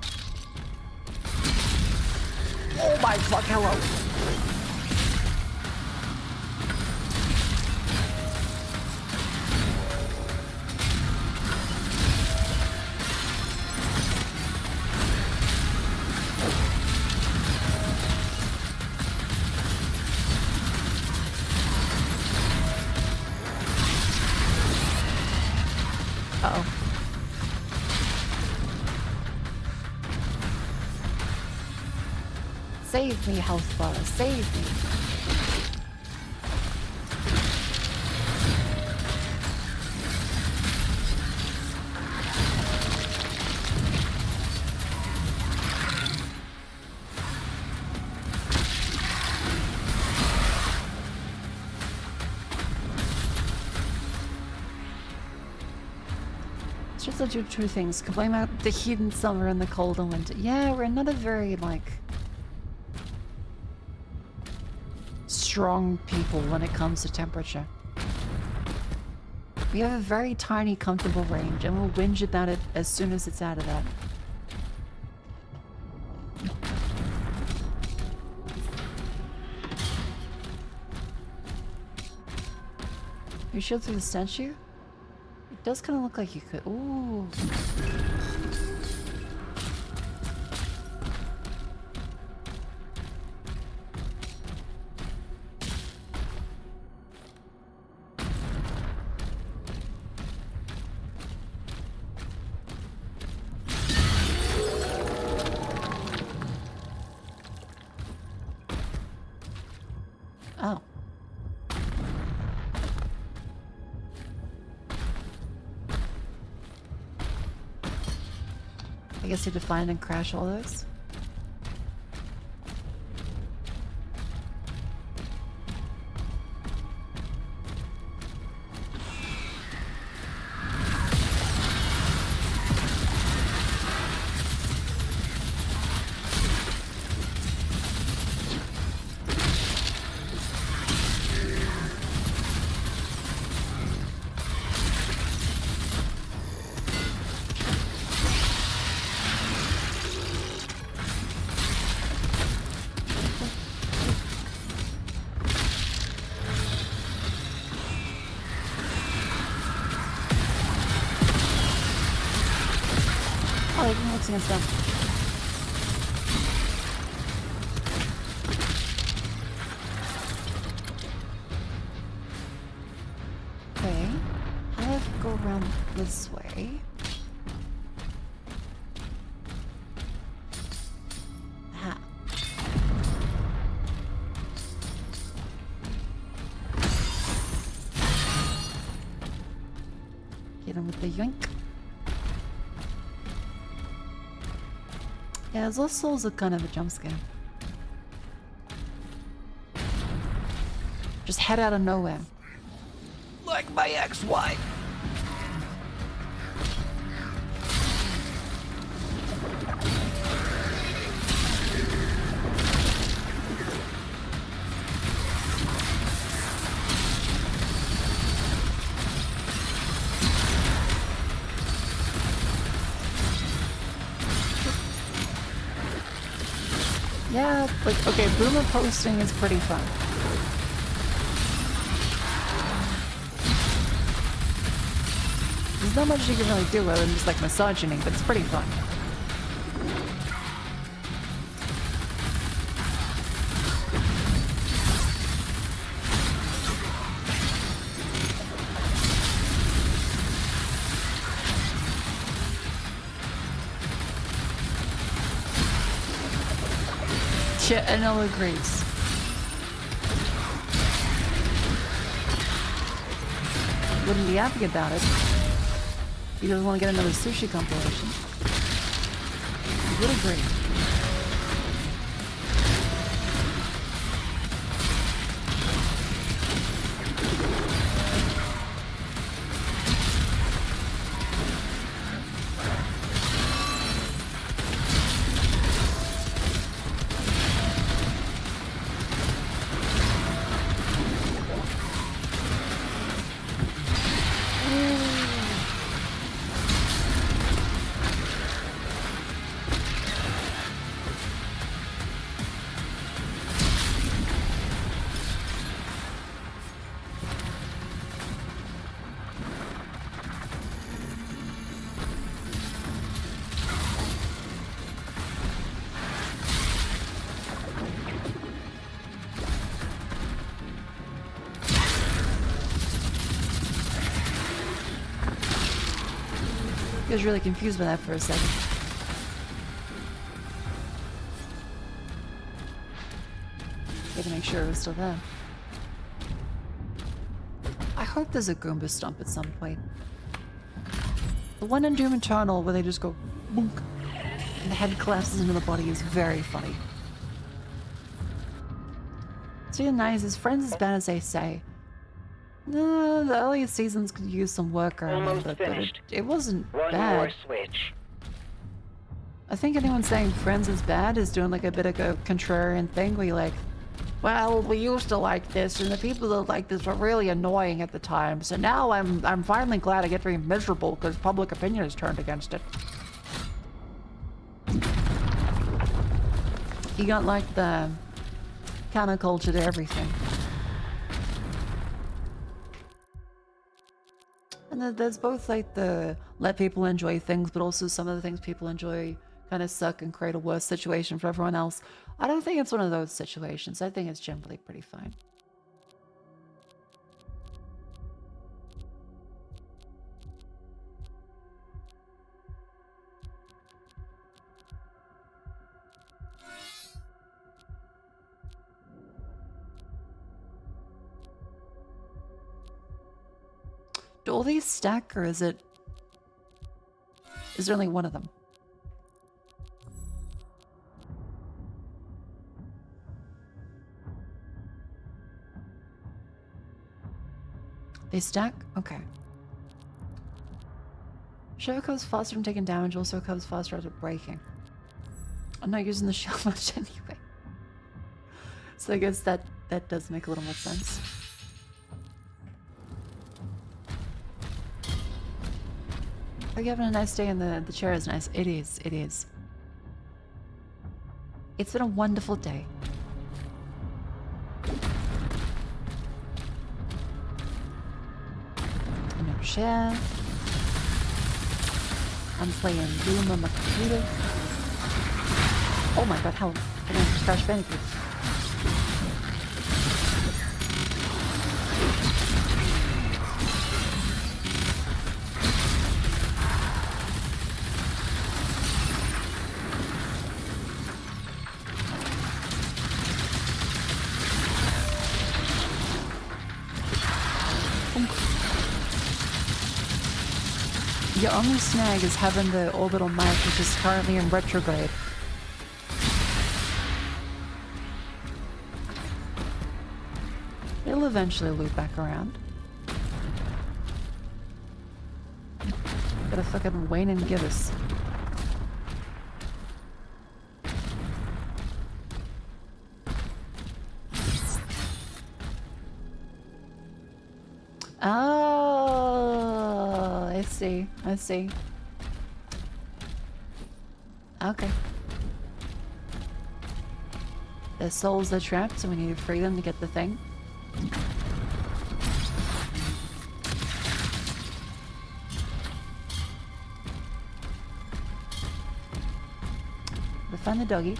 Oh my fuck, hello. Uh-oh. Save me, health bar. Save me. It's just the two things. Complain about the heat in summer and the cold in winter. Yeah, we're not a very, like, strong people when it comes to temperature. We have a very tiny, comfortable range, and we'll whinge about it as soon as it's out of that. You shield through the statue? It does kind of look like you could. Ooh. Oh. I guess you define and crash all those. Oh, they can look against them. Okay. How do I go around this way? Aha. Get him with the yoink. Yeah, those souls are kind of a jump scare. Just head out of nowhere. Like my ex-wife. Yeah, like, okay, boomer posting is pretty fun. There's not much you can really do other than just like misogyny, but it's pretty fun. Shit, Anil agrees. Wouldn't be happy about it. He doesn't want to get another sushi compilation. He would agree. I was really confused by that for a second. Had to make sure it was still there. I hope there's a Goomba stomp at some point. The one in Doom Eternal where they just go boonk and the head collapses into the body is very funny. So nice, his friends as bad as they say. No, the earlier seasons could use some work around it, but it wasn't One bad. more switch. I think anyone saying Friends is bad is doing like a bit of a contrarian thing where you're like, well, we used to like this, and the people that like this were really annoying at the time, so now I'm finally glad I get to be miserable because public opinion has turned against it. You got like the counterculture to everything. And there's both like the let people enjoy things, but also some of the things people enjoy kind of suck and create a worse situation for everyone else. I don't think it's one of those situations. I think it's generally pretty fine. Do all these stack, or is there only one of them? They stack? Okay. Shield recovers faster from taking damage, also recovers faster after breaking. I'm not using the shield much anyway. So I guess that does make a little more sense. Are you having a nice day? And the chair is nice. It is, it is. It's been a wonderful day. No chair. I'm playing Doom on my computer. Oh my god, how can I just Crash Bandicoot? Your only snag is having the orbital mic, which is currently in retrograde. It'll eventually loop back around. Gotta fucking Wayne and Gibbous. Oh, I see. I see. Okay. Their souls are trapped, so we need to free them to get the thing. We find the doggy.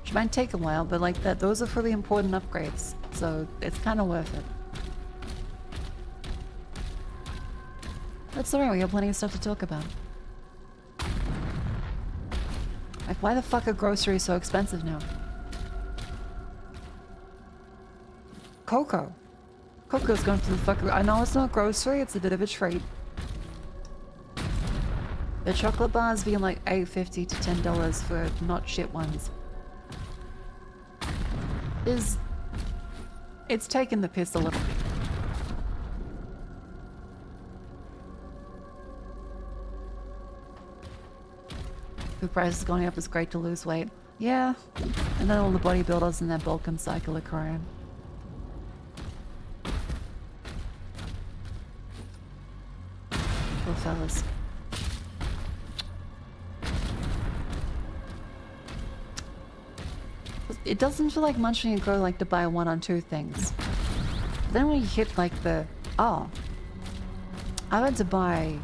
Which might take a while, but like that, those are for the important upgrades, so it's kind of worth it. That's alright, we have plenty of stuff to talk about. Like, why the fuck are groceries so expensive now? Cocoa. Cocoa's going to the fucker. I know it's not grocery, it's a bit of a treat. The chocolate bars being like $8.50 to $10 for not shit ones. It's taking the piss a little bit. Food prices going up, it's great to lose weight. Yeah, and then all the bodybuilders in that Balkan cycle are crying. Poor fellas. It doesn't feel like much when you go like to buy one on two things. Then when you hit like oh, I had to buy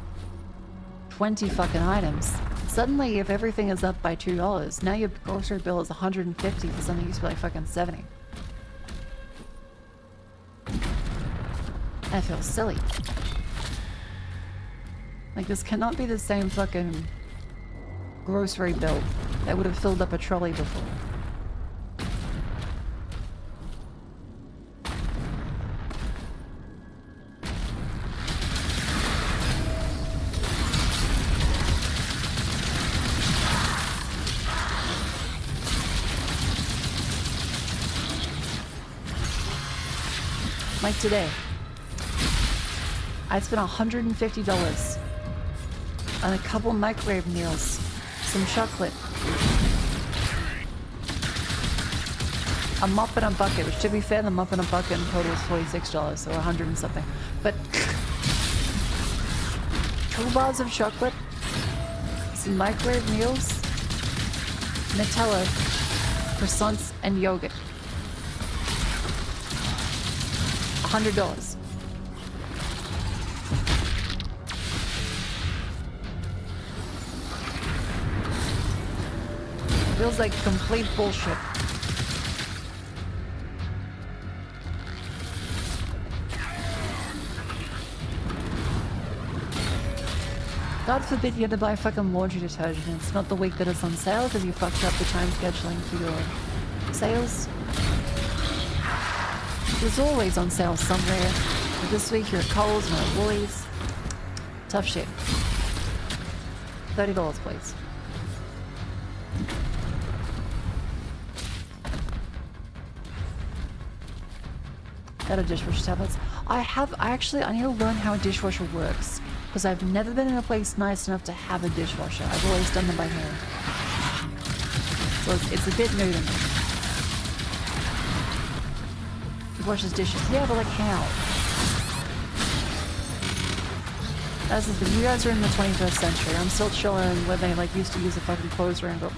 20 fucking items. Suddenly, if everything is up by $2, now your grocery bill is $150 for something that used to be like fucking $70. That feels silly. Like, this cannot be the same fucking grocery bill that would have filled up a trolley before. Like today, I spent $150 on a couple microwave meals, some chocolate, a mop and a bucket, which to be fair, the mop and a bucket in total is $46, so 100 and something. But 2 bars of chocolate, some microwave meals, Nutella, croissants, and yogurt. $100. Feels like complete bullshit. God forbid you had to buy fucking laundry detergent and it's not the week that it's on sale because you fucked up the time scheduling for your sales. It's always on sale somewhere. But this week you're at Coles and at Woolies. Tough shit. $30, please. Out of dishwasher tablets. I need to learn how a dishwasher works. Because I've never been in a place nice enough to have a dishwasher. I've always done them by hand. So it's a bit new to me. Washes dishes. Yeah, but like how? That's the thing. You guys are in the 21st century. I'm still chilling when they like used to use a fucking clothes wrangler.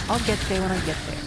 I'll get there when I get there.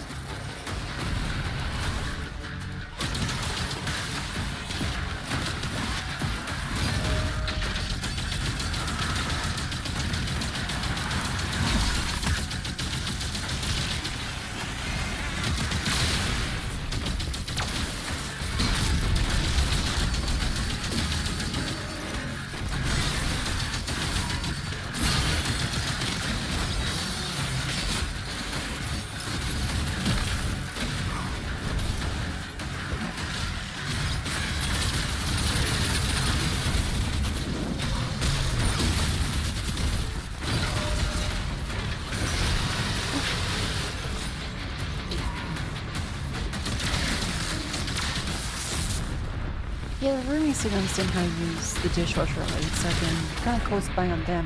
Yeah, the room needs to understand how to use the dishwasher at least, so I can kind of close by on them.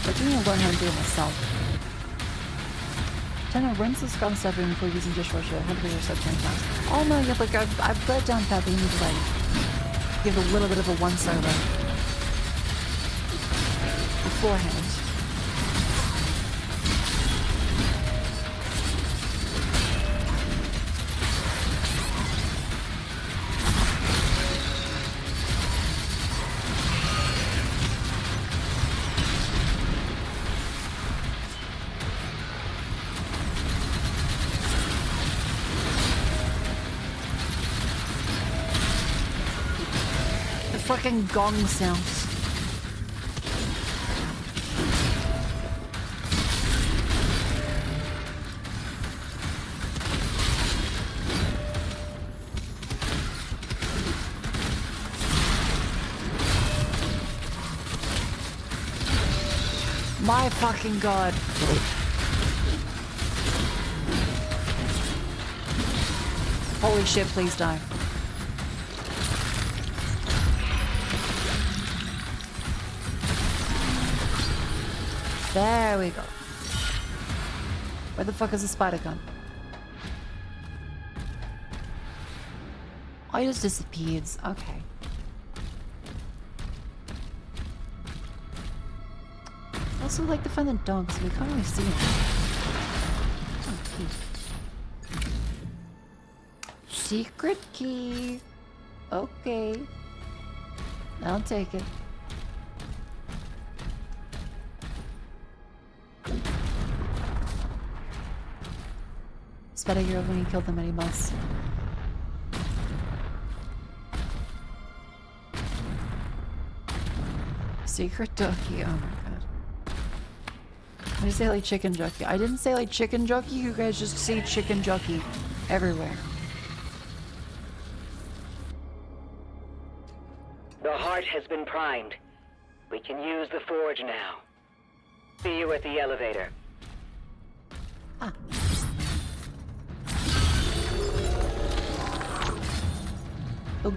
But I need to learn how to do it myself. Trying to rinse the scrub stuff before using dishwasher. I have to do this like 10 times. Oh no, yeah, like I've got it down pat, but you need to like give a little bit of a once-over beforehand. fucking gong sounds. My fucking god. Holy shit, please die. There we go. Where the fuck is the spider gun? Oh, he just disappeared. Okay. I also like to find the dogs, we can't really see them. Oh, cute. Secret key. Okay. I'll take it. Spider Hero when he killed the mini boss. Secret ducky. Oh my god. I did say like chicken jockey. I didn't say like chicken jockey. You guys just say chicken jockey everywhere. The heart has been primed. We can use the forge now. See you at the elevator. Ah. Ugh.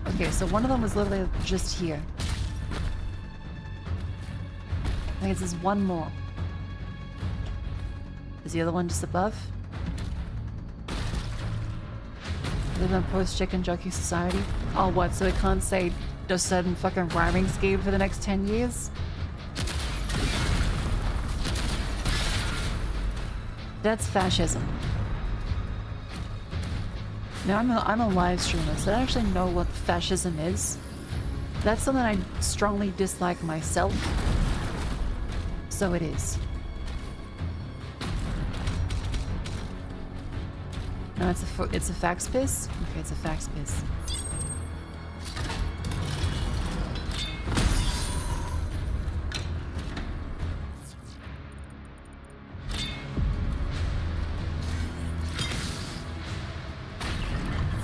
Okay, so one of them was literally just here. I think it's just one more. Is the other one just above? Live in post-chicken jockey society? Oh, what? So it can't say a certain fucking rhyming scheme for the next 10 years? That's fascism. Now I'm a live streamer, so I actually know what fascism is. That's something I strongly dislike myself. So it is. No, it's a fax piss? Okay, it's a fax piss.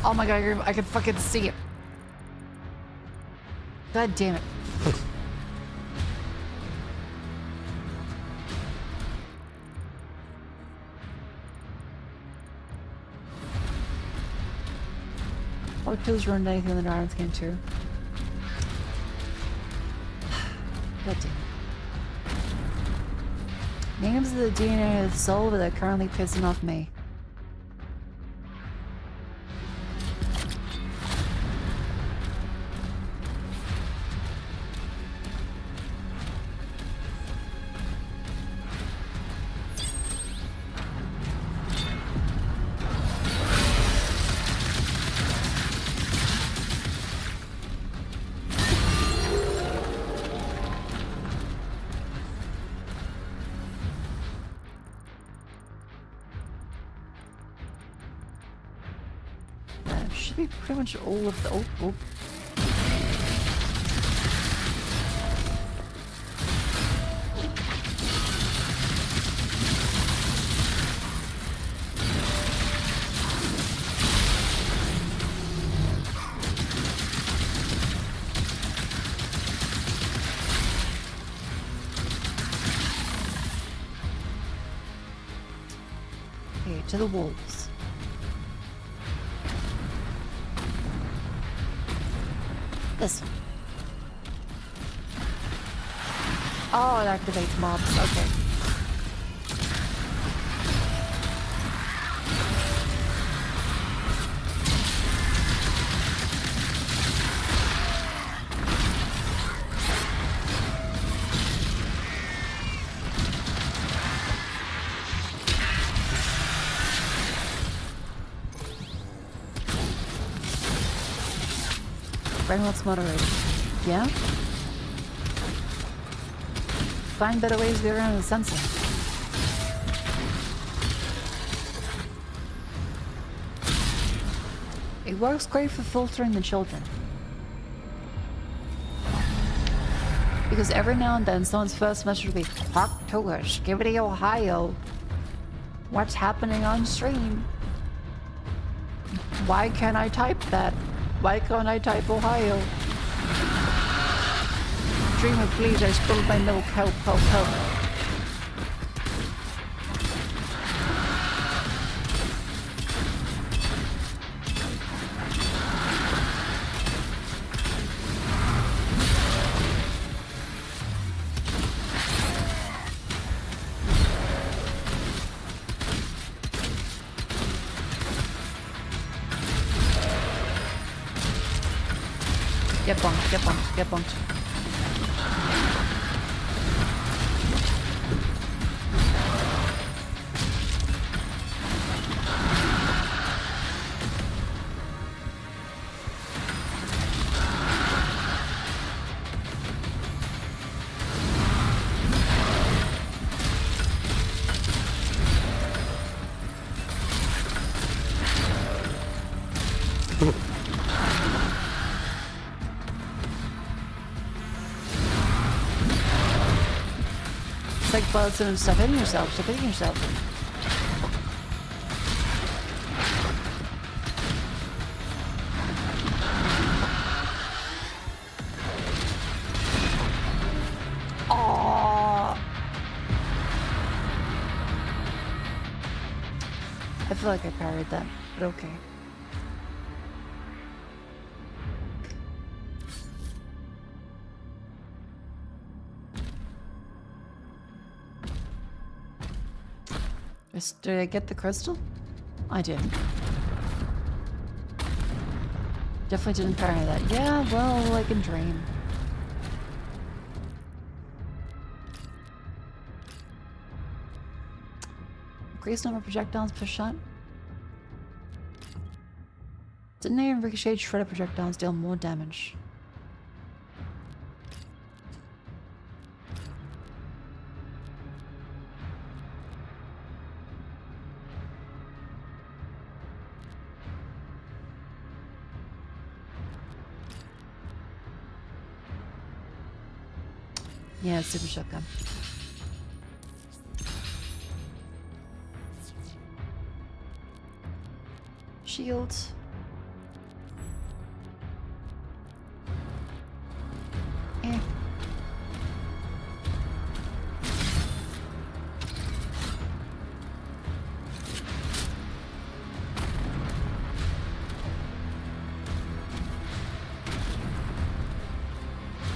Oh my god, I can fucking see it. God damn it. Oh, kills ruined anything in the Darwin's game too. God damn it. Names of the DNA of the soul that are currently pissing off me. Should be pretty much all of the oh. Okay, to the wolves. This one. Oh, it activates mobs. Okay. Let's moderate. Yeah? Find better ways to get around the sensor. It works great for filtering the children. Because every now and then someone's first message will be, "Talk to us, Skibbity Ohio. What's happening on stream? Why can't I type that? Why can't I type Ohio? Streamer, please, I spilled my milk. Help, help, help." Get bumped, get bumped, get bumped. It's like bullets and stuff hitting yourself, stop hitting yourself. Aww. I feel like I parried that, but okay. Did I get the crystal? I did. Definitely didn't parry that. Yeah, well, I can dream. Increased number of projectiles per shot. Didn't even ricochet shredder projectiles deal more damage? Yeah, super shotgun. Shield. Eh.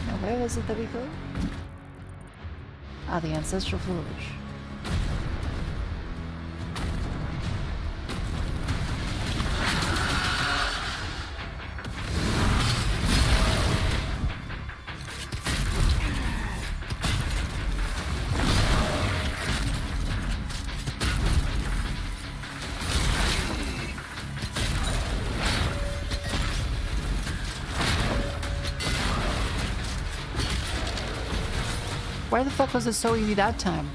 Now where was it that we go? Ah, the ancestral village. Why the fuck was it so easy that time?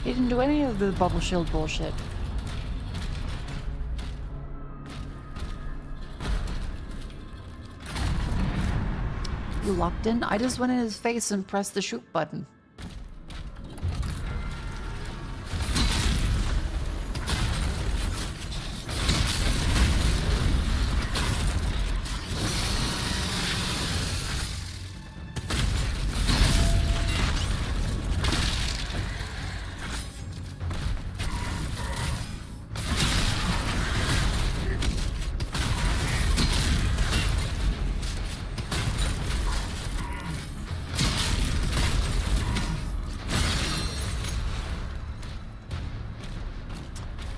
He didn't do any of the bubble shield bullshit. You locked in? I just went in his face and pressed the shoot button.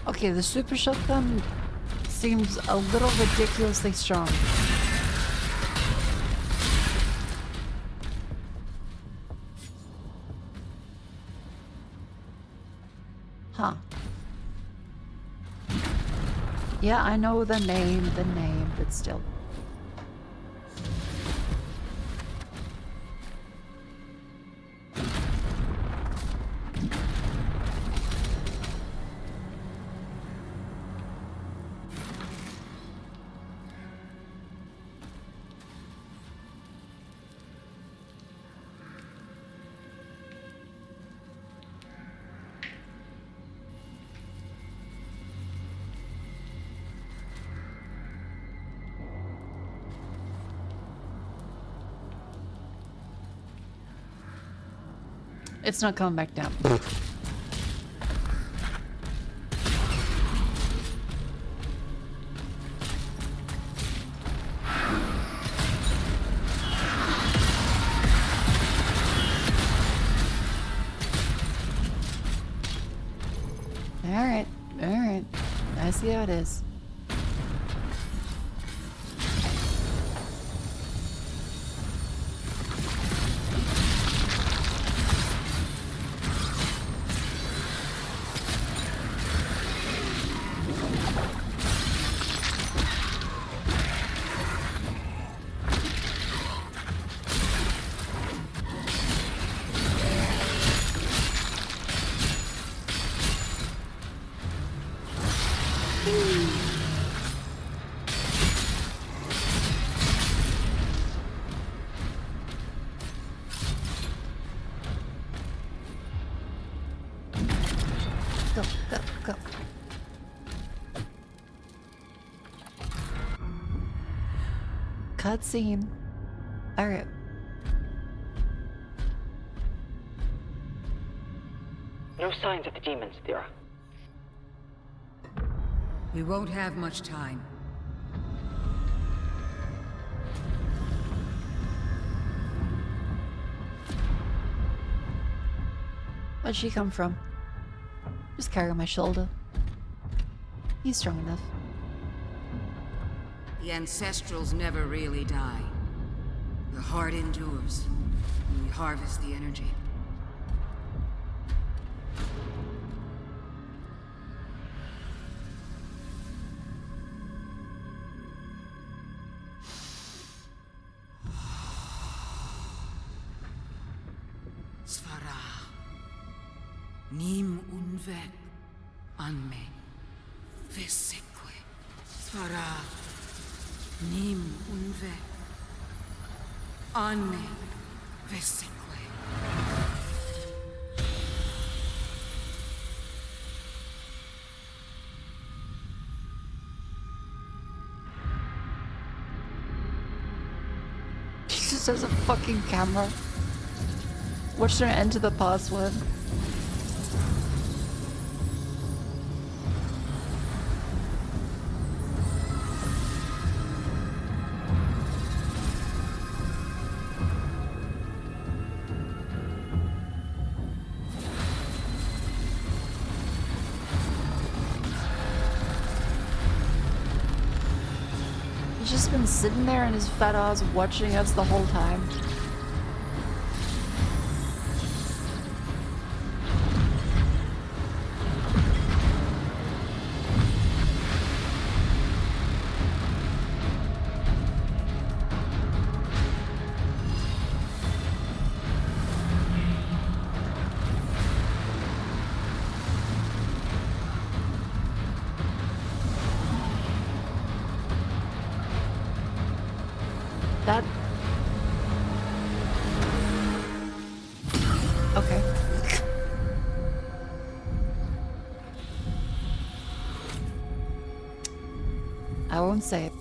Okay, the super shotgun seems a little ridiculously strong. Huh. Yeah, I know the name, but still. It's not coming back down. Alright, alright. I see how it is. Go, go, go. Cutscene. Alright. No signs of the demons, Thera. We won't have much time. Where'd she come from? Just carry on my shoulder. He's strong enough. The Ancestrals never really die. The heart endures. We harvest the energy. Svara. Nim unvek anme. Vesekwe. Svara. Nim unvek anme. Vesekwe. She just has a fucking camera. Watch her enter the password. He's just been sitting there in his fat ass watching us the whole time. That... Okay. I won't say it.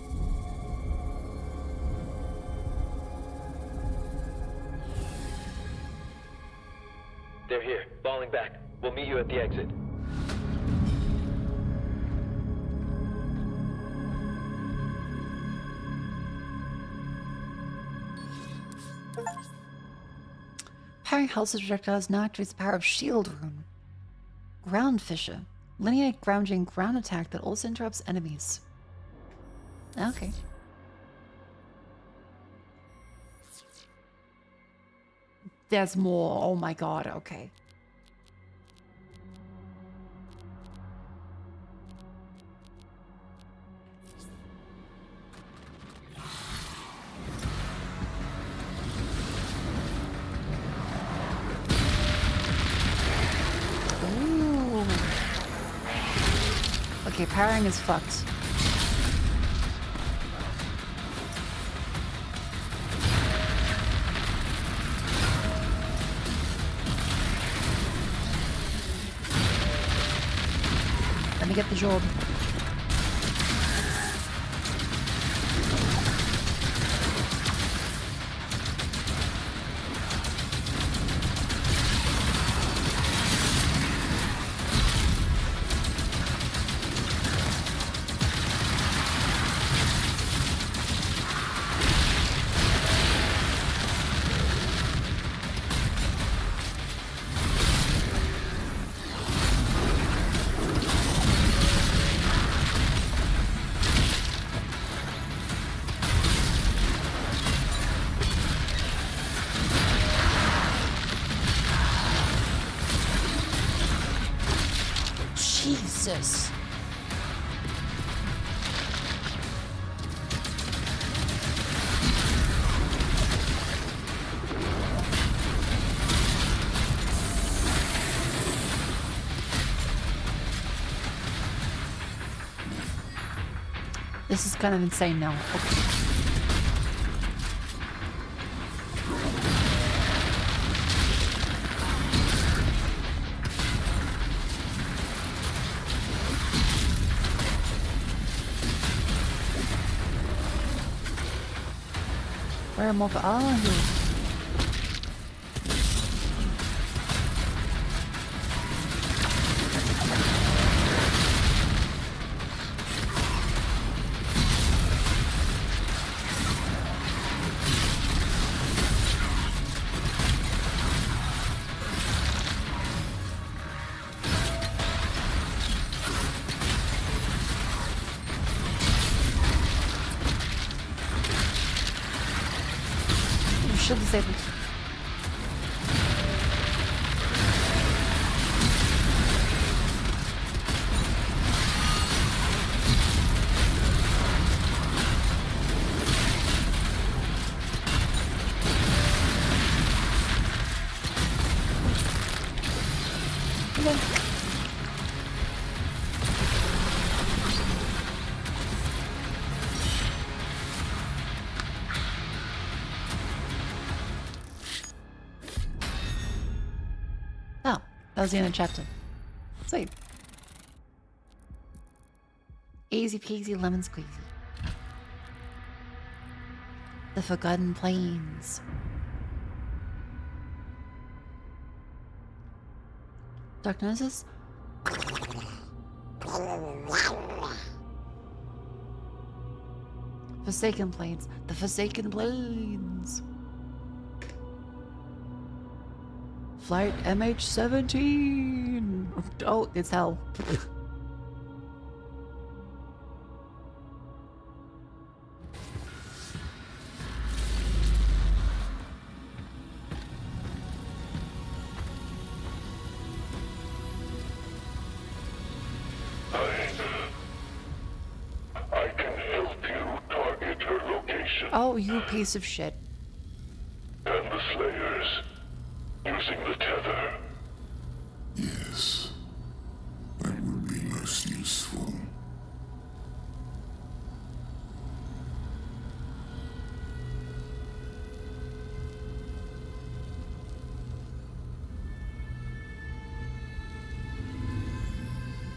They're here, falling back. We'll meet you at the exit. Powering hell's projectiles now activates the power of Shield Room. Ground Fissure. Linear grounding ground attack that also interrupts enemies. Okay. There's more. Oh my god, okay. Ooh. Okay, powering is fucked. Let me get the job. Jesus. This is kind of insane now. Okay. Where am I? Oh, here. Should disable. Oh, that was the end of the chapter. Sweet. Easy peasy lemon squeezy. The Forgotten Plains. Diagnosis? Forsaken Plains. The Forsaken Plains. Flight MH17. Oh, it's hell. I can help you target her location. Oh, you piece of shit. And the Slayers. Using the tether. Yes. That would be most useful.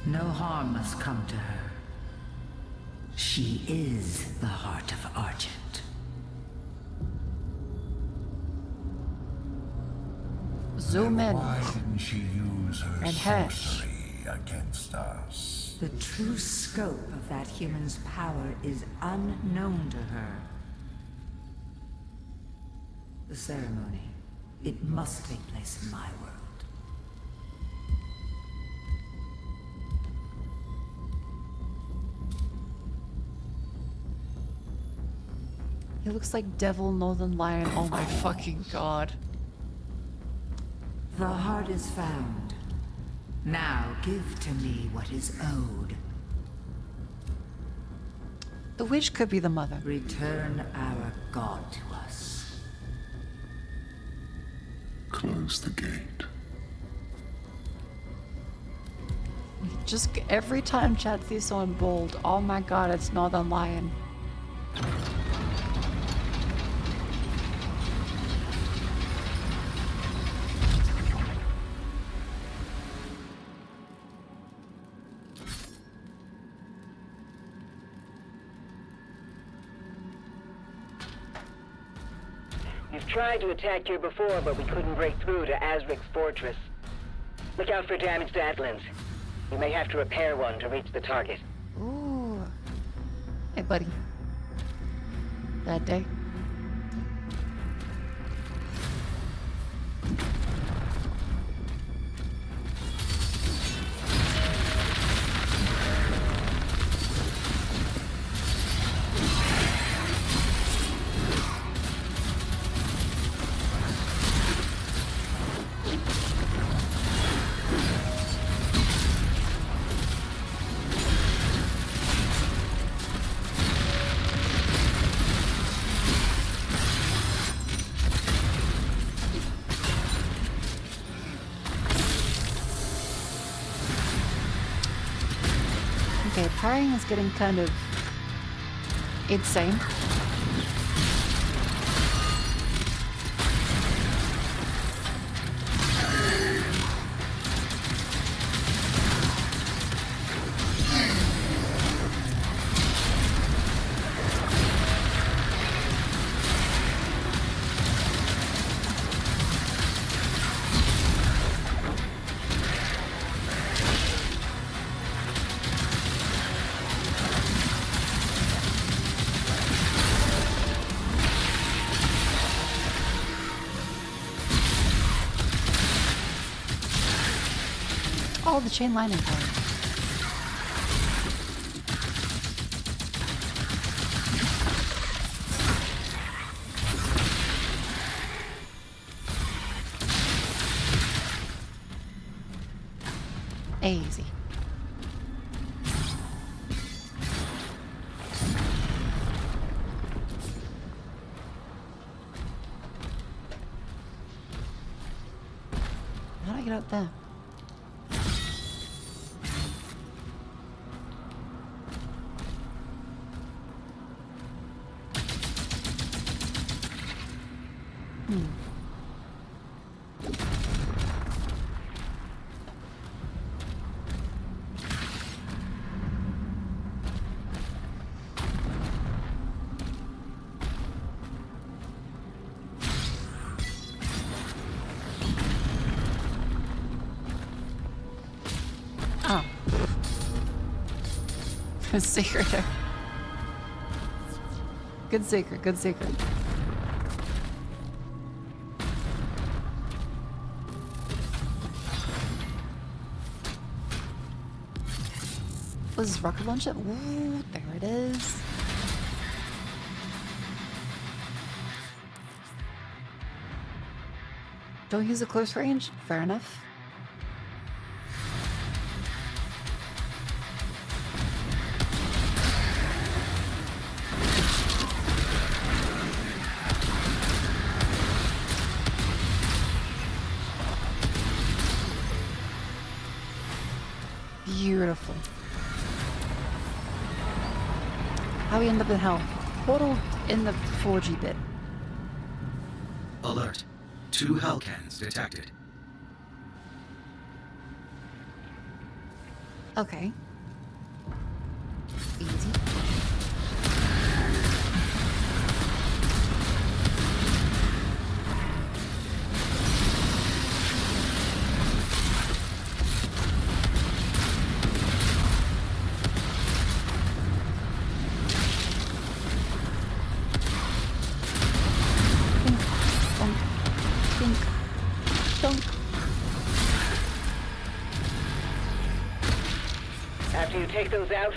No harm must come to her. She is the heart of Argent. Zoom in. Why didn't she use her And hash. sorcery against us? The true scope of that human's power is unknown to her. The ceremony, it must take place in my world. He looks like Devil Northern Lion. Oh my fucking god. The heart is found. Now give to me what is owed. The witch could be the mother. Return our god to us. Close the gate. Just every time chat sees someone bold, oh my god, it's Northern Lion. We've tried to attack here before, but we couldn't break through to Azric's fortress. Look out for damaged Atlands. You may have to repair one to reach the target. Ooh. Hey, buddy. That day. Okay, parrying is getting kind of insane. Oh, the chain lightning part. Easy. How do I get out there? Oh. Good secret there. Good secret, good secret. Was this rocket launcher? Ooh, there it is. Don't use a close range? Fair enough. Beautiful. How we end up in hell? Portal in the 4G bit. Alert. 2 hell cannons detected. Okay. Easy. After you take those out,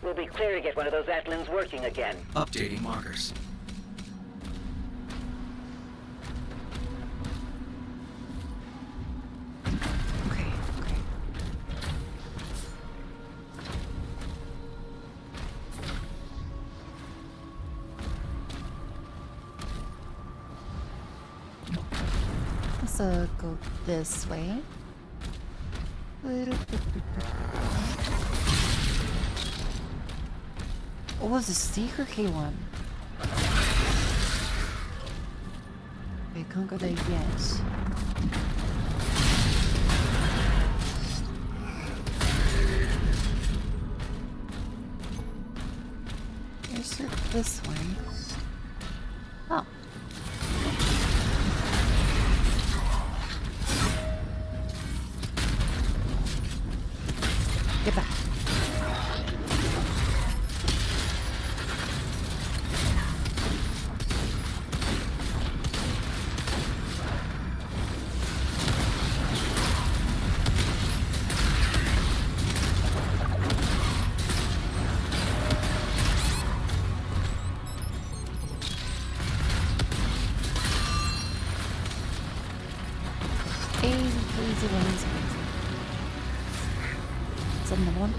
we'll be clear to get one of those Atlins working again. Updating markers. Okay, okay. Let's go this way. What was the secret key one? We can't go there yet. Here's it this way. Oh. Get back. Easy one, easy one. Is that another one?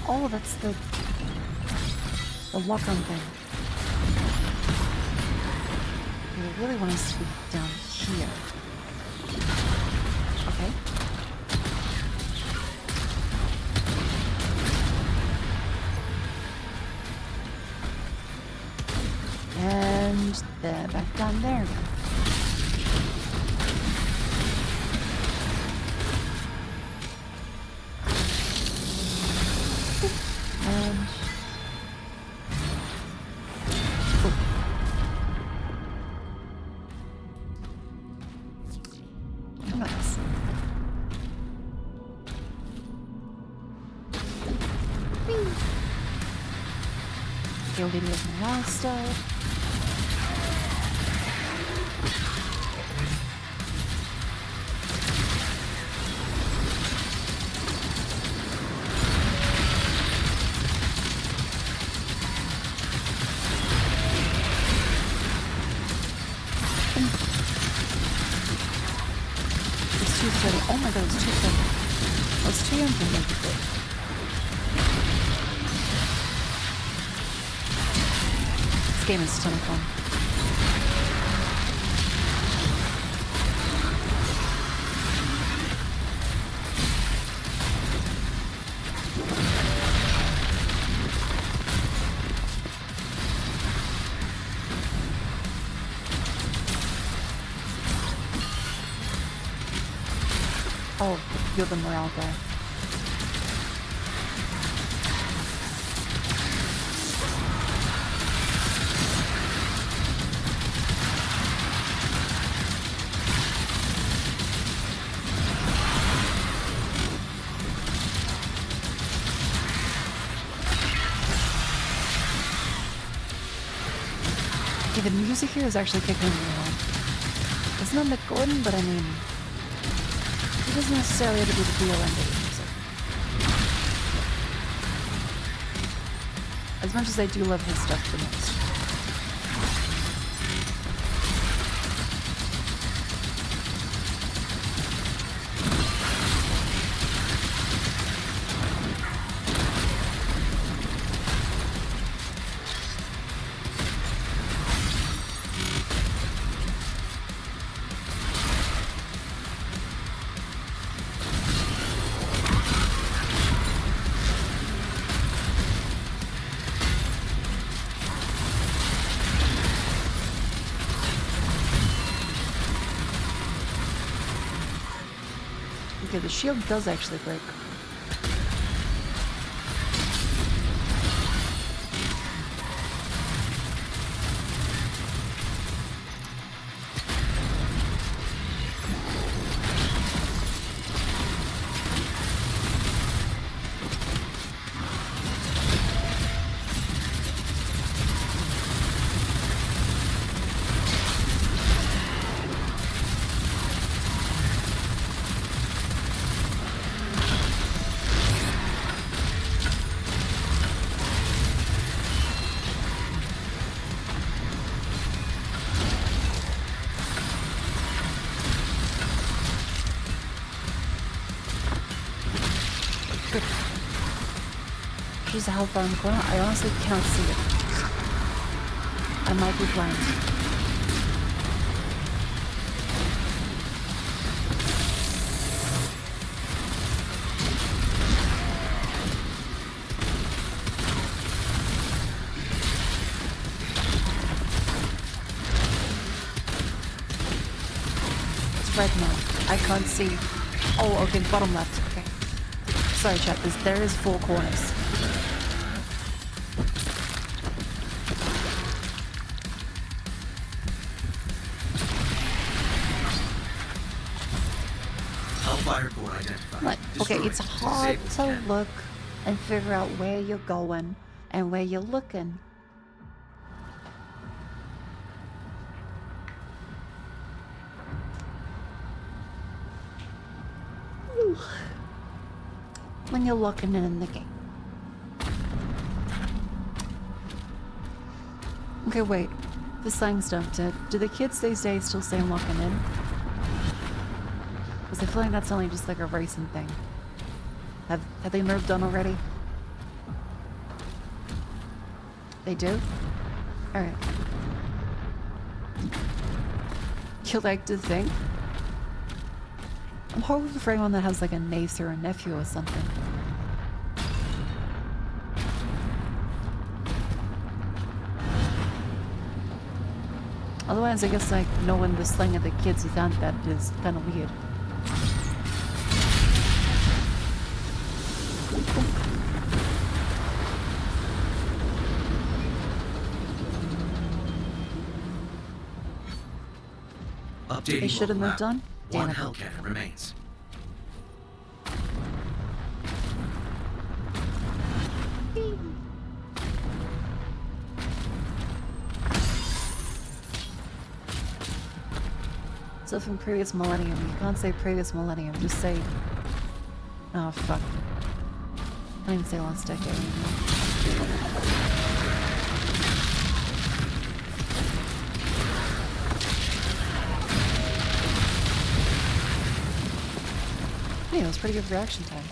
Oh, that's the lock-on thing. I really want us to be down here. Okay. And they're back down there again. And nice. Killed it with my last stuff. Oh my god, it's 2:30. Oh, it's 2 a.m. for me. This game is a ton of fun. Oh, you're the morale guy. Okay, the music here is actually kicking me on. It's not Mick Gordon, but I mean, it doesn't necessarily have to be the real end of the music. As much as I do love his stuff the most. Okay, the shield does actually break. How far I'm going, I honestly cannot see it. I might be blind. It's red now. I can't see. Oh, okay, bottom left. Okay. Sorry, chat. There is 4 corners. Like, okay, it's hard to look and figure out where you're going and where you're looking. When you're looking in the game. Okay, wait. The slang stuff, do the kids these days still say locking in? Because I feel like that's only just like a racing thing. Have they moved on already? They do? Alright. you like to think? I'm hoping for anyone that has like a niece or a nephew or something. Otherwise, I guess like knowing the slang of the kids without that is kind of weird. Updating They should have moved on. One Damn it. Hellcat remains. So from previous millennium, you can't say previous millennium, just say... Oh, fuck. I don't even say last decade anymore. Hey, it was pretty good reaction time.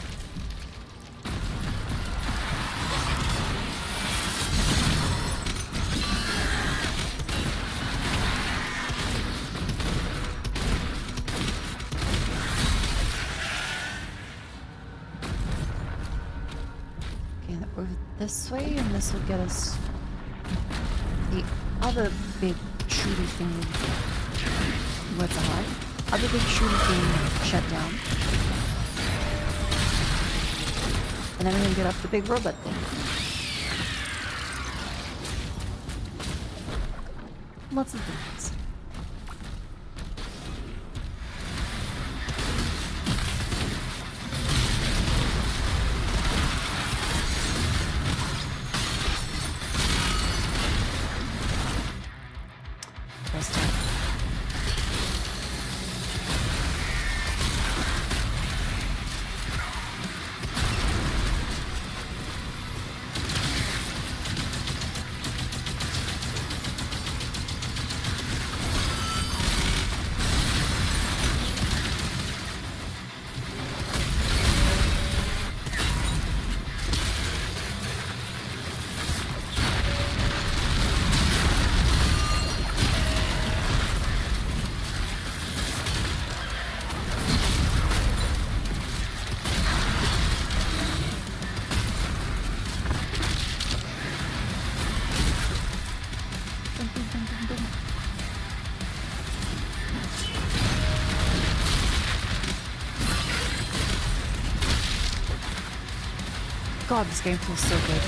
This way, and this will get us the other big shooty thing. What's a hide? Other big shooty thing shut down. And then we're gonna get up the big robot thing. Lots of things. God, this game feels so good.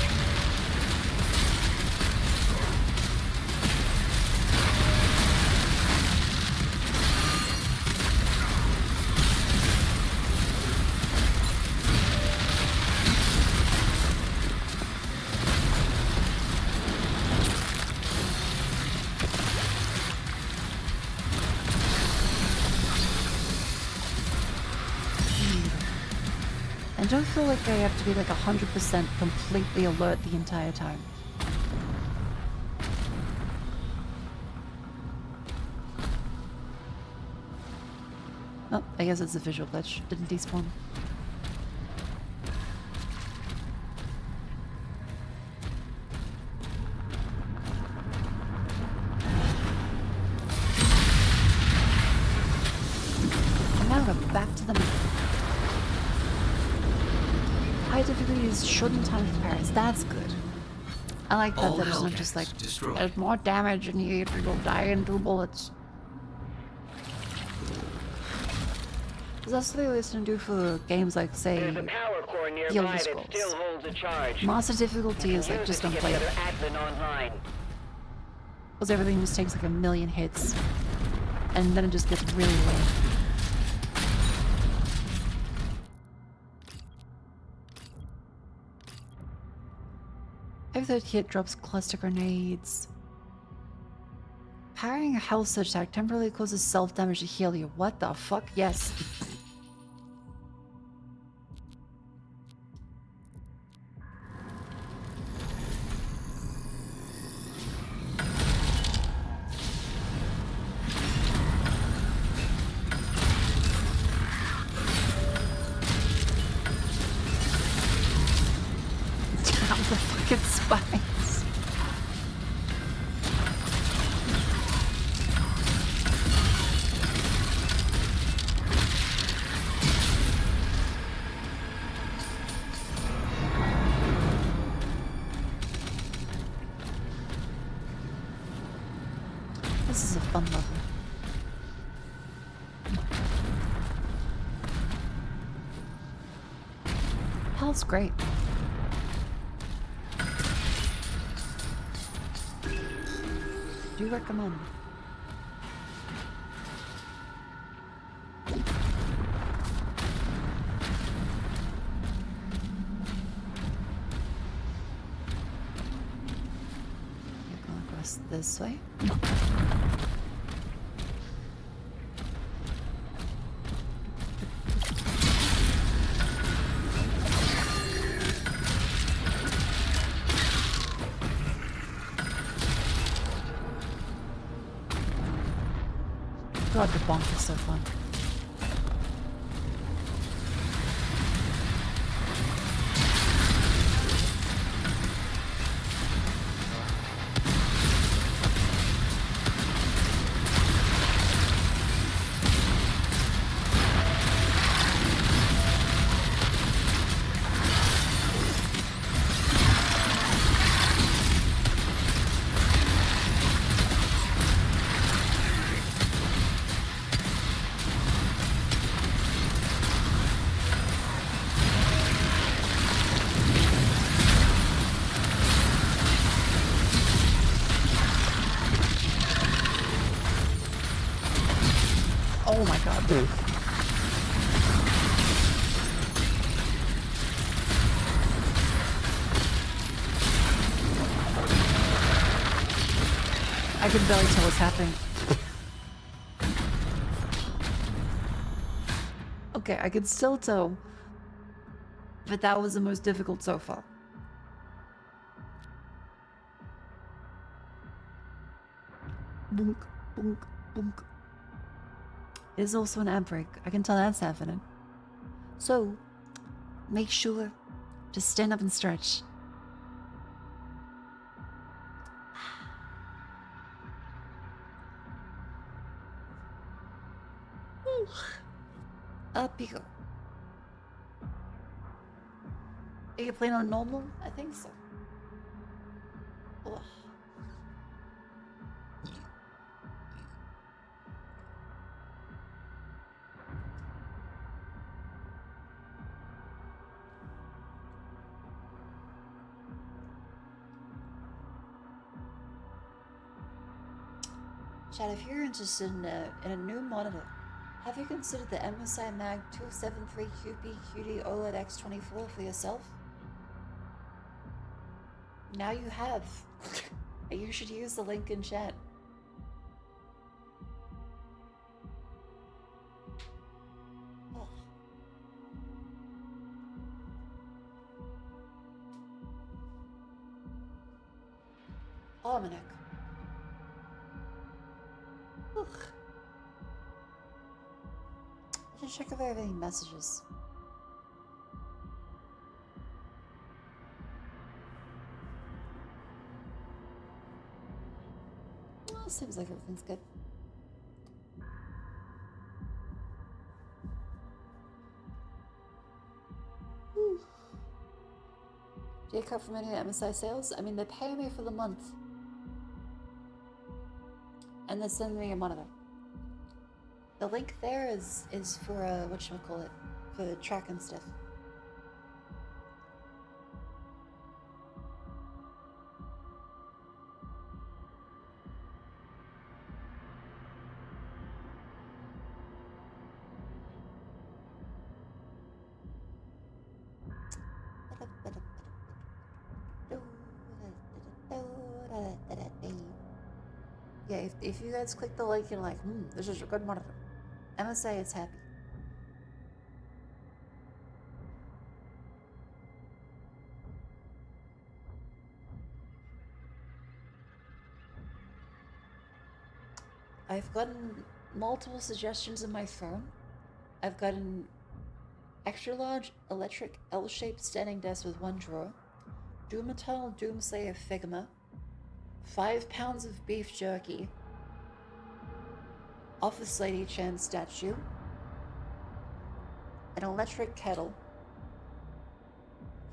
I don't feel like I have to be like 100% completely alert the entire time. Oh, I guess it's a visual glitch. Didn't despawn. And now we're back to the map. High difficulties shouldn't time for Paris. That's good. I like that there's not just like, there's more damage and you'll die in 2 bullets. That's what they listen to for games like, say, Elder Scrolls. Master difficulty is like just unplayable. Because everything just takes like a million hits. And then it just gets really lame. Every third hit drops cluster grenades. Powering a health surge attack temporarily causes self-damage to heal you. What the fuck? Yes. Down the fucking spines. This is a fun level. Hell's great. Do recommend. This way. God, the bonk is so fun. Oh my god, dude. I can barely tell what's happening. Okay, I can still tell, but that was the most difficult so far. Boonk, boonk, boonk. It is also an ad break. I can tell that's happening. So, make sure to stand up and stretch. Up you go. Are you playing on normal? I think so. Ugh. Chad, if you're interested in a new monitor, have you considered the MSI Mag 273QP QD OLED X24 for yourself? Now you have. You should use the link in chat. Oh. Almanac. Ugh. I should check if I have any messages. Well, seems like everything's good. Whew. Do you cut from any MSI sales? I mean, they pay me for the month. And then send me a monitor. The link there is for whatchamacallit, for track and stuff. Yeah, if you guys click the link and like, this is a good monitor, MSA is happy. I've gotten multiple suggestions in my phone. I've gotten extra large electric L-shaped standing desk with one drawer, Doommetal Doomslayer Figma, 5 pounds of beef jerky, Office Lady Chan statue, an electric kettle,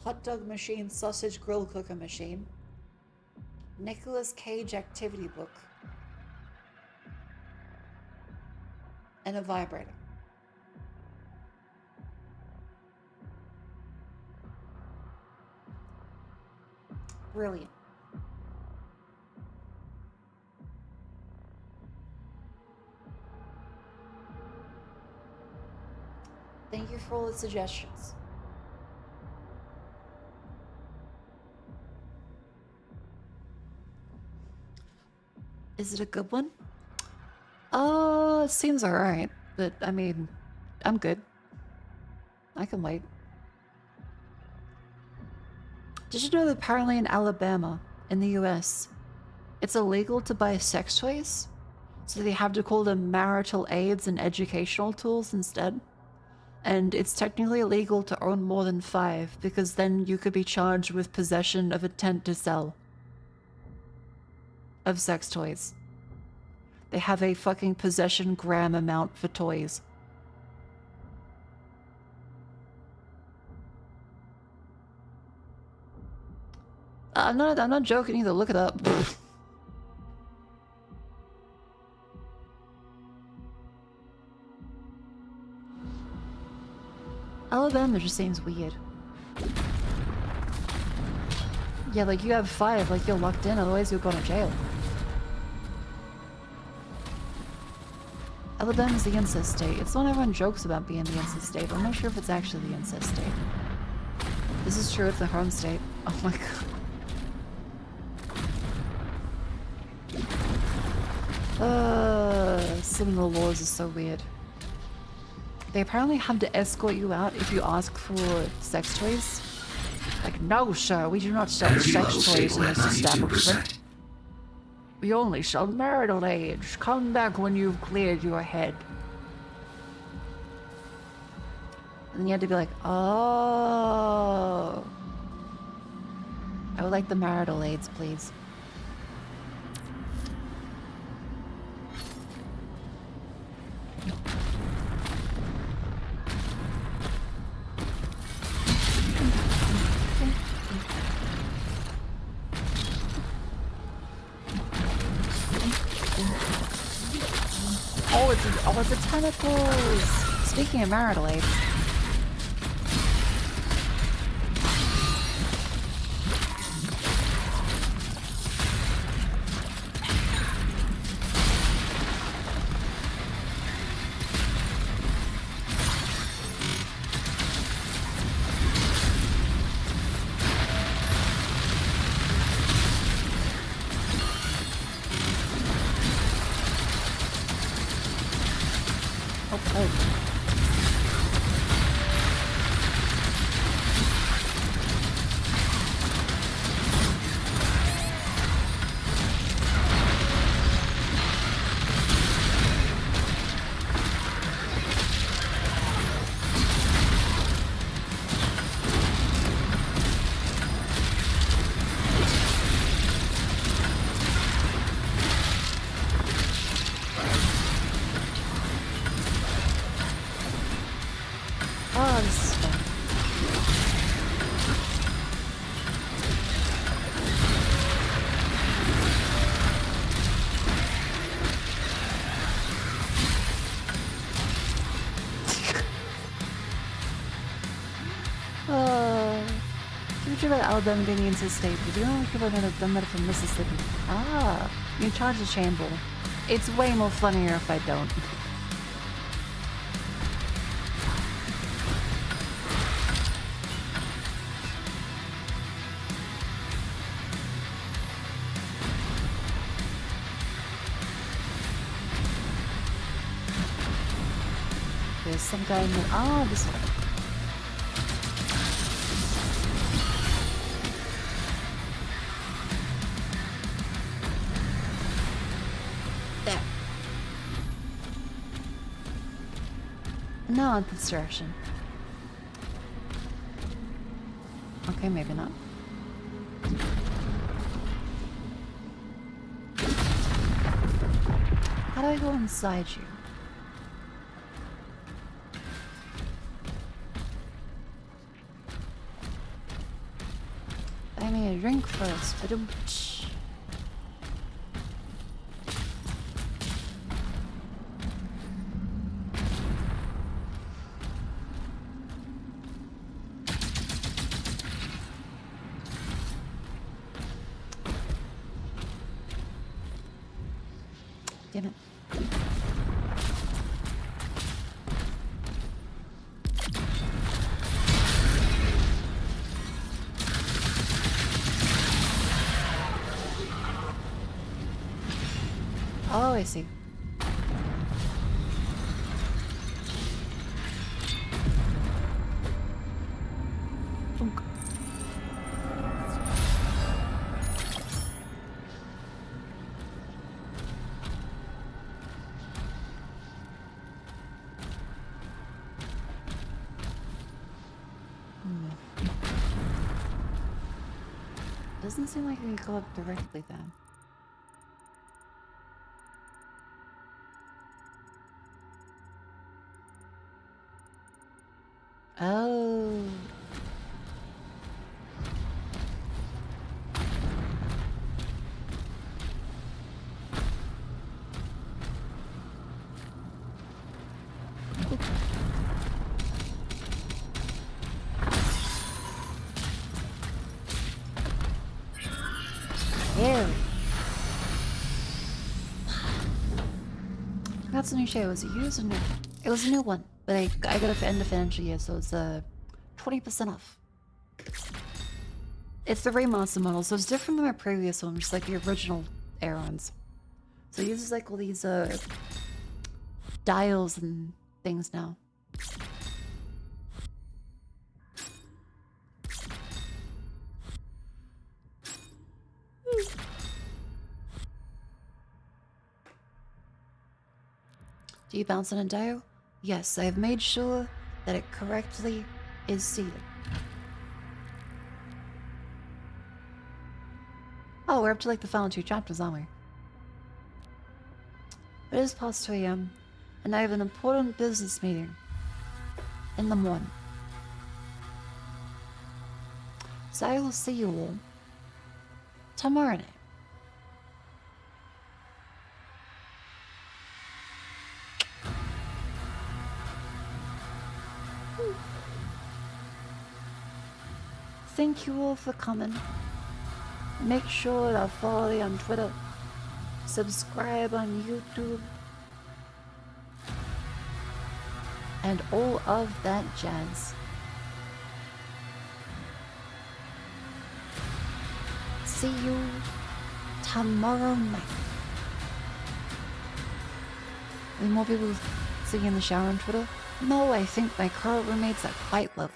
hot dog machine sausage grill cooker machine, Nicolas Cage activity book, And a vibrator. Brilliant. Thank you for all the suggestions. Is it a good one? It seems alright, but I mean, I'm good. I can wait. Did you know that apparently in Alabama, in the US, it's illegal to buy sex toys? So they have to call them marital aids and educational tools instead? And it's technically illegal to own more than 5, because then you could be charged with possession of intent to sell of sex toys. They have a fucking possession gram amount for toys. I'm not joking either. Look it up. Alabama just seems weird. Yeah, like you have 5, like you're locked in, otherwise you'll go to jail. Alabama's the incest state. It's not everyone jokes about being the incest state, but I'm not sure if it's actually the incest state. This is true, it's the home state. Oh my god. Some of the laws are so weird. They apparently have to escort you out if you ask for sex toys. Like, no sir, we do not sell sex toys in this establishment. We only sell marital aids. Come back when you've cleared your head. And then you had to be like, oh. I would like the marital aids, please. Oh, it's a tentacles! Speaking of marital aids. Alabama being the incest state, but you know people that have done that from Mississippi. Ah, you charge a chamber. It's way more funnier if I don't. There's some guy in the... Ah, this one. Not this direction. Okay, maybe not. How do I go inside you? Buy me a drink first. Ba-dum-tsh. Damn it. Oh, I see. Funk. Doesn't seem like we can go up directly then. Oh. Yeah. That's a new show. Was it used or new? It was a new one, but I got it for end of financial year, so it's 20% off. It's the remaster model, so it's different than my previous one, which is like the original Aerons. So it uses like all these dials and things now. Do you bounce on a dial? Yes, I have made sure that it correctly is seated. Oh, we're up to like the final 2 chapters, aren't we? It is past 2 AM, and I have an important business meeting in the morning. So I will see you all tomorrow night. Thank you all for coming. Make sure to follow me on Twitter, subscribe on YouTube, and all of that jazz. See you tomorrow night. Any more people singing in the shower on Twitter? No, I think my current roommates are quite lovely.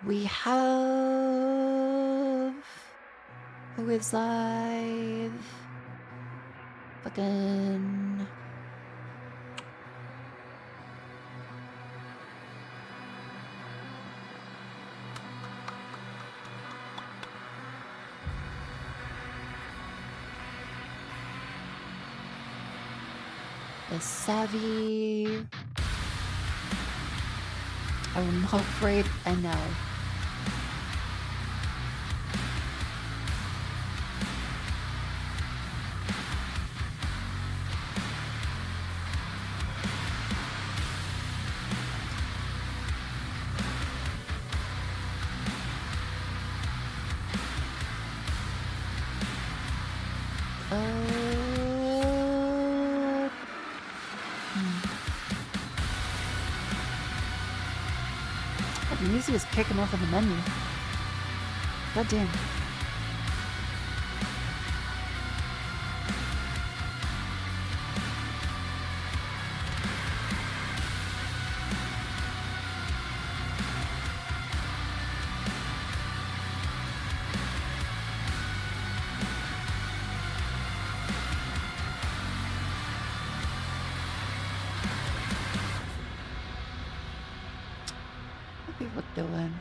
We have... Who is live? Fucking... The Savvy... I'm not afraid, I know. The music is kicking off on the menu. God damn. What people doing?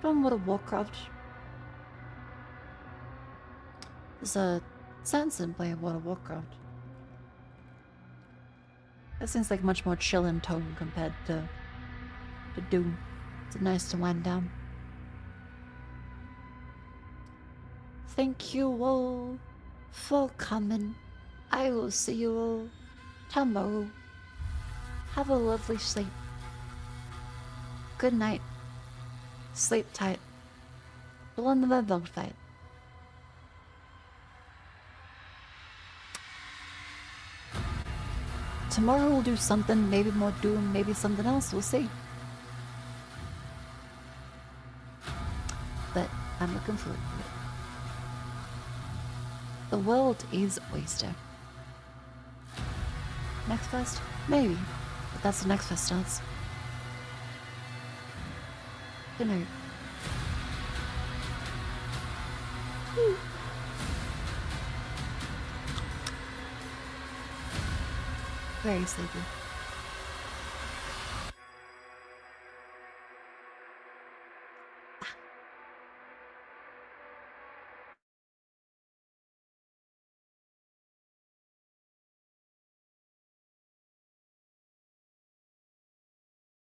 From World of Warcraft. There's a Sanson playing World of Warcraft. That seems like much more chill in tone compared to Doom. It's nice to wind down. Thank you all for coming. I will see you all tomorrow. Have a lovely sleep. Good night. Sleep tight. Blond fight. Tomorrow we'll do something, maybe more Doom, maybe something else, we'll see. But I'm looking forward to it. The world is oyster. Next fest? Maybe. But that's the next fest starts. Good night. Very sleepy.